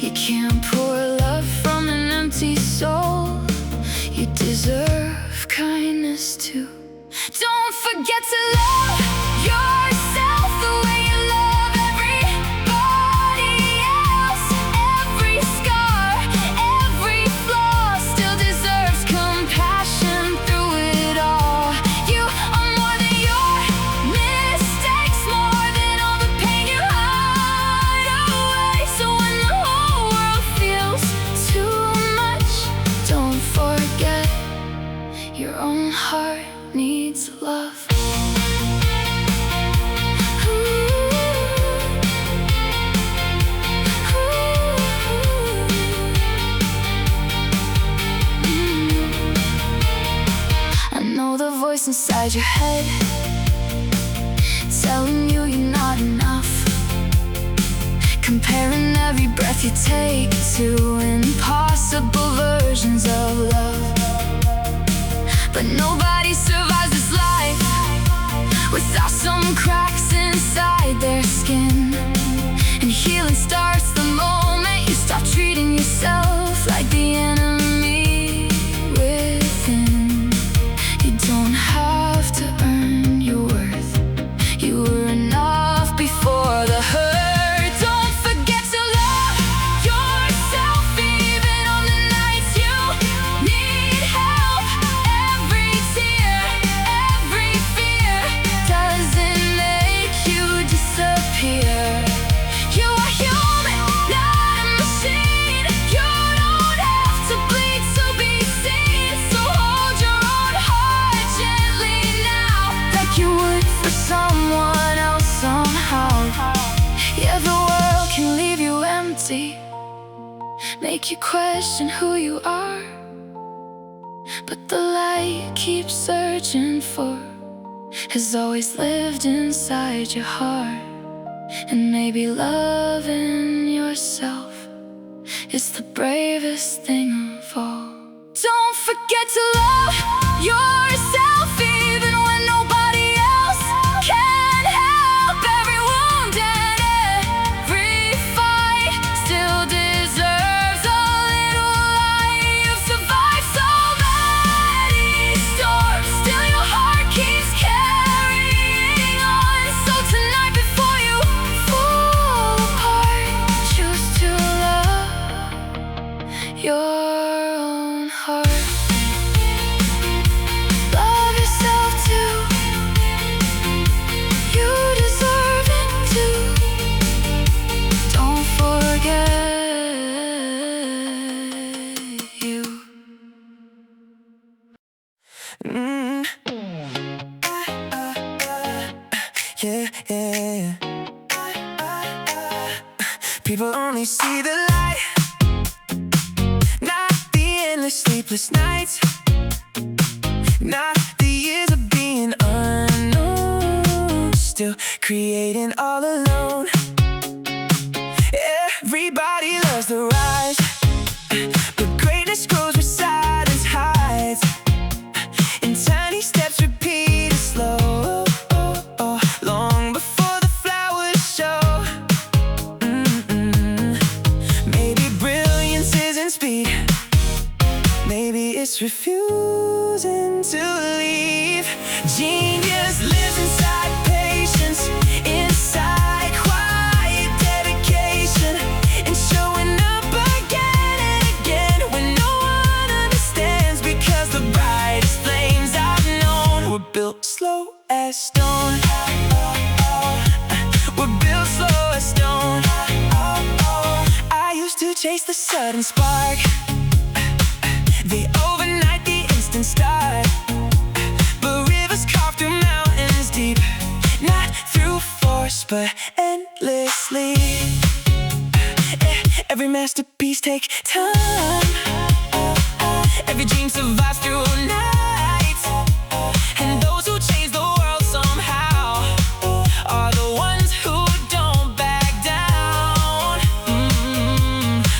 [SPEAKER 3] You can't pour love from an empty soul. You deserve kindness too. Don't forget to love yourself the way you love everybody else. Every scar, every flaw still deserves compassion through it all. You are more than your mistakes, more than all the pain you hide away. So when the whole world feels too much, don't forget your own heart needs love. I know the voice inside your head telling you you're not enough, comparing every breath you take to impossible versions of love. But nobody survives this life without some cracks inside their skin. And healing starts the moment you stop treating yourself like the enemy within. You don't have to earn your worth. You were enough before the hurt. Don't forget to love yourself even on the nights you need help. Every tear, every fear doesn't make
[SPEAKER 2] make you question who you are. But the light keeps searching for has always lived inside your heart. And maybe loving yourself is the bravest thing of all. Don't forget to love yourself, even when nobody else can help. Every wound and every fight still deserves a little light. You've survived so many storms, still your heart keeps carrying on. So tonight, before you fall apart, choose to love your own heart. Love yourself too. You deserve it too. Don't forget you.
[SPEAKER 3] Yeah, yeah. People only see the light, not the endless sleepless nights, not the years of being unknown, still creating all alone. Everybody loves the rise, but greatness grows where silence hides, and tiny steps repeated slow, long before the flowers show. Maybe brilliance isn't speed, maybe it's refusing to leave. Genius lives inside patience, inside quiet dedication, and showing up again and again when no one understands. Because the brightest flames I've known were built slow as stone. We're built slow as stone. I used to chase the sudden spark, the overnight, the instant start. But rivers carved through mountains deep, not through force but endlessly. Every masterpiece take time, every dream survives through nights, and those who change the world somehow are the ones who don't back down.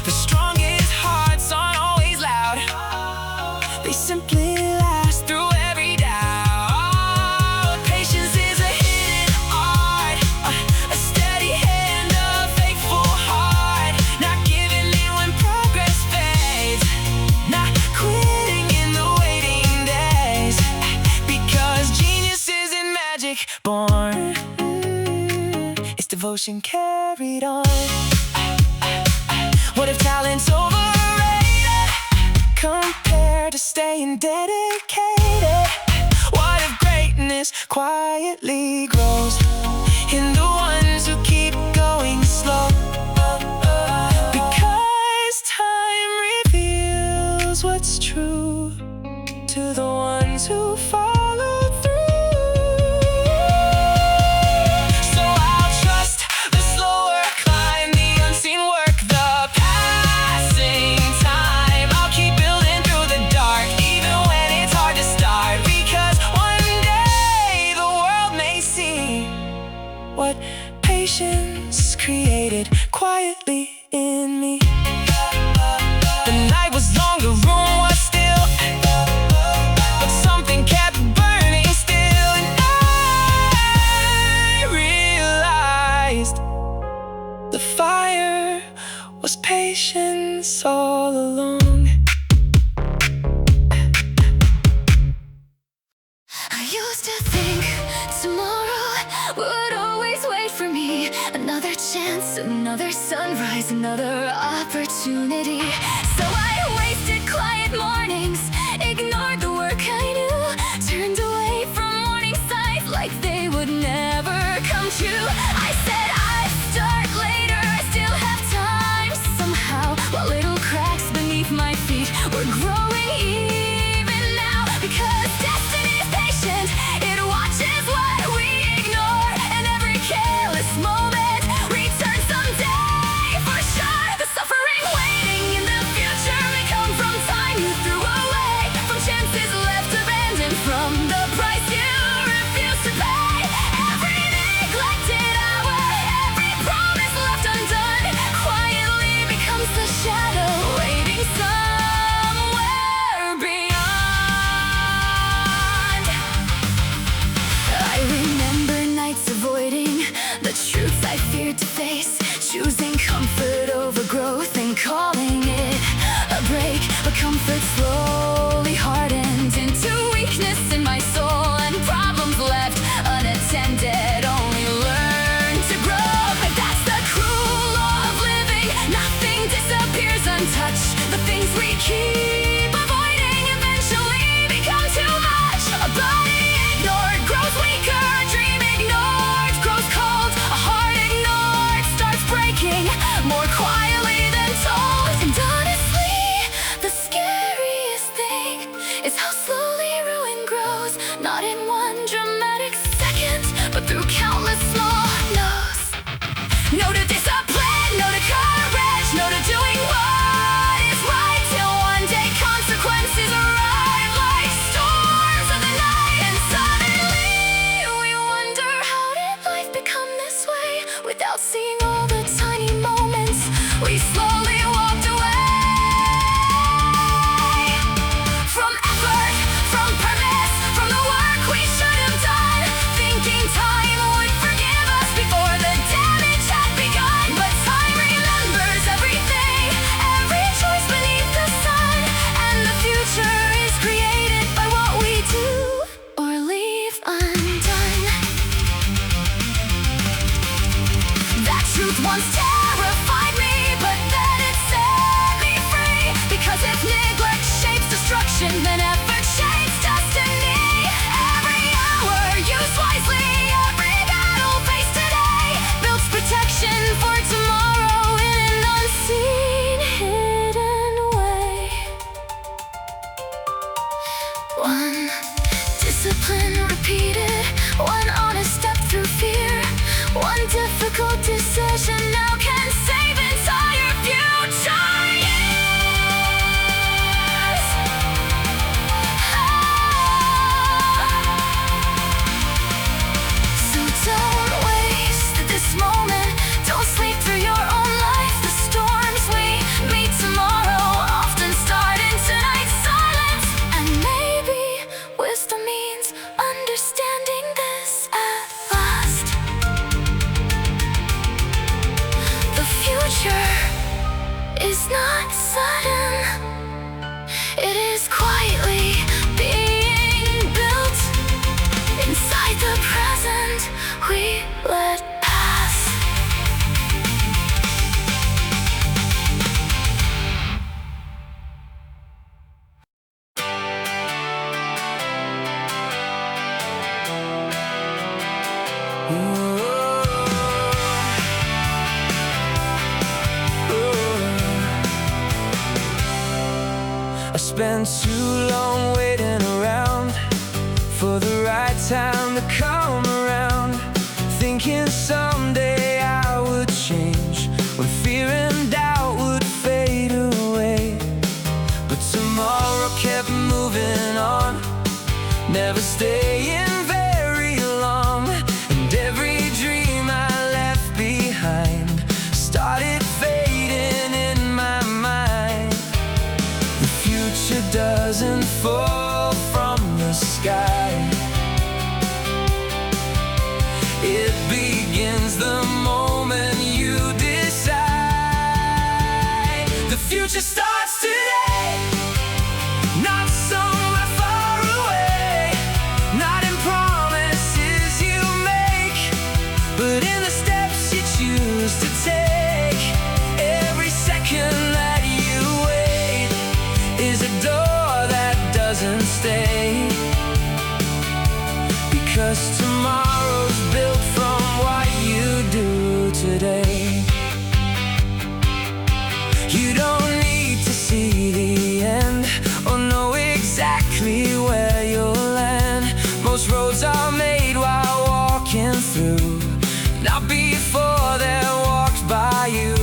[SPEAKER 3] The strongest hearts aren't always loud, they simply last through every doubt. Patience is a hidden art, a steady hand, a faithful heart, not giving in when progress fades, not quitting in the waiting days. Because genius isn't magic born, it's devotion carried on. What if talent's overrated compared to staying dedicated? What if greatness quietly grows in the ones who keep going slow? Because time reveals what's true to the ones who follow through. So I'll trust the slower climb, the unseen work, the passing time. I'll keep building through the dark, even when it's hard to start. Because one day the world may see what patience created quietly in me. The night was long, the room was still, but something kept burning still. And I realized the fire was patience all along.
[SPEAKER 2] I used to think tomorrow would always wait for me. Another chance, another sunrise, another opportunity. So I wasted quiet mornings, ignored the work I knew, turned away from morning sights like they would never come true. I said I'd start later, I still have time somehow, while little cracks beneath my feet were growing even now. Because destiny's patient, it watches what we ignore, and every careless moment returns someday for sure. The suffering waiting in the without seeing all the tiny moments we slowly walked away. From effort, from purpose, from the work we should have done, thinking time would forgive us before the damage had begun. But time remembers everything, every choice beneath the sun, and the future is created by what we do or leave undone. That truth once terrified me, but then it set me free. Because if neglect shapes destruction, then effort shapes destiny. Every hour used wisely, every battle faced today, builds protection for tomorrow in an unseen, hidden way. One discipline repeated, one honest step through fear, one difficult decision now can save entire future years. So don't waste this moment, don't sleep through your own life. The storms we meet tomorrow often start in tonight's silence. And maybe wisdom means understanding this at last. The future is not sudden, it is quietly being built inside the present we let pass.
[SPEAKER 3] I spent too long waiting around for the right time to come around, thinking someday I would change, when fear and doubt would fade away. But tomorrow kept moving on, never staying very long. And every dream I left behind started fading in my mind. The future doesn't fall from the sky, it begins the moment you decide. The future starts today, not somewhere far away, not in promises you make, but in the steps you choose to take. Every second that you wait is a door that doesn't stay, because tomorrow's built from what you do today. You don't need to see the end or know exactly where you'll land. Most roads are made while walking through, not before they're walked by you.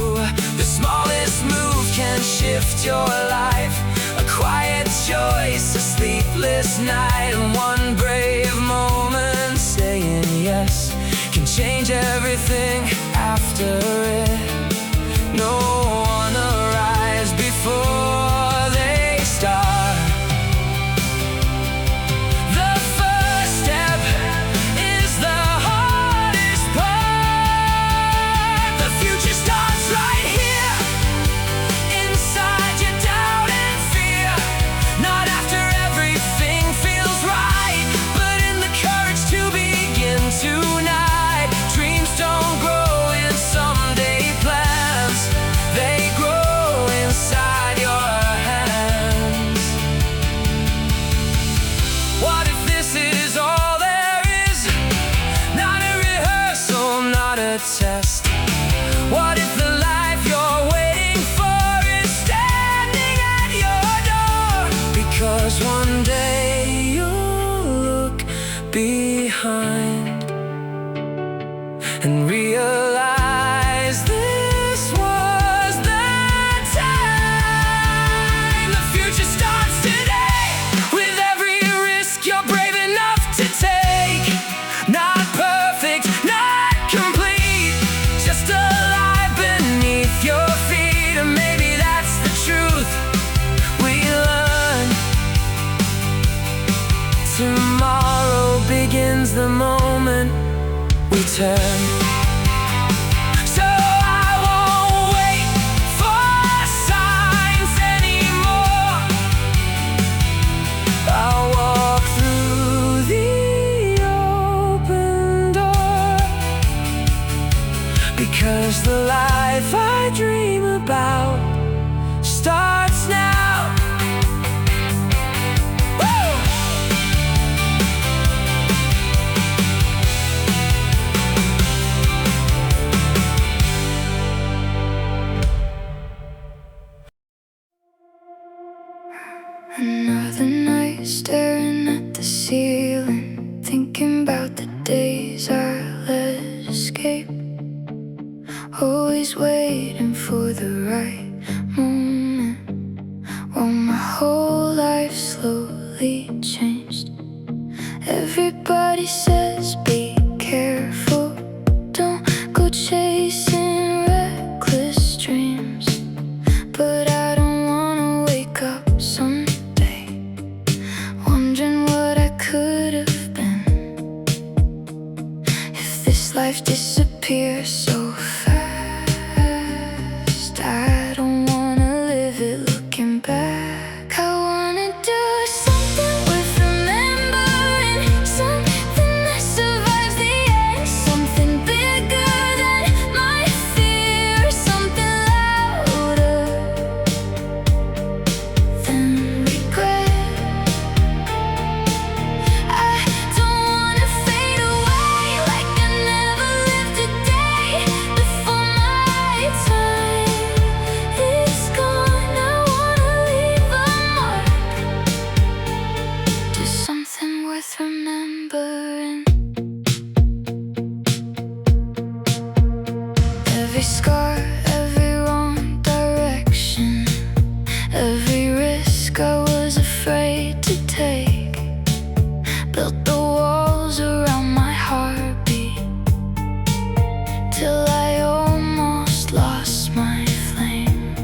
[SPEAKER 3] The smallest move can shift your life, a quiet choice, a sleepless night, and one brave moment saying yes can change everything after it. No one arrives before they start. The first step is the hardest part. The future starts right here, inside your doubt and fear. Not after everything feels right, but in the courage to begin tonight. Dreams don't grow in someday plans, they grow inside your hands. What if this is all there is? Not a rehearsal, not a test. What if the life you're waiting for is standing at your door? Because one day you'll look behind and realize this was the time. The future starts today, with every risk you're brave enough to take. Not perfect, not complete, return. So I won't wait for signs anymore. I'll walk through the open door, because the life I dream about starts now. Woo!
[SPEAKER 2] Another night staring at the ceiling, thinking about the days I let escape. Always waiting for the right moment, while my whole life slowly changed. Everybody says be careful, don't go chasing reckless dreams, but I don't wanna wake up someday wondering what I could have been if this life disappears so fast. I don't wanna live it looking back. I wanna do something worth remembering, something that survives the end, something bigger than my fear, something louder than regret. I don't wanna fade away like I never lived a day before my time is gone. I wanna leave a mark, do something worth remembering. Every scar, every wrong direction, every risk I was afraid to take, built the walls around my heartbeat till I almost lost my flame.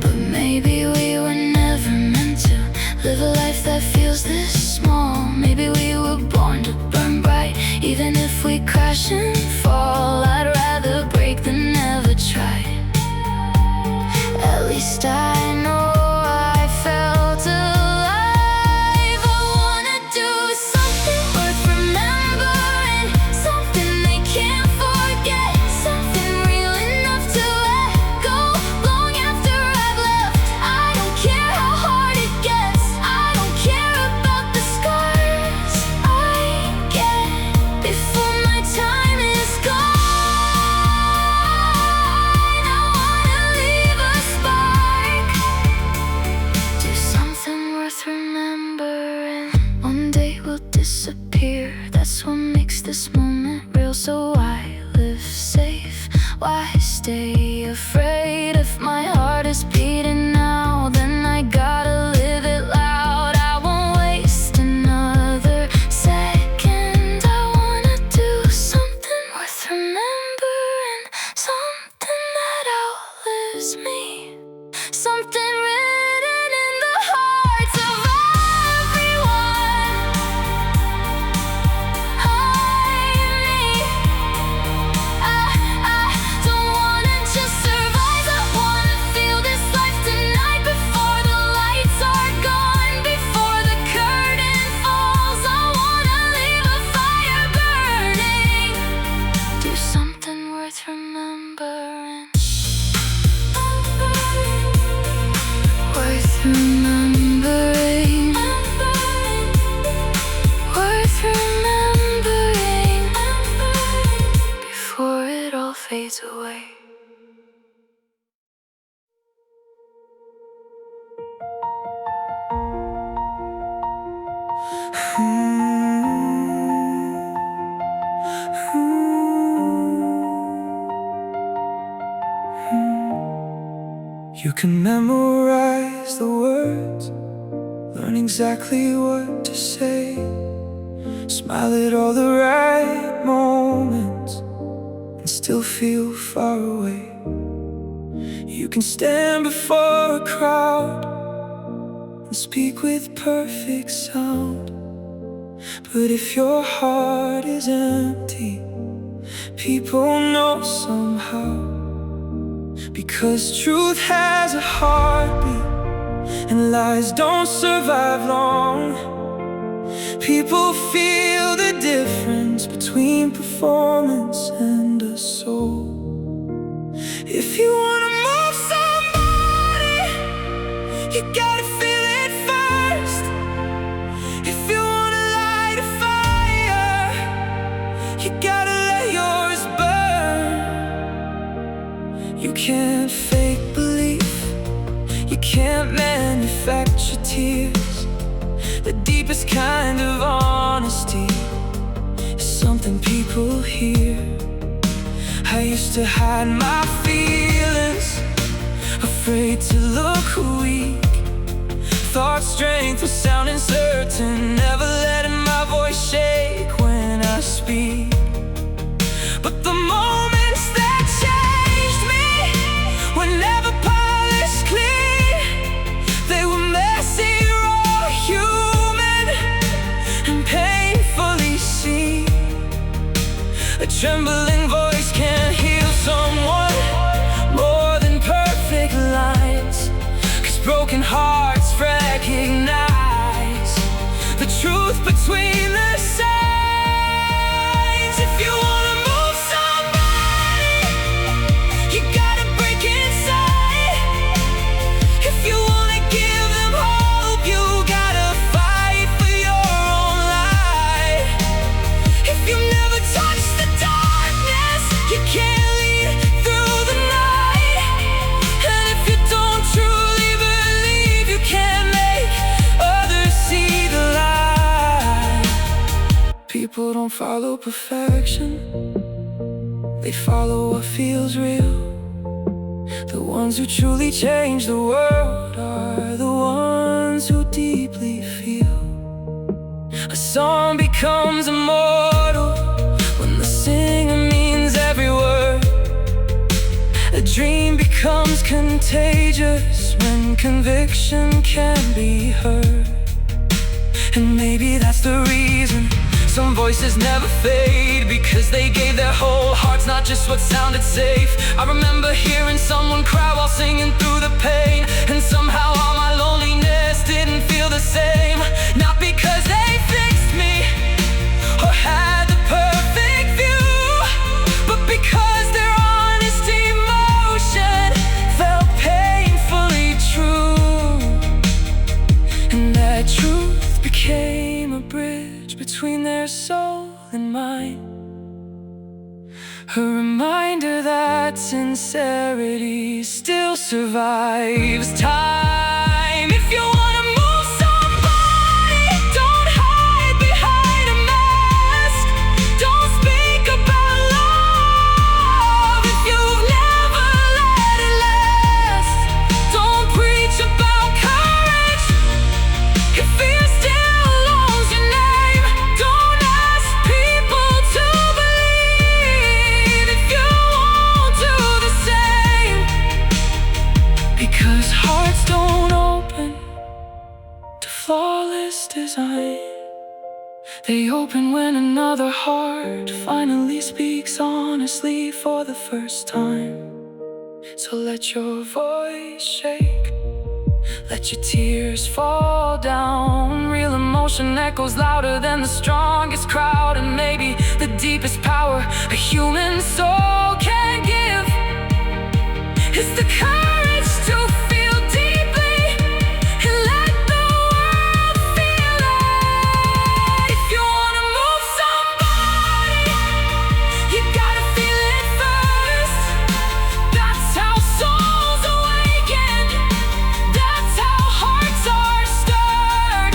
[SPEAKER 2] But maybe we were never meant to live a life that feels this small. Maybe we were born to burn bright, even if we crash and fall. I'd rather break than never try. At least I know I felt alive. I wanna do something worth remembering, something they can't forget, something real enough to let go long after I've left. I don't care how hard it gets, I don't care about the scars I get before my time is gone. I wanna leave a spark, do something worth remembering. One day we'll disappear, that's what makes this moment real. So why live safe? Why stay afraid? If my heart is beating now, then I gotta live it loud. I won't waste another second. I wanna do something worth remembering, something that outlives me, something written in the hearts of everyone behind me. I don't wanna just survive, I wanna feel this life tonight before the lights are gone, before the curtain falls. I wanna leave a fire burning, do something worth remembering. Worth remembering, worth remembering, before it all fades away.
[SPEAKER 3] You can memorize the words, learn exactly what to say, smile at all the right moments, and still feel far away. You can stand before a crowd and speak with perfect sound, but if your heart is empty, People know somehow, because truth has a heartbeat and lies don't survive long. People feel the difference between performance and a soul. If you wanna move somebody, you gotta feel it first. If you wanna light a fire, you gotta let yours burn. You can't fake belief, you can't manufacture tears. The deepest kind of honesty is something people hear. I used to hide my feelings, afraid to look weak. Thought strength was sounding certain, never letting my voice shake when I speak. But the moments that changed me were never polished clean. They were messy, raw, human, and painfully seen. A trembling voice can heal someone more than perfect lines, 'cause broken hearts recognize the truth between the signs. If you wanna move somebody, you gotta break inside. If you wanna give them hope, you gotta fight for your own life. If you never touch the darkness, you can't lead through the night. And if you don't truly believe, you can't make others see the light. People don't follow perfection, they follow what feels real. The ones who truly change the world are the ones who deeply feel. A song becomes immortal when the singer means every word. A dream becomes contagious when conviction can be heard. And maybe that's the reason some voices never fade, because they gave their whole hearts, not just what sounded safe. I remember hearing someone cry while singing through the pain, and somehow all my loneliness didn't feel the same. Not because they fixed me or had the perfect view, but because their honest emotion felt painfully true. And that truth became a bridge between their soul and mine, a reminder that sincerity still survives time. If you wanna move somebody, don't hide behind a mask. Don't speak about love if you've never let it last. Don't preach about courage if fear still owns your name. Don't ask people to believe if you won't do the same. Because hearts don't open to flawless design, they open when another heart finally speaks honestly for the first time. So let your voice shake, let your tears fall down. Real emotion echoes louder than the strongest crowd. And maybe the deepest power a human soul can give is the courage to feel deeply and let the world feel it. If you wanna move somebody, you gotta feel it first. That's how souls awaken, that's how hearts are stirred.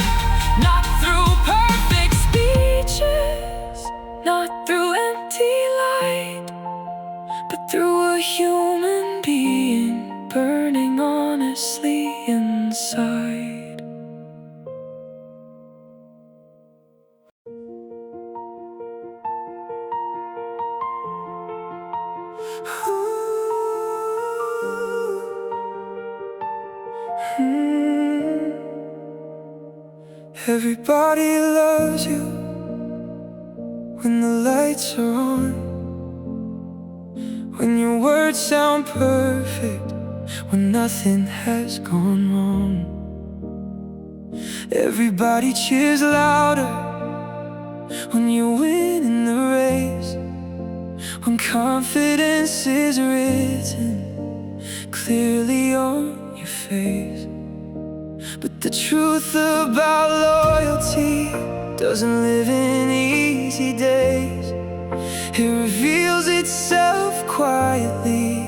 [SPEAKER 3] Not through perfect speeches, not through empty light, but through a human being burning honestly inside. Everybody loves you when the lights are on. words sound perfect when nothing has gone wrong. Everybody cheers louder when you win in the race, when confidence is written clearly on your face. But the truth about loyalty doesn't live in easy days. It reveals itself quietly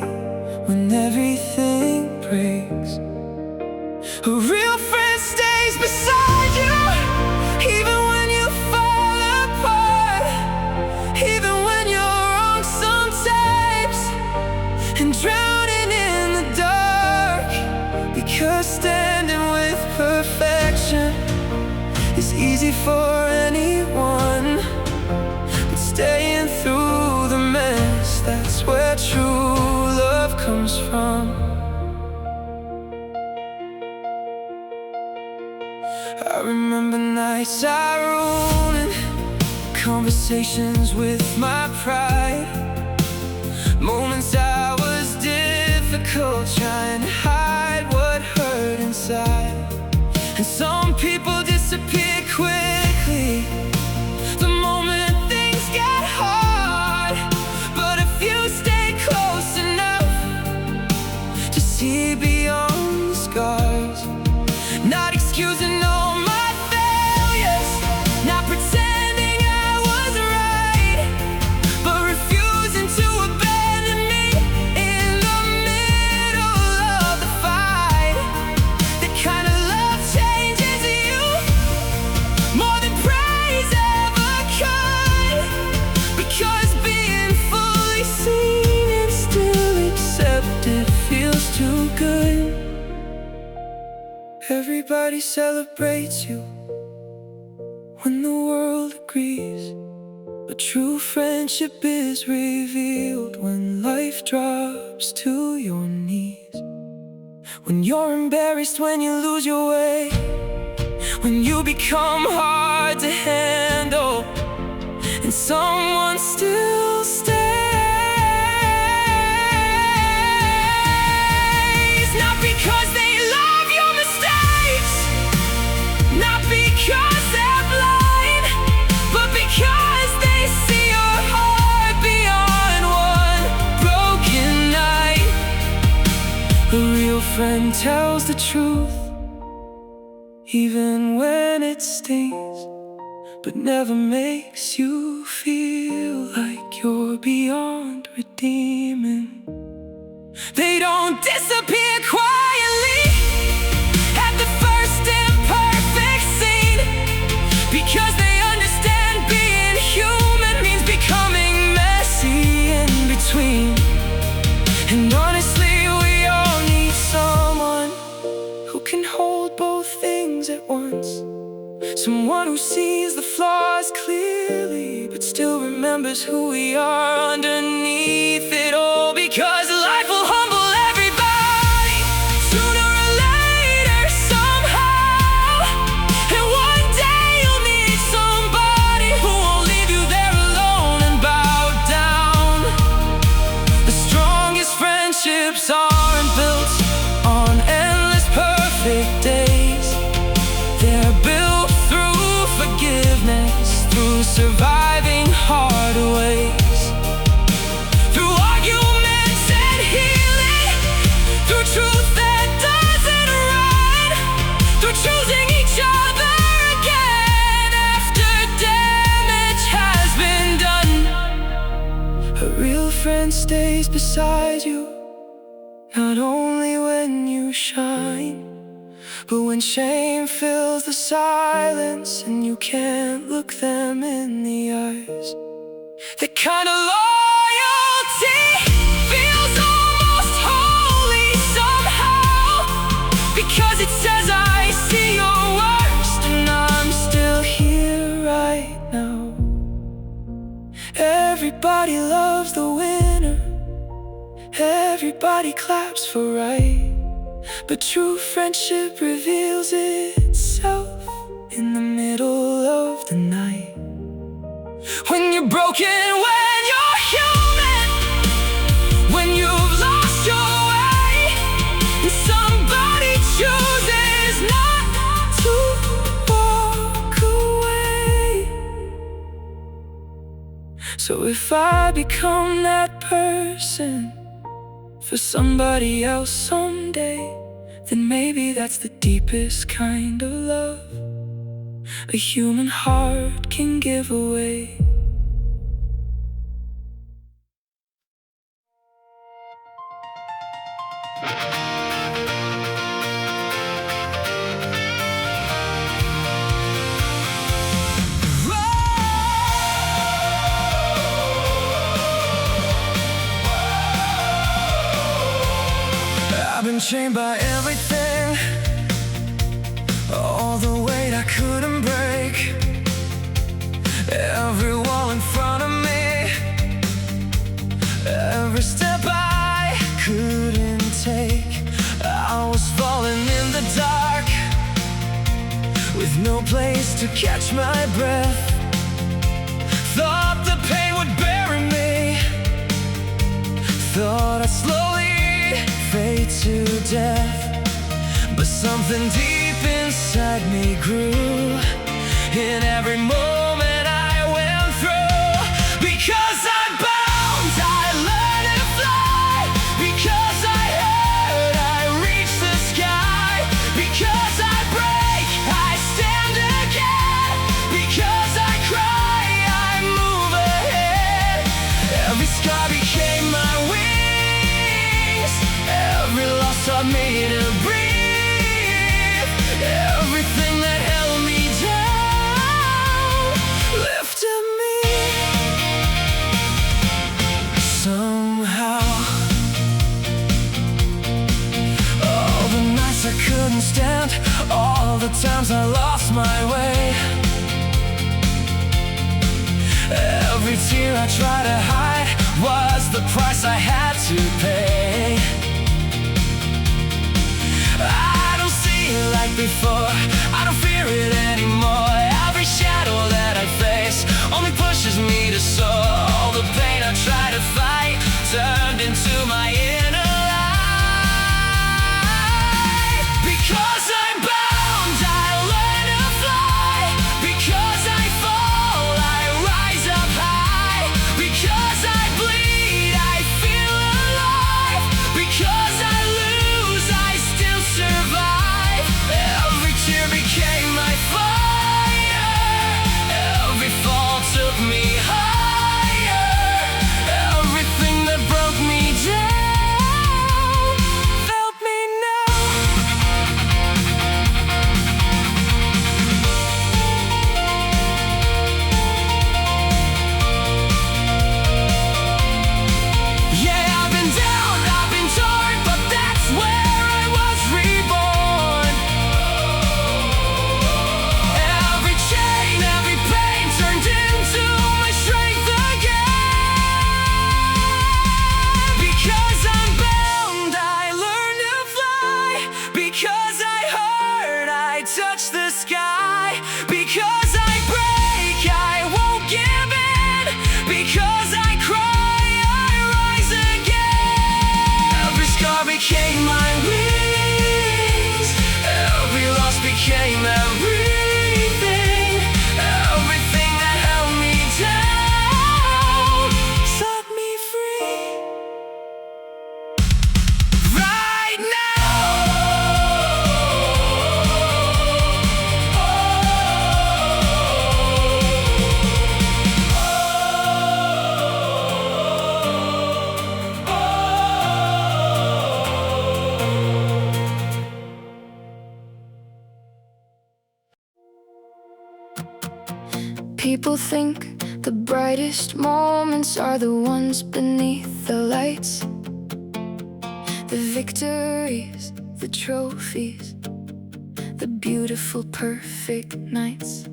[SPEAKER 3] when everything breaks. A real friend stays beside you, even when you fall apart, even when you're wrong sometimes, and drowning in the dark. Because standing with perfection is easy for anyone, but staying through the mess, that's where true love comes from. I remember nights I ruined, conversations with my pride, moments I was difficult, trying to hide what hurt inside. And some people disappear quickly the moment things get hard, but if you stay close enough to see beyond the scars, not excusing all my failures, not pretending I was right, but refusing to abandon me in the middle of the fight. That kind of love changes you more than praise ever could, because being fully seen and still accepted feels too good. Everybody celebrates you when the world agrees, but true friendship is revealed when life drops to your knees. When you're embarrassed, when you lose your way, when you become hard to handle, and someone still stays. Not because they love your mistakes, not because they're blind, but because they see your heart beyond one broken night. A real friend tells the truth, even when it stings, but never makes you feel like you're beyond redeeming. They don't disappear quietly at the first imperfect scene, because they understand being human means becoming messy in between. And honestly, we all need someone who can hold both things at once. Someone who sees the flaws clearly, but still remembers who we are underneath it all. Because life will humble everybody sooner or later somehow, and one day you'll need somebody who won't leave you there alone and bow down. The strongest friendships aren't built on endless perfect days. They're built through forgiveness, through surviving hard ways, through arguments and healing, through truth that doesn't run, through choosing each other again after damage has been done. A real friend stays beside you, not only when you shine, but when shame fills the silence and you can't look them in the eyes. That kind of loyalty feels almost holy somehow, because it says I see your worst and I'm still here right now. Everybody loves the winner, everybody claps for right, but true friendship reveals itself in the middle of the night. When you're broken, when you're human, when you've
[SPEAKER 2] So if I become that person for somebody else someday, then maybe that's the deepest kind of love a human heart can give away.
[SPEAKER 3] I've been chained by everything, all the weight I couldn't break, every wall in front of me, every step I couldn't take. I was falling in the dark, with no place to catch my breath. Thought the pain would bury me, thought I'd slowly fade to death. But something deep inside me grew in every moment I went through. Because I'm bound, I learned to fly. Because I hurt, I reach the sky. Because I break, I stand again. Because I cry, I move ahead. Every scar became my wings, every loss taught me to breathe. Everything that held me down lifted me. Somehow, all the nights I couldn't stand, all the times I lost my way, every tear I tried to hide was the price I had to pay. I don't see it like before, I don't fear it anymore. Every shadow that I face only pushes me to soar. All the pain I try to fight turned into my inner light. Because I'm bound, I learn to fly. Because I fall, I rise up high. Because I bleed, I feel alive. Because I lose, I still survive. Every tear became my fire. Every fall took me higher. Everything that broke me down felt me now. Yeah, I've been down, I've been torn, but that's where I was reborn. Every chain, every pain turned into my strength again. Because I'm bound, I learned to fly. Because I hurt, I touch the sky. Because I break, I won't give in. Because I cry, I rise again. Every scar became my wings. Every loss became everything. Everything that held me down set me free. Right
[SPEAKER 2] People think the brightest moments are the ones beneath the lights. The victories, the trophies, the beautiful, perfect nights.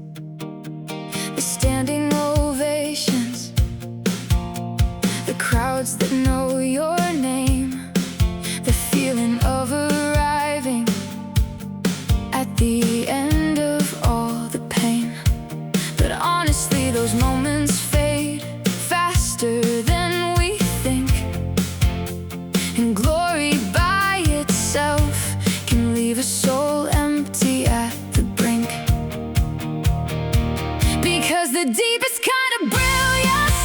[SPEAKER 2] The standing ovations, the crowds that know your name. The feeling of arriving at the end of all the pain. But honestly, those moments fade faster than we think. And glory by itself can leave a soul empty at the brink. Because the deepest kind of brilliance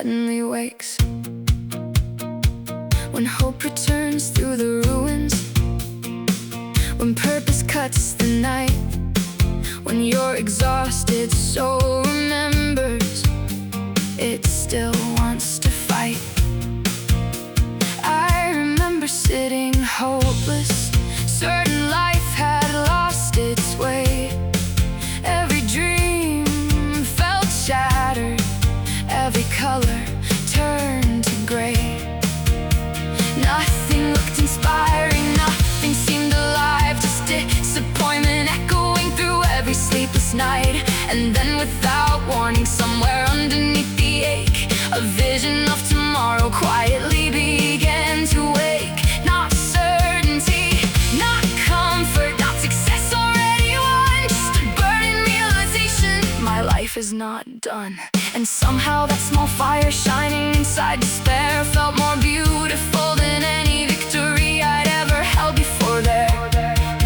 [SPEAKER 2] suddenly wakes. When hope returns through the ruins, when purpose cuts the night, when your exhausted soul remembers it still wants to fight. I remember sitting hopeless, certain life had lost its way. Every dream felt shattered, every color turned to gray. Nothing looked inspiring, nothing seemed alive, just disappointment echoing through every sleepless night. And then without warning, somewhere underneath the ache, a vision of tomorrow quietly began to wake. Not certainty, not comfort, not success already won, just a burning realization my life is not done. And somehow that small fire shining inside despair felt more beautiful than any victory I'd ever held before there.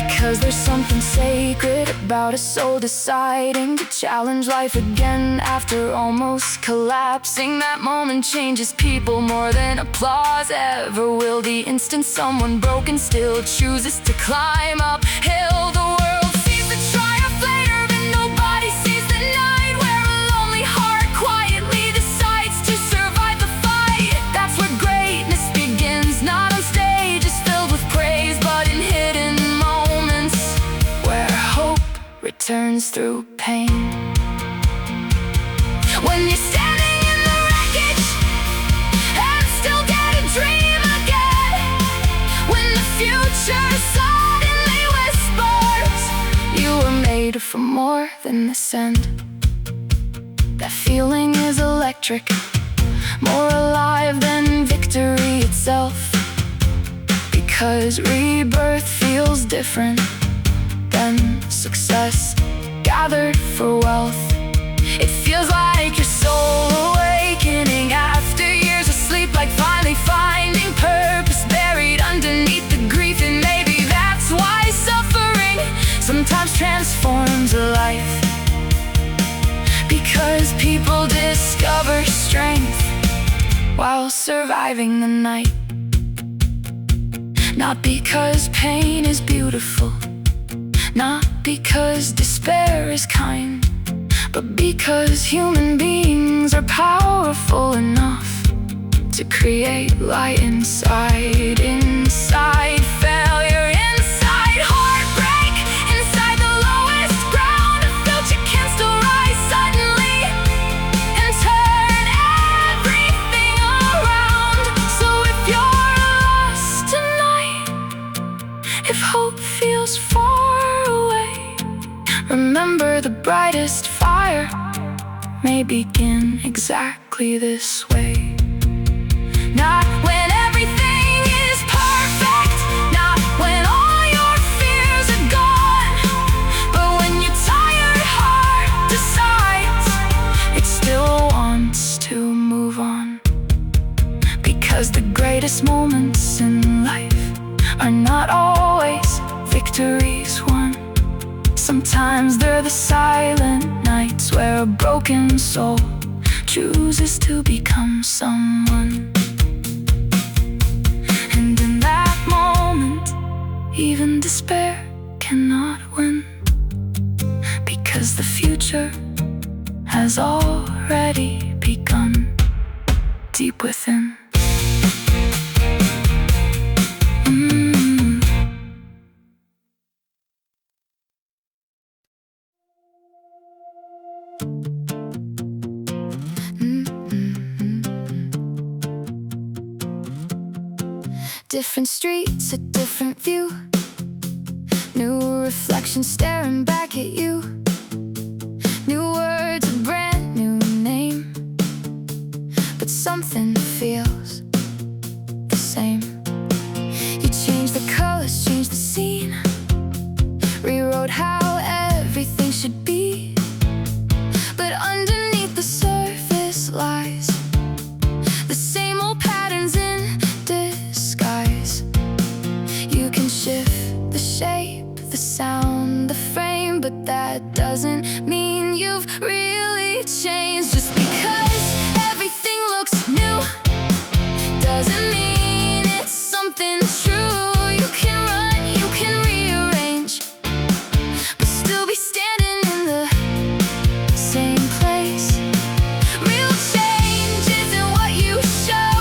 [SPEAKER 2] Because there's something sacred about a soul deciding to challenge life again after almost collapsing. That moment changes people more than applause ever will. The instant someone broken still chooses to climb uphill. The world sees the triumph later, but nobody sees the night where a lonely heart quietly decides to survive the fight. That's where greatness begins, not on stages filled with praise, but in hidden moments where hope returns through pain. When you're standing in the wreckage and still dare to dream again, when the future suddenly whispers you were made for more than this end. That feeling is electric, more alive than victory itself. Because rebirth feels different than success gathered for wealth. It feels like your soul awakening after years of sleep, like finally finding purpose buried underneath the grief. And maybe that's why suffering sometimes transforms a life, because people discover strength while surviving the night. Not because pain is beautiful, not because despair is kind, but because human beings are powerful enough to create light inside, inside failure, inside heartbreak, inside the lowest ground. A felt you can still rise suddenly and turn everything around. So if you're lost tonight, if hope feels far away, remember the brightest fire may begin exactly this way. Not when everything is perfect, not when all your fears are gone, but when your tired heart decides it still wants to move on. Because the greatest moments in life are not always victories won. Sometimes they're the silent nights where a broken soul chooses to become someone. And in that moment, even despair cannot win, because the future has already begun deep within.
[SPEAKER 1] Different streets, a different view, new reflections staring back at you, new words, a brand new name, but something feels the same. You changed the colors, changed the scene, rewrote how everything should be, but underneath the surface lies the same old patterns in disguise. You can shift the shape, the sound, the frame, but that doesn't mean you've really changed. Just because everything looks new doesn't mean it's something true. You can run, you can rearrange, but still be standing in the same place. Real change isn't what you show,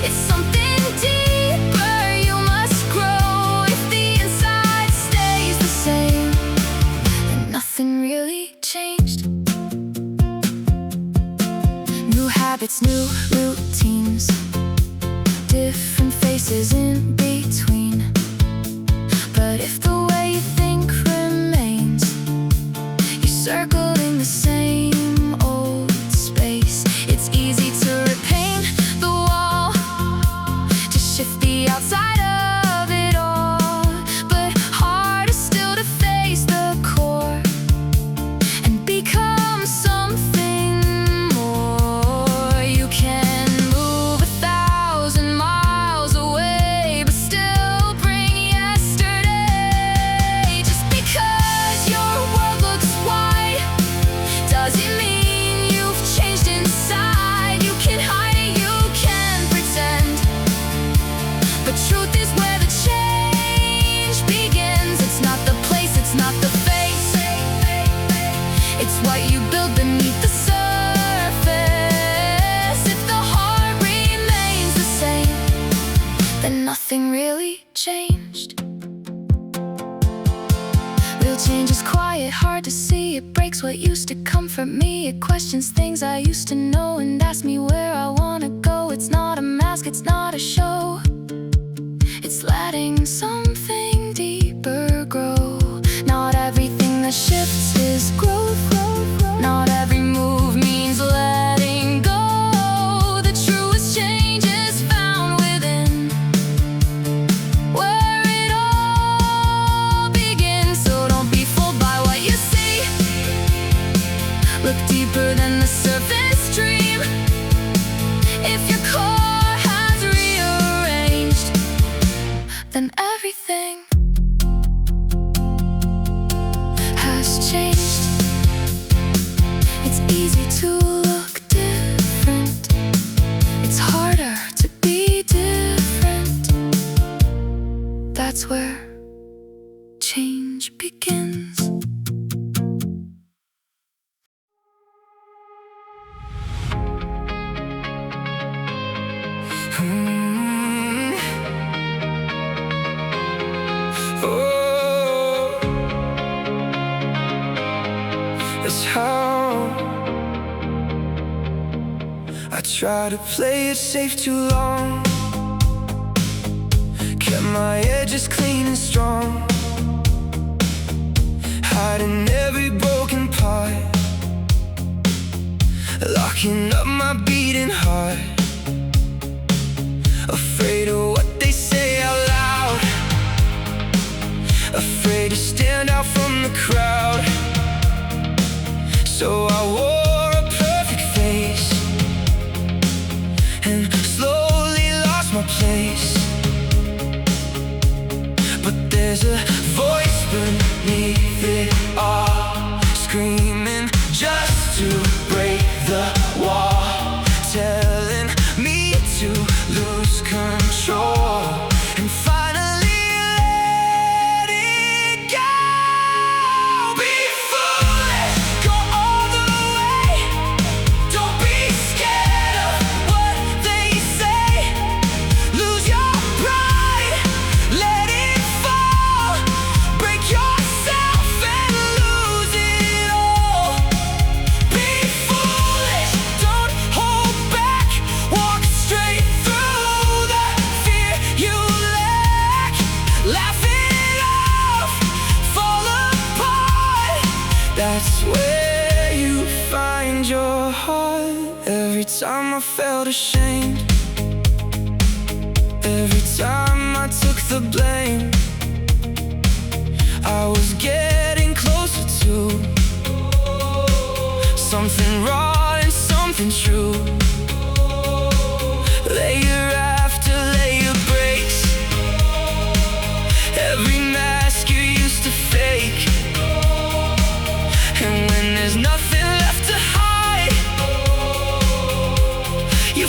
[SPEAKER 1] it's something deeper. You must grow. If the inside stays the same, then nothing really changed. New habits, new routines, different faces in between. But if the way you think remains, you circle in the same old space. It's easy to repaint the wall, to shift the outside of it all, but harder still to face the core and become something more. You can move 1,000 miles away, but still bring yesterday. Just because your world looks wide doesn't mean you've changed inside. You can hide it, you can pretend, but truth is where the change begins. It's not the place, it's not the face, it's what you build beneath the surface. If the heart remains the same, then nothing really changed. Real change is quiet, hard to see. It breaks what used to comfort me. It questions things I used to know and asks me where I wanna go. It's not a mask, it's not a show, it's letting something deeper grow. Not everything that shifts is growth. Not every move means letting go. The truest change is found within, where it all begins. So don't be fooled by what you see. Look deeper than the surface dream. If your core has rearranged, then everything has changed. It's easy to look different, it's harder to be different. That's where change begins.
[SPEAKER 3] Oh, that's how I try to play it safe too long. Kept my edges clean and strong, hiding every broken part, locking up my beating heart. Afraid of what they say out loud, afraid to stand out from the crowd. So I wore a perfect face and slowly lost my place. But there's a voice beneath it all, screaming just to break the wall, telling me to lose control and finally let it go. Be foolish, go all the way. Don't be scared of what they say. Lose your pride, let it fall. Break yourself and lose it all. Be foolish, don't hold back. Walk straight through the fear you lack. Laugh it off, fall apart. That's where you find your heart. Every time I felt ashamed, every time I took the blame, I was getting closer to something raw and something true. Layer after layer breaks, every mask you used to fake. And when there's nothing left to hide, you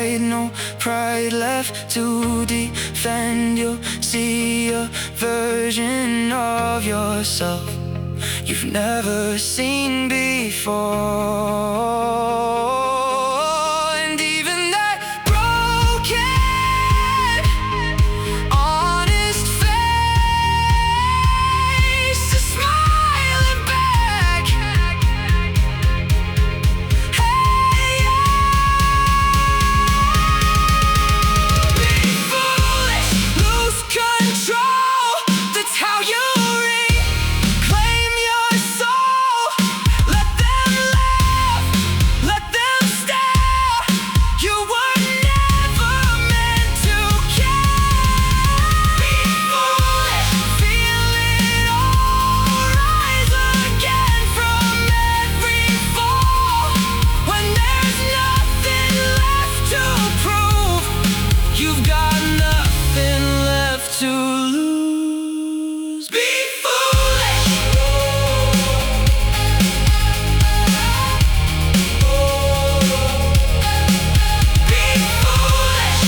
[SPEAKER 3] hide, no pride left to defend. You'll see a version of yourself you've never seen before. And even that broken, honest face is smiling back. Hey, be foolish, lose control. That's how you reclaim your soul. Let them laugh, let them stare. You were never meant to care. Be foolish, feel it all. Rise again from every fall. When there's nothing left to prove, you've got nothing left to lose. Be foolish. Be foolish.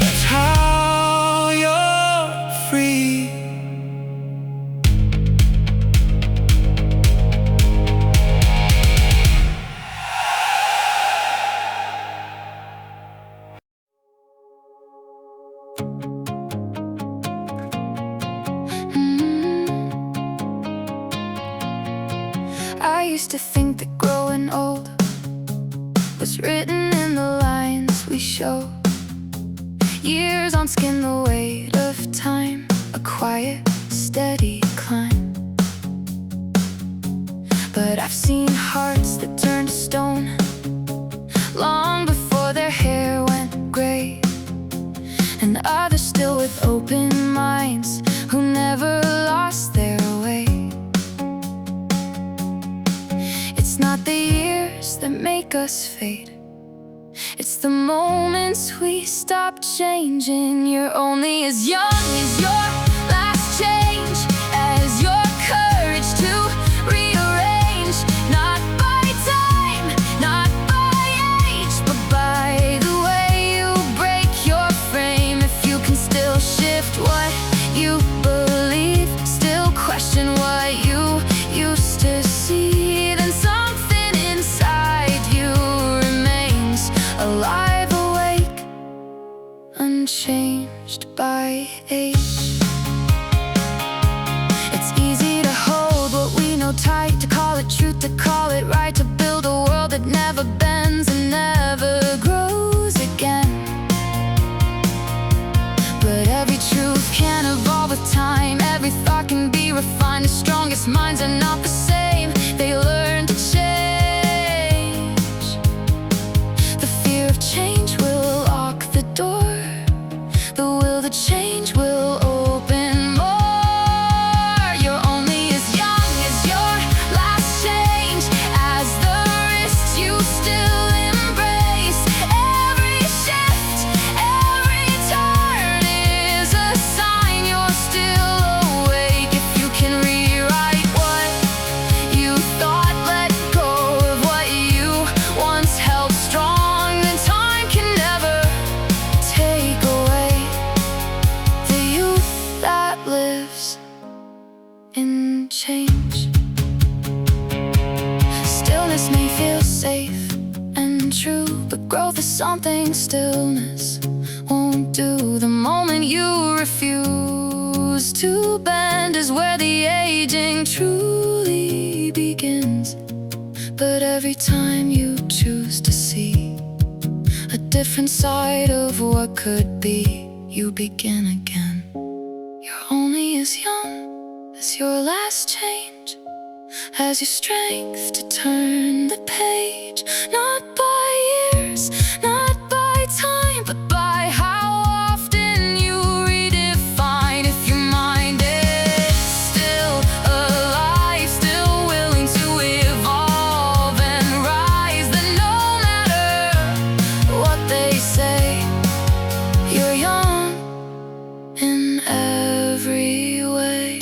[SPEAKER 3] That's how you're free.
[SPEAKER 1] I used to think that growing old was written in the lines we show. Years on skin, the weight of time, a quiet, steady climb. But I've seen hearts that turned to stone long before their hair went gray, and others still with open minds who never lost their way. It's not the years that make us fade, it's the moments we stop changing. You're only as young as your last change, as your courage to rearrange. Not by time, not by age, but by the way you break your frame. If you can still shift what you believe, still question what you used to see, then something inside you remains alive, awake, unchanged by age. It's easy to hold what we know tight, to call it truth, to call it right, to build a world that never bends and never grows again. But every truth can evolve with time, every thought can be refined. The strongest minds are not the same, they learn to change. The fear of change will lock the door, the will to change will open more. You're only as young as your last change, as the risks you still embrace. Every shift, every turn is a sign you're still awake. If you can rewrite what you thought, let go of what you once held strong, then time can never take away the youth that lives in change. Stillness may feel safe and true, but growth is something stillness won't do. The moment you refuse to bend is where the aging truly begins. But every time you choose to see a different side of what could be, you begin again. You're only as young as your last change, has your strength to turn the page. Not by years, not by time, but by how often you redefine. If your mind is still alive, still willing to evolve and rise, then no matter what they say, you're young in every way.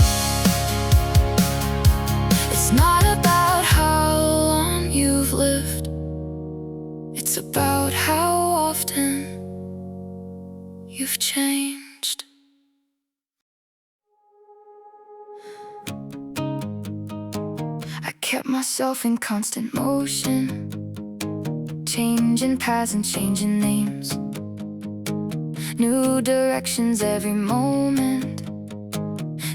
[SPEAKER 1] It's not about how long you've lived, kept myself in constant motion, changing paths and changing names, new directions every moment,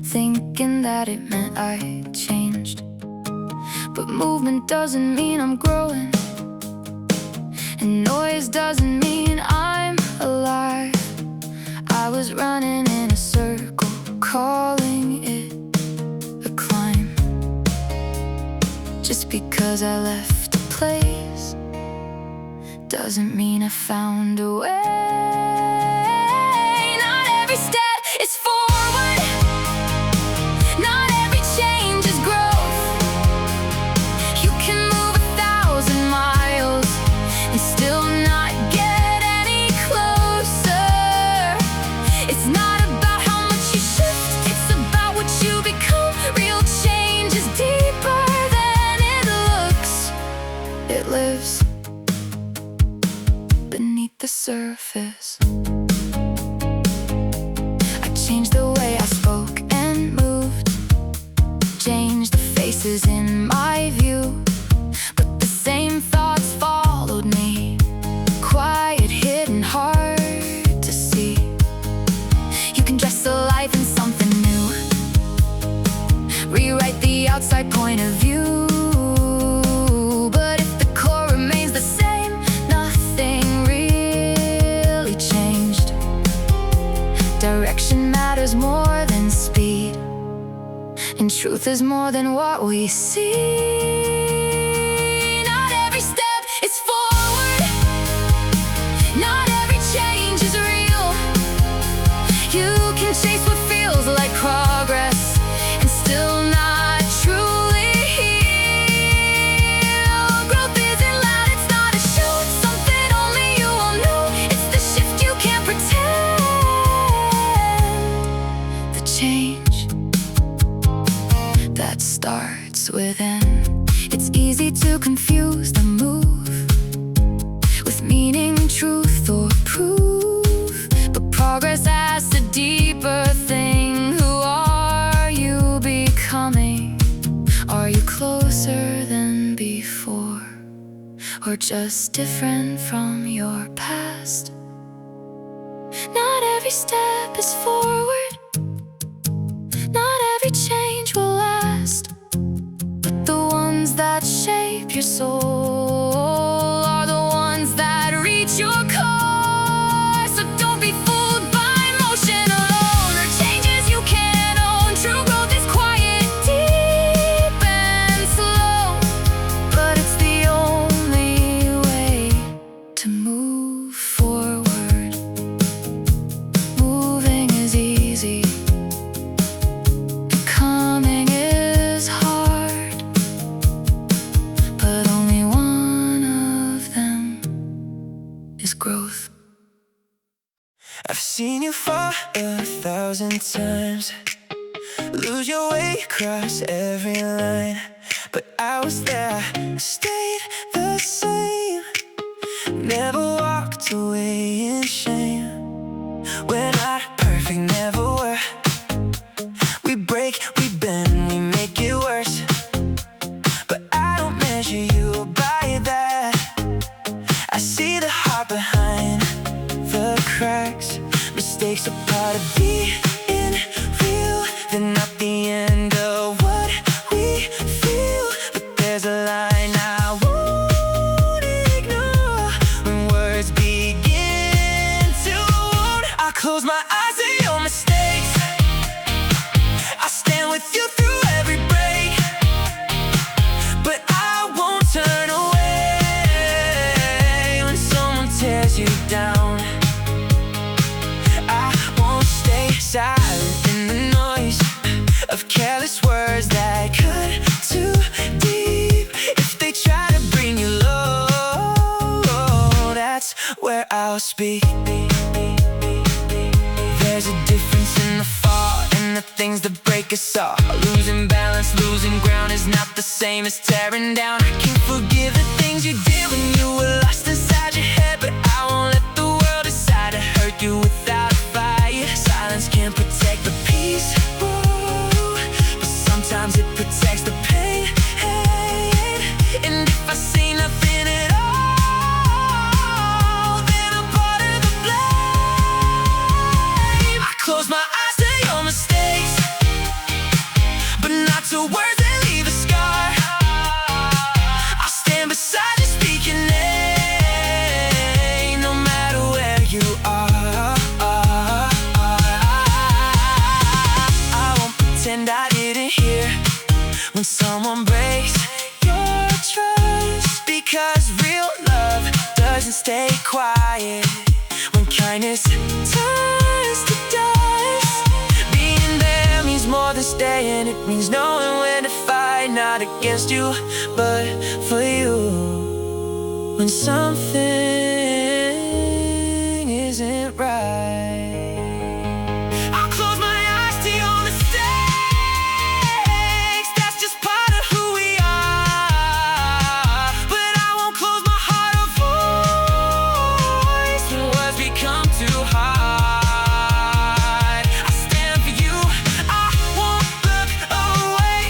[SPEAKER 1] thinking that it meant I changed. But movement doesn't mean I'm growing, and noise doesn't mean I'm alive. I was running in a circle, calling it a climb. Just because I left a place doesn't mean I found a way. Not every step is forward, not every change is growth. You can move 1,000 miles and still not get any closer. It's not about how much you shift, it's about what you become. Real change is deeper than it looks. It lives beneath the surface. I changed the way I spoke and moved, changed the faces in my view, but the same thoughts followed me, quiet, hidden, hard to see. You can dress a life in something new, rewrite the outside point of view, but if the core remains the same, nothing really changed. Direction matters more than speed, and truth is more than what we see. Not every step is forward, not every change is real. You can chase what feels like progress and still not truly heal. Growth isn't loud, it's not a show, it's something only you will know. It's the shift you can't pretend, the change that starts within. It's easy to confuse the move with meaning, truth, or proof, but progress asks a deeper thing. Who are you becoming? Are you closer than before, or just different from your past? Not every step is forward, not every change will last, but the ones that shape your soul are the ones that reach your core. So don't be fooled by motion alone or changes you can't own. True growth is quiet, deep, and slow, but it's the only way to move forward. Moving is easy, becoming is hard, but only one of them is growth.
[SPEAKER 3] I've seen you fall 1,000 times, lose your way, cross every line, but I was there, stayed the same, never walked away in shame. We're not perfect, never were. We break, we bend, we make it worse, but I don't measure you by that. I see the heart behind the cracks. Mistakes are part of being real, they're not the end of what we feel, but there's a line I won't ignore when words begin to wound. I close my eyes to your mistakes, I stand with you through every break, but I won't turn away when someone tears you down. I won't stay silent in the noise of careless words that cut too deep. If they try to bring you low, that's where I'll speak. There's a difference in the fall and the things that break us all. Losing balance, losing ground is not the same as tearing down. I can't forgive the things you did when you were lost inside your head, but I won't let the world decide to hurt you without a fight. Silence can't protect the peace, whoa, but sometimes it protects the pain. Hey, pretend I didn't hear when someone breaks your trust. Because real love doesn't stay quiet when kindness turns to dust. Being there means more than staying. It means knowing when to fight, not against you, but for you. When something isn't right, I'll close my eyes to your mistakes. That's just part of who we are. But I won't close my heart or voice when words become too hard. I stand for you, I won't look away.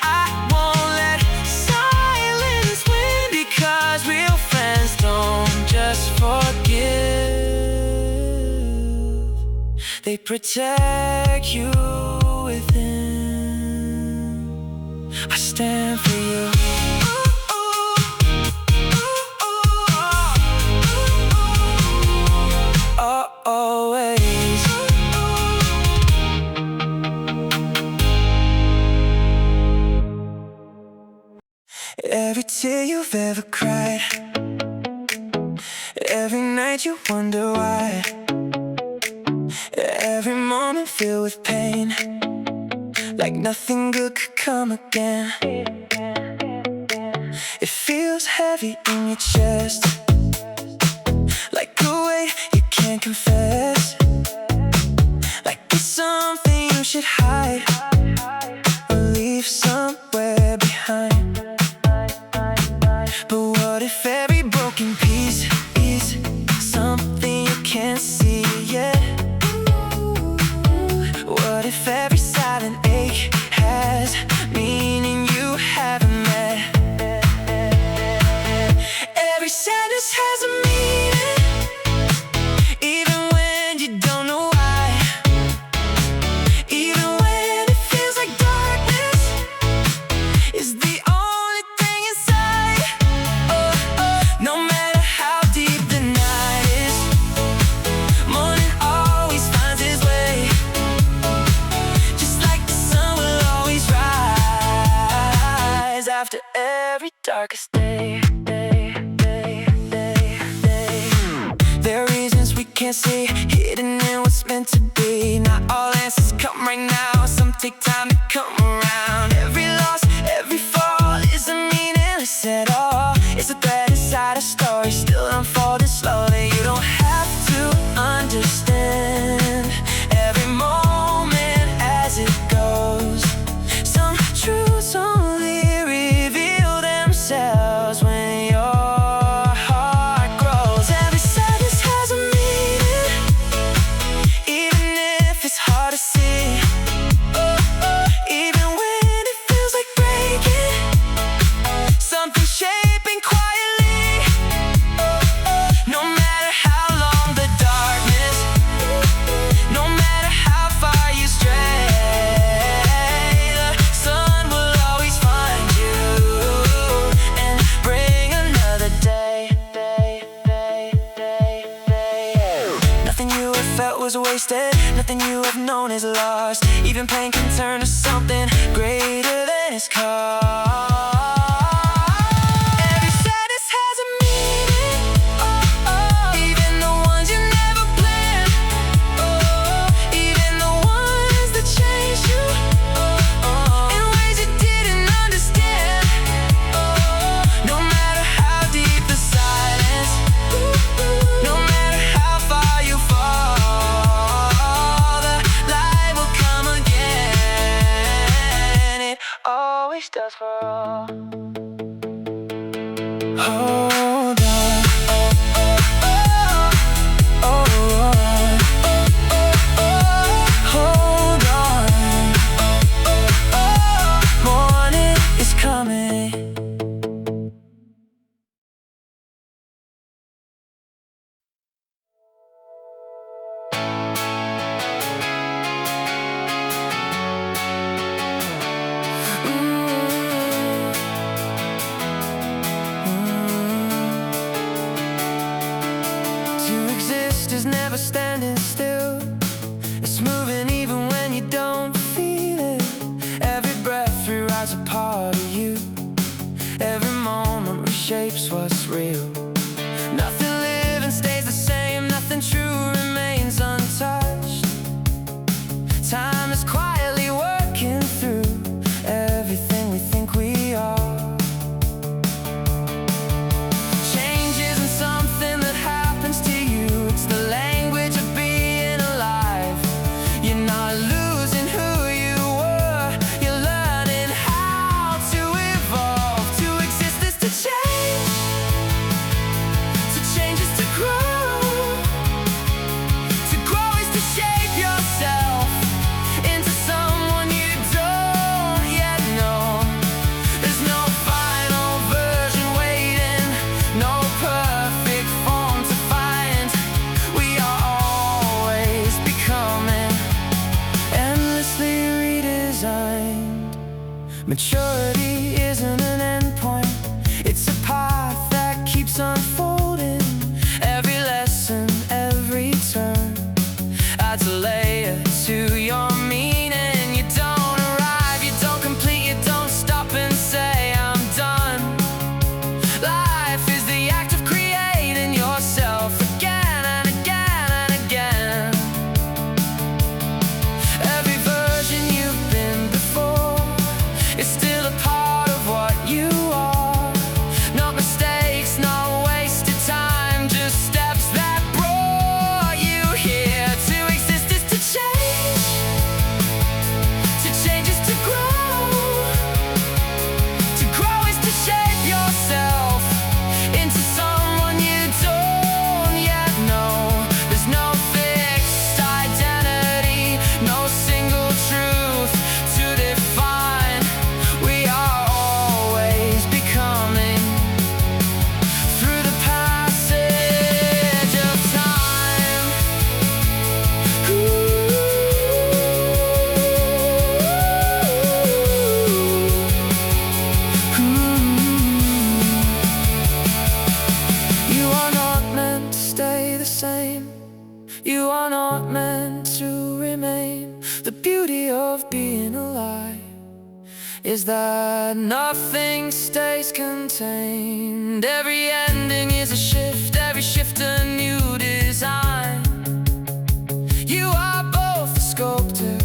[SPEAKER 3] I won't let silence win. Because real friends don't just forgive, they protect you within. I stand for you. Always. Every tear you've ever cried, every night you wonder why, every moment filled with pain, like nothing good could come again. It feels heavy in your chest, like a weight you can't confess, like it's something you should hide or leave somewhere behind. But what if every broken piece is something you can't see yet? What if every silent ache has meaning you haven't met? Every sadness has a meaning, even when you don't know why. Even when it feels like darkness is the only thing inside. No matter how deep the night is, morning always finds its way. Just like the sun will always rise after every darkest day. There are reasons we can't see, hidden in what's meant to be. Not all answers come right now, some take time to come around. Every loss, every fall isn't meaningless at all. It's a thread inside a story, still unfolding slowly. You don't have to understand every moment as it goes. Some truths only reveal themselves when your heart grows. Every sadness has a meaning, even if it's hard to see. Even when it feels like breaking, something shaping quietly. No matter how long the darkness, no matter how far you stray, the sun will always find you and bring another day. Nothing you have felt was wasted, nothing you have known is lost. Even pain can turn to something greater than its cost. Every sadness has a meaning, even the ones you never planned, even the ones that changed you in ways you didn't understand. No matter how deep the silence, no matter how far you fall, the light will come again. It always does for all. Hold on. Hold on. Morning is coming. Ooh. Maturity isn't an endpoint, it's a path that keeps unfolding. Every lesson, every turn adds a layer to your meaning. You don't arrive, you don't complete, you don't stop and say I'm done. Life is the act of creating yourself again and again and again. Every version you've been before is still a part of what you are. No mistakes, no wasted time, just steps that brought you here. To exist is to change is to grow. To grow is to shape yourself into someone you don't yet know. There's no fixed identity, no single truth to define. We are always becoming through the passage of time. You are not meant to stay the same. You are not meant to remain. The beauty of being alive is that nothing stays contained. Every ending is a shift, every shift a new design. You are both the sculptor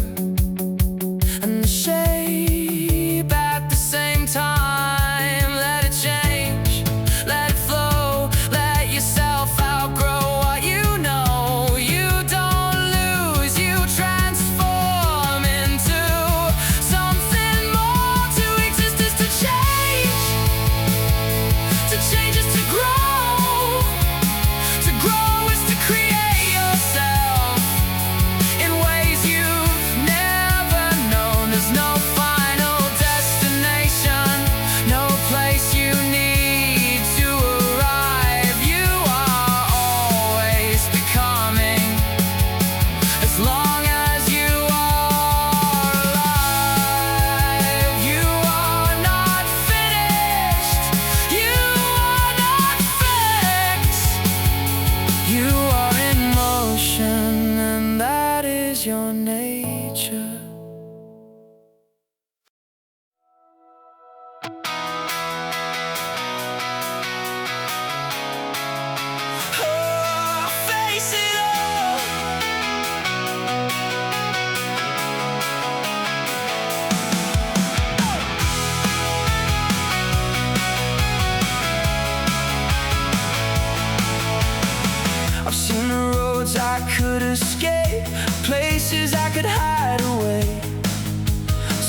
[SPEAKER 3] and the shape at the same time. Let it change, let it flow, let yourself outgrow what you know. You don't lose, you transform into something more. To exist is to change is to grow. To grow is to create yourself in ways you've never known. There's no final destination, no place you need to arrive. You are always becoming, as long as you are alive. You are not finished, you are not fixed. You are in motion, and that is your nature. Oh, face it all. I've seen the roads I could escape, places I could hide away.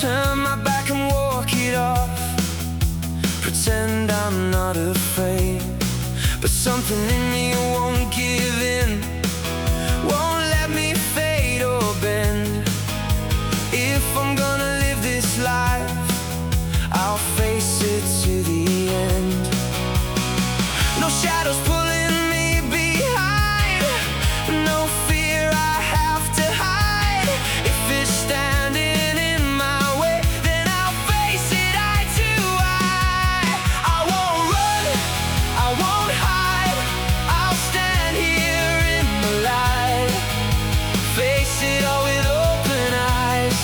[SPEAKER 3] Turn my back and walk it off, pretend I'm not afraid. But something in me won't give in, won't let me fade or bend. If I'm gonna live this life, I'll face it to the end. No shadows pulling me behind, no fear I have to hide. If it's standing in my way, then I'll face it eye to eye. I won't run, I won't hide, I'll stand here in the light. Face it all with open eyes,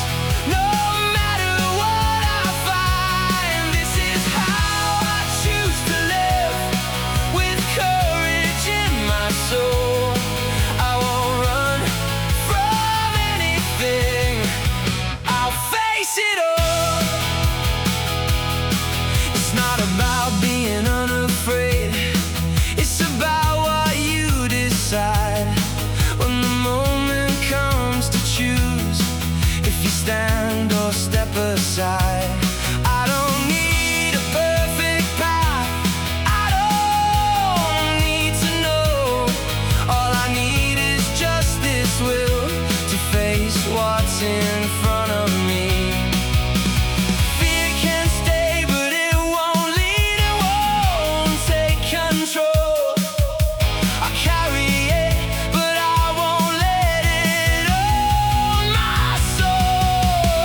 [SPEAKER 3] no matter what I find. This is how I choose to live, with courage in my soul. I won't run from anything, I'll face it all. It's not about being unafraid, it's about what you decide. When the moment comes to choose, if you stand or step aside. I don't need a perfect path, I don't need to know. All I need is just this will to face what's in front of me. Fear can stay, but it won't lead, it won't take control. I carry it, but I won't let it own my soul.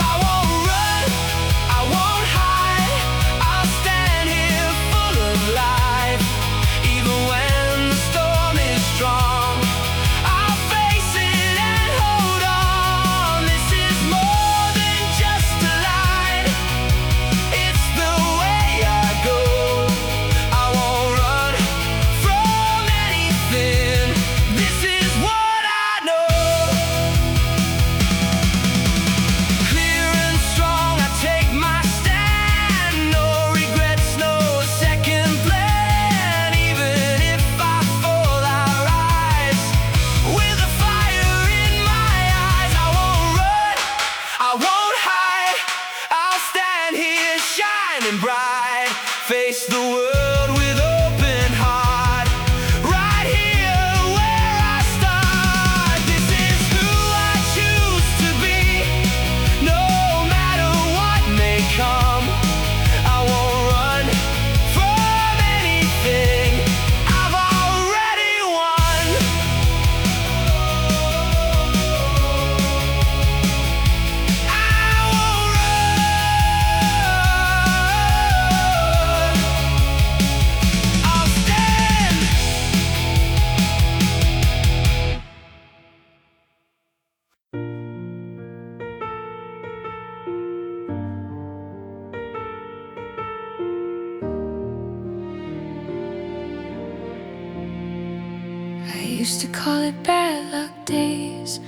[SPEAKER 1] used to call it bad luck days,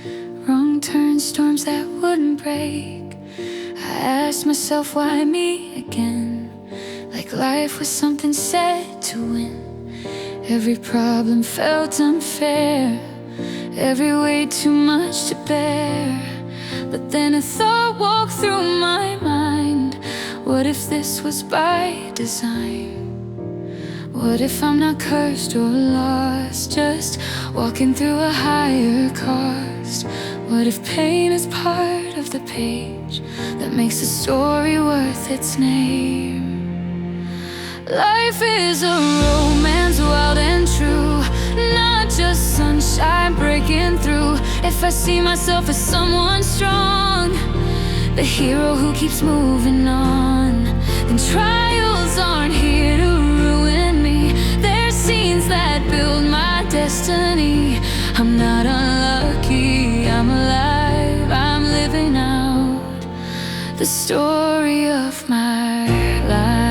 [SPEAKER 1] wrong turns, storms that wouldn't break. I asked myself why me again, like life was something set to win. Every problem felt unfair, every weight too much to bear. But then a thought walked through my mind, what if this was by design? What if I'm not cursed or lost, just walking through a higher cost? What if pain is part of the page that makes the story worth its name? Life is a romance, wild and true, not just sunshine breaking through. If I see myself as someone strong, the hero who keeps moving on, then trials aren't here to ruin me. They're scenes that build my destiny. I'm not unlucky, I'm alive, I'm living out the story of my life.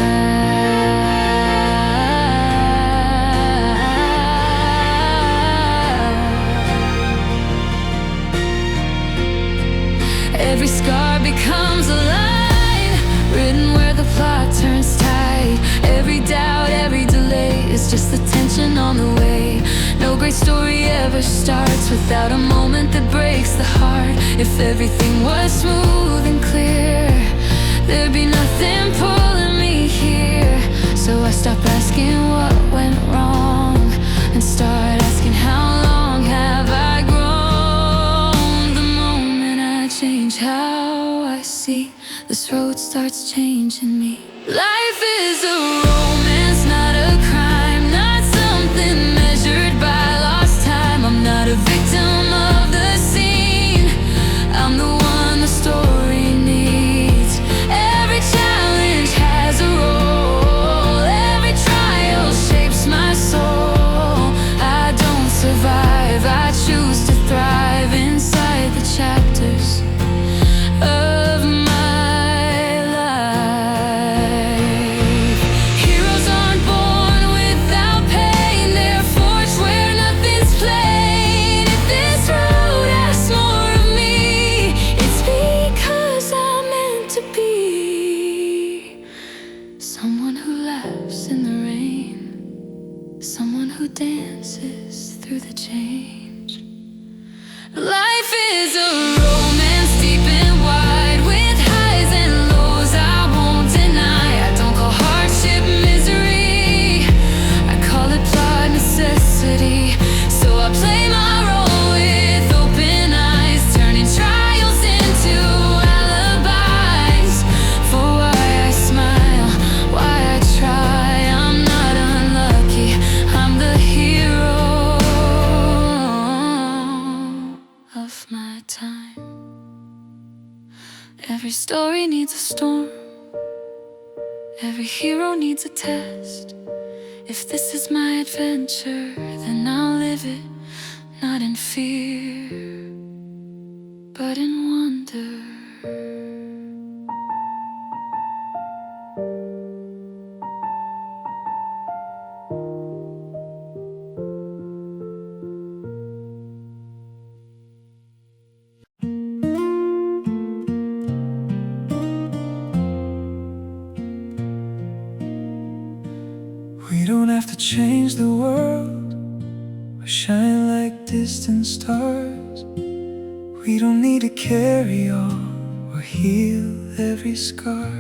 [SPEAKER 1] Every scar becomes a line, written where the plot turns tight. Every doubt, every delay is just the tension on the way. No great story ever starts without a moment that breaks the heart. If everything was smooth and clear, there'd be nothing pulling me here. So I stop asking what went wrong and start asking how long have I grown. The moment I change how I see, this road starts changing me. Life is a romance, not a crime, not something measured by lost time. I'm not a victim of the scene, I'm the one the story needs. Every challenge has a role, every trial shapes my soul. I don't survive, I choose to thrive inside the chapters of my life. Heroes aren't born without pain, they're forged where nothing's plain. If this road asks more of me, it's because I'm meant to be someone who laughs in the rain, someone who dances through the change. Life is a romance deep and wide, with highs and lows I won't deny. I don't call hardship misery, I call it plot necessity. So I play my role with open eyes, turning trials into alibis for why I smile, why I try. I'm not unlucky, I'm the hero of my time. Every story needs a storm, every hero needs a test. If this is my adventure, then I'll live it, not in fear, but in wonder.
[SPEAKER 3] We don't have to change the world or shine like distant stars. We don't need to carry all or heal every scar.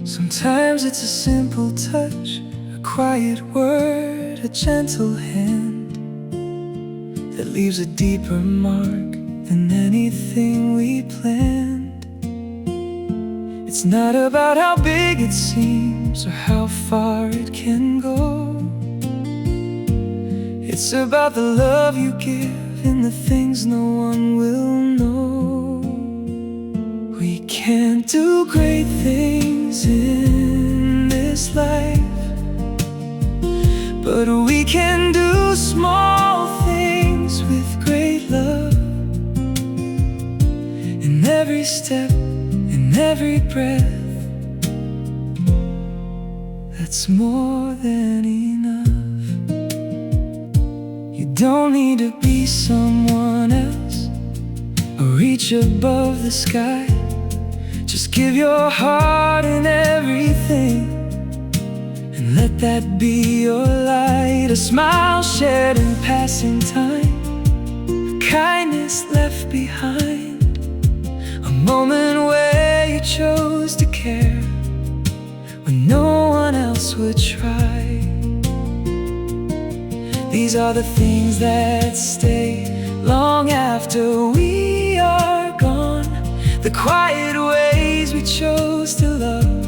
[SPEAKER 3] Sometimes it's a simple touch, a quiet word, a gentle hand that leaves a deeper mark than anything we planned. It's not about how big it seems or how far it can go. It's about the love you give and the things no one will know. We can't do great things in this life, but we can do small things with great love. In every step, in every breath, that's more than enough. don't need to be someone else or reach above the sky. Just give your heart and everything, and let that be your light. A smile shared in passing time, kindness left behind, a moment where you chose to care when no one else would try. These are the things that stay long after we are gone, the quiet ways we chose to love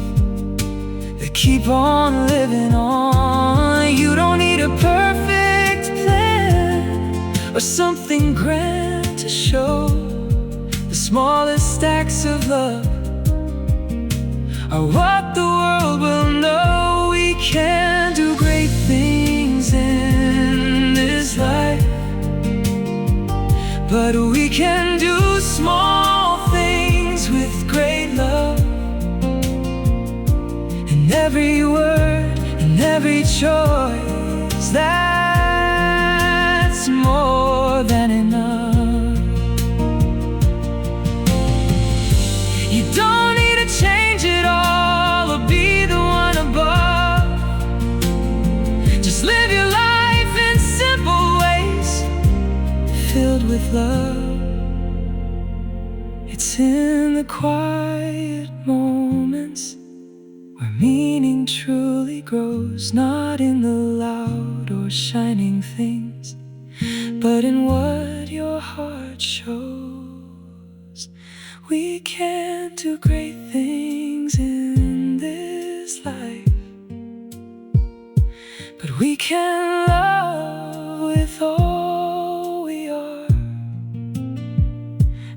[SPEAKER 3] that keep on living on. You don't need a perfect plan or something grand to show. The smallest acts of love are what the world will know. We can do great things in this life, but we can do small things with great love. And every word and every choice, that's more than enough. You don't need to change it all or be the one above. Just live your life in simple ways, filled with love. It's in the quiet moments where meaning truly grows, not in the loud or shining things, but in what your heart shows. We can do great things in this life, but we can love with all we are.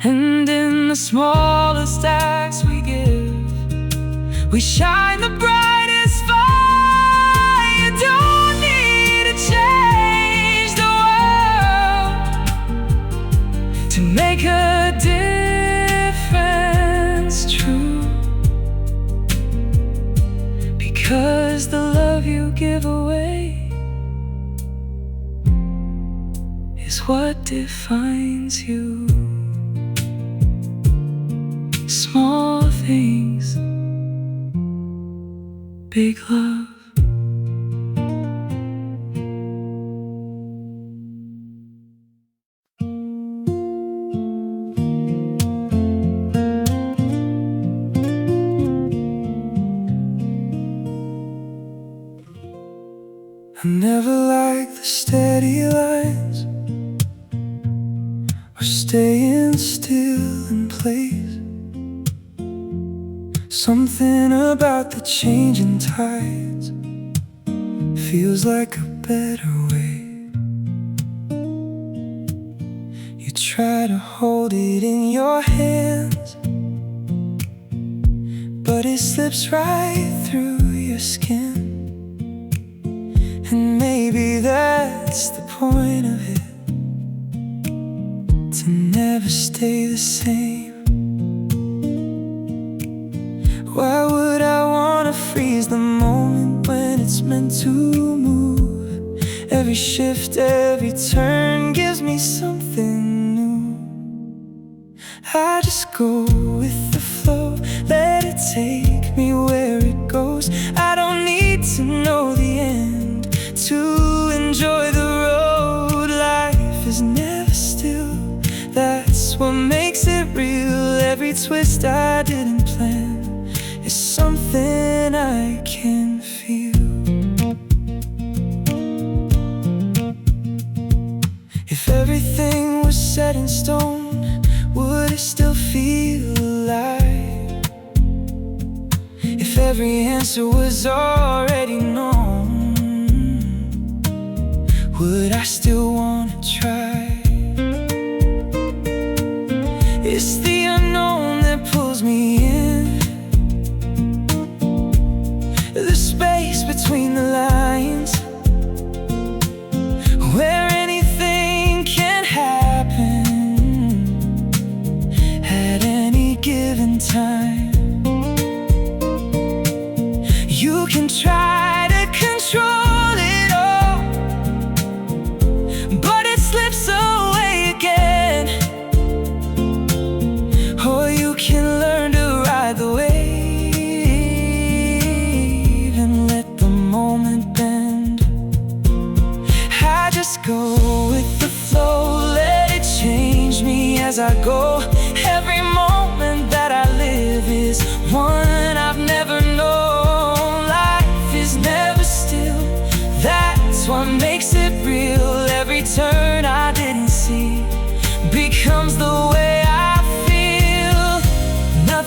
[SPEAKER 3] And in the smallest acts we give, we shine the brightest fire. You don't need to change the world to make a difference true, because the love you give away is what defines you. Small things, big love. I never liked the steady lines or staying still in place. Something about the changing tides feels like a better way. You try to hold it in your hands, but it slips right through your skin. And maybe that's the point of it, to never stay the same. Why would I wanna freeze the moment when it's meant to move? Every shift, every turn gives me something new. I just go with the flow, let it take me where it goes. I don't need to know the end to enjoy the road. Life is never still, that's what makes it real. Every twist I didn't plan is something I can feel. If everything was set in stone, would it still feel alive? If every answer was already known, would I still wanna try? It's the unknown that pulls me in, the space between the lines, where anything can happen at any given time. You can try to control it all, but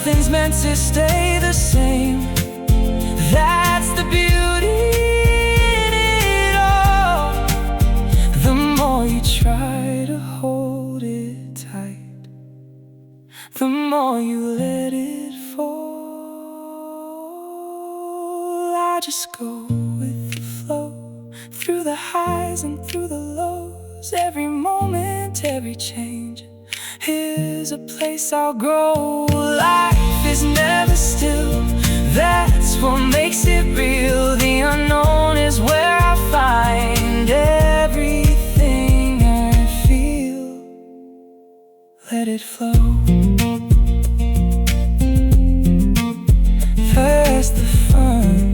[SPEAKER 3] Nothing's meant to stay the same. That's the beauty in it all. The more you try to hold it tight, the more you let it fall. I just go with the flow, through the highs and through the lows. Every moment, every change, here's a place I'll grow. Life is never still, that's what makes it real. The unknown is where I find everything I feel. Let it flow. That's the fun.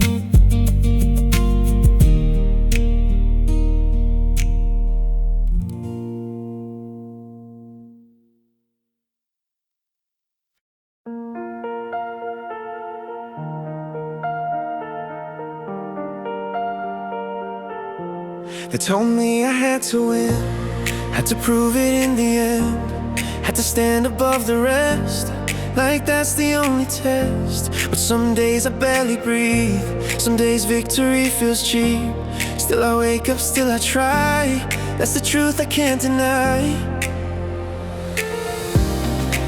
[SPEAKER 4] They told me I had to win, had to prove it in the end, had to stand above the rest, like that's the only test. But some days I barely breathe, some days victory feels cheap. Still I wake up, still I try, that's the truth I can't deny.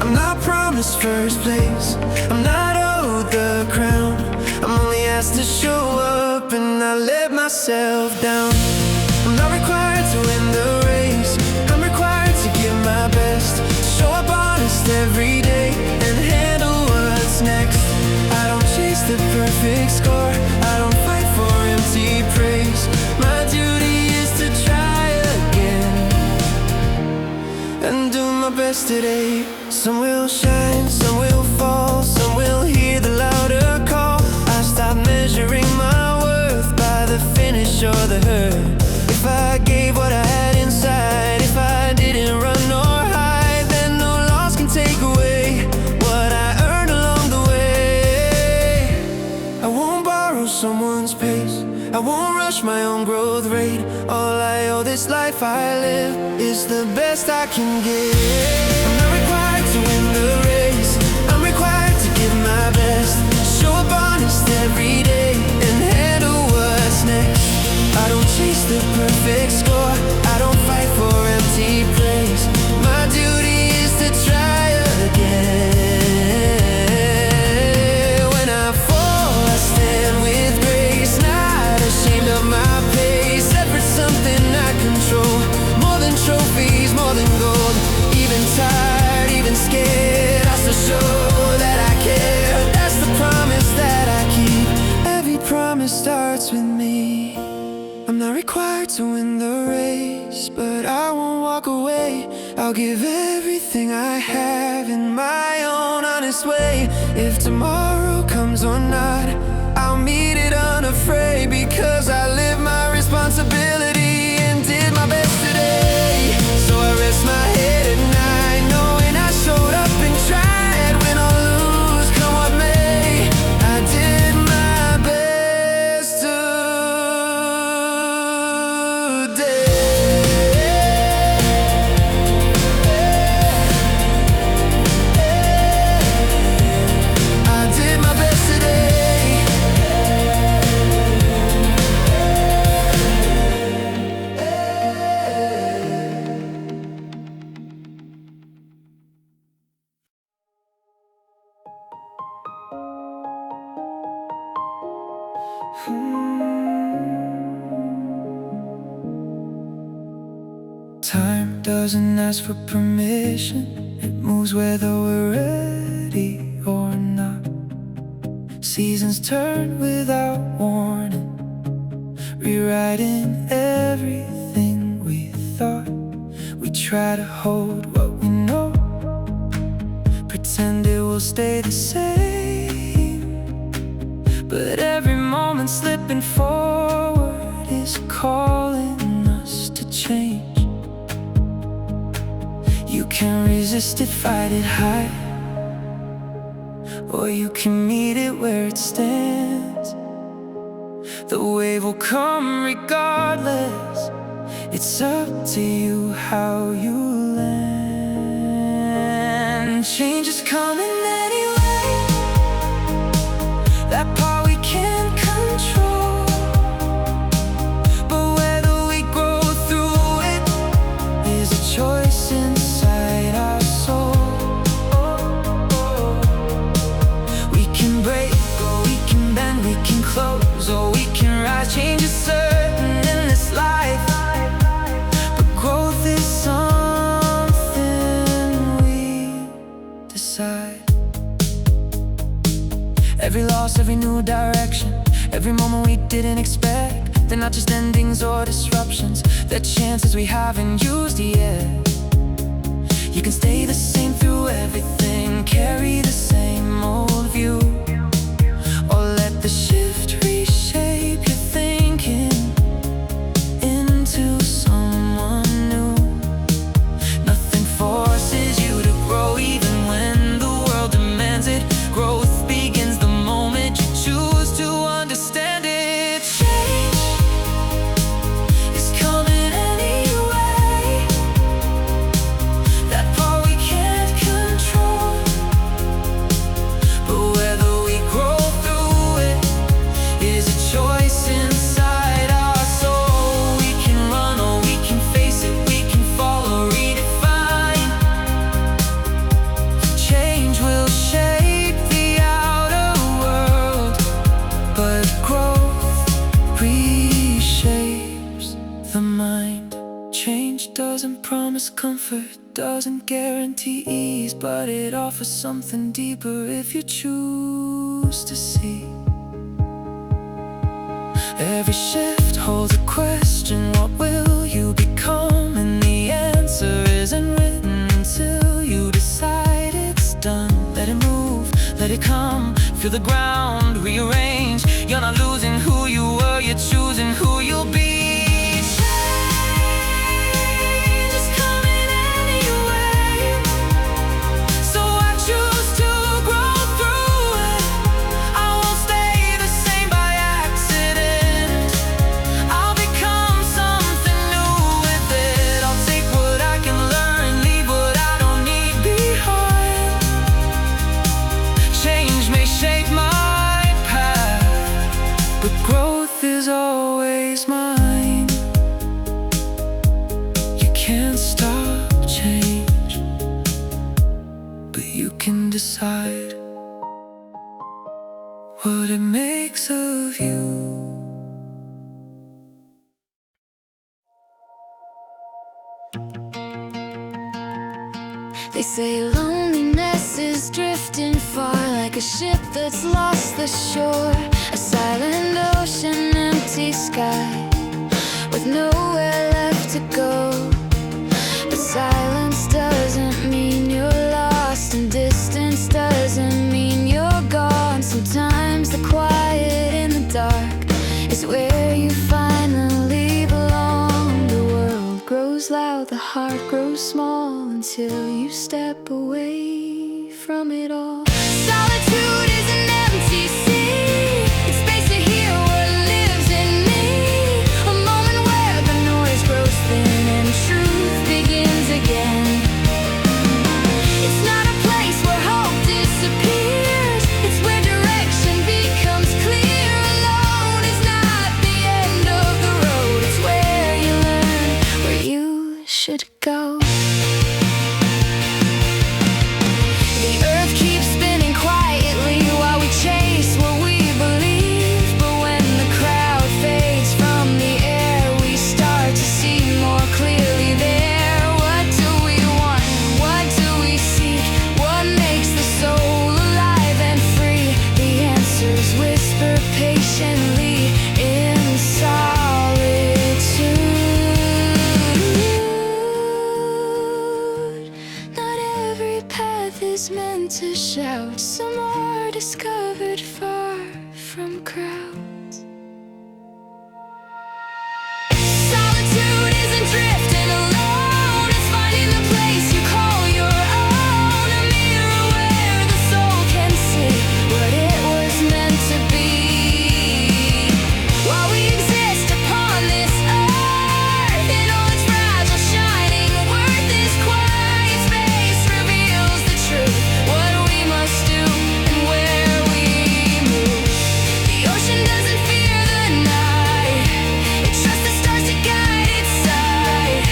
[SPEAKER 4] I'm not promised first place, I'm not owed the crown. I'm only asked to show up and I let myself down. I'm not required to win the race, I'm required to give my best, to show up honest every day and handle what's next. I don't chase the perfect score, I don't fight for empty praise. My duty is to try again and do my best today. Some will shine, some will fall, some will hear the louder call. I stop measuring my worth by the finish or the hurt. If I gave what I had inside, if I didn't run nor hide, then no loss can take away what I earned along the way. I won't borrow someone's pace, I won't rush my own growth rate. All I owe this life I live is the best I can give. I'm not required to win the race, I'm required to give my best, show up honest every day and handle what's next. I don't chase the perfect score, I don't fight for empty praise. My duty is to try again. When I fall, I stand with grace, not ashamed of my pace. Effort's something I control, more than trophies, more than gold. Even tired, even scared, I still show that I care. That's the promise that I keep, every promise starts with me. I'm not required to win the race, but I won't walk away. I'll give everything I have in my own honest way. If tomorrow comes or not, I'll meet it unafraid, because I live my responsibility and did my best today. So I rest my head at night, knowing I showed up and tried. Win or lose, come what may, I did my best Time doesn't ask for permission, it moves whether we're ready or not. Seasons turn without warning, rewriting everything we thought. We try to hold what we know, pretend it will stay the same, but every moment slipping forward is calling us to change. You can't resist it, fight it high, or you can meet it where it stands. The wave will come regardless, it's up to you how you land. Change is coming anyway,
[SPEAKER 3] Every loss, every new direction, every moment we didn't expect. They're not just endings or disruptions, they're chances we haven't used yet. You can stay the same through everything, carry the same old view, or let the shift reshape your thinking into someone new. Nothing forces you to grow, even when the world demands it. Growth begins the moment you choose to understand it. Change is coming anyway, that part we can't control. But whether we grow through it is a choice inside our soul. We can run or we can face it, we can fall or redefine. Change will shape the outer world, but growth reshapes the mind. Change doesn't promise comfort, doesn't guarantee ease, but it offers something deeper if you choose to see. Every shift holds a question, what will you become? And the answer isn't written until you decide it's done. Let it move, let it come, feel the ground rearrange. You're not losing who you were, you're choosing who you'll be. Change is coming anyway, so I choose to grow through it. I won't stay the same by accident, I'll become something new with it. I'll take what I can learn, leave what I don't need behind. Change may shape my path, but growth is always mine. You can't stop change, but you can decide what it makes of you.
[SPEAKER 1] They say loneliness is drifting far, like a ship that's lost the shore. A silent ocean, empty sky, with nowhere left to go. But silence doesn't mean you're lost, and distance doesn't mean you're gone. Sometimes the quiet in the dark is where you finally belong. The world grows loud, the heart grows small, until you step away from it all. Solitude is an empty sea, it's space to hear what lives in me. A moment where the noise grows thin and truth begins again. It's not a place where hope disappears, it's where direction becomes clear. Alone is not the end of the road, it's where you learn where you should go. The earth keeps spinning quietly while we chase what we believe. But when the crowd fades from the air, we start to see more clearly there. What do we want? What do we seek? What makes the soul alive and free? The answers whisper patiently in solitude. Not every path is meant to shout, some are discovered far from crowds. Solitude isn't drifting alone, it's finding the place you call your own. A mirror where the soul can see what it was meant to be. While we exist upon this earth, in all its fragile shining worth, this quiet space reveals the truth, what we must do and where we move. The ocean doesn't fear the night, it trusts the stars to guide its side.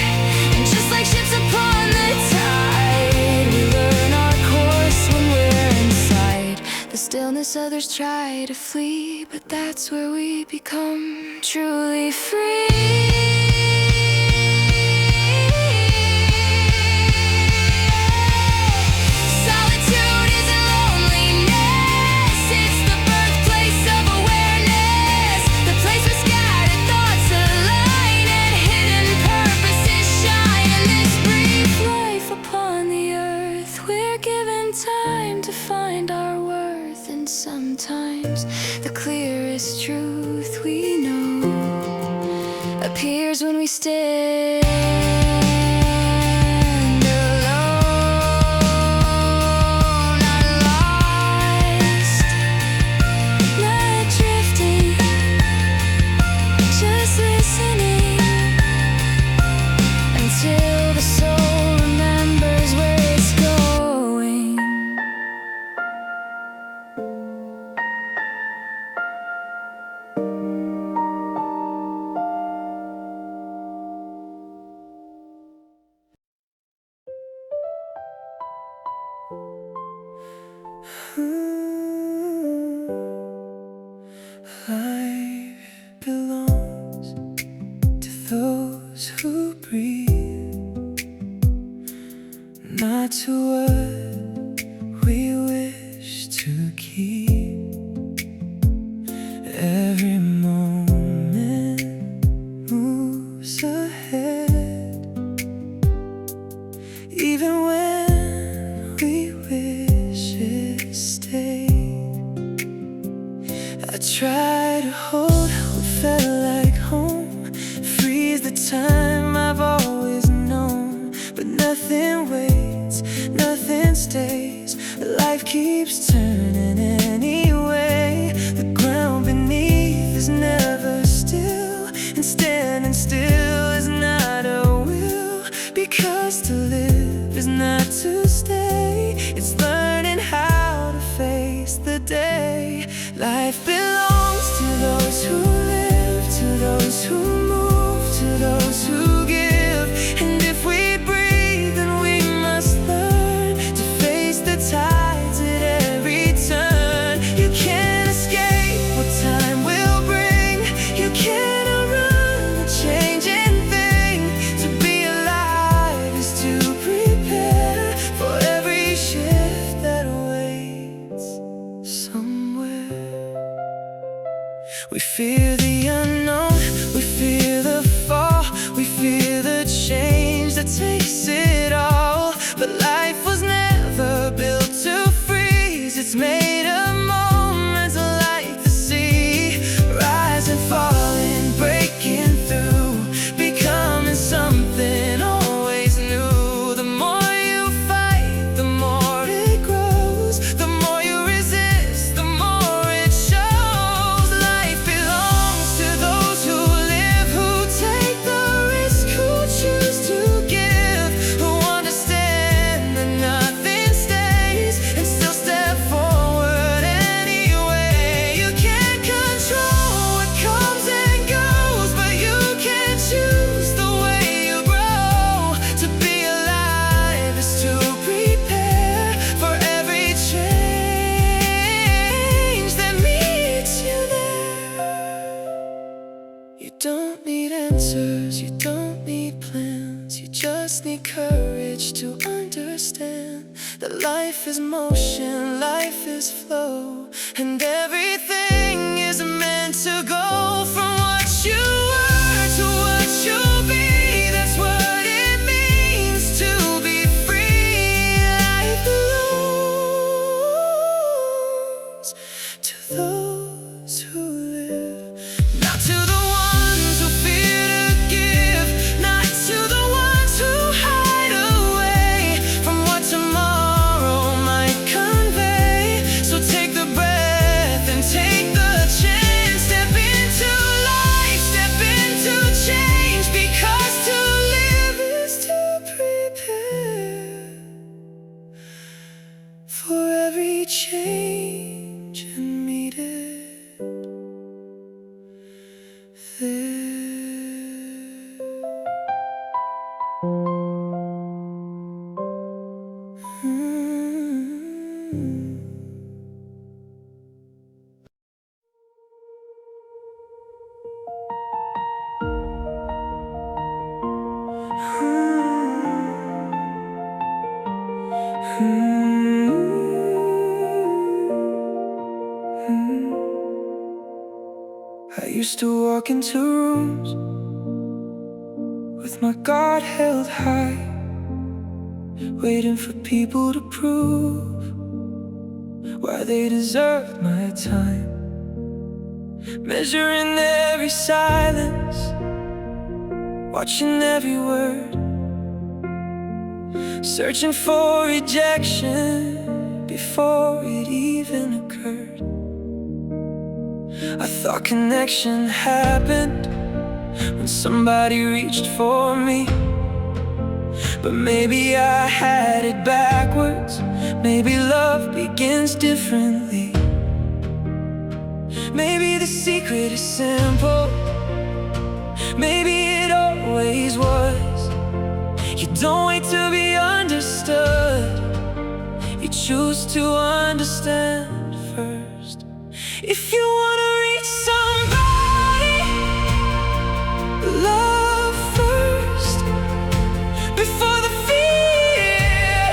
[SPEAKER 1] And just like ships upon the tide, we learn our course when we're inside the stillness. Others try to flee, but that's where we become truly free. Solitude isn't loneliness, it's the
[SPEAKER 2] find our worth, and sometimes the clearest truth we know appears when we stand alone, not lost, not drifting, just listening until the soul remembers where it's going.
[SPEAKER 4] Life belongs to those who breathe, not to what we wish to keep. Every moment moves ahead, even when we wish it stayed. I try to hold what felt like home, freeze the time I've always known. But nothing waits, nothing stays, life keeps turning anyway. The ground beneath is never still, and standing still is not a will. Because to live is not to stay, it's learning how to face the day. Life belongs to those who live, to those who move, to those who give. And if we breathe, then we must learn to face the tides at every turn. You can't escape what time will bring, you can't outrun the changing thing. To be alive is to prepare for every shift that awaits somewhere. We fear the unknown, we fear the fall, we fear the change that takes it all. But life was never built to freeze, it's made of moments like the sea, rising, falling, breaking through, becoming something always new. The more you fight, the more it grows, the more you resist, the more it shows. Life belongs to those who live, who take the risk, who choose to give, who understand that nothing stays, and still step forward anyway. You can't control what comes and goes, but you can choose the way you grow. To be alive is to prepare for every change that meets you there. You don't need answers, you don't need plans, you just need courage to understand that life is motion, life is flow, and everything is meant to go from what you were to what you'll be. That's what it means to be free. Life belongs to those who live, not to the ones who fear to give, not to the ones who hide away from what tomorrow might convey. So take the breath and take the chance, step into life, step into change. Because to live is to prepare for every change and meet it there. I used to walk into rooms with my guard held high, waiting for people to prove
[SPEAKER 3] why they deserve my time. Measuring every silence, watching every word, searching for rejection before it even occurred. I thought connection happened when somebody reached for me, but maybe I had it backwards. Maybe love begins differently. Maybe the secret is simple. Maybe it always was. You don't wait to be understood, you choose to understand first. If you wanna reach somebody, love first. Before the fear,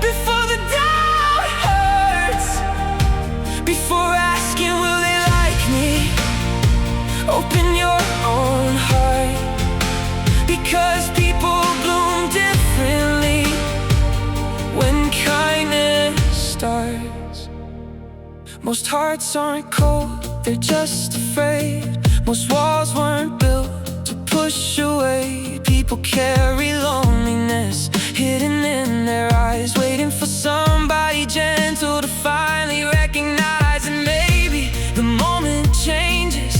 [SPEAKER 3] before the doubt hurts, before asking will they like me, open your own heart. Because people bloom differently when kindness starts. Most hearts aren't cold, they're just afraid. Most walls weren't built to push away. People carry loneliness hidden in their eyes, waiting for somebody gentle to finally recognize. And maybe the moment changes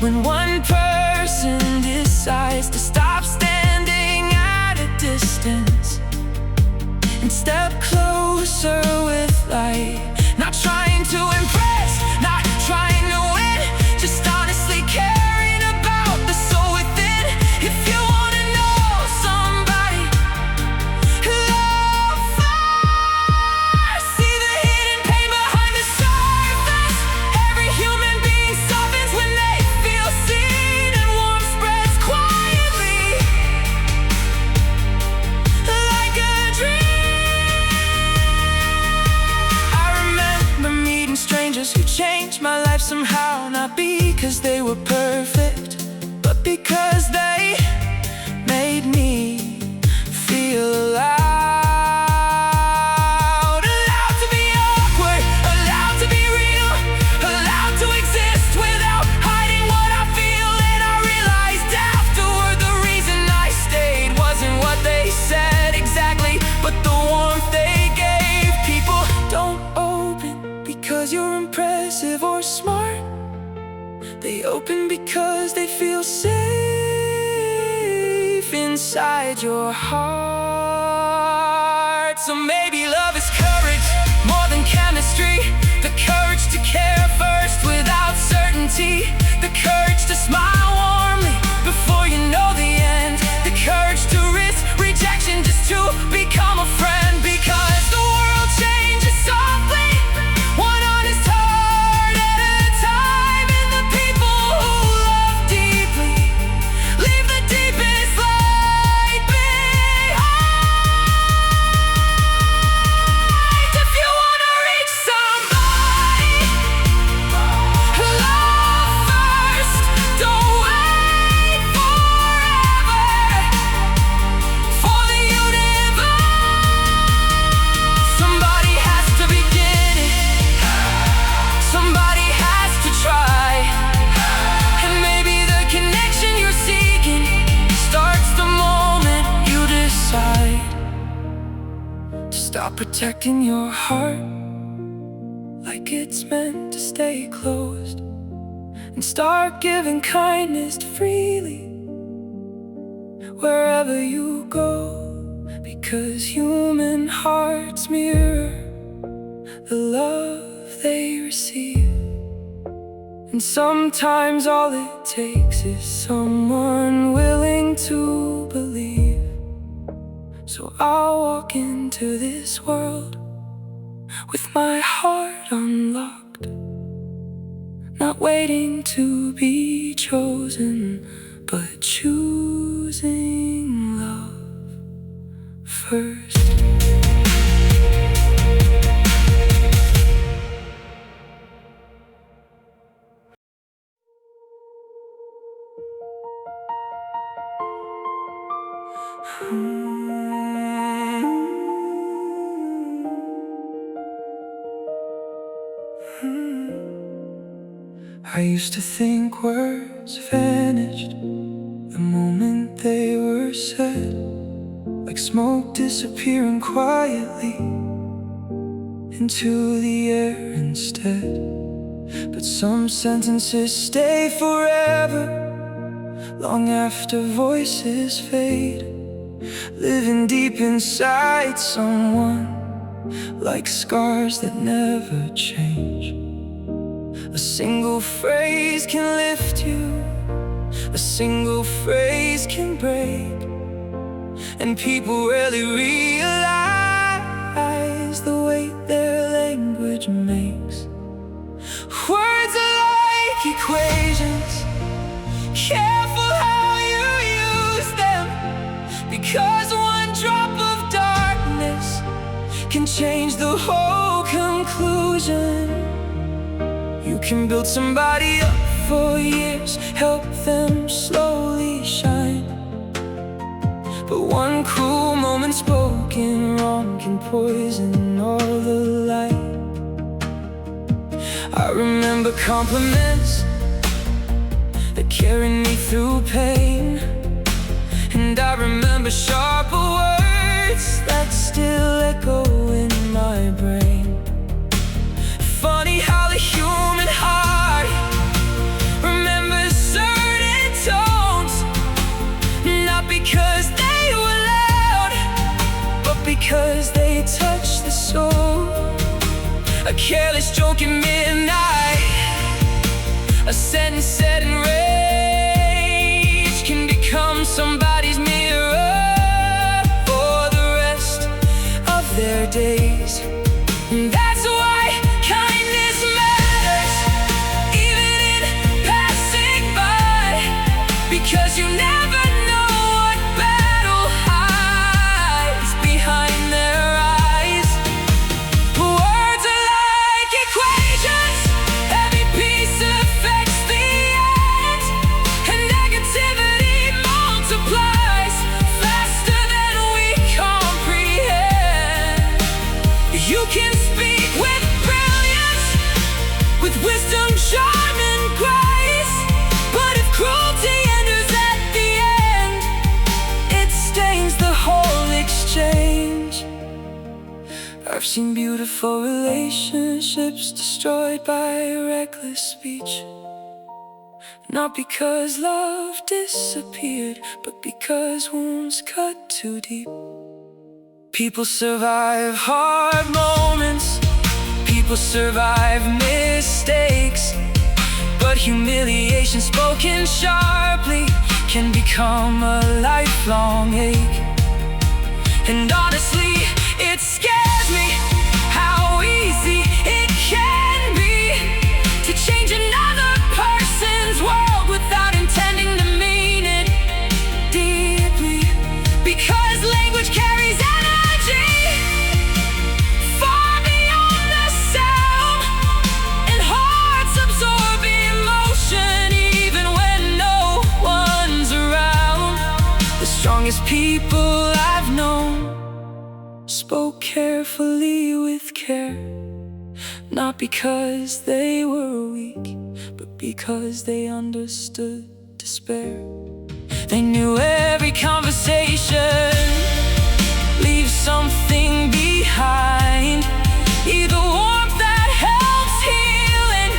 [SPEAKER 3] when one person decides to stop standing at a distance and step closer with light. Not trying to impress, not trying to win, just honestly caring about the soul within. If you wanna know somebody, love first. See the hidden pain behind the surface. Every human being softens when they feel seen, and warmth spreads quietly like a dream. I remember meeting strangers who changed my life somehow, not because they were perfect, but because they made me feel allowed. Allowed to be awkward, allowed to be real, allowed to exist without hiding what I feel. And I realized afterward the reason I stayed wasn't what they said exactly, but the warmth they gave. People don't open because you're impressive or smart. They open because they feel safe inside your heart. So maybe love is courage more than chemistry. The courage to care first without certainty. The courage to smile warmly before you know the end. The courage to risk rejection just to become a friend. Because the world changes softly, one honest heart at a time. And the people who love deeply leave the deepest light behind. If you wanna reach somebody, love first. Don't wait forever for the universe. Somebody has to begin it, somebody has to try. And maybe the connection you're seeking starts the moment you decide to stop protecting your heart like it's meant to stay closed, and start giving kindness freely wherever you go. Because human hearts mirror the love they receive, and sometimes all it takes is someone willing to believe. So I'll walk into this world with my heart unlocked, not waiting to be chosen, but choosing love first.
[SPEAKER 4] I used to think words vanished the moment they were said, like smoke disappearing quietly into the air instead. But some sentences stay forever, long after voices fade, living deep inside someone, like scars that never change. A single phrase can lift you, a single phrase can break, and people rarely realize the weight their language makes. Words are like equations, careful how you use them, because one drop of darkness can change the whole conclusion. You can build somebody up for years, help them slowly shine, but one cruel moment spoken wrong can poison all the light. I remember compliments that carried me through pain, and I remember sharper words that still echo in my brain. Funny how the human heart remembers certain tones, not because they were loud, but because they touched the soul. A careless joke at midnight, a sentence said in rage, can become somebody's mirror for the rest of their days. That's why kindness matters, even in passing by, because you never know what battle hides behind their eyes. Words are like equations, every piece affects the end, and negativity multiplies faster than we comprehend. You can speak with brilliance, with wisdom, charm, and grace, but if cruelty enters at the end, it stains the whole exchange. I've seen beautiful relationships destroyed by reckless speech, not because love disappeared, but because wounds cut too deep. People survive hard moments, people survive mistakes, but humiliation spoken sharply can become a lifelong ache. And honestly, it scares me how easy it can be to change another person's world without intending to mean it deeply, because language carries energy far beyond the sound, and hearts absorb emotion even when no one's around. The strongest people I've known spoke carefully with care, not because they were weak, but because they understood despair. They knew every conversation leaves something behind, either warmth that helps healing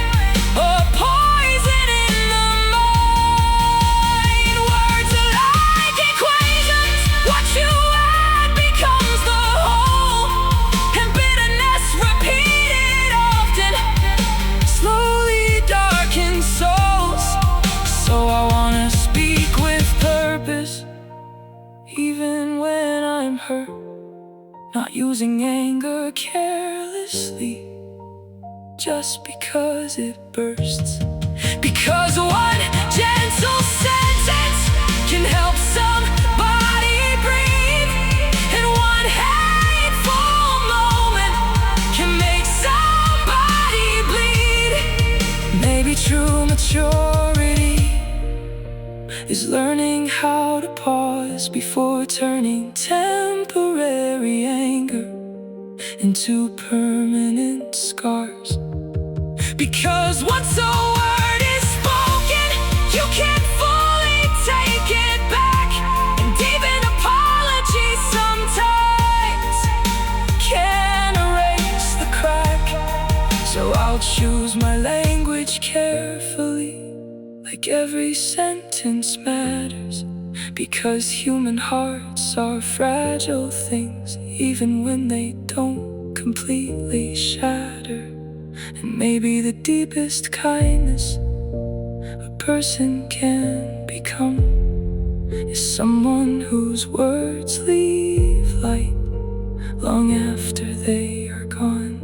[SPEAKER 4] or poison in the mind. Words are like equations, what you add becomes the whole, and bitterness repeated often slowly darkens souls. So I wanna speak with purpose, even when I'm hurt, not using anger carelessly just because it bursts, because one gentle sentence can help somebody breathe, and one hateful moment can make somebody bleed. Maybe true maturity is learning how to pause before turning temporary anger into permanent scars.
[SPEAKER 3] Because once a word is spoken, you can't fully take it back. And even apologies sometimes can erase the crack. So I'll choose my language carefully, like every sentence matters. Because human hearts are fragile things, even when they don't completely shatter. And maybe the deepest kindness a person can become is someone whose words leave light long after they are gone.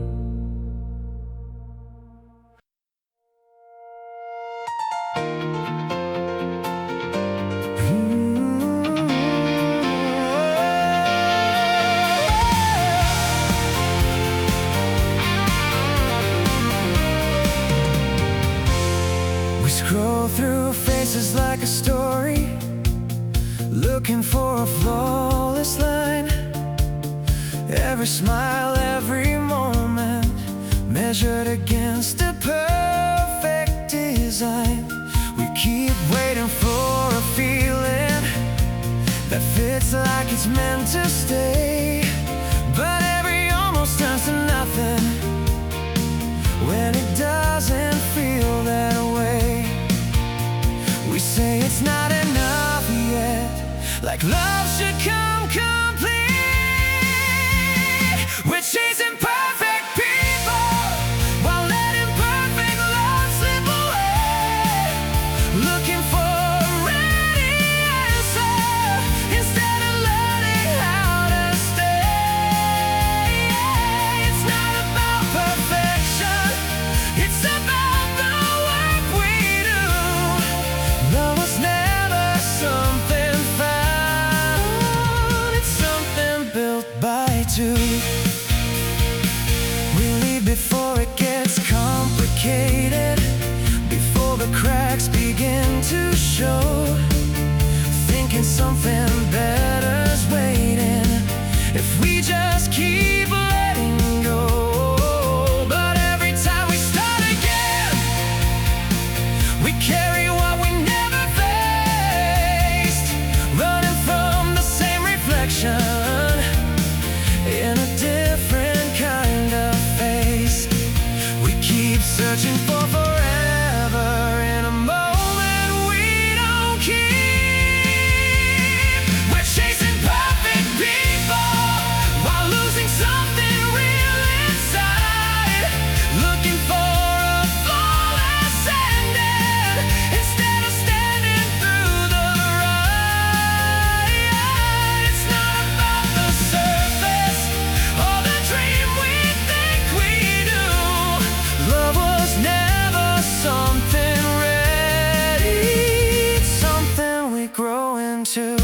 [SPEAKER 3] Scroll through faces like a story, looking for a flawless line. Every smile, every moment, measured against a perfect design. We keep waiting for a feeling that fits like it's meant to stay. But every almost turns to nothing when it doesn't feel that way. We say it's not enough yet, like love should come complete. We're chasing perfect people while letting perfect love slip away. Looking for a ready answer instead of learning how to stay. It's not about perfection, it's about the work we do. Love was never something found, it's something built by two. We leave before it gets complicated, before the cracks begin to show. Thinking something better's waiting if we just keep letting go. But every time we start again, we carry what we never faced, running from the same reflection in a different kind of face. We keep searching for forever in a moment we don't keep. We're chasing perfect people while losing something real inside. Looking for a flawless ending instead of standing through the ride. It's not about the surface or the dream we think we do. Love was never something ready, it's something we grow into.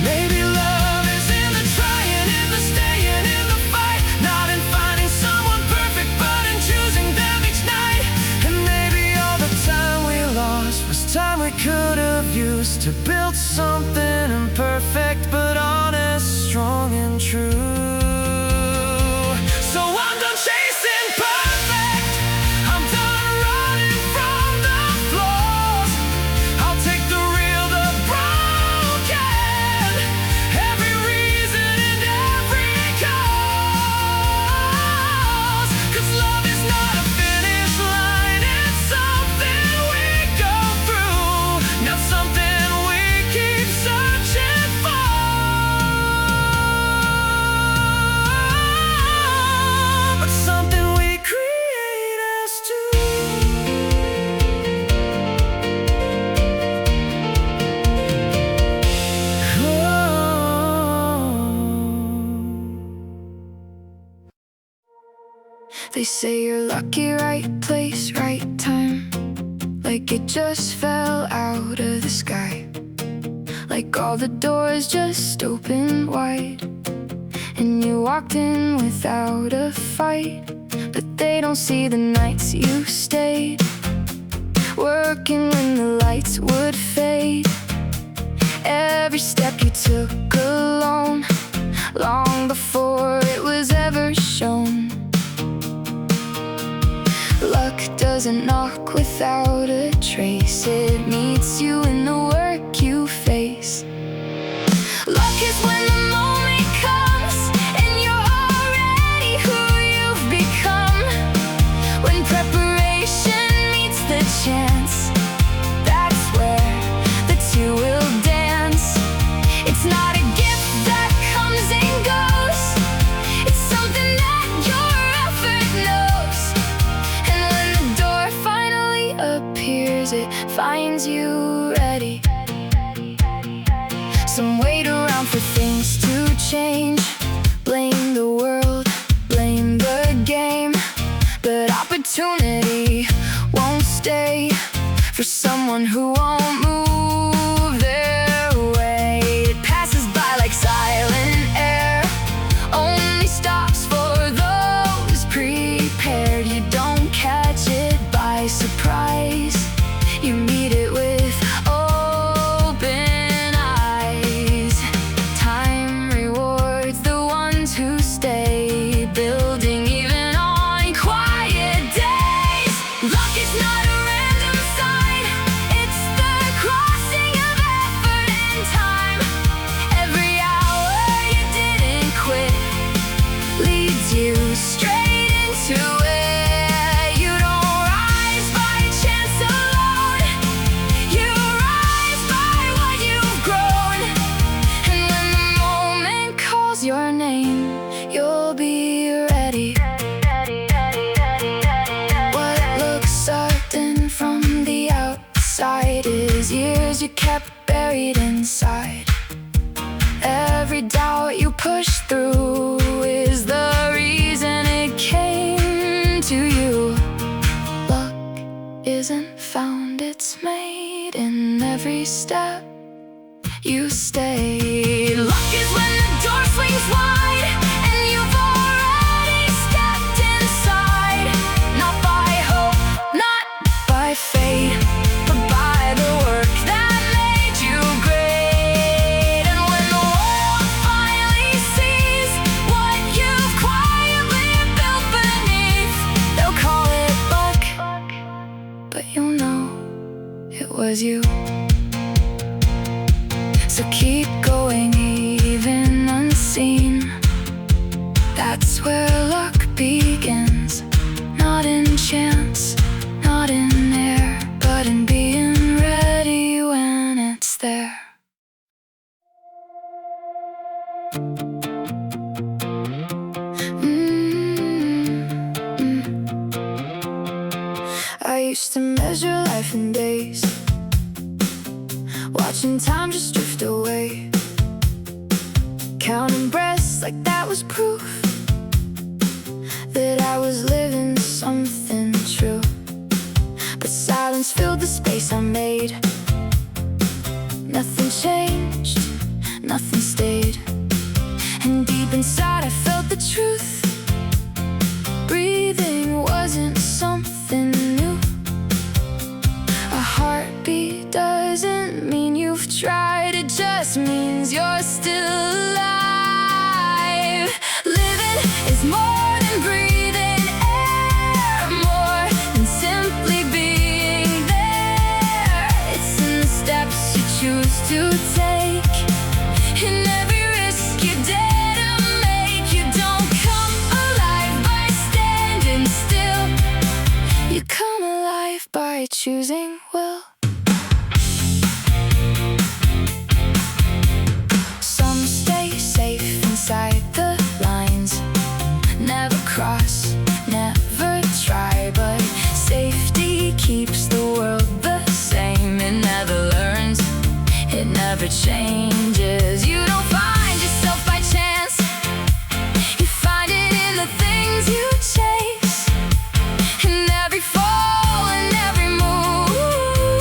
[SPEAKER 3] Maybe love is in the trying, in the staying, in the fight, not in finding someone perfect, but in choosing them each night. And maybe all the time we lost was time we could have used to build something imperfect, but honest, strong and true. So I'm done chasing perfect, I'm done running from the flaws. I'll take the real, the broken, every reason and every cause. 'Cause love is not a finish line, it's something we go through, not something we keep searching for, but something we create as two.
[SPEAKER 2] They say you're lucky, right place, right time. Like it just fell out of the sky. Like all the doors just opened wide, and you walked in without a fight. But they don't see the nights you stayed, working when the lights would fade. Every step you took alone, long before it was ever shown.
[SPEAKER 1] doesn't knock without a trace. It meets you in the work you face. Luck is when the moment comes and you're already who you've become. When preparation meets the chance, that's where the two will dance. It's not a gift that comes and goes. It's something that your effort knows. And when the door finally appears, it finds you ready. Some wait around for things to change. Blame the world, blame the game. But opportunity won't stay for someone who won't move their way. It passes by like silent air, only stops for those prepared. You don't catch it by surprise, you meet it with open eyes. Time rewards the ones who stay, building even on quiet days. Luck is not a random sign, it's the crossing of effort and time. Every hour you didn't quit leads you straight into it. You don't rise by chance alone, you rise by what you've grown. And when the moment calls your name, you'll be ready. What looks certain from the outside is years you kept buried inside. Every doubt you push through is the reason it came to you. Luck isn't found, it's made in every step you stay. Luck is when the door swings wide and you've already stepped inside. Not by hope, not by fate, but by the work that made you great. And when the world finally sees what you've quietly built beneath, they'll call it luck, but you'll know it was you. So keep going even unseen. That's where luck begins. Not in chance, not in air, but in being ready when it's there. I used to measure life in days, watching time just drift away, counting breaths like that was proof that I was living something true. But silence filled the space I made. Nothing changed, nothing stayed. And deep inside I felt the truth. Breathing wasn't something new. A heartbeat doesn't mean you've tried, it just means you're still alive. Living is more than breathing air, more than simply being there. It's in the steps you choose to take, in every risk you dare to make. You don't come alive by standing still, you come alive by choosing will. Some stay safe inside the lines, never cross, never try, but safety keeps the world the same. It never learns, it never changes. You don't find yourself by chance, you find it in the things you chase. In every fall and every move,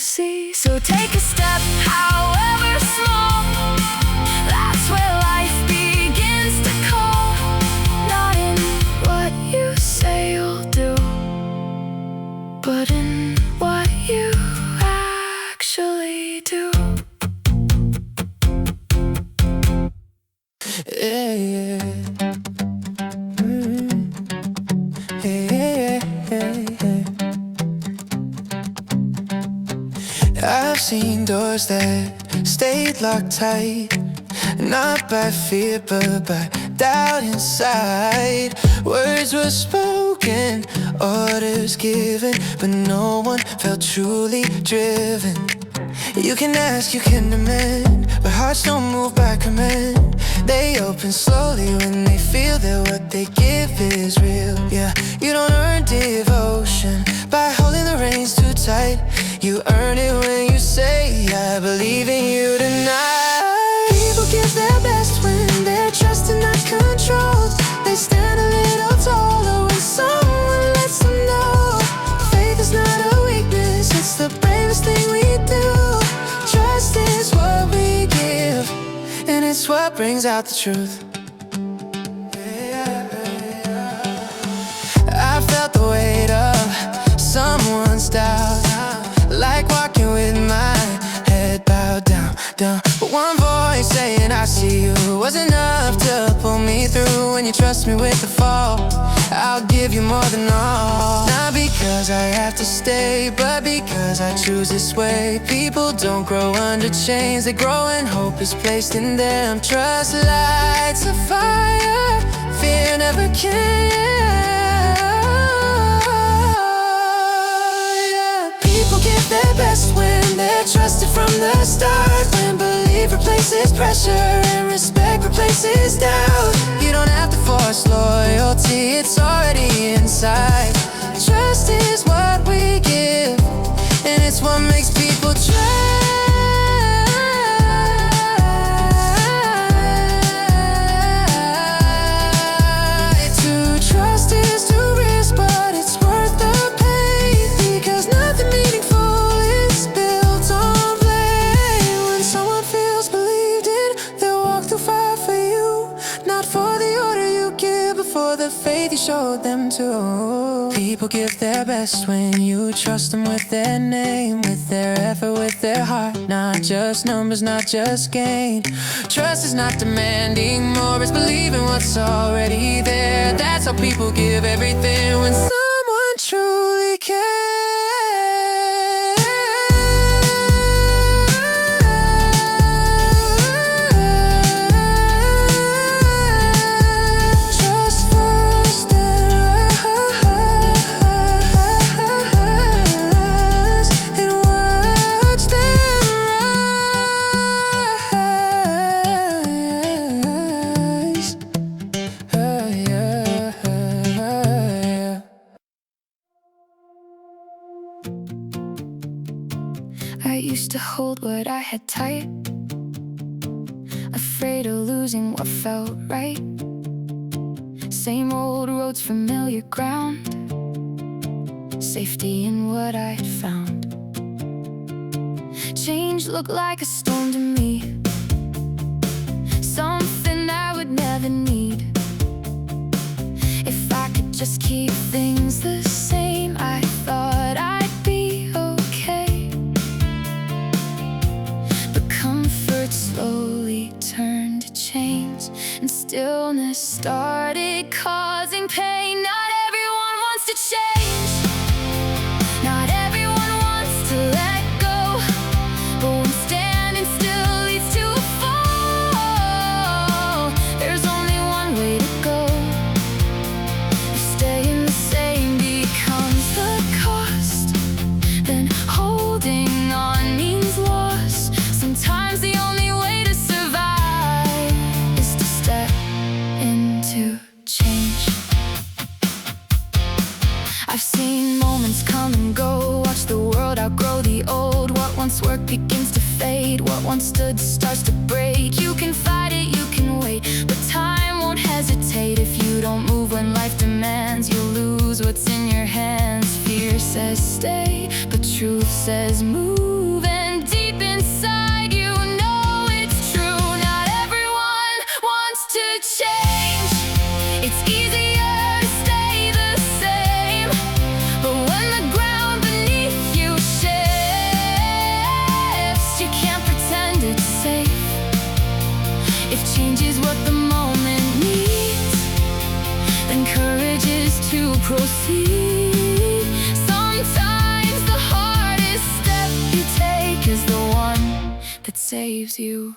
[SPEAKER 2] see. So take a step, however small. That's where life begins to call. Not in what you say you'll do, but in what you actually do.
[SPEAKER 4] Yeah, yeah. Yeah, yeah, yeah. I've seen doors that stayed locked tight, not by fear but by doubt inside. Words were spoken, orders given, but no one felt truly driven. You can ask, you can demand, but hearts don't move by command. They open slowly when they feel that what they give is real. Yeah, you don't earn devotion by holding the reins too tight. You earn it when you say, I believe in you tonight. People give their best when they're trusted, not controlled. They stand a little taller when someone lets them know. Faith is not a weakness, it's the bravest thing we do. Trust is what we give, and it's what brings out the truth. I felt the weight of someone's doubt, like walking with my head bowed down, down. But one voice saying I see you was enough to pull me through. When you trust me with the fall, I'll give you more than all. Not because I have to stay, but because I choose this way. People don't grow under chains, they grow when hope is placed in them. Trust lights a fire, fear never can. People give their best when they're trusted from the start. When belief replaces pressure and respect replaces doubt. You don't have to force loyalty, it's already inside. Trust is what we give, and it's what makes people try. To trust is to risk, but it's worth the pain, because nothing meaningful is built on blame. When someone feels believed in, they'll walk through fire for you, not for the order you give, but for the faith you showed them to. People give their best when you trust them with their name, with their effort, with their heart. Not just numbers, not just gain. Trust is not demanding more, it's believing what's already there. That's how people give everything, when someone truly cares. Trust first and rise, and watch them rise. Yeah.
[SPEAKER 2] I used to hold what I had tight, afraid of losing what felt right. Same old roads, familiar ground, safety in what I had found. Change looked like a storm to me, something I would never need. If I could just keep things the same, I thought I'd be okay. But comfort slowly turned to chains, and stillness started causing pain. Not everyone wants to change, not everyone wants to let go, but when standing still leads to a fall, there's only one way to go. If staying the same becomes the cost, then holding on means loss. Sometimes the only way to survive is to step into change. I've seen moments come and go, watch the world outgrow the old. What once worked begins to fade, what once stood starts to break. You can fight it, you can wait, but time won't hesitate. If you don't move when life demands, you'll lose what's in your hands. Fear says stay, but truth says move. that saves you.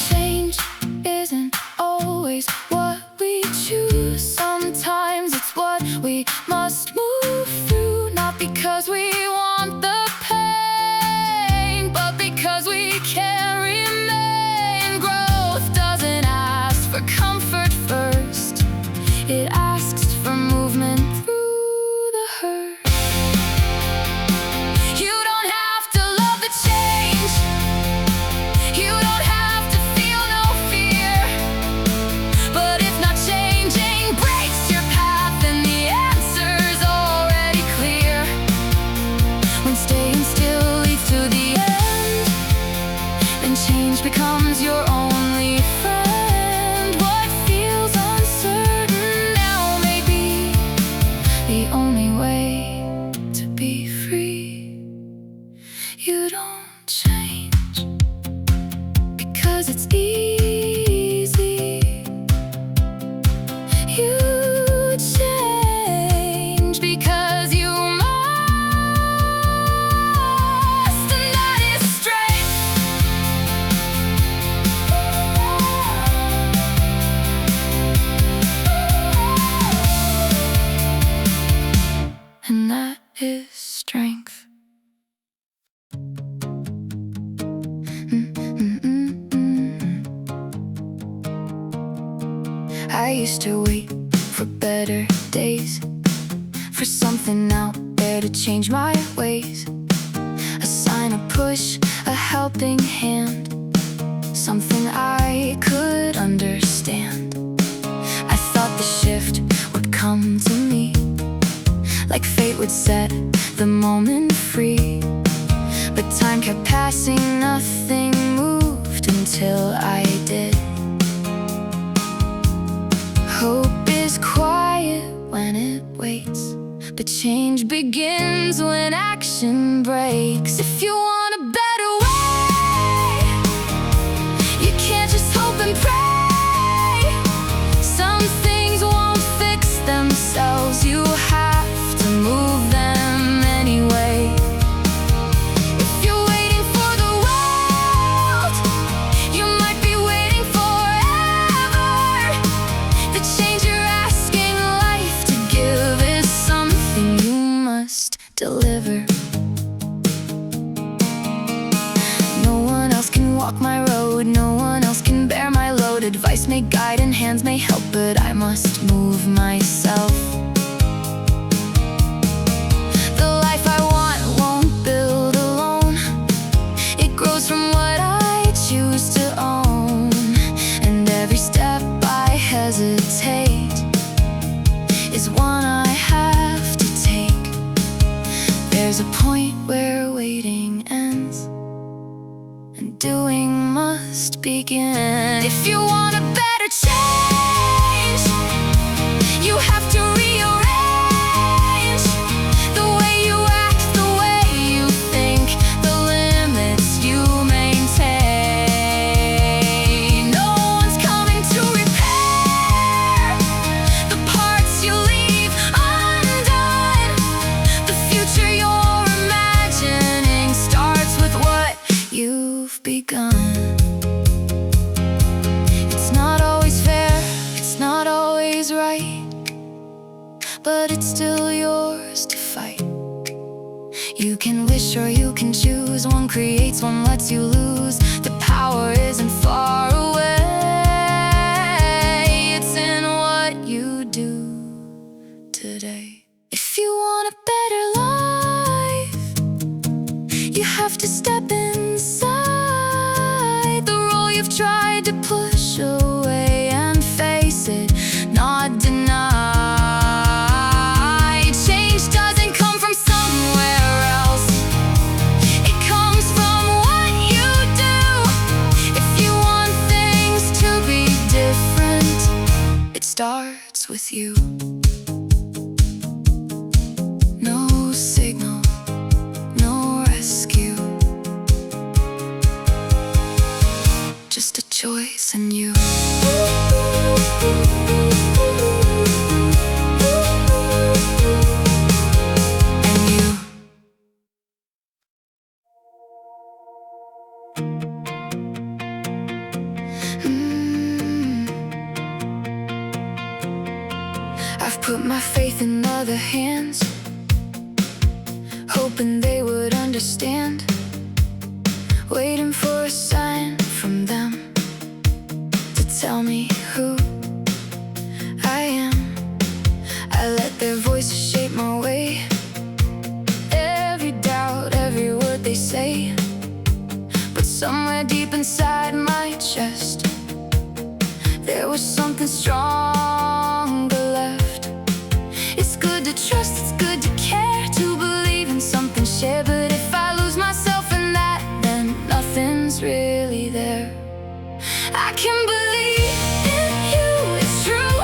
[SPEAKER 2] Change isn't always what we choose. Sometimes it's what we must move through. Not because we want the pain, but because we can't remain. Growth doesn't ask for comfort first. It asks for movement through the hurt. You don't have to love the change. You don't have to feel no fear. But if not changing breaks your path, then the answer's already clear. When staying still leads to the end, then change becomes your only friend. What feels uncertain now may be the only way to be free. You don't change because it's easy. You change because you must, and that is strength. And that is strength. I used to wait for better days, for something out there to change my ways. A sign, a push, a helping hand, something I could understand. I thought the shift would come to me, like fate would set the moment free. But time kept passing, nothing moved until I did. Hope is quiet when it waits, but change begins when action breaks. If you want a better way, you can't just hope and pray. Some things won't fix themselves, you have to move them anyway. If you're waiting for the world, you might be waiting forever. The change you're asking life to give is something you must deliver. No one else can walk my road, no one else can bear my load. Advice may guide and hands may help, but I must move myself. The life I want won't build alone. It grows from what I choose to own. And every step I hesitate is one I have to take. There's a point where waiting ends and doing must begin. If you want a better change, you have to rearrange the way you act, the way you think, the limits you maintain. No one's coming to repair the parts you leave undone. The future you're imagining starts with what you've begun. It's not always fair, it's not always right, but it's still yours to fight. You can wish or you can choose. One creates, one lets you lose. The power isn't far away, it's in what you do today. If you want a better life, you have to step inside the role you've tried to push away and face it, not deny. Change doesn't come from somewhere else, it comes from what you do. If you want things to be different, it starts with you. No signal, no rescue, just a choice in you.
[SPEAKER 1] faith in other hands, hoping they would understand, waiting for a sign from them to tell me who I am. I let their voices shape my way, every doubt, every word they say. But somewhere deep inside my chest, there was something stronger left. It's good to trust, it's good to care, to believe in something shared. But if I lose myself in that, then nothing's really there. I can believe in you, it's true,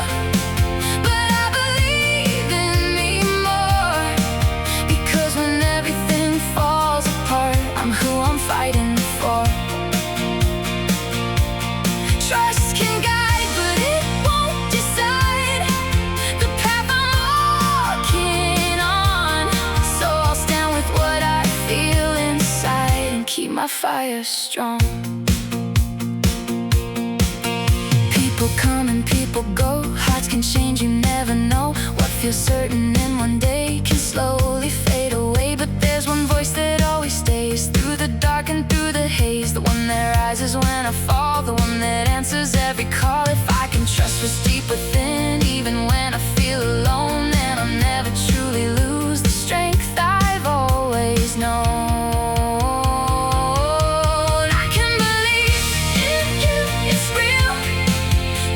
[SPEAKER 1] but I believe in me more. Because when everything falls apart, I'm who I'm fighting for. Trust can guide, but it won't decide the path I'm walking on. So I'll stand with what I feel inside and keep my fire strong. People come and people go, hearts can change, you never know. What feels certain in one day can slowly fade away. But there's one voice that always stays, through the dark and through the haze. The one that rises when I fall, the one that answers every call. If I can trust what's deep within, even when I feel alone, then I'll never truly lose the strength I've always known. I can believe in you, it's real,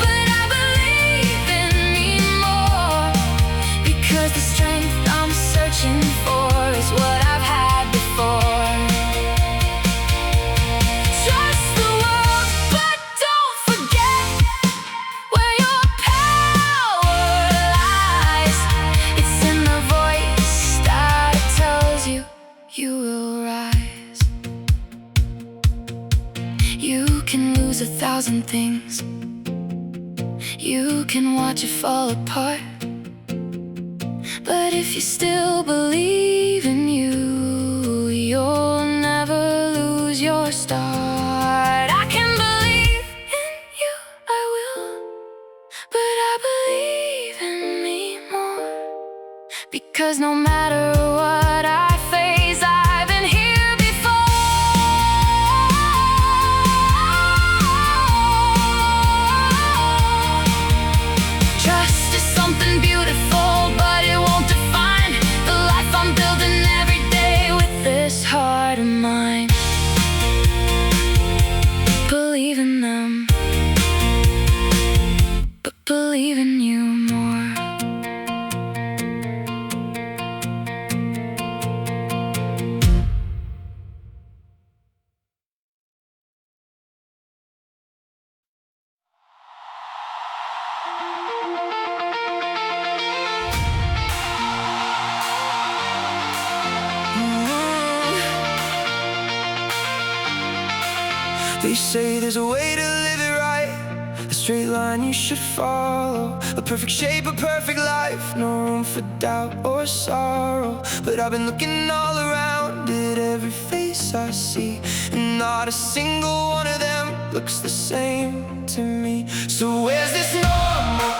[SPEAKER 1] but I believe in me more. Because the strength I'm searching for is what I've had before. Trust the world, but don't forget where your power lies. It's in the voice that tells you you will rise. You can lose 1,000 things, you can watch it fall apart, but if you still believe in you, you'll never lose your start. I can believe in you, I will, but I believe in me more. Because no matter what I face, I've been here before. Trust is something beautiful, but it won't define the life I'm building every day with this heart of mine. Believe in them, but believe in you more.
[SPEAKER 4] They say there's a way to live it right, a straight line you should follow, a perfect shape, a perfect life, no room for doubt or sorrow. But I've been looking all around at every face I see, and not a single one of them looks the same to me. So where's this normal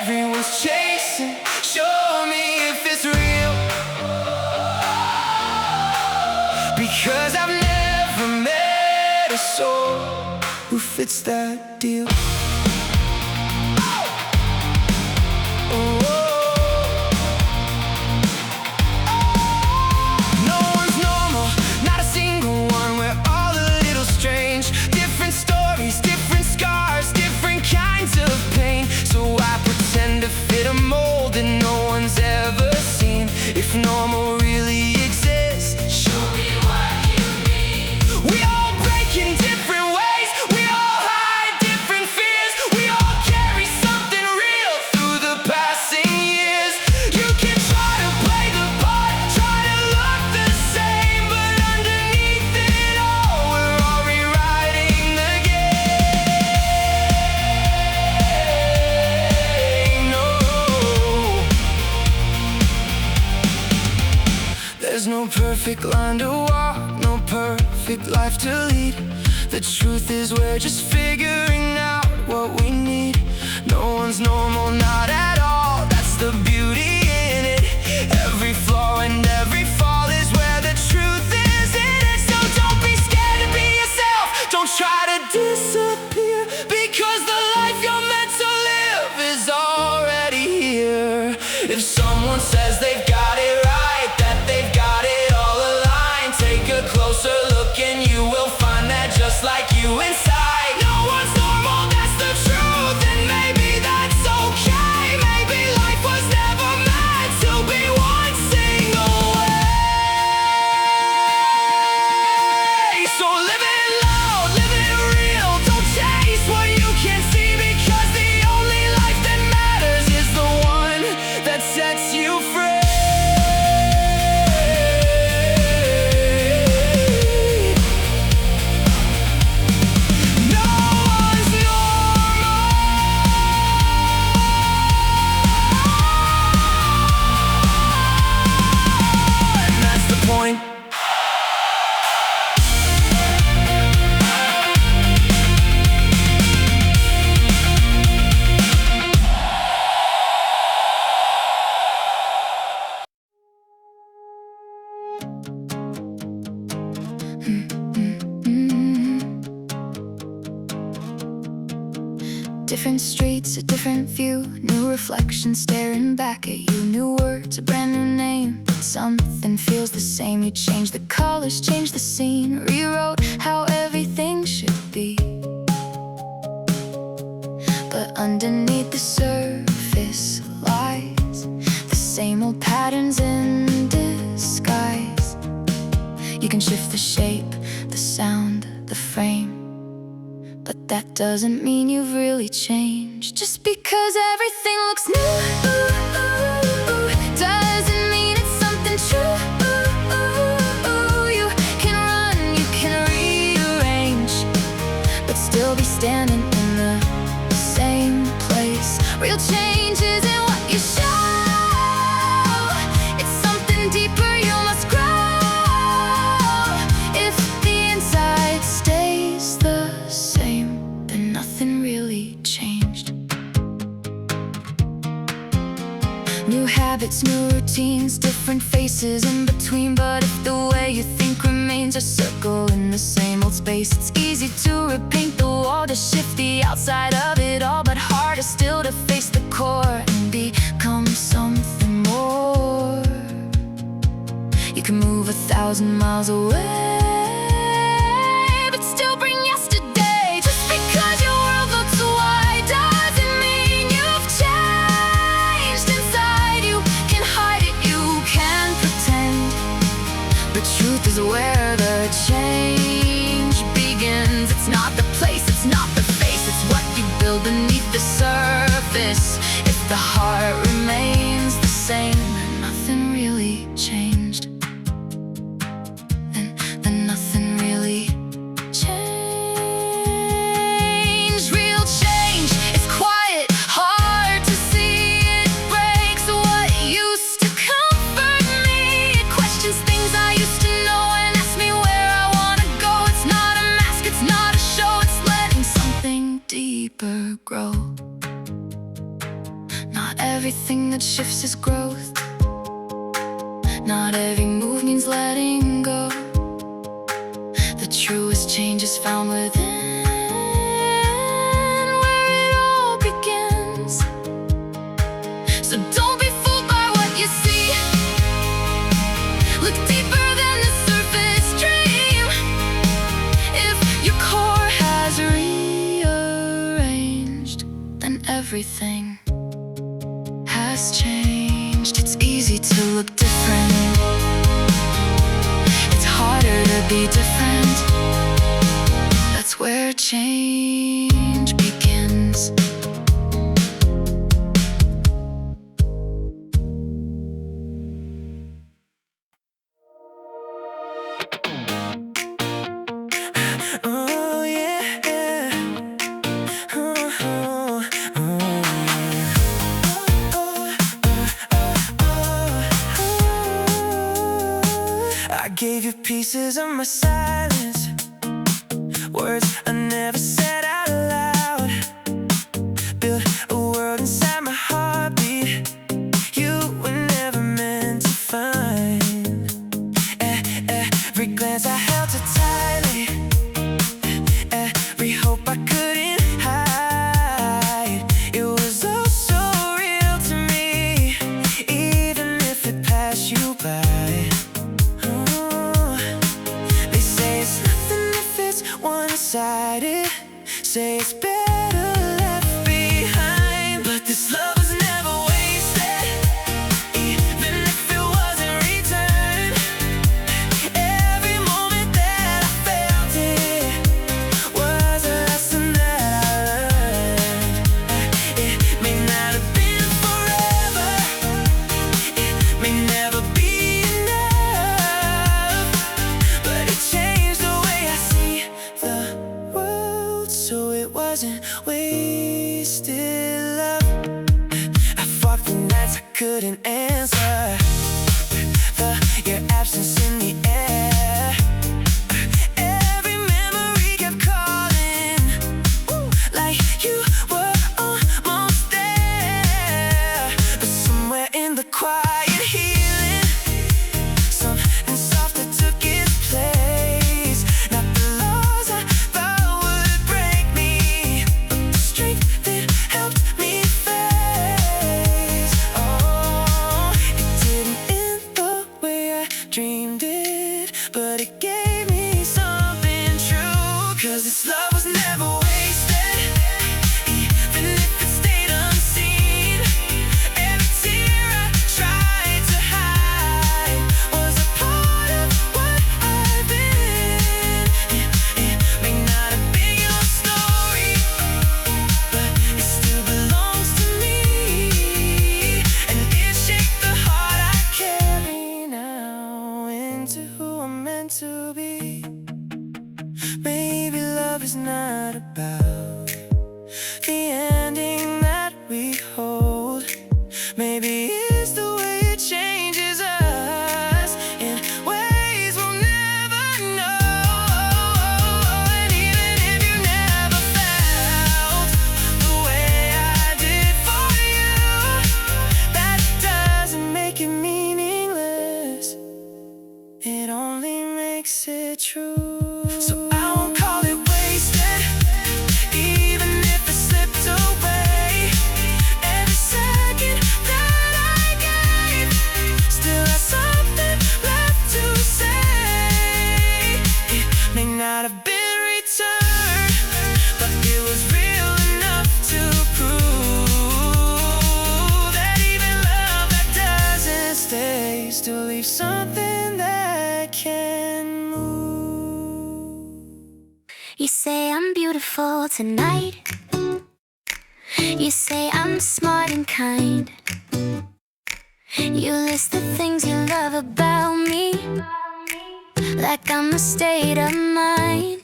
[SPEAKER 4] everyone's chasing? Show me if it's real, because I've never met a soul who fits that deal. No one's normal, not a single one. We're all a little strange, different stories, different scars, different kinds of pain. So I pretend to fit a mold that no one's ever seen. If normal really exists, show me what you mean. We all break in different ways, we all hide different fears, we all carry something real through the passing years. You can try to play the part, try to look the same, but underneath it all, we're all rewriting the game. No, there's no perfect line to walk, no perfect life to lead. The truth is we're just figuring out what we need. No one's normal, not at all. That's
[SPEAKER 3] the beauty in it. Every flaw and every fall is where the truth is in it. So don't be scared to be yourself. Don't try to disappear, because the life you're meant to live is already here. If someone says they've got it right, that they've got it all aligned, take a closer look and you will find that just like you inside, no one's normal, that's the truth. And maybe that's okay. Maybe life was never meant to be one single way. So live it loud, live it real. Don't chase what you can't see, because the only life that matters is the one that sets you free. No one's normal, and that's the point.
[SPEAKER 1] Different streets, a different view, new reflections staring back at you. New words, a brand new name, but something feels the same. You changed the colors, changed the scene, rewrote how everything should be. But underneath the surface lies the same old patterns in disguise. You can shift the shape, the sound, the frame, but that doesn't mean you've really changed. Just because everything looks new doesn't mean it's something true. You can run, you can rearrange, but still be standing in the same place. Real change isn't what you show, it's something deeper you must grow. If the inside stays the same, then nothing really changed. New habits, new routines, different faces in between. But if the way you think remains a circle in the same old space, it's easy to repaint the wall, to shift the outside of it all, but harder still to face the core and become something more. You can move 1,000 miles away, but still bring yesterday. Just because your world looks wide doesn't mean you've changed inside. You can hide it, you can pretend, but truth is where the change begins. It's not the place, it's not the face, it's what you build beneath the surface. If the heart remains the same, then nothing really changed. Then nothing really changed. Real change is quiet, hard to see. It breaks what used to comfort me. It questions things I used to know and asks me where I wanna go. It's not a mask, it's not a show, it's letting something deeper grow. Not everything that shifts is growth. Not every move means letting go. The truest change is found within, where it all begins. So don't be fooled by what you see. Look deeper than the surface dream. If your core has rearranged, then everything has changed. It's easy to look different, it's harder to be different. That's where change begins.
[SPEAKER 3] Oh yeah. I gave you pieces of my silence, words I never said out loud. Built a world inside my heartbeat, decided, say it's better left behind. But this love was never wasted, even if it wasn't returned. Every moment that I felt it was a lesson that I learned. It may not have been forever, it may never be enough, but it changed the way I see the world, so it wasn't wasted love. I fought for nights I couldn't answer, your absence in the air. Every memory kept calling, like you were almost there. But somewhere in the quiet healing, something softer took its place. Not the laws I thought would break me, but the strength that helped me face. Oh, it didn't end the way I dreamed it, but it gave me something true. 'Cause this love was never wasted, even if it stayed unseen. Every tear I tried to hide was a part of what I've been. It may not have been your story, but it still belongs to me, and it shaped the heart I carry now into who I'm meant to be. Maybe love is not about the ending that we hold. Maybe it's the way it changes us in ways we'll never know. And even if you never felt the way I did for you, that doesn't make it meaningless, it only makes it true. So I won't call it wasted, even if it slipped away. Every second that I gave still has something left to say. It may not have been returned, but it was real enough to prove that even love that doesn't stay still leaves something that can move.
[SPEAKER 1] You say I'm beautiful tonight. You say I'm smart and kind. You list the things you love about me, like I'm a state of mind.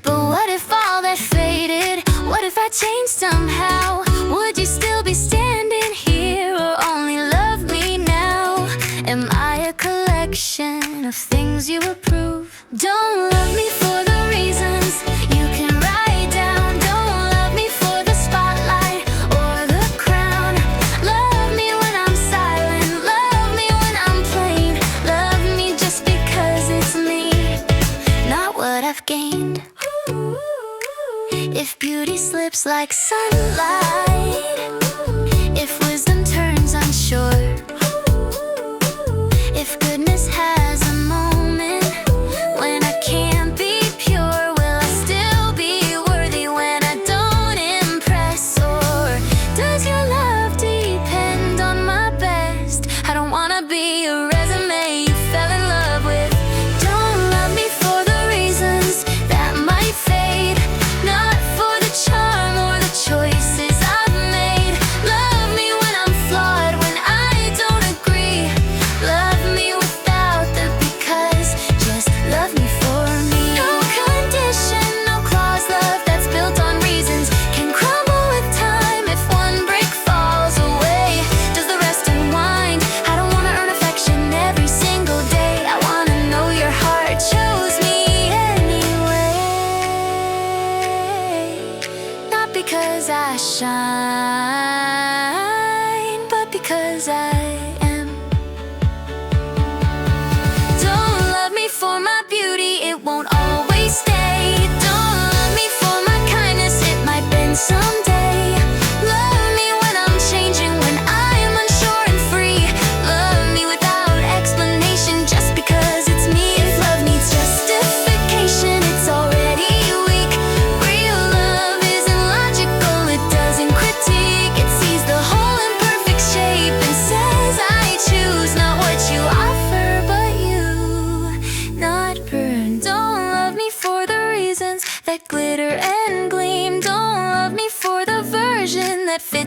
[SPEAKER 1] But what if all that faded? What if I changed somehow? Would you still be standing here, or only love me now? Am I a collection of things you approve? Don't love me for the reasons you can write down. Don't love me for the spotlight or the crown. Love me when I'm silent. Love me when I'm plain. Love me just because it's me, not what I've gained. If beauty slips like sunlight, if wisdom turns unsure, if goodness has a moment when I can't be pure, will I still be worthy when I don't impress? Or does your love depend on my best? I don't wanna be a resume you fell in love with. Don't love me for the reasons that might fade, not for the charm or the choices I've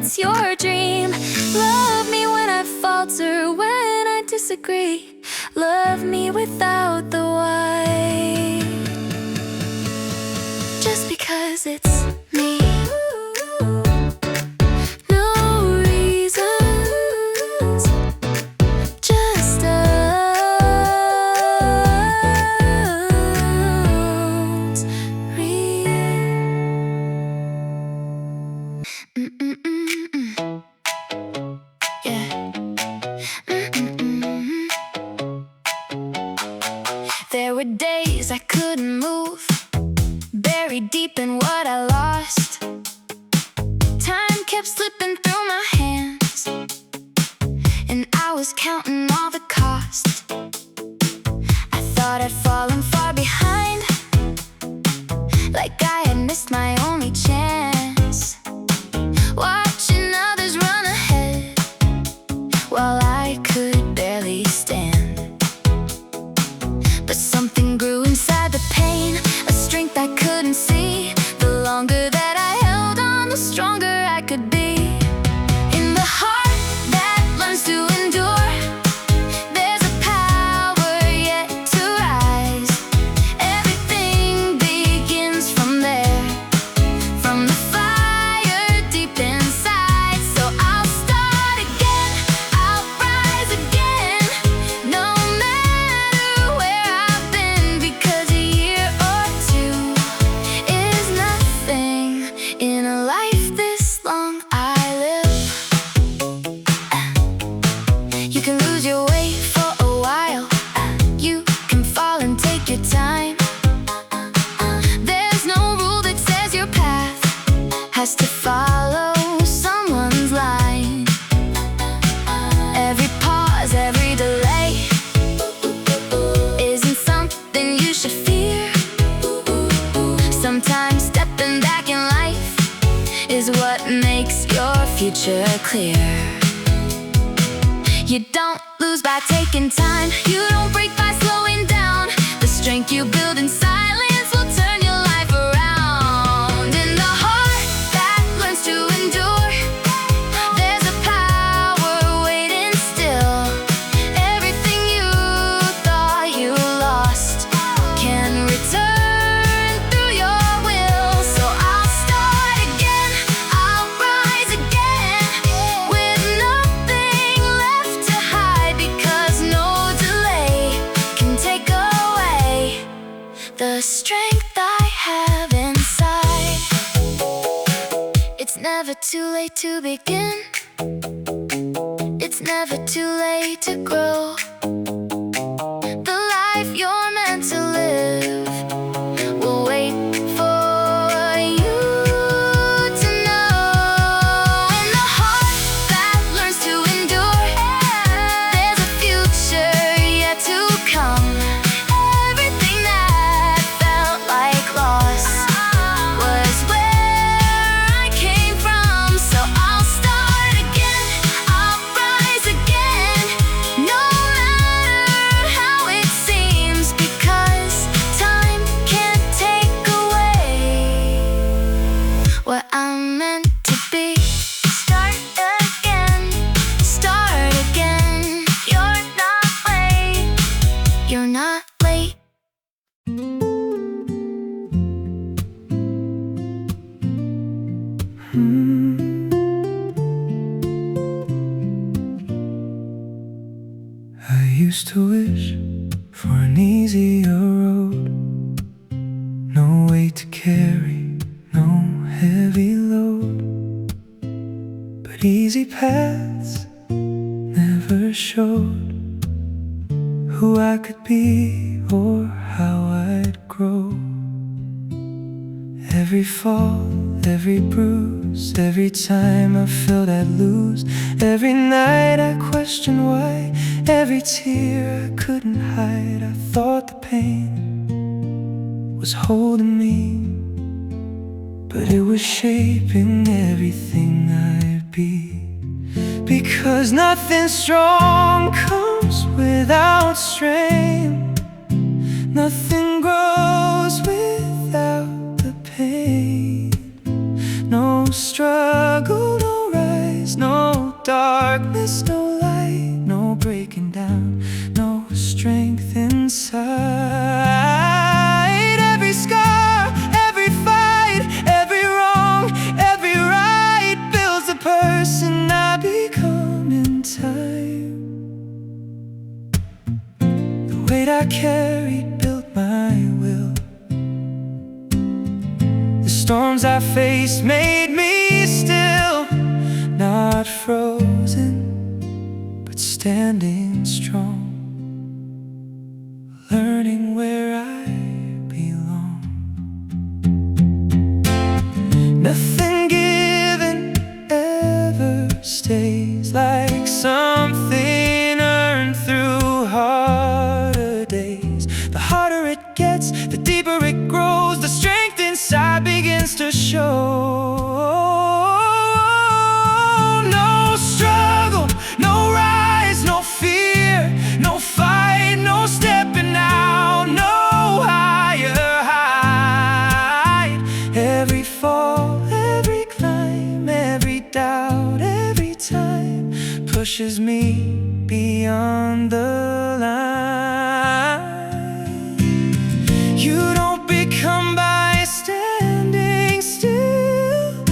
[SPEAKER 1] it's your dream. Love me when I falter, when I disagree. Love me without the why. Just because it's me. No reasons, just us. Yeah. There were days I couldn't move, buried deep in what I lost. Time kept slipping through my hands, and I was counting all the cost. I thought I'd fallen far behind, like I had missed my only chance. Watching others run ahead while I could barely stand. But something grew inside the pain, a strength I couldn't see. The longer that I held on, the stronger I could be. In the heart that learns to endure, there's a power yet to rise. Everything begins from there, from the fire deep inside. So I'll start again, I'll rise again, no matter where I've been. Because a year or two is nothing in a life this long. I live. You can lose your way for a while, you can fall and take your time. There's no rule that says your path has to follow someone's line. Every pause, every delay isn't something you should fear. Sometimes stepping back in life is what makes your future clear. You don't lose by taking time, you don't break by slowing down. The strength you build in silence will turn your life around. In the heart that learns to endure, there's a power waiting still. Everything you thought you lost can return through your will. So I'll start again, I'll rise again, with nothing left to hide. Because no delay can take away the strength I have inside. It's never too late to begin, it's never too late to grow. The life you're meant to live will wait for you to know. In the heart that learns to endure, there's a future yet to come. Everything that felt like loss was where I came from. So I'll start again, I'll rise again, no matter how it seems. Because time can't take away what I'm meant to be. Start again, start again. You're not late, you're not late.
[SPEAKER 4] I used to wish for an easier road, no weight to carry, no heavy load. But easy paths never showed who I could be or how I'd grow. Every fall, every bruise, every time I felt I'd lose, every night I questioned why, every tear I couldn't hide. I thought the pain was holding me, but it was shaping everything I'd be. Because nothing strong comes without strain, nothing grows without the pain. No struggle, no rise weight I carried built my will. The storms I faced made me still, not frozen, but standing strong, learning where I belong. Nothing given ever stays, like something earned through harder days. The harder it gets, the deeper it grows, the strength inside begins to show. No struggle, no rise, no fear, no fight, no stepping out, no higher height. Every fall, every climb, every doubt, every time pushes me beyond the line. You don't become by standing still.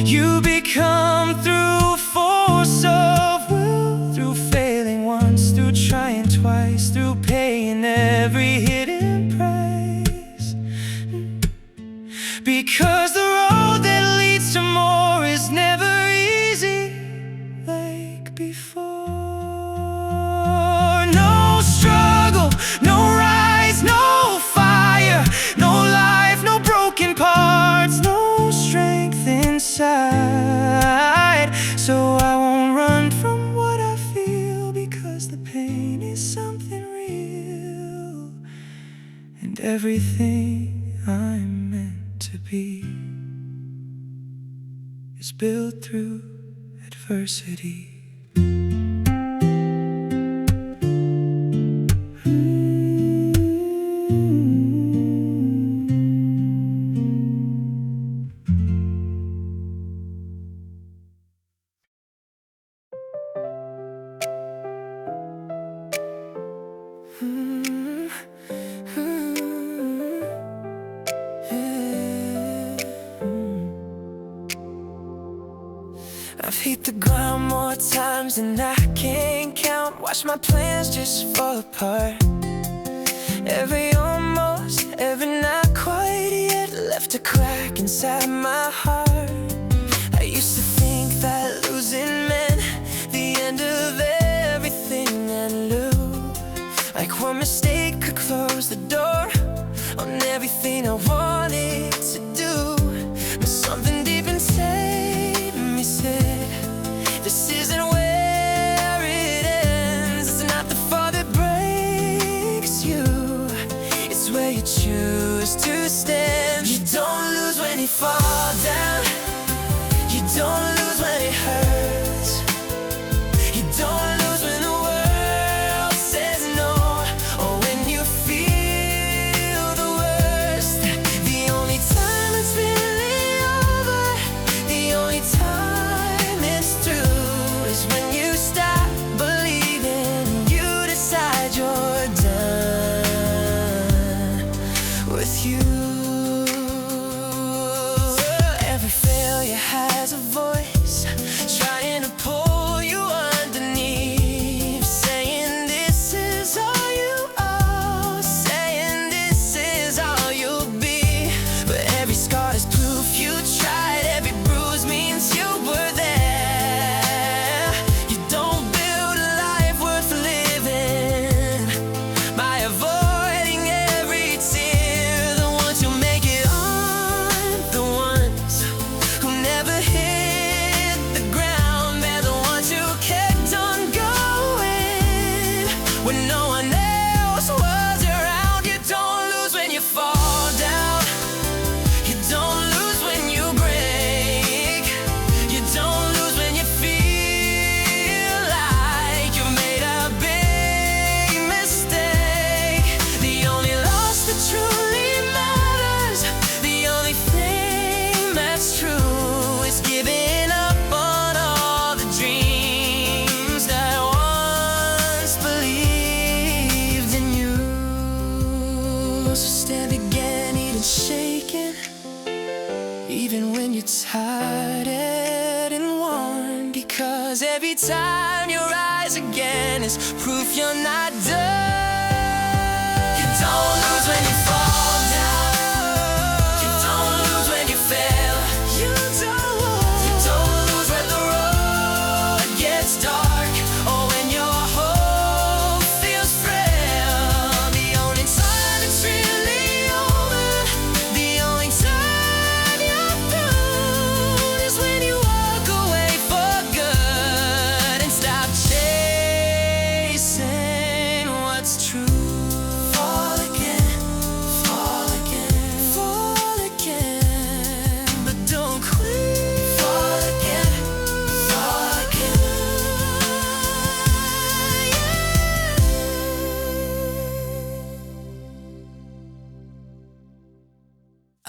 [SPEAKER 4] You become through force of will, through failing once, through trying twice, through paying every hidden price. Because the road that leads to more is never easy like before. No struggle, no rise, no fire, no life, no broken parts, no strength inside. So I won't run from what I feel, because the pain is something real, and everything I'm meant to be is built through adversity. I've hit the ground more times than I can count. Watch my plans just fall apart. Every almost, every not quite yet left a crack inside my heart. I used to think that losing meant the end of everything I knew. Like one mistake could close the door on everything I wanted to do. But something deep inside me said, this isn't where it ends. It's not the fall that breaks you, it's where you choose to stand. You don't lose when you fall down. You don't lose when it hurts. You don't lose when the world says no, or when you feel the worst. The only time it's really over, the only time it's through, is when you stop believing, you decide you're done with you. Every failure has a voice trying to pull you underneath, saying this is all you are, saying this is all you'll be. But every scar is proof you tried, every bruise means you were there. You don't build a life worth living by avoiding every tear. The ones who make it aren't the ones who never hit the ground. They're the ones who kept on going when no one else was around. You don't lose when you fall down. You don't lose when you break. You don't lose when you feel like you made a big mistake. The only loss that truly matters, the only thing that's true, is giving up on all the dreams that once believed in you. So stand again, even shaken, even when you're tired and worn, because every time you rise again is proof you're not done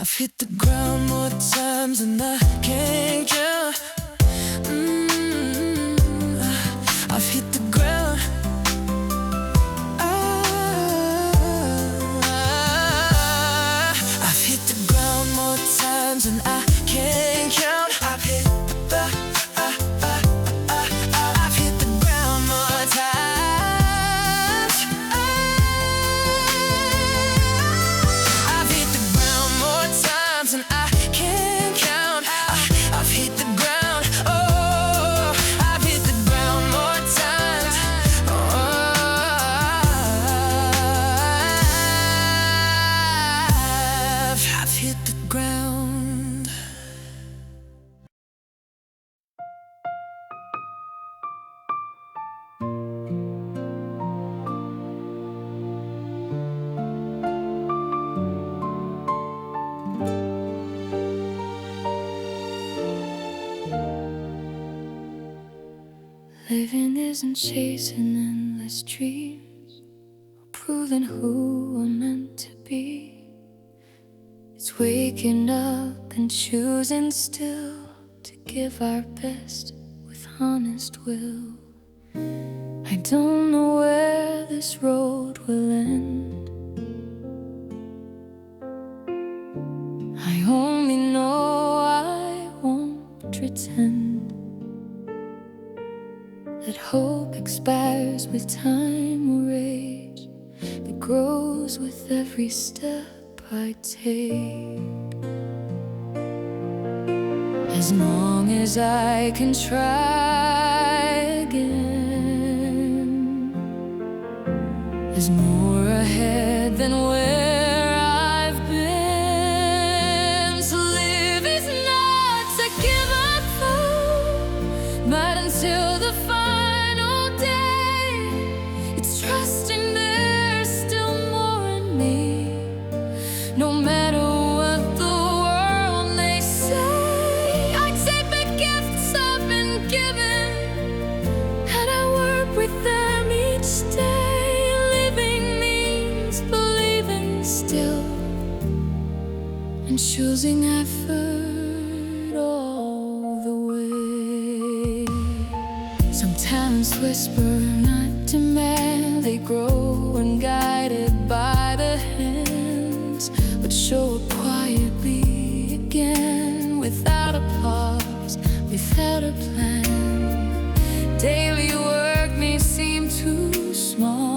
[SPEAKER 3] I've hit the ground more times than I can count. I've hit the ground. I've hit the ground more times than I can count. I've hit the I've hit the ground more times. I've hit the ground more times than I can count. I've hit the ground. Oh, I've hit the ground more times. I've hit the ground.
[SPEAKER 2] Living isn't chasing endless dreams or proving who we're meant to be. It's waking up and choosing still to give our best with honest will. I don't know where this road will end. I only know I won't pretend that hope expires with time or age, that grows with every step I take. As long as I can try again, there's more ahead than where I've been. To live is not to give up hope, but until the final day, it's trusting there's still more in me. No matter what the world may say, I take the gifts I've been given and I work with them each day. Living means believing still and choosing effort all the way. Sometimes whisper, not demand, they grow when guided by the hands, but show up quietly again, without a pause, without a plan. Daily work may seem too small,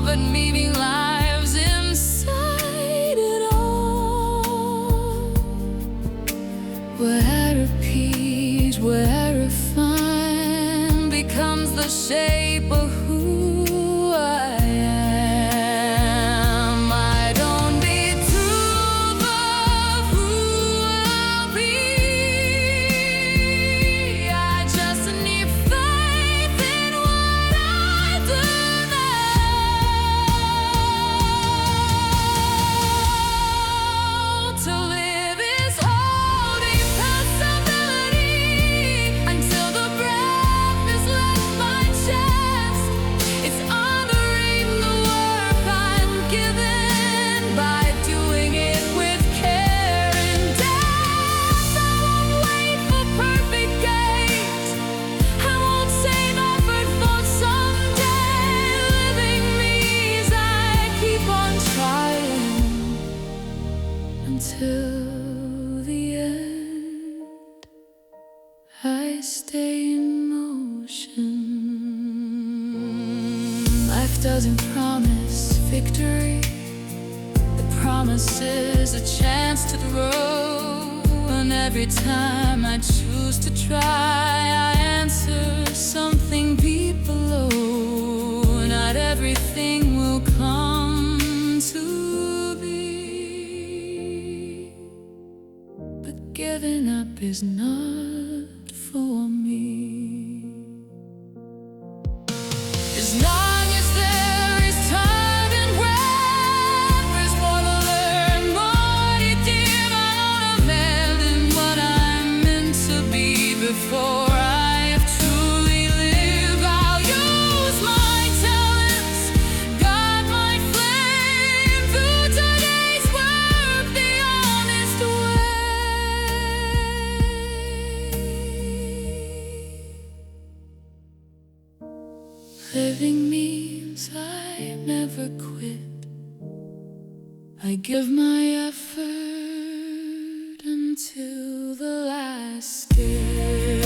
[SPEAKER 2] but meaning lives inside it all. Where a peace, where a fine becomes the shape of who I am. I don't need to love who I'll be. I just need faith in what I do now. To live is holding possibility until the breath is left my chest. It's honoring the work I'm given by doing it with care and depth. I won't wait for perfect gains. I won't save effort for someday. Living means I keep on trying until the end. I stay in motion. Life doesn't promise victory. The promise is a chance to grow. And every time I choose to try, I answer something deep below. Not everything will come to be, but giving up is not for me. As long as there is time and breath, there's more to learn, more to give. I wanna abandon what I'm meant to be before I have truly lived. I'll use my talents, guard my flame. Living means I never quit. I give my effort until the last day.